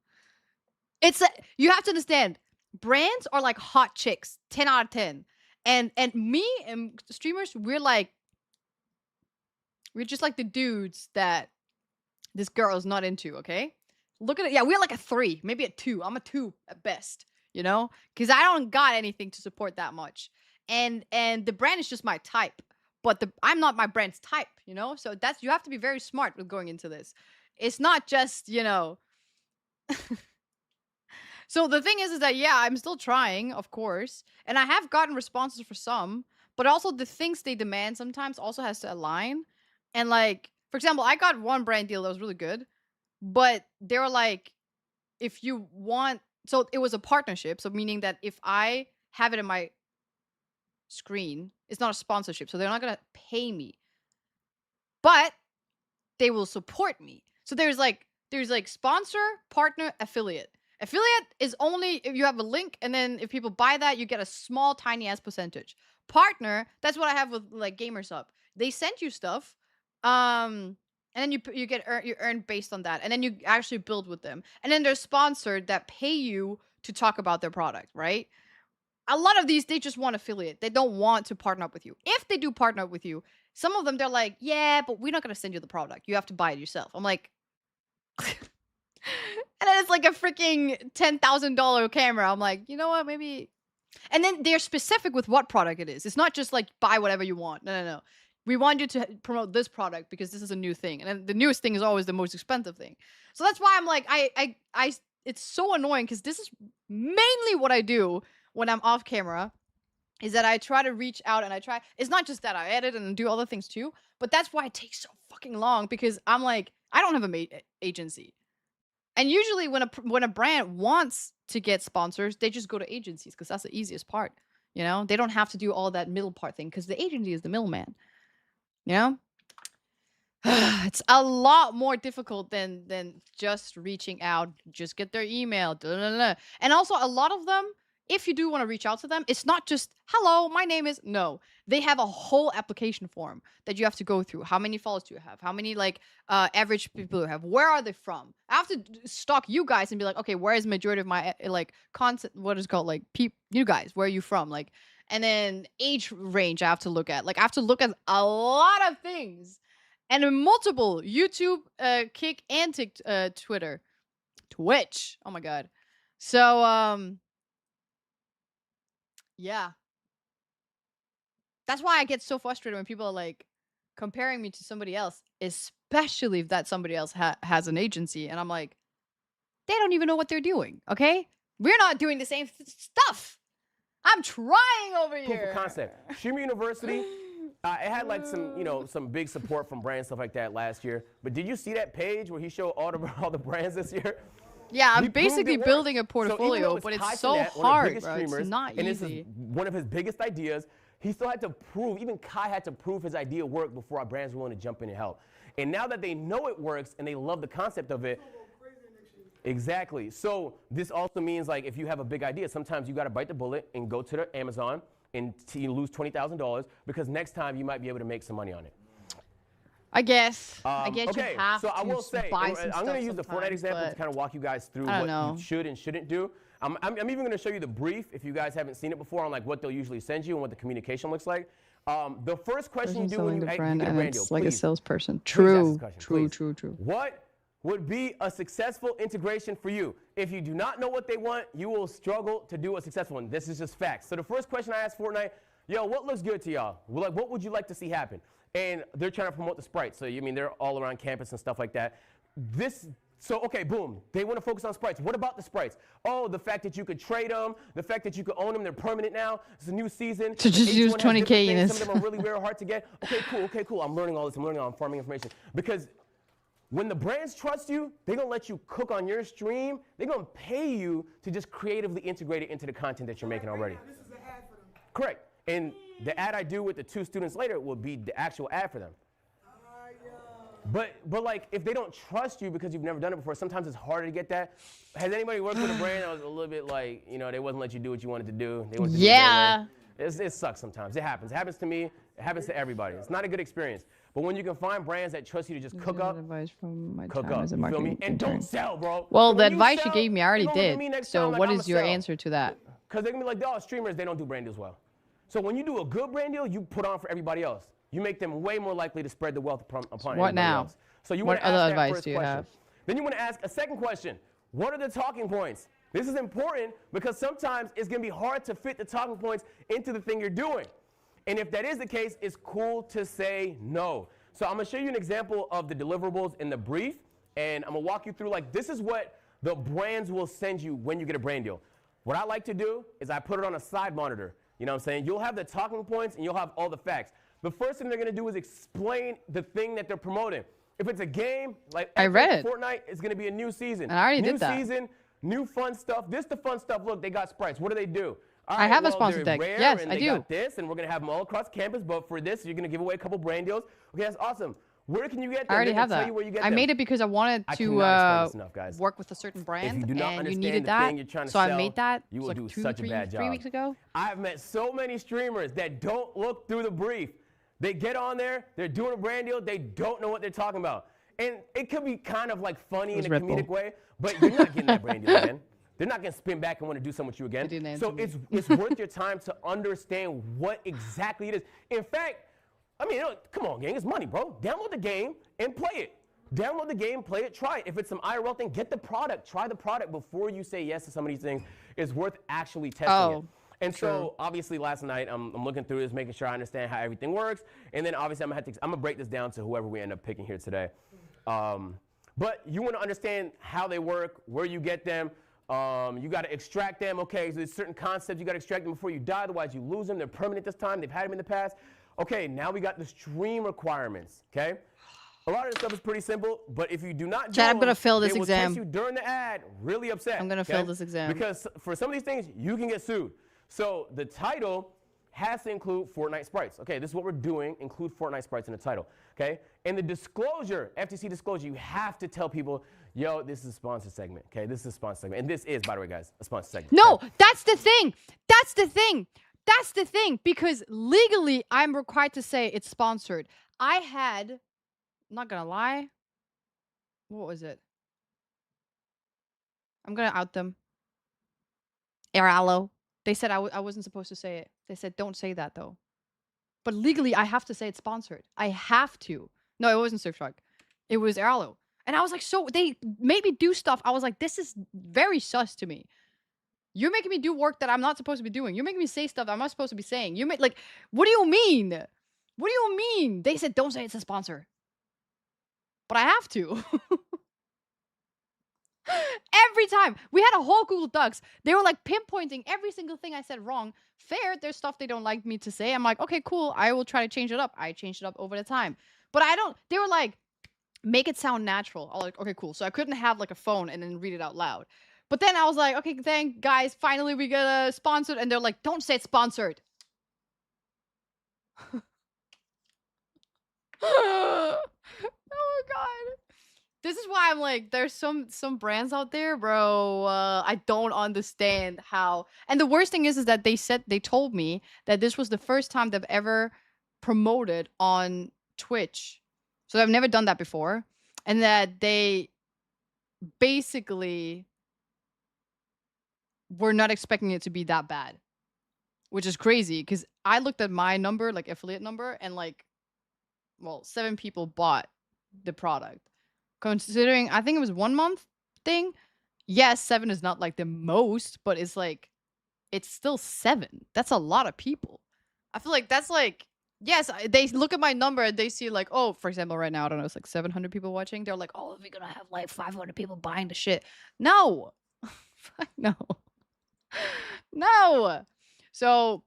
you have to understand. Brands are like hot chicks, 10 out of 10. And me and streamers, we're just like the dudes that this girl is not into, okay? Look at it. Yeah, we're like a 3, maybe a 2. I'm a 2 at best, you know? Because I don't got anything to support that much. And the brand is just my type. But I'm not my brand's type, you know? So you have to be very smart with going into this. It's not just, you know. So the thing is that, yeah, I'm still trying, of course. And I have gotten responses for some. But also the things they demand sometimes also has to align. And like, for example, I got one brand deal that was really good. But they were like, if you want, so it was a partnership. So meaning that if I have it in my screen, it's not a sponsorship. So they're not going to pay me, but they will support me. So there's like sponsor, partner, affiliate. Affiliate is only if you have a link, and then if people buy that, you get a small, tiny ass percentage. Partner, that's what I have with like Gamers Up. They send you stuff, and then you earn based on that, and then you actually build with them. And then there's sponsored that pay you to talk about their product, right? A lot of these, they just want affiliate. They don't want to partner up with you. If they do partner up with you, some of them, they're like, yeah, but we're not going to send you the product. You have to buy it yourself. I'm like, and then it's like a freaking $10,000 camera. I'm like, you know what? Maybe. And then they're specific with what product it is. It's not just like buy whatever you want. No. We want you to promote this product because this is a new thing. And then the newest thing is always the most expensive thing. So that's why I'm like, it's so annoying because this is mainly what I do when I'm off camera. Is that I try to reach out and it's not just that I edit and do other things too, but that's why it takes so fucking long because I'm like, I don't have a agency. And usually when a brand wants to get sponsors, they just go to agencies because that's the easiest part. You know, they don't have to do all that middle part thing because the agency is the middleman. You know, it's a lot more difficult than just reaching out. Just get their email. And also, a lot of them, if you do want to reach out to them, it's not just hello, my name is no. They have a whole application form that you have to go through. How many followers do you have? How many like average people you have? Where are they from? I have to stalk you guys and be like, okay, where is majority of my like content? What is it called like you guys? Where are you from? Like, and then age range I have to look at. Like I have to look at a lot of things, and in multiple YouTube, Kick, and Twitter, Twitch. Oh my god. So yeah. That's why I get so frustrated when people are like comparing me to somebody else, especially if that somebody else has an agency. And I'm like, they don't even know what they're doing, okay? We're not doing the same stuff. I'm trying over here. Proof of concept. Streamer University, it had like some big support from brands, stuff like that last year. But did you see that page where he showed all the brands this year? Yeah, I'm basically building a portfolio, but it's so hard, bro. It's not easy. And this is one of his biggest ideas. He still had to prove, even Kai had to prove his idea worked before our brands were willing to jump in and help. And now that they know it works and they love the concept of it, exactly. So this also means like if you have a big idea, sometimes you got to bite the bullet and go to the Amazon and you lose $20,000 because next time you might be able to make some money on it. I guess. Okay, you have so I will say, I'm going to use the Fortnite example to kind of walk you guys through what you should and shouldn't do. I'm even going to show you the brief if you guys haven't seen it before on like what they'll usually send you and what the communication looks like. The first question you do when you get a brand deal, it's like a salesperson. True. What would be a successful integration for you? If you do not know what they want, you will struggle to do a successful one. This is just facts. So the first question I asked Fortnite, yo, what looks good to y'all? Well, like, what would you like to see happen? And they're trying to promote the sprites. So, they're all around campus and stuff like that. So, okay, boom. They want to focus on sprites. What about the sprites? Oh, the fact that you could trade them, the fact that you could own them, they're permanent now. It's a new season. So just use 20K in this. Some of them are really very hard to get. Okay, cool. I'm learning all this. I'm farming information. Because when the brands trust you, they're going to let you cook on your stream. They're going to pay you to just creatively integrate it into the content that you're making already. This is an ad for them. Correct. And the ad I do with the 2 students later will be the actual ad for them. But like, if they don't trust you because you've never done it before, sometimes it's harder to get that. Has anybody worked with a brand that was a little bit like, you know, they wouldn't let you do what you wanted to do? They wanted to do it their way? It sucks sometimes. It happens. It happens to me. It happens to everybody. It's not a good experience. But when you can find brands that trust you to just cook up, advice from my cook time up. as a You feel me? marketing And intern. don't sell, bro. Well, When the you advice you sell, gave me, I already you're gonna look at did. me next So time like, what "I'ma is your sell." answer to that? Because they're gonna be like, oh, streamers, they don't do brand deals well. So when you do a good brand deal, you put on for everybody else. You make them way more likely to spread the wealth upon everybody What now? else. So you What want to other ask that advice first do you question. have? Then you want to ask a second question. What are the talking points? This is important because sometimes it's going to be hard to fit the talking points into the thing you're doing. And if that is the case, it's cool to say no. So I'm going to show you an example of the deliverables in the brief, and I'm going to walk you through, like, this is what the brands will send you when you get a brand deal. What I like to do is I put it on a side monitor. You know what I'm saying? You'll have the talking points and you'll have all the facts. The first thing they're going to do is explain the thing that they're promoting. If it's a game, like I read it. Fortnite, it's going to be a new season. And I already new did that. season, new fun stuff. This the fun stuff. Look, they got sprites. What do? All I have a well, sponsor they're deck. rare, Yes, and I they do. got this, and we're going to have them all across campus. But for this, you're going to give away a couple brand deals. Okay, that's awesome. Where can you get them? I already They're gonna have tell that. you where you get I them. made it because I wanted I to cannot explain this enough, guys. work with a certain brand, If you do not and you understand needed the that. thing you're trying to So I sell, made that. you will like do 2, such 3, a bad job. 3 weeks ago. I've met so many streamers that don't look through the brief. They get on there, they're doing a brand deal, they don't know what they're talking about. And it could be kind of like funny in a Red comedic Bull. way, but you're not getting that brand deal again. They're not going to spin back and want to do something with you again. So it's worth your time to understand what exactly it is. In fact, I mean, come on, gang, it's money, bro. Download the game and play it. Download the game, play it, try it. If it's some IRL thing, get the product. Try the product before you say yes to some of these things. It's worth actually testing it. And so, obviously, last night, I'm looking through this, making sure I understand how everything works. And then, obviously, I'm gonna break this down to whoever we end up picking here today. But you want to understand how they work, where you get them. You got to extract them. Okay, so there's certain concepts you got to extract them before you die. Otherwise, you lose them. They're permanent this time. They've had them in the past. Okay, now we got the stream requirements. Okay, a lot of this stuff is pretty simple. But if you do not do Chad, I'm them, gonna fail this they will exam. test you during the ad. Really upset. I'm gonna fail this exam. Because for some of these things, you can get sued. So the title has to include Fortnite sprites. Okay, this is what we're doing. Include Fortnite sprites in the title. Okay, and the disclosure, FTC disclosure, you have to tell people, yo, this is a sponsor segment. Okay, this is a sponsor segment, and this is, by the way, guys, a sponsor segment. No, okay? that's the thing. That's the thing. That's the thing. Because legally, I'm required to say it's sponsored. I had, I'm not gonna lie. What was it? I'm gonna out them. Aralo. They said I wasn't supposed to say it. They said, don't say that, though. But legally, I have to say it's sponsored. I have to. No, it wasn't Surfshark. It was Aralo. And I was like, so they made me do stuff. I was like, this is very sus to me. You're making me do work that I'm not supposed to be doing. You're making me say stuff I'm not supposed to be saying. You make like, what do you mean? What do you mean? They said, don't say it's a sponsor. But I have to. Every time. We had a whole Google Docs. They were like pinpointing every single thing I said wrong. Fair, there's stuff they don't like me to say. I'm like, okay, cool. I will try to change it up. I changed it up over the time. But I don't, they were like, make it sound natural. I was like, okay, cool. So I couldn't have like a phone and then read it out loud. But then I was like, okay, thank guys. Finally, we get a sponsored. And they're like, don't say it's sponsored. Oh my God. This is why I'm like, there's some brands out there, bro. I don't understand how. And the worst thing is that they told me that this was the first time they've ever promoted on Twitch. So I've never done that before. And that they basically were not expecting it to be that bad. Which is crazy because I looked at my number, like affiliate number, and like, well, 7 people bought the product. Considering, I think it was 1 month thing. Yes, 7 is not like the most, but it's like, it's still 7. That's a lot of people. I feel like that's like, yes, they look at my number and they see like, oh, for example, right now, I don't know, it's like 700 people watching. They're like, oh, we're gonna have like 500 people buying the shit. No. No. No. So,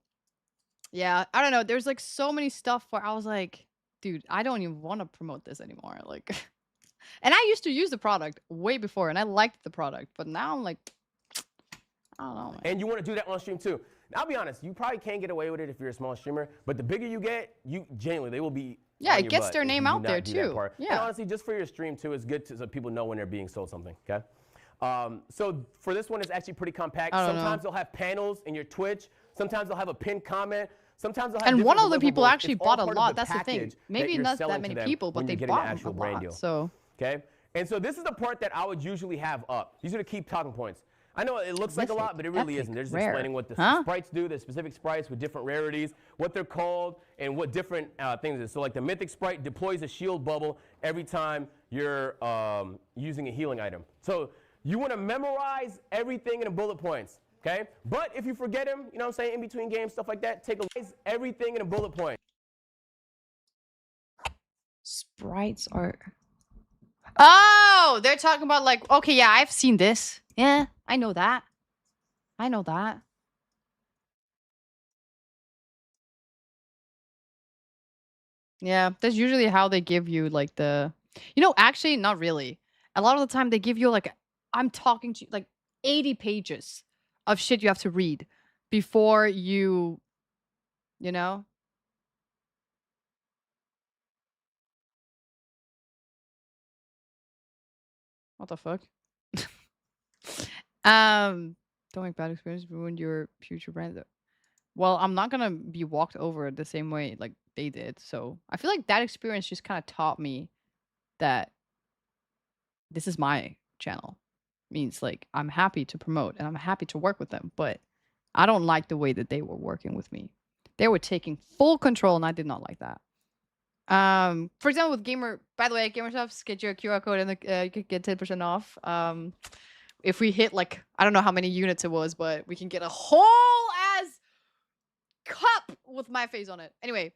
yeah, I don't know. There's like so many stuff where I was like, dude, I don't even want to promote this anymore. Like, and I used to use the product way before, and I liked the product, but now I'm like, I don't know, man. And you want to do that on stream too. Now, I'll be honest, you probably can't get away with it if you're a small streamer, but the bigger you get, you genuinely, they will be Yeah, on it your gets butt their if name you do out not there do that too. part. And Yeah. honestly, just for your stream too, it's good so people know when they're being sold something. Okay. So for this one, it's actually pretty compact. I don't know. Sometimes they'll have panels in your Twitch. Sometimes they'll have a pinned comment. Sometimes they'll have And one different of the people deliverables. actually It's all bought a part of lot. the That's the thing. package Maybe you're not selling that to many them people, but when they you're getting the bought actual a brand lot. deal. So Okay? And so this is the part that I would usually have up. These are the key talking points. I know it looks like a lot, but it really isn't. They're just rare. explaining what the Huh? sprites do, the specific sprites with different rarities, what they're called, and what different things it is. So like the mythic sprite deploys a shield bubble every time you're using a healing item. So you want to memorize everything in the bullet points. Okay? But if you forget them, you know what I'm saying, in between games, stuff like that, take a look. Everything in a bullet point. sprites are. Oh, they're talking about like, okay, yeah, I've seen this. Yeah, I know that. I know that. Yeah, that's usually how they give you like the, actually not really. A lot of the time they give you like, I'm talking to you like 80 pages of shit you have to read before you know? What the fuck? Don't make bad experiences ruin your future brand. Well, I'm not gonna be walked over the same way like they did. So I feel like that experience just kind of taught me that this is my channel. Means like I'm happy to promote and I'm happy to work with them, but I don't like the way that they were working with me. They were taking full control and I did not like that. For example, with Gamer, by the way, GamerSubs, get your QR code and you could get 10% off. If we hit like, I don't know how many units it was, but we can get a whole ass cup with my face on it. Anyway,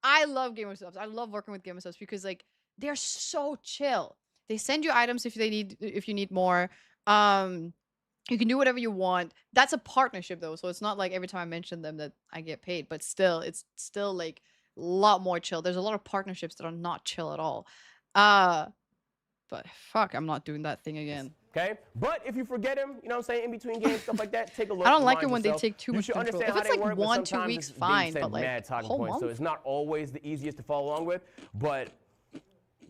I love GamerSubs. I love working with GamerSubs because like they're so chill. They send you items if you need more. You can do whatever you want. That's a partnership though, so it's not like every time I mention them that I get paid, but still, it's still like a lot more chill. There's a lot of partnerships that are not chill at all. But fuck, I'm not doing that thing again. Okay? But if you forget them, you know what I'm saying, in between games, stuff like that, take a look. I don't like it remind when they yourself. take too You much should control. understand If how it's they like work, but 1-2 sometimes weeks, they fine, said but like mad talking whole points, so month? it's not always the easiest to follow along with. But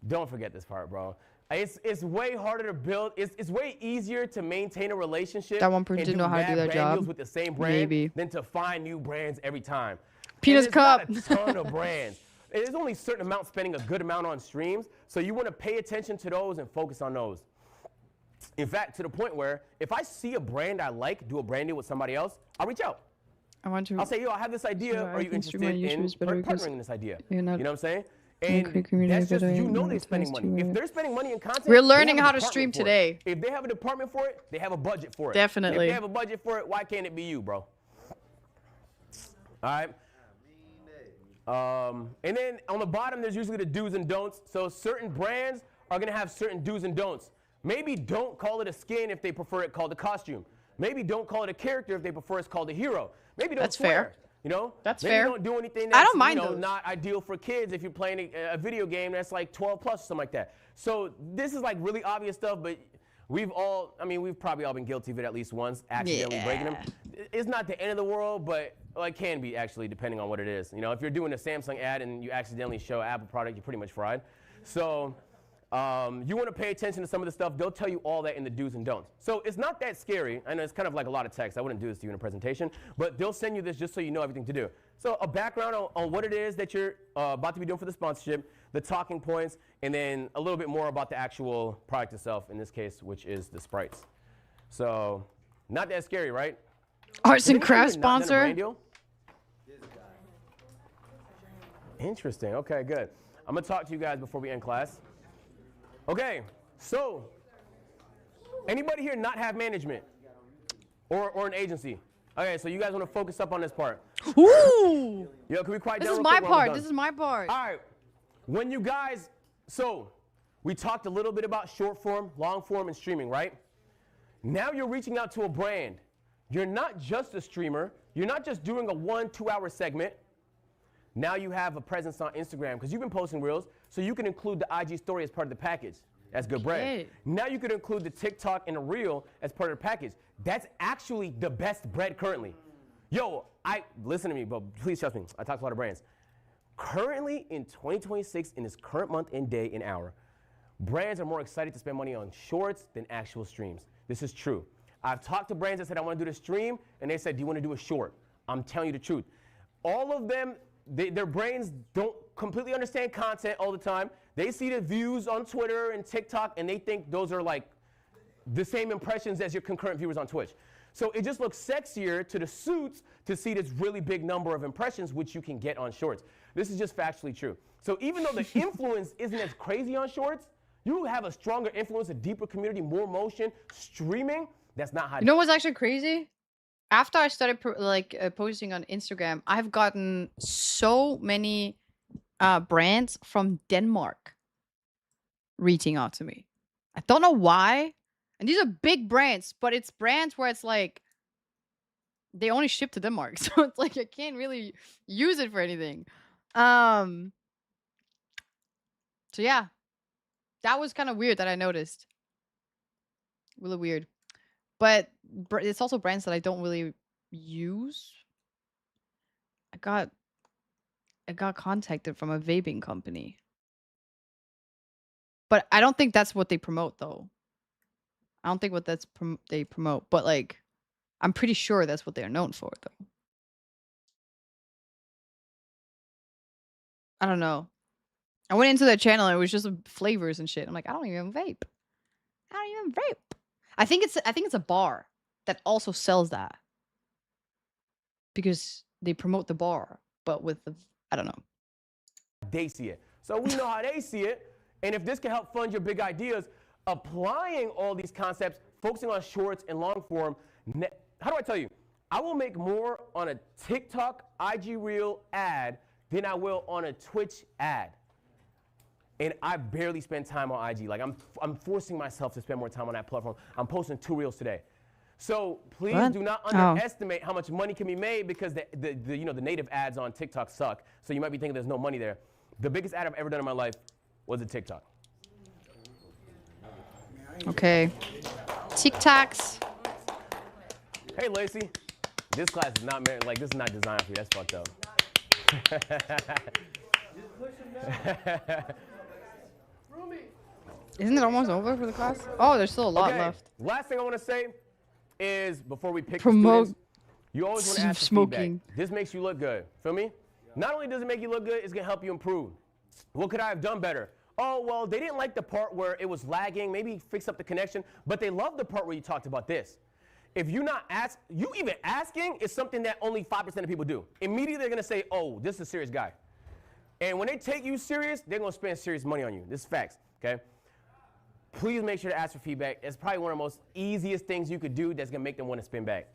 don't forget this part, bro. It's way harder to build. It's way easier to maintain a relationship. That one person and didn't know how to do mad their brand job. deals with the same brand Maybe. than to find new brands every time. Penis And there's cup. not a ton of brands. There's only a certain amount spending a good amount on streams, so you want to pay attention to those and focus on those. In fact, to the point where if I see a brand I like, do a brand deal with somebody else, I'll reach out. I want to. I'll say, yo, I have this idea. So Are I you can stream interested on YouTube in is better because partnering in this idea? you're not You know what I'm saying? in And quick community, that's just, but I you know know they're the spending first money. two If they're spending money in content, We're they learning have a how to department stream for it. today. If they have a department for it, they have a budget for it. Definitely. If they have a budget for it, why can't it be you, bro? All right. And then on the bottom, there's usually the do's and don'ts. So certain brands are going to have certain do's and don'ts. Maybe don't call it a skin if they prefer it called a costume. Maybe don't call it a character if they prefer it's called a hero. Maybe don't That's swear. fair. You know? That's Maybe fair. don't do anything I that's don't mind you know, those. not ideal for kids if you're playing a video game that's like 12 plus or something like that. So this is like really obvious stuff, but we've probably all been guilty of it at least once, accidentally breaking them. It's not the end of the world, but well, it can be actually, depending on what it is. You know, if you're doing a Samsung ad and you accidentally show an Apple product, you're pretty much fried. So you want to pay attention to some of the stuff. They'll tell you all that in the do's and don'ts. So it's not that scary. I know it's kind of like a lot of text. I wouldn't do this to you in a presentation, but they'll send you this just so you know everything to do. So a background on what it is that you're about to be doing for the sponsorship, the talking points, and then a little bit more about the actual product itself, in this case, which is the sprites. So not that scary, right? Arts and Has crafts anyone not done a sponsor. brand deal? Interesting. Okay, good. I'm going to talk to you guys before we end class. Okay, so anybody here not have management or an agency? Okay, so you guys want to focus up on this part. Ooh! Yo, can we quiet This down is real my quick? We're almost part. done. This is my part. All right. When you guys, so we talked a little bit about short form, long form, and streaming, right? Now you're reaching out to a brand. You're not just a streamer. You're not just doing a 1-2 hour segment. Now you have a presence on Instagram because you've been posting reels, so you can include the IG story as part of the package. That's good bread. Okay. Now you can include the TikTok and a reel as part of the package. That's actually the best bread currently. Yo, listen to me, but please trust me. I talk to a lot of brands. Currently, in 2026, in this current month and day and hour, brands are more excited to spend money on shorts than actual streams. This is true. I've talked to brands that said, I want to do this stream, and they said, do you want to do a short? I'm telling you the truth. All of them, their brains don't completely understand content all the time. They see the views on Twitter and TikTok, and they think those are like the same impressions as your concurrent viewers on Twitch. So it just looks sexier to the suits to see this really big number of impressions, which you can get on shorts. This is just factually true. So even though the influence isn't as crazy on shorts, you have a stronger influence, a deeper community, more motion, streaming. That's not how. You know what's actually crazy? After I started posting on Instagram, I've gotten so many brands from Denmark reaching out to me. I don't know why. And these are big brands, but it's brands where it's like they only ship to Denmark. So it's like I can't really use it for anything. So yeah. That was kind of weird that I noticed. Really weird. But it's also brands that I don't really use. I got contacted from a vaping company. But I don't think that's what they promote though. I don't think what they promote, but like I'm pretty sure that's what they're known for though. I don't know. I went into their channel and it was just flavors and shit. I'm like, I don't even vape. I think it's a bar that also sells that. Because they promote the bar, but with the I don't know. They see it. So we know how they see it. And if this can help fund your big ideas, applying all these concepts, focusing on shorts and long form, how do I tell you? I will make more on a TikTok IG Reel ad than I will on a Twitch ad. And I barely spend time on IG. Like I'm forcing myself to spend more time on that platform. I'm posting 2 reels today. So please do not underestimate how much money can be made because the native ads on TikTok suck. So you might be thinking there's no money there. The biggest ad I've ever done in my life was a TikTok. Okay. TikToks. Hey Lacey, this class is not meant like this is not designed for you. That's fucked up. Isn't it almost over for the class? Oh, there's still a lot left. Last thing I want to say is before we pick Promote students, you always want to ask for smoking. feedback. This makes you look good. Feel me? Not only does it make you look good, it's going to help you improve. What could I have done better? Oh, well, they didn't like the part where it was lagging. Maybe fix up the connection. But they love the part where you talked about this. If you're not you even asking is something that only 5% of people do. Immediately they're going to say, oh, this is a serious guy. And when they take you serious, they're going to spend serious money on you. This is facts, okay? Please make sure to ask for feedback. It's probably one of the most easiest things you could do that's going to make them want to spin back.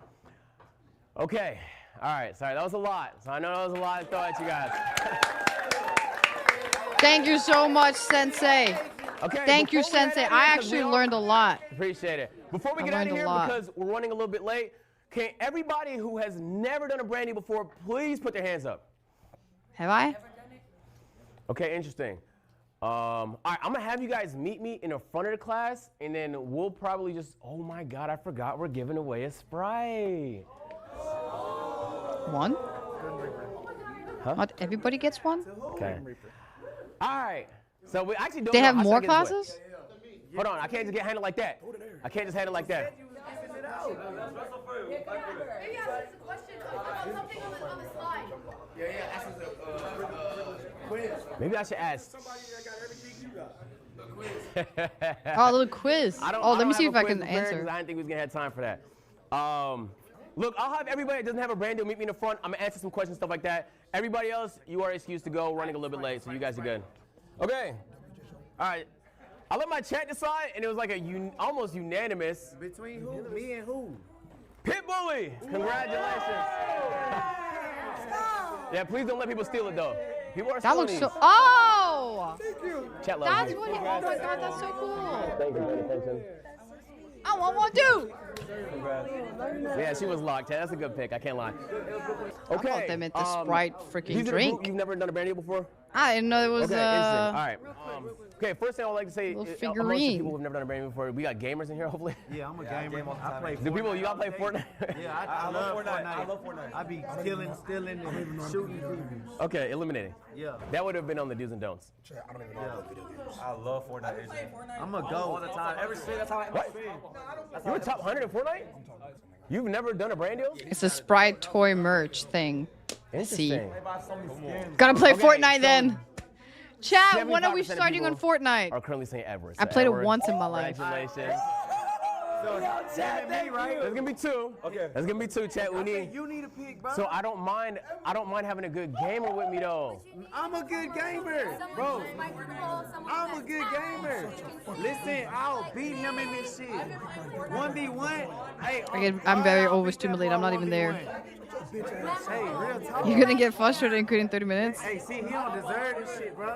Okay. All right. Sorry, that was a lot. So I know that was a lot to throw at you guys. Thank you so much, Sensei. Okay. Thank you, Sensei. I actually learned a lot. Appreciate it. Before we get out of here, because we're running a little bit late, can everybody who has never done a brand deal before, please put their hands up? Have I? Okay, interesting. All right, I'm gonna have you guys meet me in the front of the class, and then we'll probably just, oh my God, I forgot we're giving away a Sprite. One? Huh? Not everybody gets one? Okay. All right, so we actually don't They know. have How should I more get this way? classes? Hold on, I can't just get handled like that. I can't just handle like that. Maybe ask us a question about something on the slide. Maybe I should ask. Oh, a little quiz. Let me see if I can answer. I didn't think we was gonna have time for that. Look, I'll have everybody that doesn't have a brand deal meet me in the front. I'm gonna answer some questions, stuff like that. Everybody else, you are excused to go. Running a little bit late, so you guys are good. Okay. All right. I let my chat decide, and it was like almost unanimous. Between who? Me and who? Pitbully. Congratulations. Yeah, please don't let people steal it though. People are That stealing looks so. these. Oh! Thank you. Chat loves That's you. what. Oh my God, that's so cool. Thank you for the attention. I want one too. Yeah, she was locked. That's a good pick. I can't lie. I thought they meant the Sprite freaking drink. You've never done a brand deal before? I didn't know it was Okay, interesting. All right. Okay, first thing I would like to say, little amongst the figurine. people who've never done a brand before, we got gamers in here, hopefully. Yeah, I'm a gamer. I play Do people, you all play Fortnite? Yeah, I love Fortnite. I love Fortnite. I be stealing, and shooting. Okay, eliminating. Yeah. That would have been on the do's and don'ts. I don't even know video games. I love Fortnite. I'm a go all the time. Every stream, that's how I What? You were top 100 in Fortnite? You've never done a brand deal? It's a Sprite toy merch thing. See. Interesting. Gotta play Okay, Fortnite so then. Chat, when are we 75% of starting on people Fortnite? Are currently saying Everest. I played it Edward, once in my life. Congratulations. So, me, right? There's gonna be two. Okay. There's gonna be two, chat. We need. You need a pick, bro. So I don't mind having a good gamer with me though. I'm a good gamer, bro. I'm a good gamer. Listen, I'll beat him in this shit. 1v1. Hey, I'm very overstimulated. I'm not even there. Hey, real talk. You're gonna get frustrated in quitting 30 minutes? Hey, see, he don't deserve this shit, bro.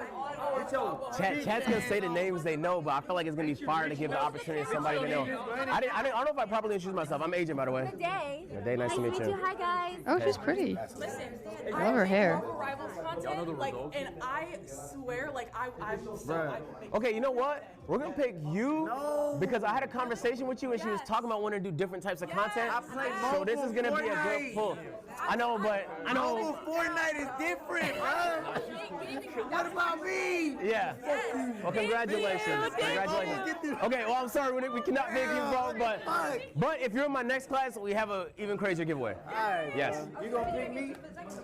Get your Chat's gonna say the names they know, but I feel like it's gonna be fire to give the opportunity to somebody to know. I don't know if I properly introduced myself. I'm Agent, by the way. Good day. Good day, nice to meet you. Hi guys. Oh, she's pretty. Listen, I love her hair. Rivals content, like, and I swear, like, I'm so. Okay, you know what? We're gonna pick you because I had a conversation with you and she was talking about wanting to do different types of content. So this is gonna be a good pull. I know, but I know. Mobile Fortnite is different, bro. What about me? Yeah. Well, congratulations. Congratulations. Okay, well, I'm sorry we cannot make you vote, but if you're in my next class, we have an even crazier giveaway. All right. Yes. You gonna pick me?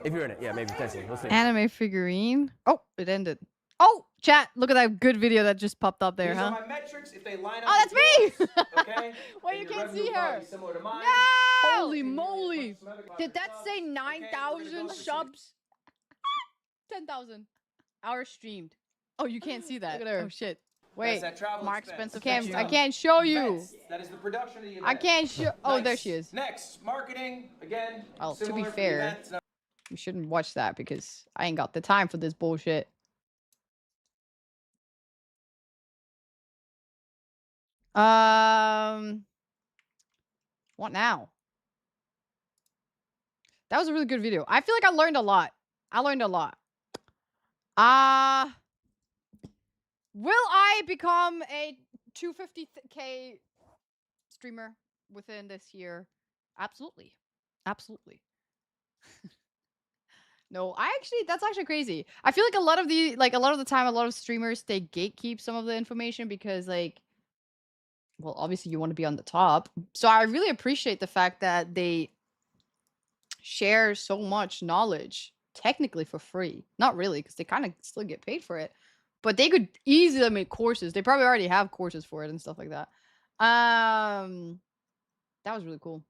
If you're in it, yeah, maybe potentially. We'll see. Anime figurine. Oh, it ended. Oh, chat, look at that good video that just popped up there, These huh? are my metrics. If they line up. Oh, that's me! Okay. Wait, you then your can't revenue see will her. probably be similar to mine. Holy moly! Did that say 9,000 subs? 10,000 hours streamed. Oh, you can't see that. Look at her. Oh shit. Wait, That's that travel Mark expense. Spencer. I can't show you. Events. That is the production of the event. I can't show. Oh, Nice. there she is. Next, marketing again. Well, to be similar for the fair, events. Now, you shouldn't watch that because I ain't got the time for this bullshit. What now? That was a really good video. I feel like I learned a lot. Will I become a 250K streamer within this year? Absolutely. Absolutely. No, that's actually crazy. I feel like a lot of the time, a lot of streamers, they gatekeep some of the information because, like, well, obviously you want to be on the top. So I really appreciate the fact that they share so much knowledge technically for free. Not really, because they kind of still get paid for it. But they could easily make courses. They probably already have courses for it and stuff like that. That was really cool.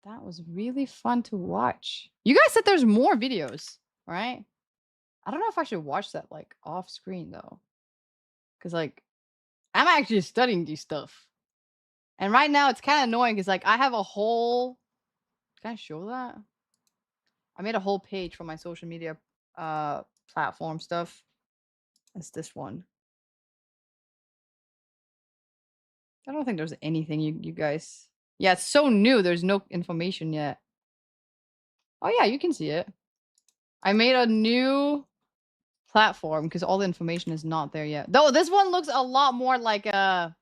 That was really fun to watch. You guys said there's more videos, right? I don't know if I should watch that, like, off screen, though. Because, like, I'm actually studying these stuff. And right now, it's kind of annoying because, like, I have a whole... Can I show that? I made a whole page for my social media platform stuff. It's this one. I don't think there's anything you guys... Yeah, it's so new. There's no information yet. Oh, yeah, you can see it. I made a new platform because all the information is not there yet. Though this one looks a lot more like a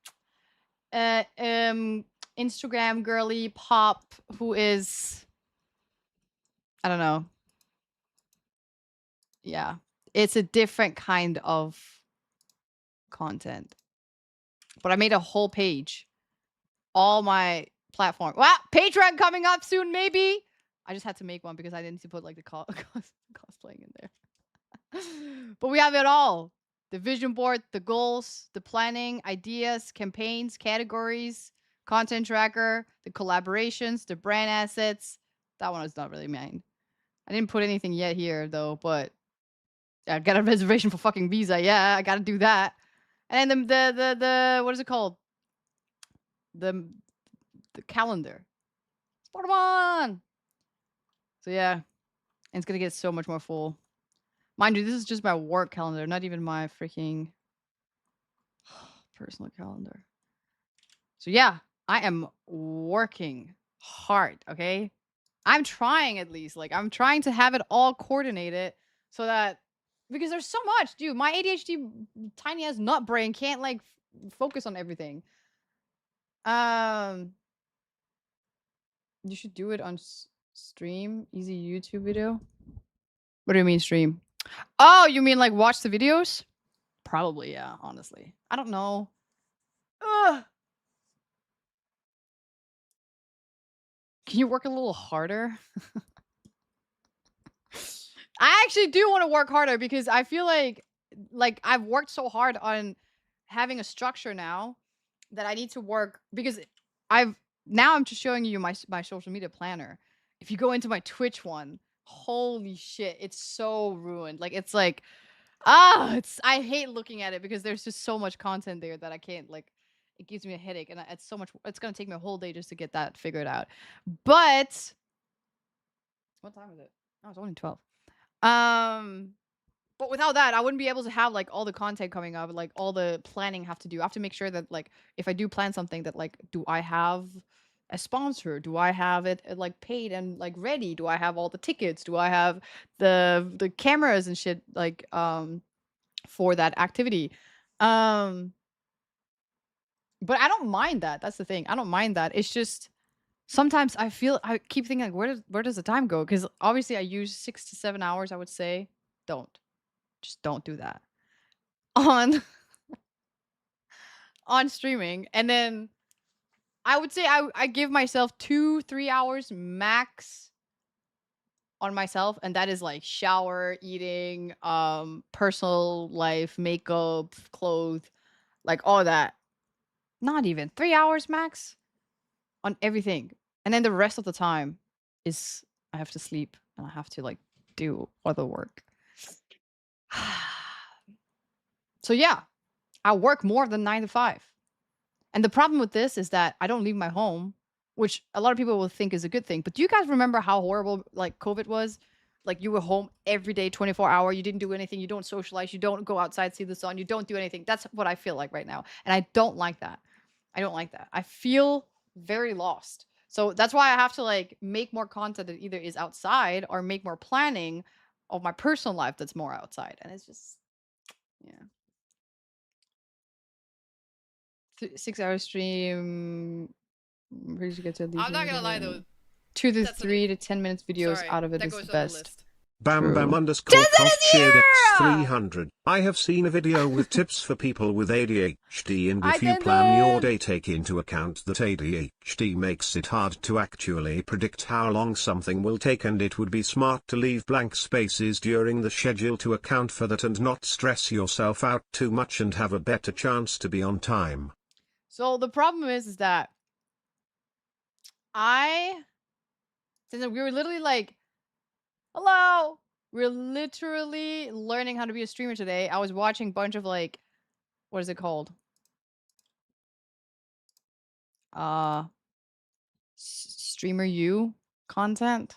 Instagram girly pop who is, I don't know. Yeah, it's a different kind of content. But I made a whole page. All my platform. Wow, Patreon coming up soon, maybe. I just had to make one because I didn't put like the cosplaying in there. But we have it all. The vision board, the goals, the planning, ideas, campaigns, categories, content tracker, the collaborations, the brand assets. That one is not really mine. I didn't put anything yet here though, but I got a reservation for fucking Visa. Yeah, I gotta do that. And then the what is it called? The calendar. Spider-Man! So yeah. And it's gonna get so much more full. Mind you, this is just my work calendar, not even my freaking personal calendar. So yeah, I am working hard, okay? I'm trying at least. Like, I'm trying to have it all coordinated so that because there's so much, dude. My ADHD tiny ass nut brain can't like focus on everything. You should do it on stream. Easy YouTube video. What do you mean stream? Oh, you mean like watch the videos? Probably, yeah, honestly. I don't know. Ugh. Can you work a little harder? I actually do want to work harder because I feel like I've worked so hard on having a structure now that I need to work because I'm just showing you my social media planner. If you go into my Twitch one, holy shit, it's so ruined. Like it's like I hate looking at it because there's just so much content there that I can't like it gives me a headache and it's so much it's going to take me a whole day just to get that figured out. But what time is it? Oh, it's only 12. But without that, I wouldn't be able to have like all the content coming up, like all the planning I have to do. I have to make sure that like if I do plan something that like do I have a sponsor? Do I have it like paid and like ready? Do I have all the tickets? Do I have the cameras and shit like for that activity? But I don't mind that. That's the thing. I don't mind that. It's just sometimes I keep thinking like where does the time go? Because obviously I use 6 to 7 hours, I would say. Just don't do that on on streaming. And then I would say I give myself 2-3 hours max on myself, and that is like shower, eating, personal life, makeup, clothes, like all that. Not even 3 hours max on everything. And then the rest of the time is I have to sleep and I have to like do other work. So yeah, I work more than 9 to 5. And the problem with this is that I don't leave my home, which a lot of people will think is a good thing. But do you guys remember how horrible like COVID was? Like you were home every day, 24 hour. You didn't do anything. You don't socialize. You don't go outside, see the sun. You don't do anything. That's what I feel like right now. And I don't like that. I don't like that. I feel very lost. So that's why I have to like make more content that either is outside or make more planning of my personal life that's more outside. And it's just, yeah. 6-hour stream. Pretty sure get to at least I'm not gonna lie though. 2 to 3 to 10 minutes videos Sorry, out of it that is goes the on the best. list. Bam Bam True. underscore Prof shared year! X300. I have seen a video with tips for people with ADHD, and I if you did plan your it! day, take into account that ADHD makes it hard to actually predict how long something will take, and it would be smart to leave blank spaces during the schedule to account for that and not stress yourself out too much and have a better chance to be on time. So the problem is that since we were literally like, hello, we're literally learning how to be a streamer today. I was watching a bunch of like, what is it called? Streamer U content.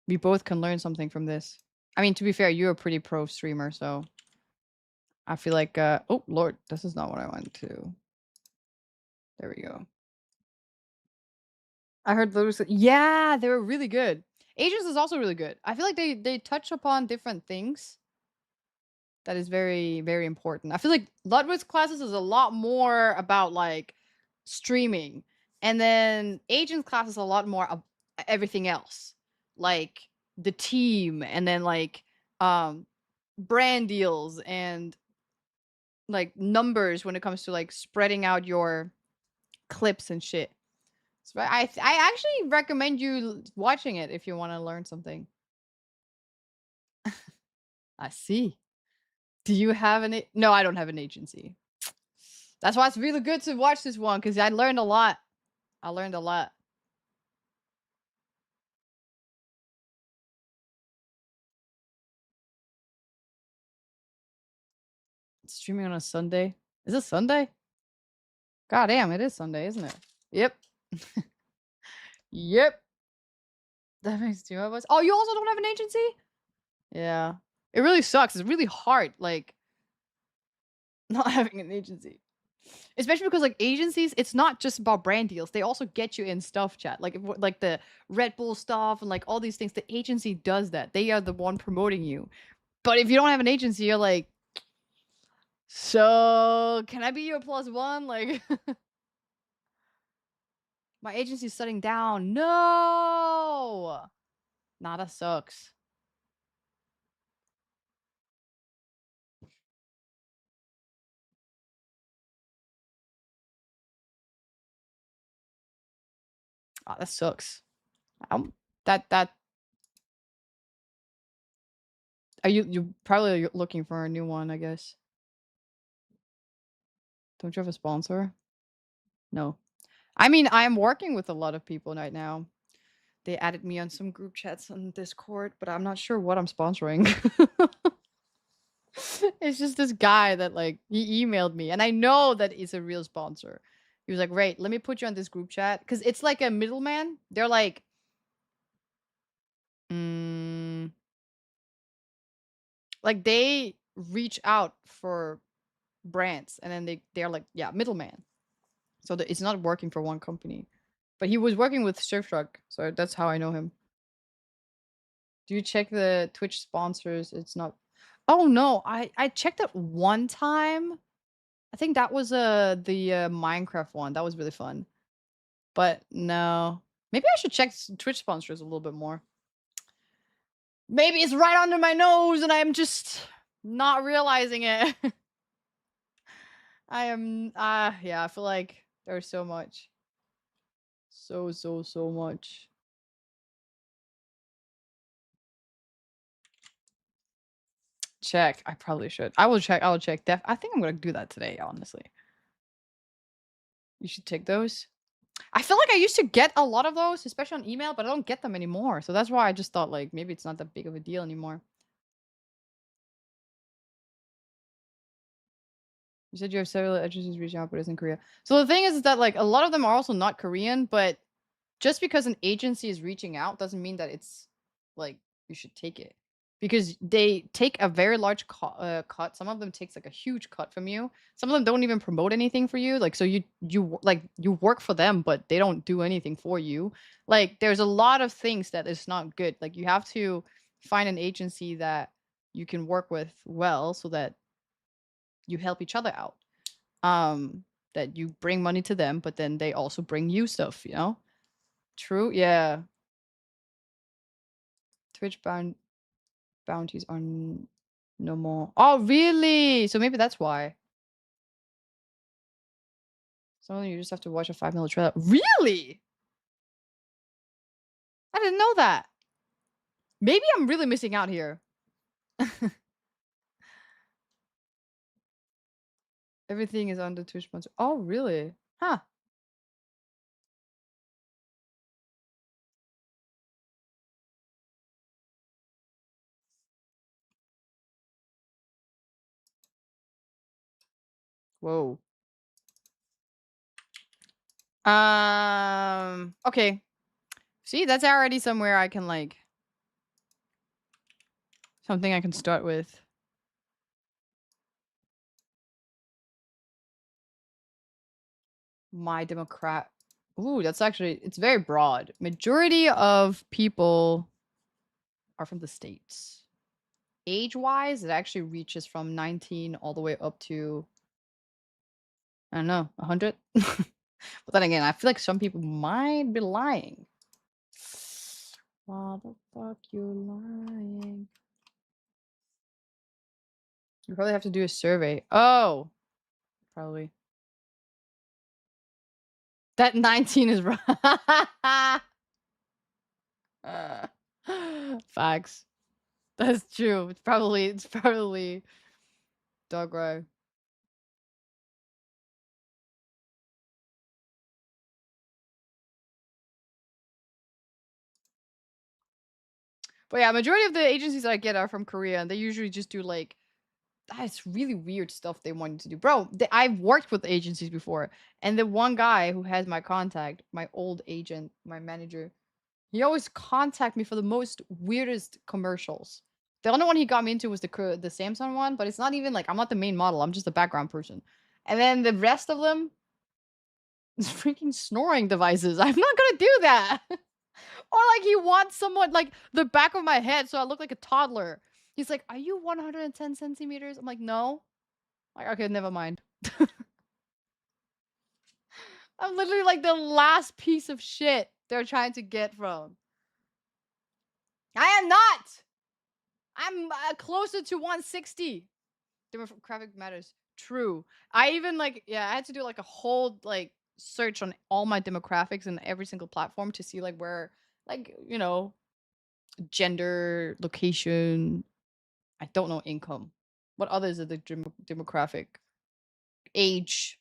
We both can learn something from this. I mean, to be fair, you're a pretty pro streamer, so I feel like, oh Lord, this is not what I want to. There we go. I heard those. Yeah, they were really good. Agents is also really good. I feel like they touch upon different things. That is very, very important. I feel like Ludwig's classes is a lot more about like streaming. And then Agents class is a lot more of everything else. Like the team and then like brand deals and like numbers when it comes to like spreading out your clips and shit. So I actually recommend you watching it if you want to learn something. I see. Do you have an No, I don't have an agency. That's why it's really good to watch this one because I learned a lot. I learned a lot. Streaming on a Sunday. Is it Sunday? God damn, it is Sunday, isn't it? Yep. Yep. That makes 2 of us. Oh, you also don't have an agency? Yeah. It really sucks. It's really hard, like, not having an agency. Especially because like agencies, it's not just about brand deals. They also get you in stuff, chat. Like like the Red Bull stuff and like all these things. The agency does that. They are the one promoting you. But if you don't have an agency, you're like, so can I be your plus one? Like my agency's shutting down. No. Nah, that sucks. Ah, that sucks. That are you probably looking for a new one, I guess. Don't you have a sponsor? No. I mean, I'm working with a lot of people right now. They added me on some group chats on Discord, but I'm not sure what I'm sponsoring. It's just this guy that like he emailed me, and I know that he's a real sponsor. He was like, "Right, let me put you on this group chat because it's like a middleman. They're like, mm, like they reach out for brands, and then they're like, yeah, middleman. So it's not working for one company, but he was working with Surfshark, so that's how I know him. Do you check the Twitch sponsors? It's not. Oh no, I checked it one time. I think that was the Minecraft one. That was really fun. But no. Maybe I should check Twitch sponsors a little bit more. Maybe it's right under my nose and I'm just not realizing it. I am yeah, I feel like there's so much. So much. Check. I probably should. I will check. I think I'm gonna do that today, honestly. You should take those. I feel like I used to get a lot of those, especially on email, but I don't get them anymore. So that's why I just thought like maybe it's not that big of a deal anymore. You said you have several agencies reaching out, but it's in Korea. So the thing is that like a lot of them are also not Korean, but just because an agency is reaching out doesn't mean that it's like you should take it because they take a very large cut. Some of them takes like a huge cut from you. Some of them don't even promote anything for you. Like so you work for them, but they don't do anything for you. Like there's a lot of things that is not good. Like you have to find an agency that you can work with well so that you help each other out. That you bring money to them, but then they also bring you stuff, you know? True, yeah. Twitch bounties are no more. Oh, really? So maybe that's why. Some of them you just have to watch a 5-minute trailer. Really? I didn't know that. Maybe I'm really missing out here. Everything is under Twitch sponsor. Oh, really? Huh. Whoa. Okay. See, that's already somewhere I can like something I can start with. My Democrat. Ooh, that's actually it's very broad. Majority of people are from the States. Age-wise, it actually reaches from 19 all the way up to I don't know, 100. But then again, I feel like some people might be lying. Why the fuck you lying? You probably have to do a survey. Oh, probably. That 19 is right. Facts. That's true. It's probably dog right. But yeah, majority of the agencies I get are from Korea, and they usually just do like it's really weird stuff they want you to do. Bro, I've worked with agencies before, and the one guy who has my contact, my old agent, my manager, he always contact me for the most weirdest commercials. The only one he got me into was the Samsung one, but it's not even like I'm not the main model. I'm just a background person. And then the rest of them is freaking snoring devices. I'm not gonna do that. Or like he wants someone like the back of my head so I look like a toddler. He's like, "Are you 110 centimeters?" I'm like, "No." Like, okay, never mind. I'm literally like the last piece of shit they're trying to get from. I am not. I'm closer to 160. Demographic matters. True. I even like I had to do like a whole like search on all my demographics in every single platform to see like where like gender, location. I don't know income. What others are the demographic? Age.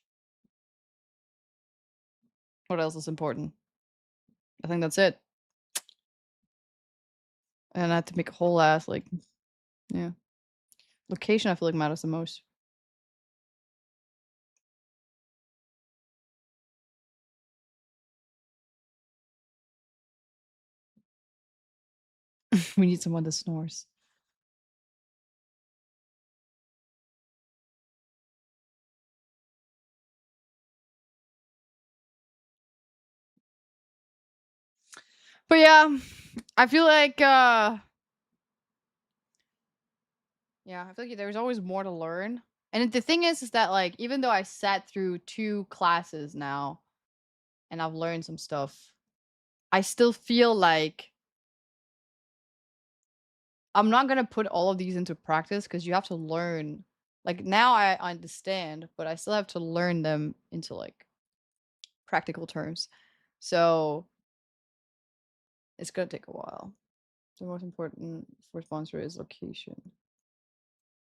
What else is important? I think that's it. And I had to make a whole ass like yeah. Location I feel like matters the most. We need someone that snores. But yeah, I feel like I feel like there's always more to learn. And the thing is that like even though I sat through 2 classes now and I've learned some stuff, I still feel like I'm not going to put all of these into practice because you have to learn. Like now I understand, but I still have to learn them into like practical terms. So it's going to take a while. The most important for sponsor is location.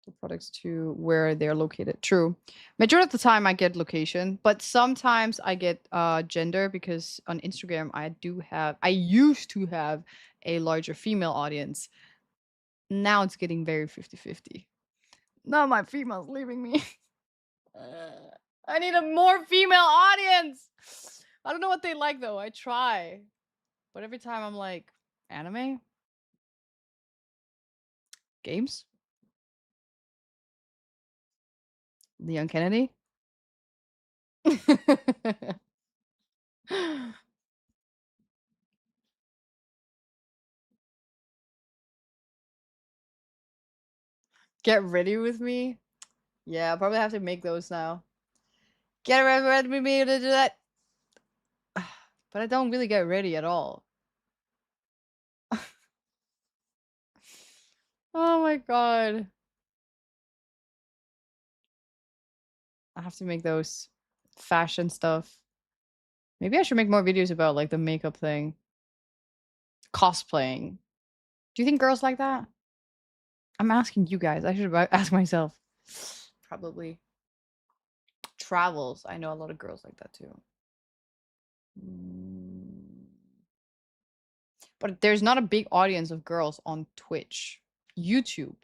The products to where they're located. True. Majority of the time I get location, but sometimes I get gender because on Instagram I used to have a larger female audience. Now it's getting very 50-50. Now my female's leaving me. I need a more female audience. I don't know what they like though. I try. But every time I'm like, anime? Games? Leon Kennedy? Get ready with me? Yeah, I'll probably have to make those now. Get ready with me to do that. But I don't really get ready at all. Oh my god. I have to make those fashion stuff. Maybe I should make more videos about like the makeup thing. Cosplaying. Do you think girls like that? I'm asking you guys. I should ask myself. Probably. Travels. I know a lot of girls like that too. But there's not a big audience of girls on Twitch, YouTube,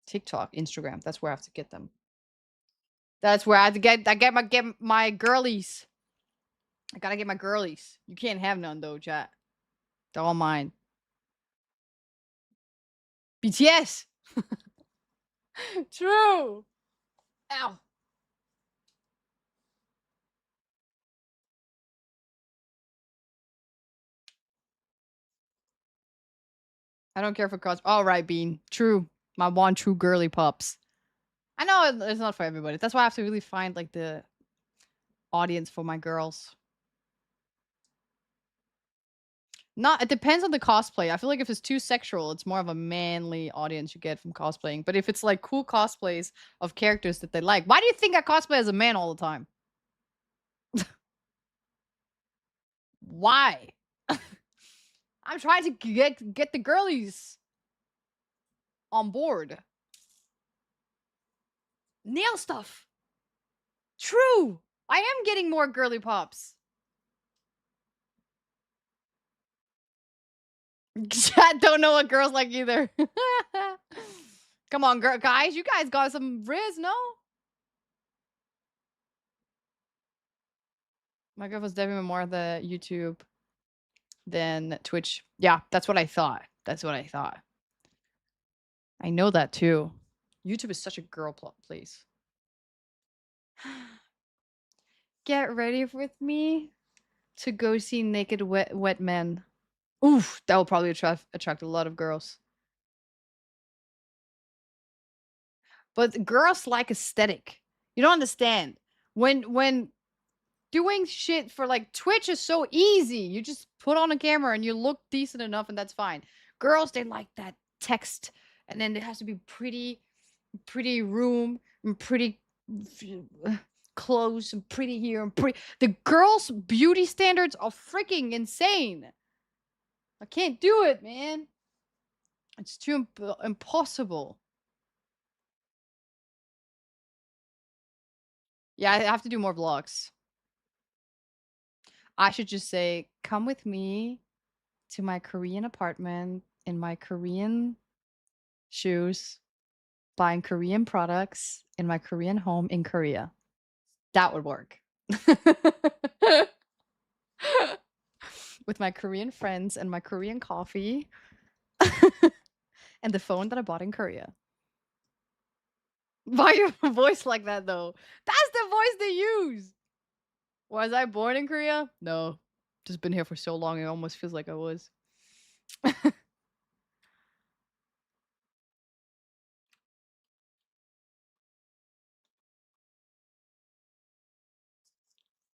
TikTok, Instagram. That's where I have to get them. That's where I have to get my girlies. I gotta get my girlies. You can't have none though, chat. They're all mine. BTS. True. Ow. I don't care for cos. All right, Bean. True. My one true girly pups. I know it's not for everybody. That's why I have to really find like the audience for my girls. Not it depends on the cosplay. I feel like if it's too sexual, it's more of a manly audience you get from cosplaying. But if it's like cool cosplays of characters that they like, why do you think I cosplay as a man all the time? Why? I'm trying to get the girlies on board. Nail stuff. True. I am getting more girly pops. Chat don't know what girls like either. Come on, guys. You guys got some riz, no? My girlfriend's definitely more the YouTube than Twitch. Yeah, that's what I thought. That's what I thought. I know that too. YouTube is such a girl place. Get ready with me to go see naked wet men. Oof, that will probably attract a lot of girls. But girls like aesthetic. You don't understand. When doing shit for like Twitch is so easy. You just put on a camera and you look decent enough and that's fine. Girls, they like that text and then it has to be pretty room and pretty clothes and pretty here and pretty. The girls' beauty standards are freaking insane. I can't do it, man. It's too impossible. Yeah, I have to do more vlogs. I should just say, come with me to my Korean apartment in my Korean shoes, buying Korean products in my Korean home in Korea. That would work. With my Korean friends and my Korean coffee and the phone that I bought in Korea. Why your voice like that though? That's the voice they use. Was I born in Korea? No. Just been here for so long it almost feels like I was.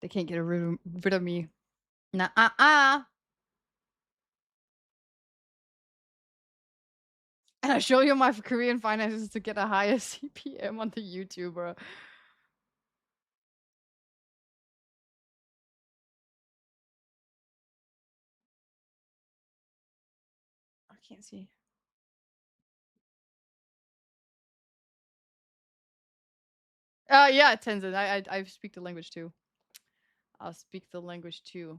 They can't get rid of me. Nah, And I show you my Korean finances to get a higher CPM on the YouTuber. I can't see. Yeah, Tenzin. I speak the language too. I'll speak the language too.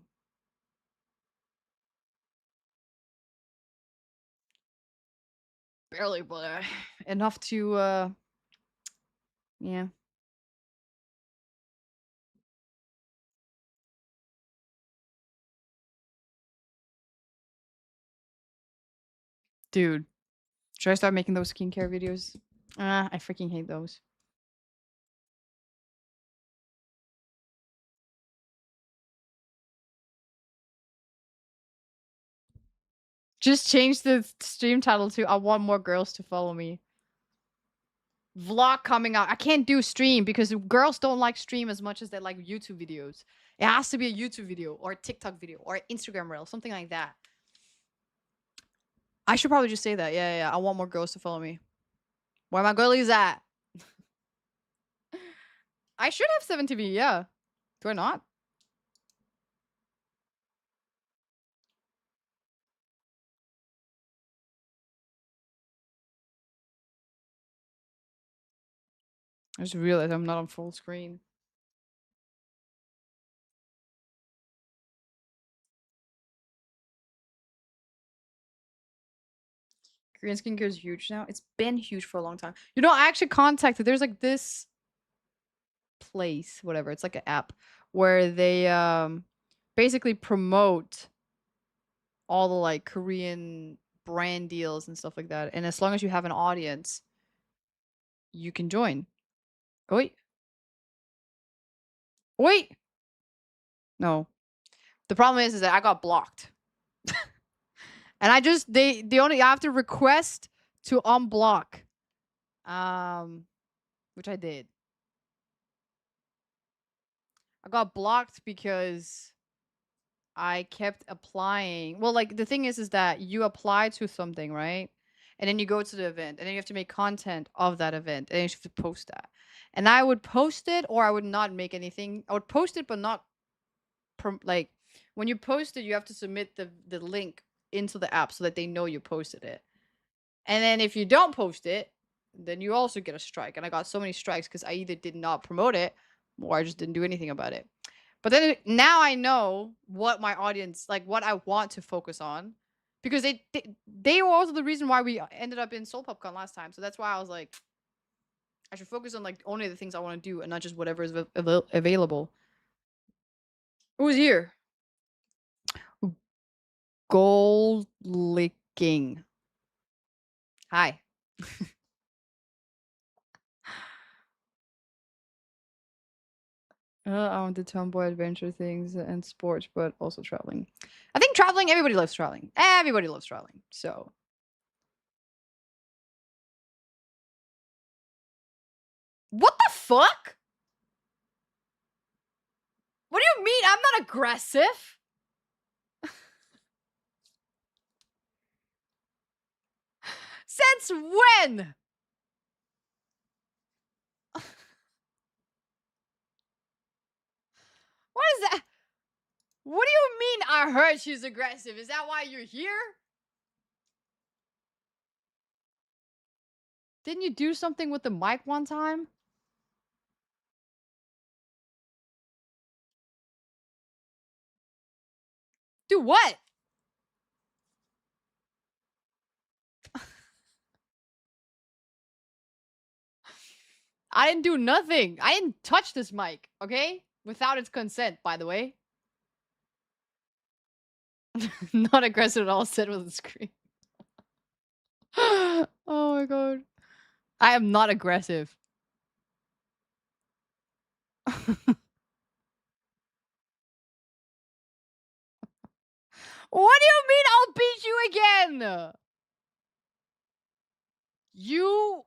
Barely, but enough to yeah. Dude, should I start making those skincare videos? I freaking hate those. Just change the stream title to I want more girls to follow me. Vlog coming out. I can't do stream because girls don't like stream as much as they like YouTube videos. It has to be a YouTube video or a TikTok video or Instagram reel, something like that. I should probably just say that. Yeah. I want more girls to follow me. Where my girlies at? I should have 7TV, yeah. Do I not? I just realized I'm not on full screen. Korean skincare is huge now. It's been huge for a long time. You know, I actually contacted. There's like this place, whatever. It's like an app where they basically promote all the like Korean brand deals and stuff like that. And as long as you have an audience, you can join. Oh, wait. Wait. No. The problem is that I got blocked. And I just they only I have to request to unblock. Which I did. I got blocked because I kept applying. Well, like the thing is that you apply to something, right? And then you go to the event, and then you have to make content of that event, and you have to post that. And I would post it, or I would not make anything. I would post it, but not like when you post it, you have to submit the link into the app so that they know you posted it. And then if you don't post it, then you also get a strike. And I got so many strikes because I either did not promote it, or I just didn't do anything about it. But then now I know what my audience, like what I want to focus on, because they were also the reason why we ended up in Soul Popcorn last time. So that's why I was like, I should focus on like only the things I want to do and not just whatever is available. Who's here? Gold licking. Hi. I want the tomboy adventure things and sports, but also traveling. I think traveling, everybody loves traveling. Everybody loves traveling. So. What the fuck? What do you mean? I'm not aggressive. Since when? What is that? What do you mean I heard she's aggressive? Is that why you're here? Didn't you do something with the mic one time? Do what? I didn't do nothing. I didn't touch this mic, okay? Without its consent, by the way. Not aggressive at all, said with a scream. Oh my god. I am not aggressive. What do you mean I'll beat you again? You...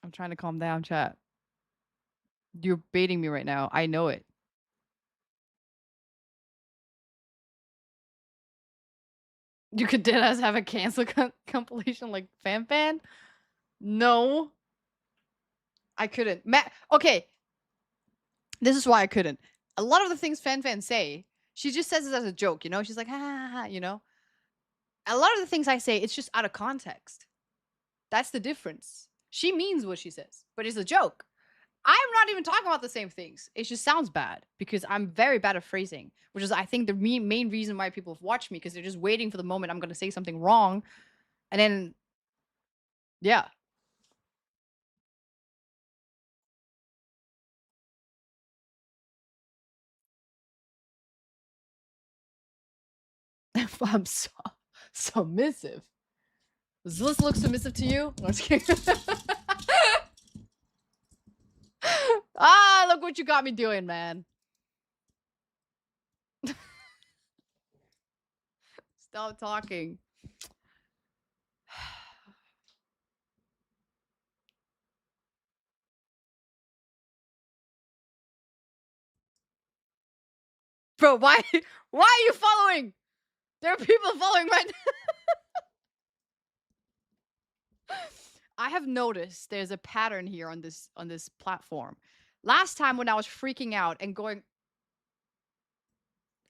I'm trying to calm down, chat. You're baiting me right now. I know it. You could dead ass have a cancel compilation like Fan? No. I couldn't. Okay. This is why I couldn't. A lot of the things Fan say, she just says it as a joke, you know? She's like, ha ha ha, you know? A lot of the things I say, it's just out of context. That's the difference. She means what she says, but it's a joke. I'm not even talking about the same things. It just sounds bad because I'm very bad at phrasing, which is, I think, the main reason why people have watched me, because they're just waiting for the moment I'm going to say something wrong. And then, yeah. I'm so submissive. Does this look submissive to you? I'm just kidding. Ah, look what you got me doing, man. Stop talking. Bro, why are you following? There are people following right now. I have noticed there's a pattern here on this platform. Last time when I was freaking out and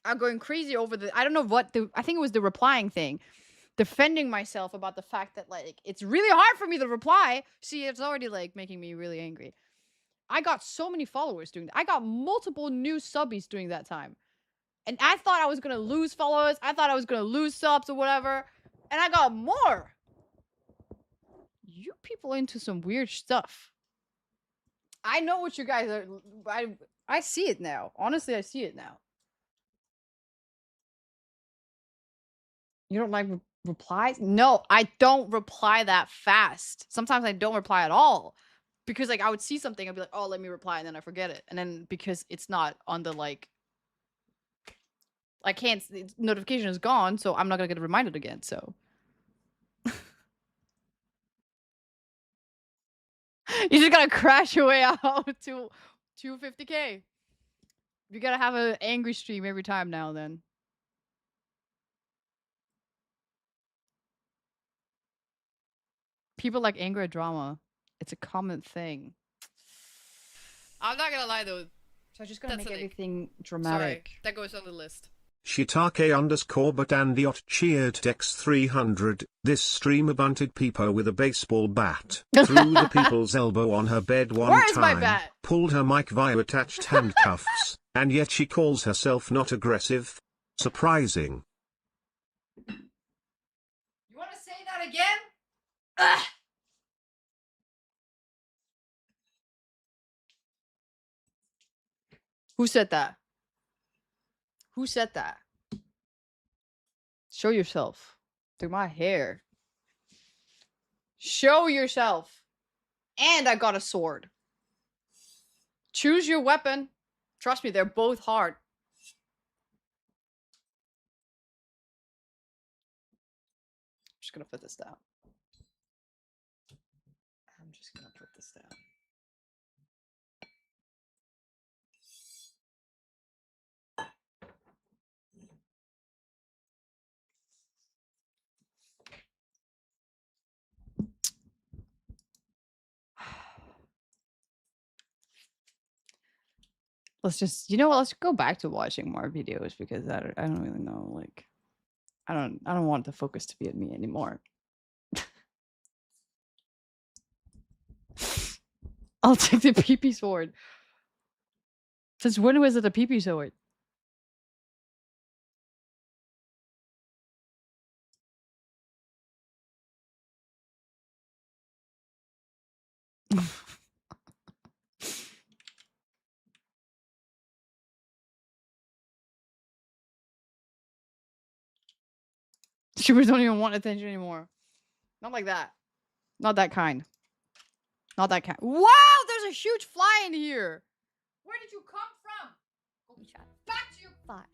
I'm going crazy over I don't know what I think it was the replying thing. Defending myself about the fact that, like, it's really hard for me to reply. See, it's already, like, making me really angry. I got so many followers doing that. I got multiple new subbies during that time. And I thought I was gonna lose followers. I thought I was gonna lose subs or whatever. And I got more. You people into some weird stuff. I know what you guys are. I see it now. Honestly, I see it now. You don't like replies? No, I don't reply that fast. Sometimes I don't reply at all. Because, like, I would see something, I'd be like, oh, let me reply, and then I forget it. And then because it's not on the, like, I can't, notification is gone, so I'm not gonna get reminded again, so. You just gotta crash your way out to 250K. You gotta have an angry stream every time now and then. People like anger at drama. It's a common thing. I'm not gonna lie though. So I'm just gonna make everything dramatic. Sorry, that goes on the list. Shitake_but_andiot cheered X300. This streamer bunted Peepo with a baseball bat. Threw the people's elbow on her bed one Where is my time. bat? Pulled her mic via attached handcuffs. And yet she calls herself not aggressive. Surprising. You wanna say that again? Ugh. Who said that? Who said that? Show yourself. Through my hair. Show yourself. And I got a sword. Choose your weapon. Trust me, they're both hard. I'm just gonna put this down. I'm just gonna put this down. Let's just, you know what? Let's go back to watching more videos because I don't really know. Like, I don't want the focus to be at me anymore. I'll take the PP sword. Since when was it a PP sword? Strippers don't even want attention anymore. Not like that. Not that kind. Not that kind. Wow, there's a huge fly in here. Where did you come from? Holy shit. Back to you. 5.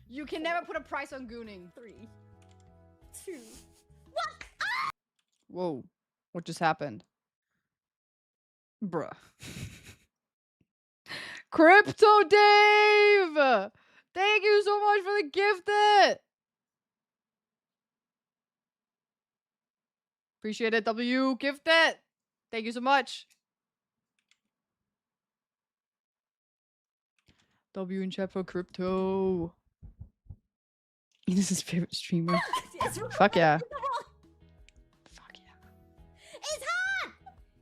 You can never put a price on gooning. 3. 2. Whoa. What just happened? Bruh. Crypto Dave! Thank you so much for the gifted! Appreciate it, W. Gifted! Thank you so much. W in chat for crypto. This is his favorite streamer. Fuck yeah. Fuck yeah. It's hot!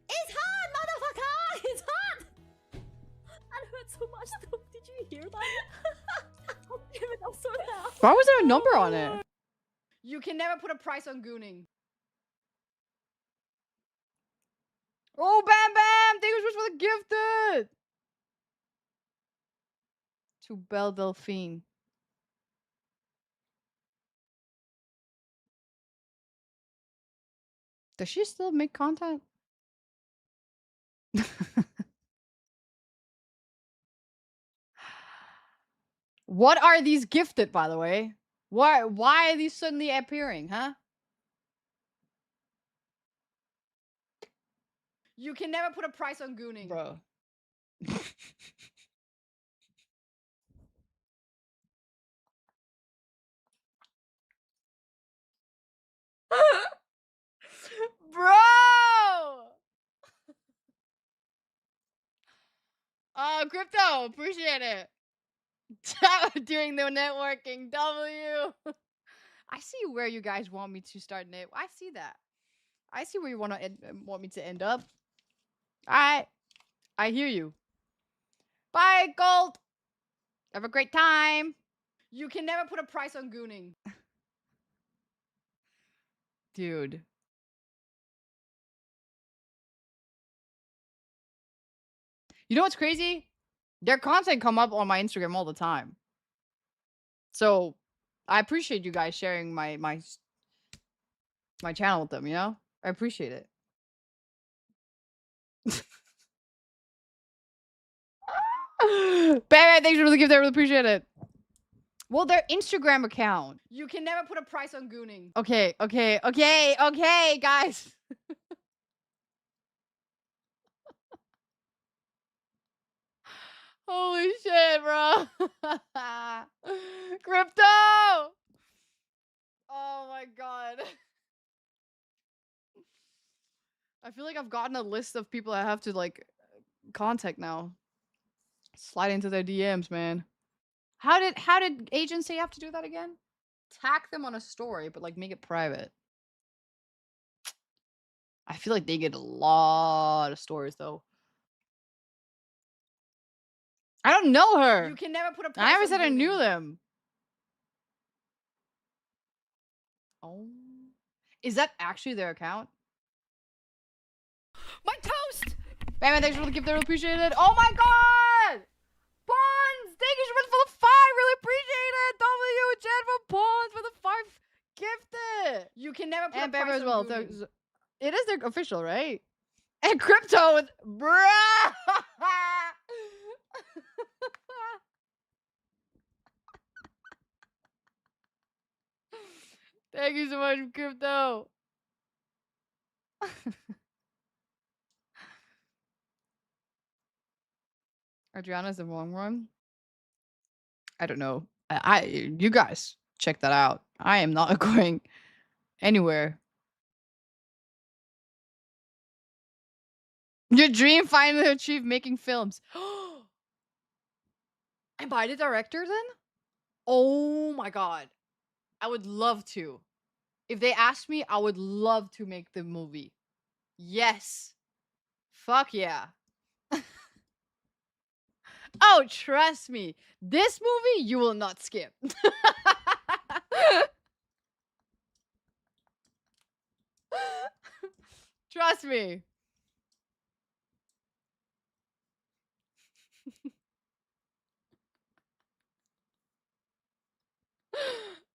It's hot, motherfucker! It's hot! I hurt so much though. Did you hear that? Oh, damn it, I'm so loud. Why was there a number on it? You can never put a price on gooning. Oh, Bam Bam! Thank you so much for the gifted! To Belle Delphine. Does she still make content? What are these gifted, by the way? Why are these suddenly appearing, huh? You can never put a price on gooning. Bro. Bro! Oh, crypto, appreciate it. Doing the networking, W. I see where you guys want me to start net. I see that. I see where you want me to end up. I hear you. Bye, Gold. Have a great time. You can never put a price on gooning. Dude. You know what's crazy? Their content come up on my Instagram all the time. So, I appreciate you guys sharing my channel with them, you know? I appreciate it. Bam, thanks for the gift. I really appreciate it. Well, their Instagram account. You can never put a price on gooning. Okay, guys. Holy shit, bro. Crypto! Oh my god. I feel like I've gotten a list of people I have to, like, contact now. Slide into their DMs, man. How did agency have to do that again? Tag them on a story, but, like, make it private. I feel like they get a lot of stories, though. I don't know her. You can never put a price I never said I knew them. Oh. Is that actually their account? My toast! Bam, thanks for the gift. I really appreciate it. Oh my god! Bonds! Thank you so much for the 5. Really appreciate it. W Jen for Bonds for the 5 gifted. You can never put a price as well. It is their official, right? And crypto with bruh. Thank you so much, crypto. Adriana's the wrong one. I don't know. You guys check that out. I am not going anywhere. Your dream finally achieved, making films. Am I the director then? Oh my god. I would love to. If they asked me, I would love to make the movie. Yes. Fuck yeah. Oh, trust me. This movie you will not skip. Trust me.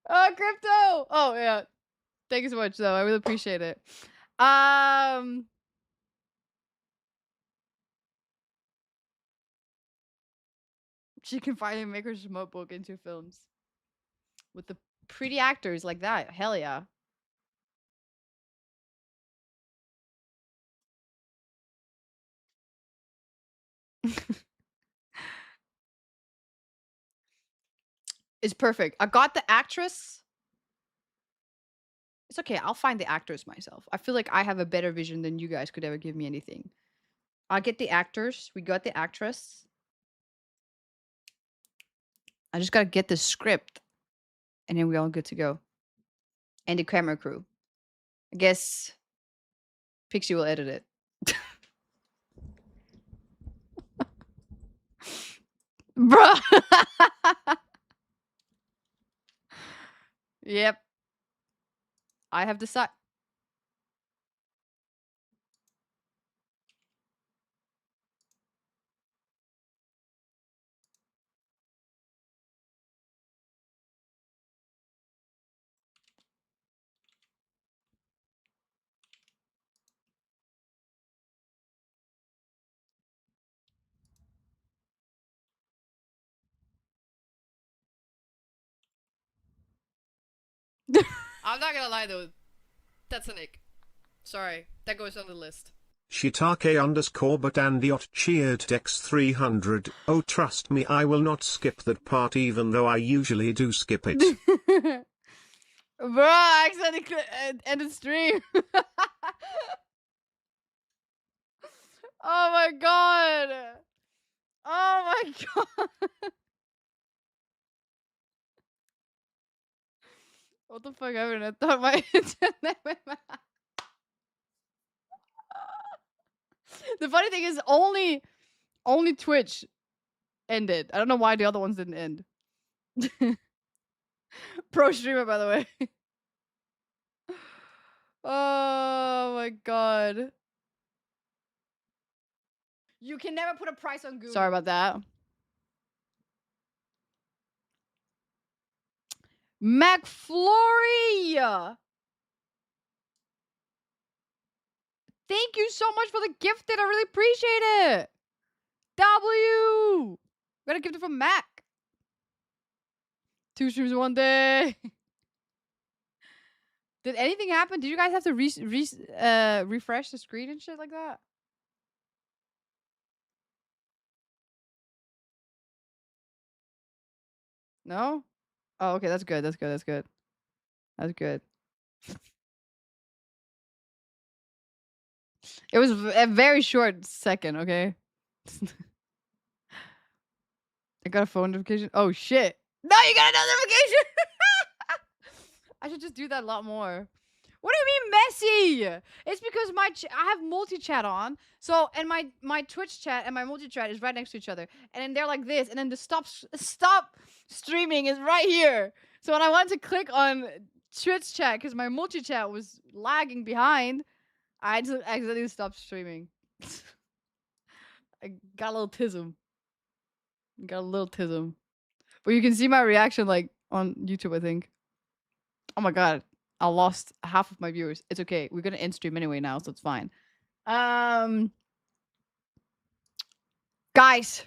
Oh, crypto. Oh, yeah. Thank you so much, though. I really appreciate it. She can finally make her smoke book into films with the pretty actors like that. Hell yeah. It's perfect. I got the actress. It's okay. I'll find the actors myself. I feel like I have a better vision than you guys could ever give me anything. I'll get the actors. We got the actress. I just gotta get the script. And then we're all good to go. And the camera crew. I guess Piksi will edit it. Bruh. Yep. I have decided. I'm not gonna lie though. That's an ick. Sorry. That goes on the list. Shitake_but Andiot cheered Dex300. Oh, trust me, I will not skip that part even though I usually do skip it. Bro, I accidentally ended stream. Oh my god. Oh my god. What the fuck happened? I thought my internet went out. The funny thing is only Twitch ended. I don't know why the other ones didn't end. Pro streamer, by the way. Oh my god. You can never put a price on Google. Sorry about that. McFlurry! Thank you so much for the gifted. I really appreciate it. W! Got a gift from Mac. 2 streams in 1 day. Did anything happen? Did you guys have to refresh the screen and shit like that? No? Oh, okay. That's good. That's good. That's good. That's good. It was a very short second, okay? I got a phone notification. Oh, shit. No, you got a notification! I should just do that a lot more. What do you mean messy? It's because I have multi-chat on. So, and my Twitch chat and my multi-chat is right next to each other. And then they're like this. And then the stop streaming is right here. So when I wanted to click on Twitch chat because my multi-chat was lagging behind, I had to accidentally stop streaming. I got a little tism. But you can see my reaction like on YouTube, I think. Oh my god. I lost half of my viewers. It's okay. We're gonna end stream anyway now, so it's fine. Guys,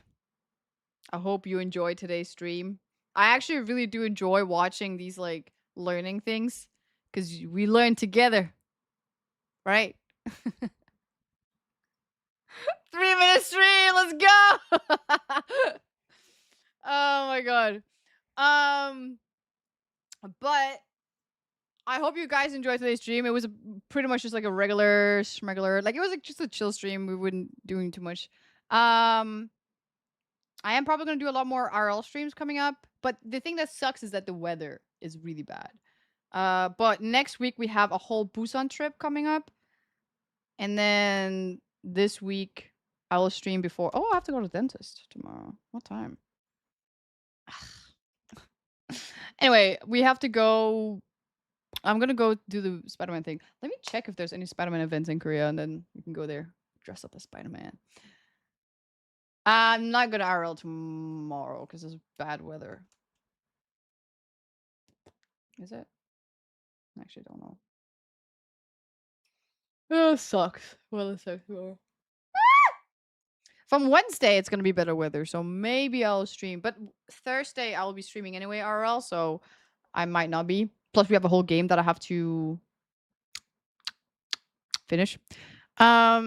I hope you enjoyed today's stream. I actually really do enjoy watching these like learning things because we learn together, right? 3-minute stream. Let's go. Oh my god. But I hope you guys enjoyed today's stream. It was pretty much just like a regular, like it was like just a chill stream. We weren't doing too much. I am probably gonna do a lot more RL streams coming up. But the thing that sucks is that the weather is really bad. But next week we have a whole Busan trip coming up, and then this week I will stream before. Oh, I have to go to the dentist tomorrow. What time? Anyway, we have to go. I'm gonna go do the Spider-Man thing. Let me check if there's any Spider-Man events in Korea, and then we can go there, dress up as Spider-Man. I'm not gonna RL tomorrow because it's bad weather. Is it? I actually don't know. Oh, sucks. Well, it sucks tomorrow. From Wednesday, it's gonna be better weather, so maybe I'll stream. But Thursday, I'll be streaming anyway, RL, so I might not be. Plus, we have a whole game that I have to finish. I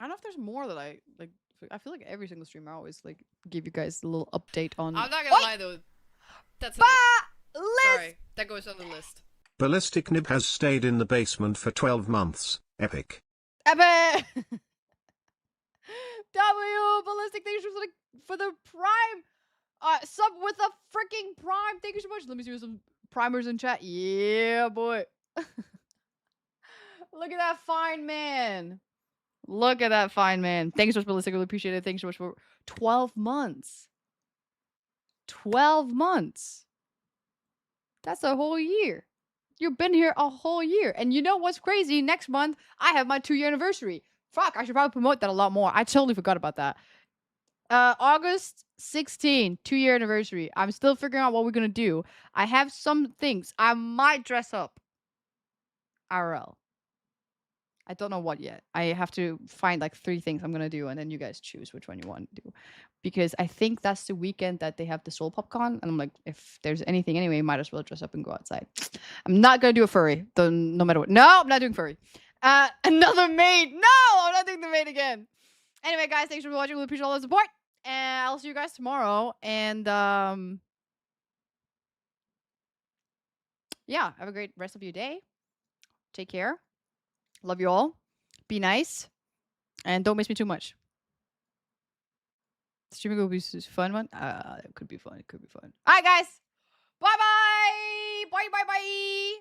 don't know if there's more that I like. I feel like every single stream I always like give you guys a little update on. I'm not gonna lie though. That's sorry. That goes on the list. Ballistic Nib has stayed in the basement for 12 months. Epic. Epic. Ballistic. Thank you so much for the prime. Sub with a freaking prime. Thank you so much. Let me see some primers in chat. Yeah, boy. Look at that fine man. Look at that fine man. Thanks so much, Ballistic. Really appreciate it. Thanks so much for 12 months. 12 months. That's a whole year. You've been here a whole year. And you know what's crazy? Next month, I have my 2-year anniversary. Fuck, I should probably promote that a lot more. I totally forgot about that. August 16, 2-year anniversary. I'm still figuring out what we're going to do. I have some things. I might dress up. RL. I don't know what yet. I have to find like 3 things I'm gonna do, and then you guys choose which one you want to do. Because I think that's the weekend that they have the Soul Popcon, and I'm like, if there's anything anyway, might as well dress up and go outside. I'm not gonna do a furry, though, no matter what. No, I'm not doing furry. Another maid. No, I'm not doing the maid again. Anyway, guys, thanks for watching. We appreciate all the support, and I'll see you guys tomorrow. And yeah, have a great rest of your day. Take care. Love you all. Be nice. And don't miss me too much. Streaming will be fun one. It could be fun. It could be fun. All right, guys. Bye-bye. Bye, bye, bye.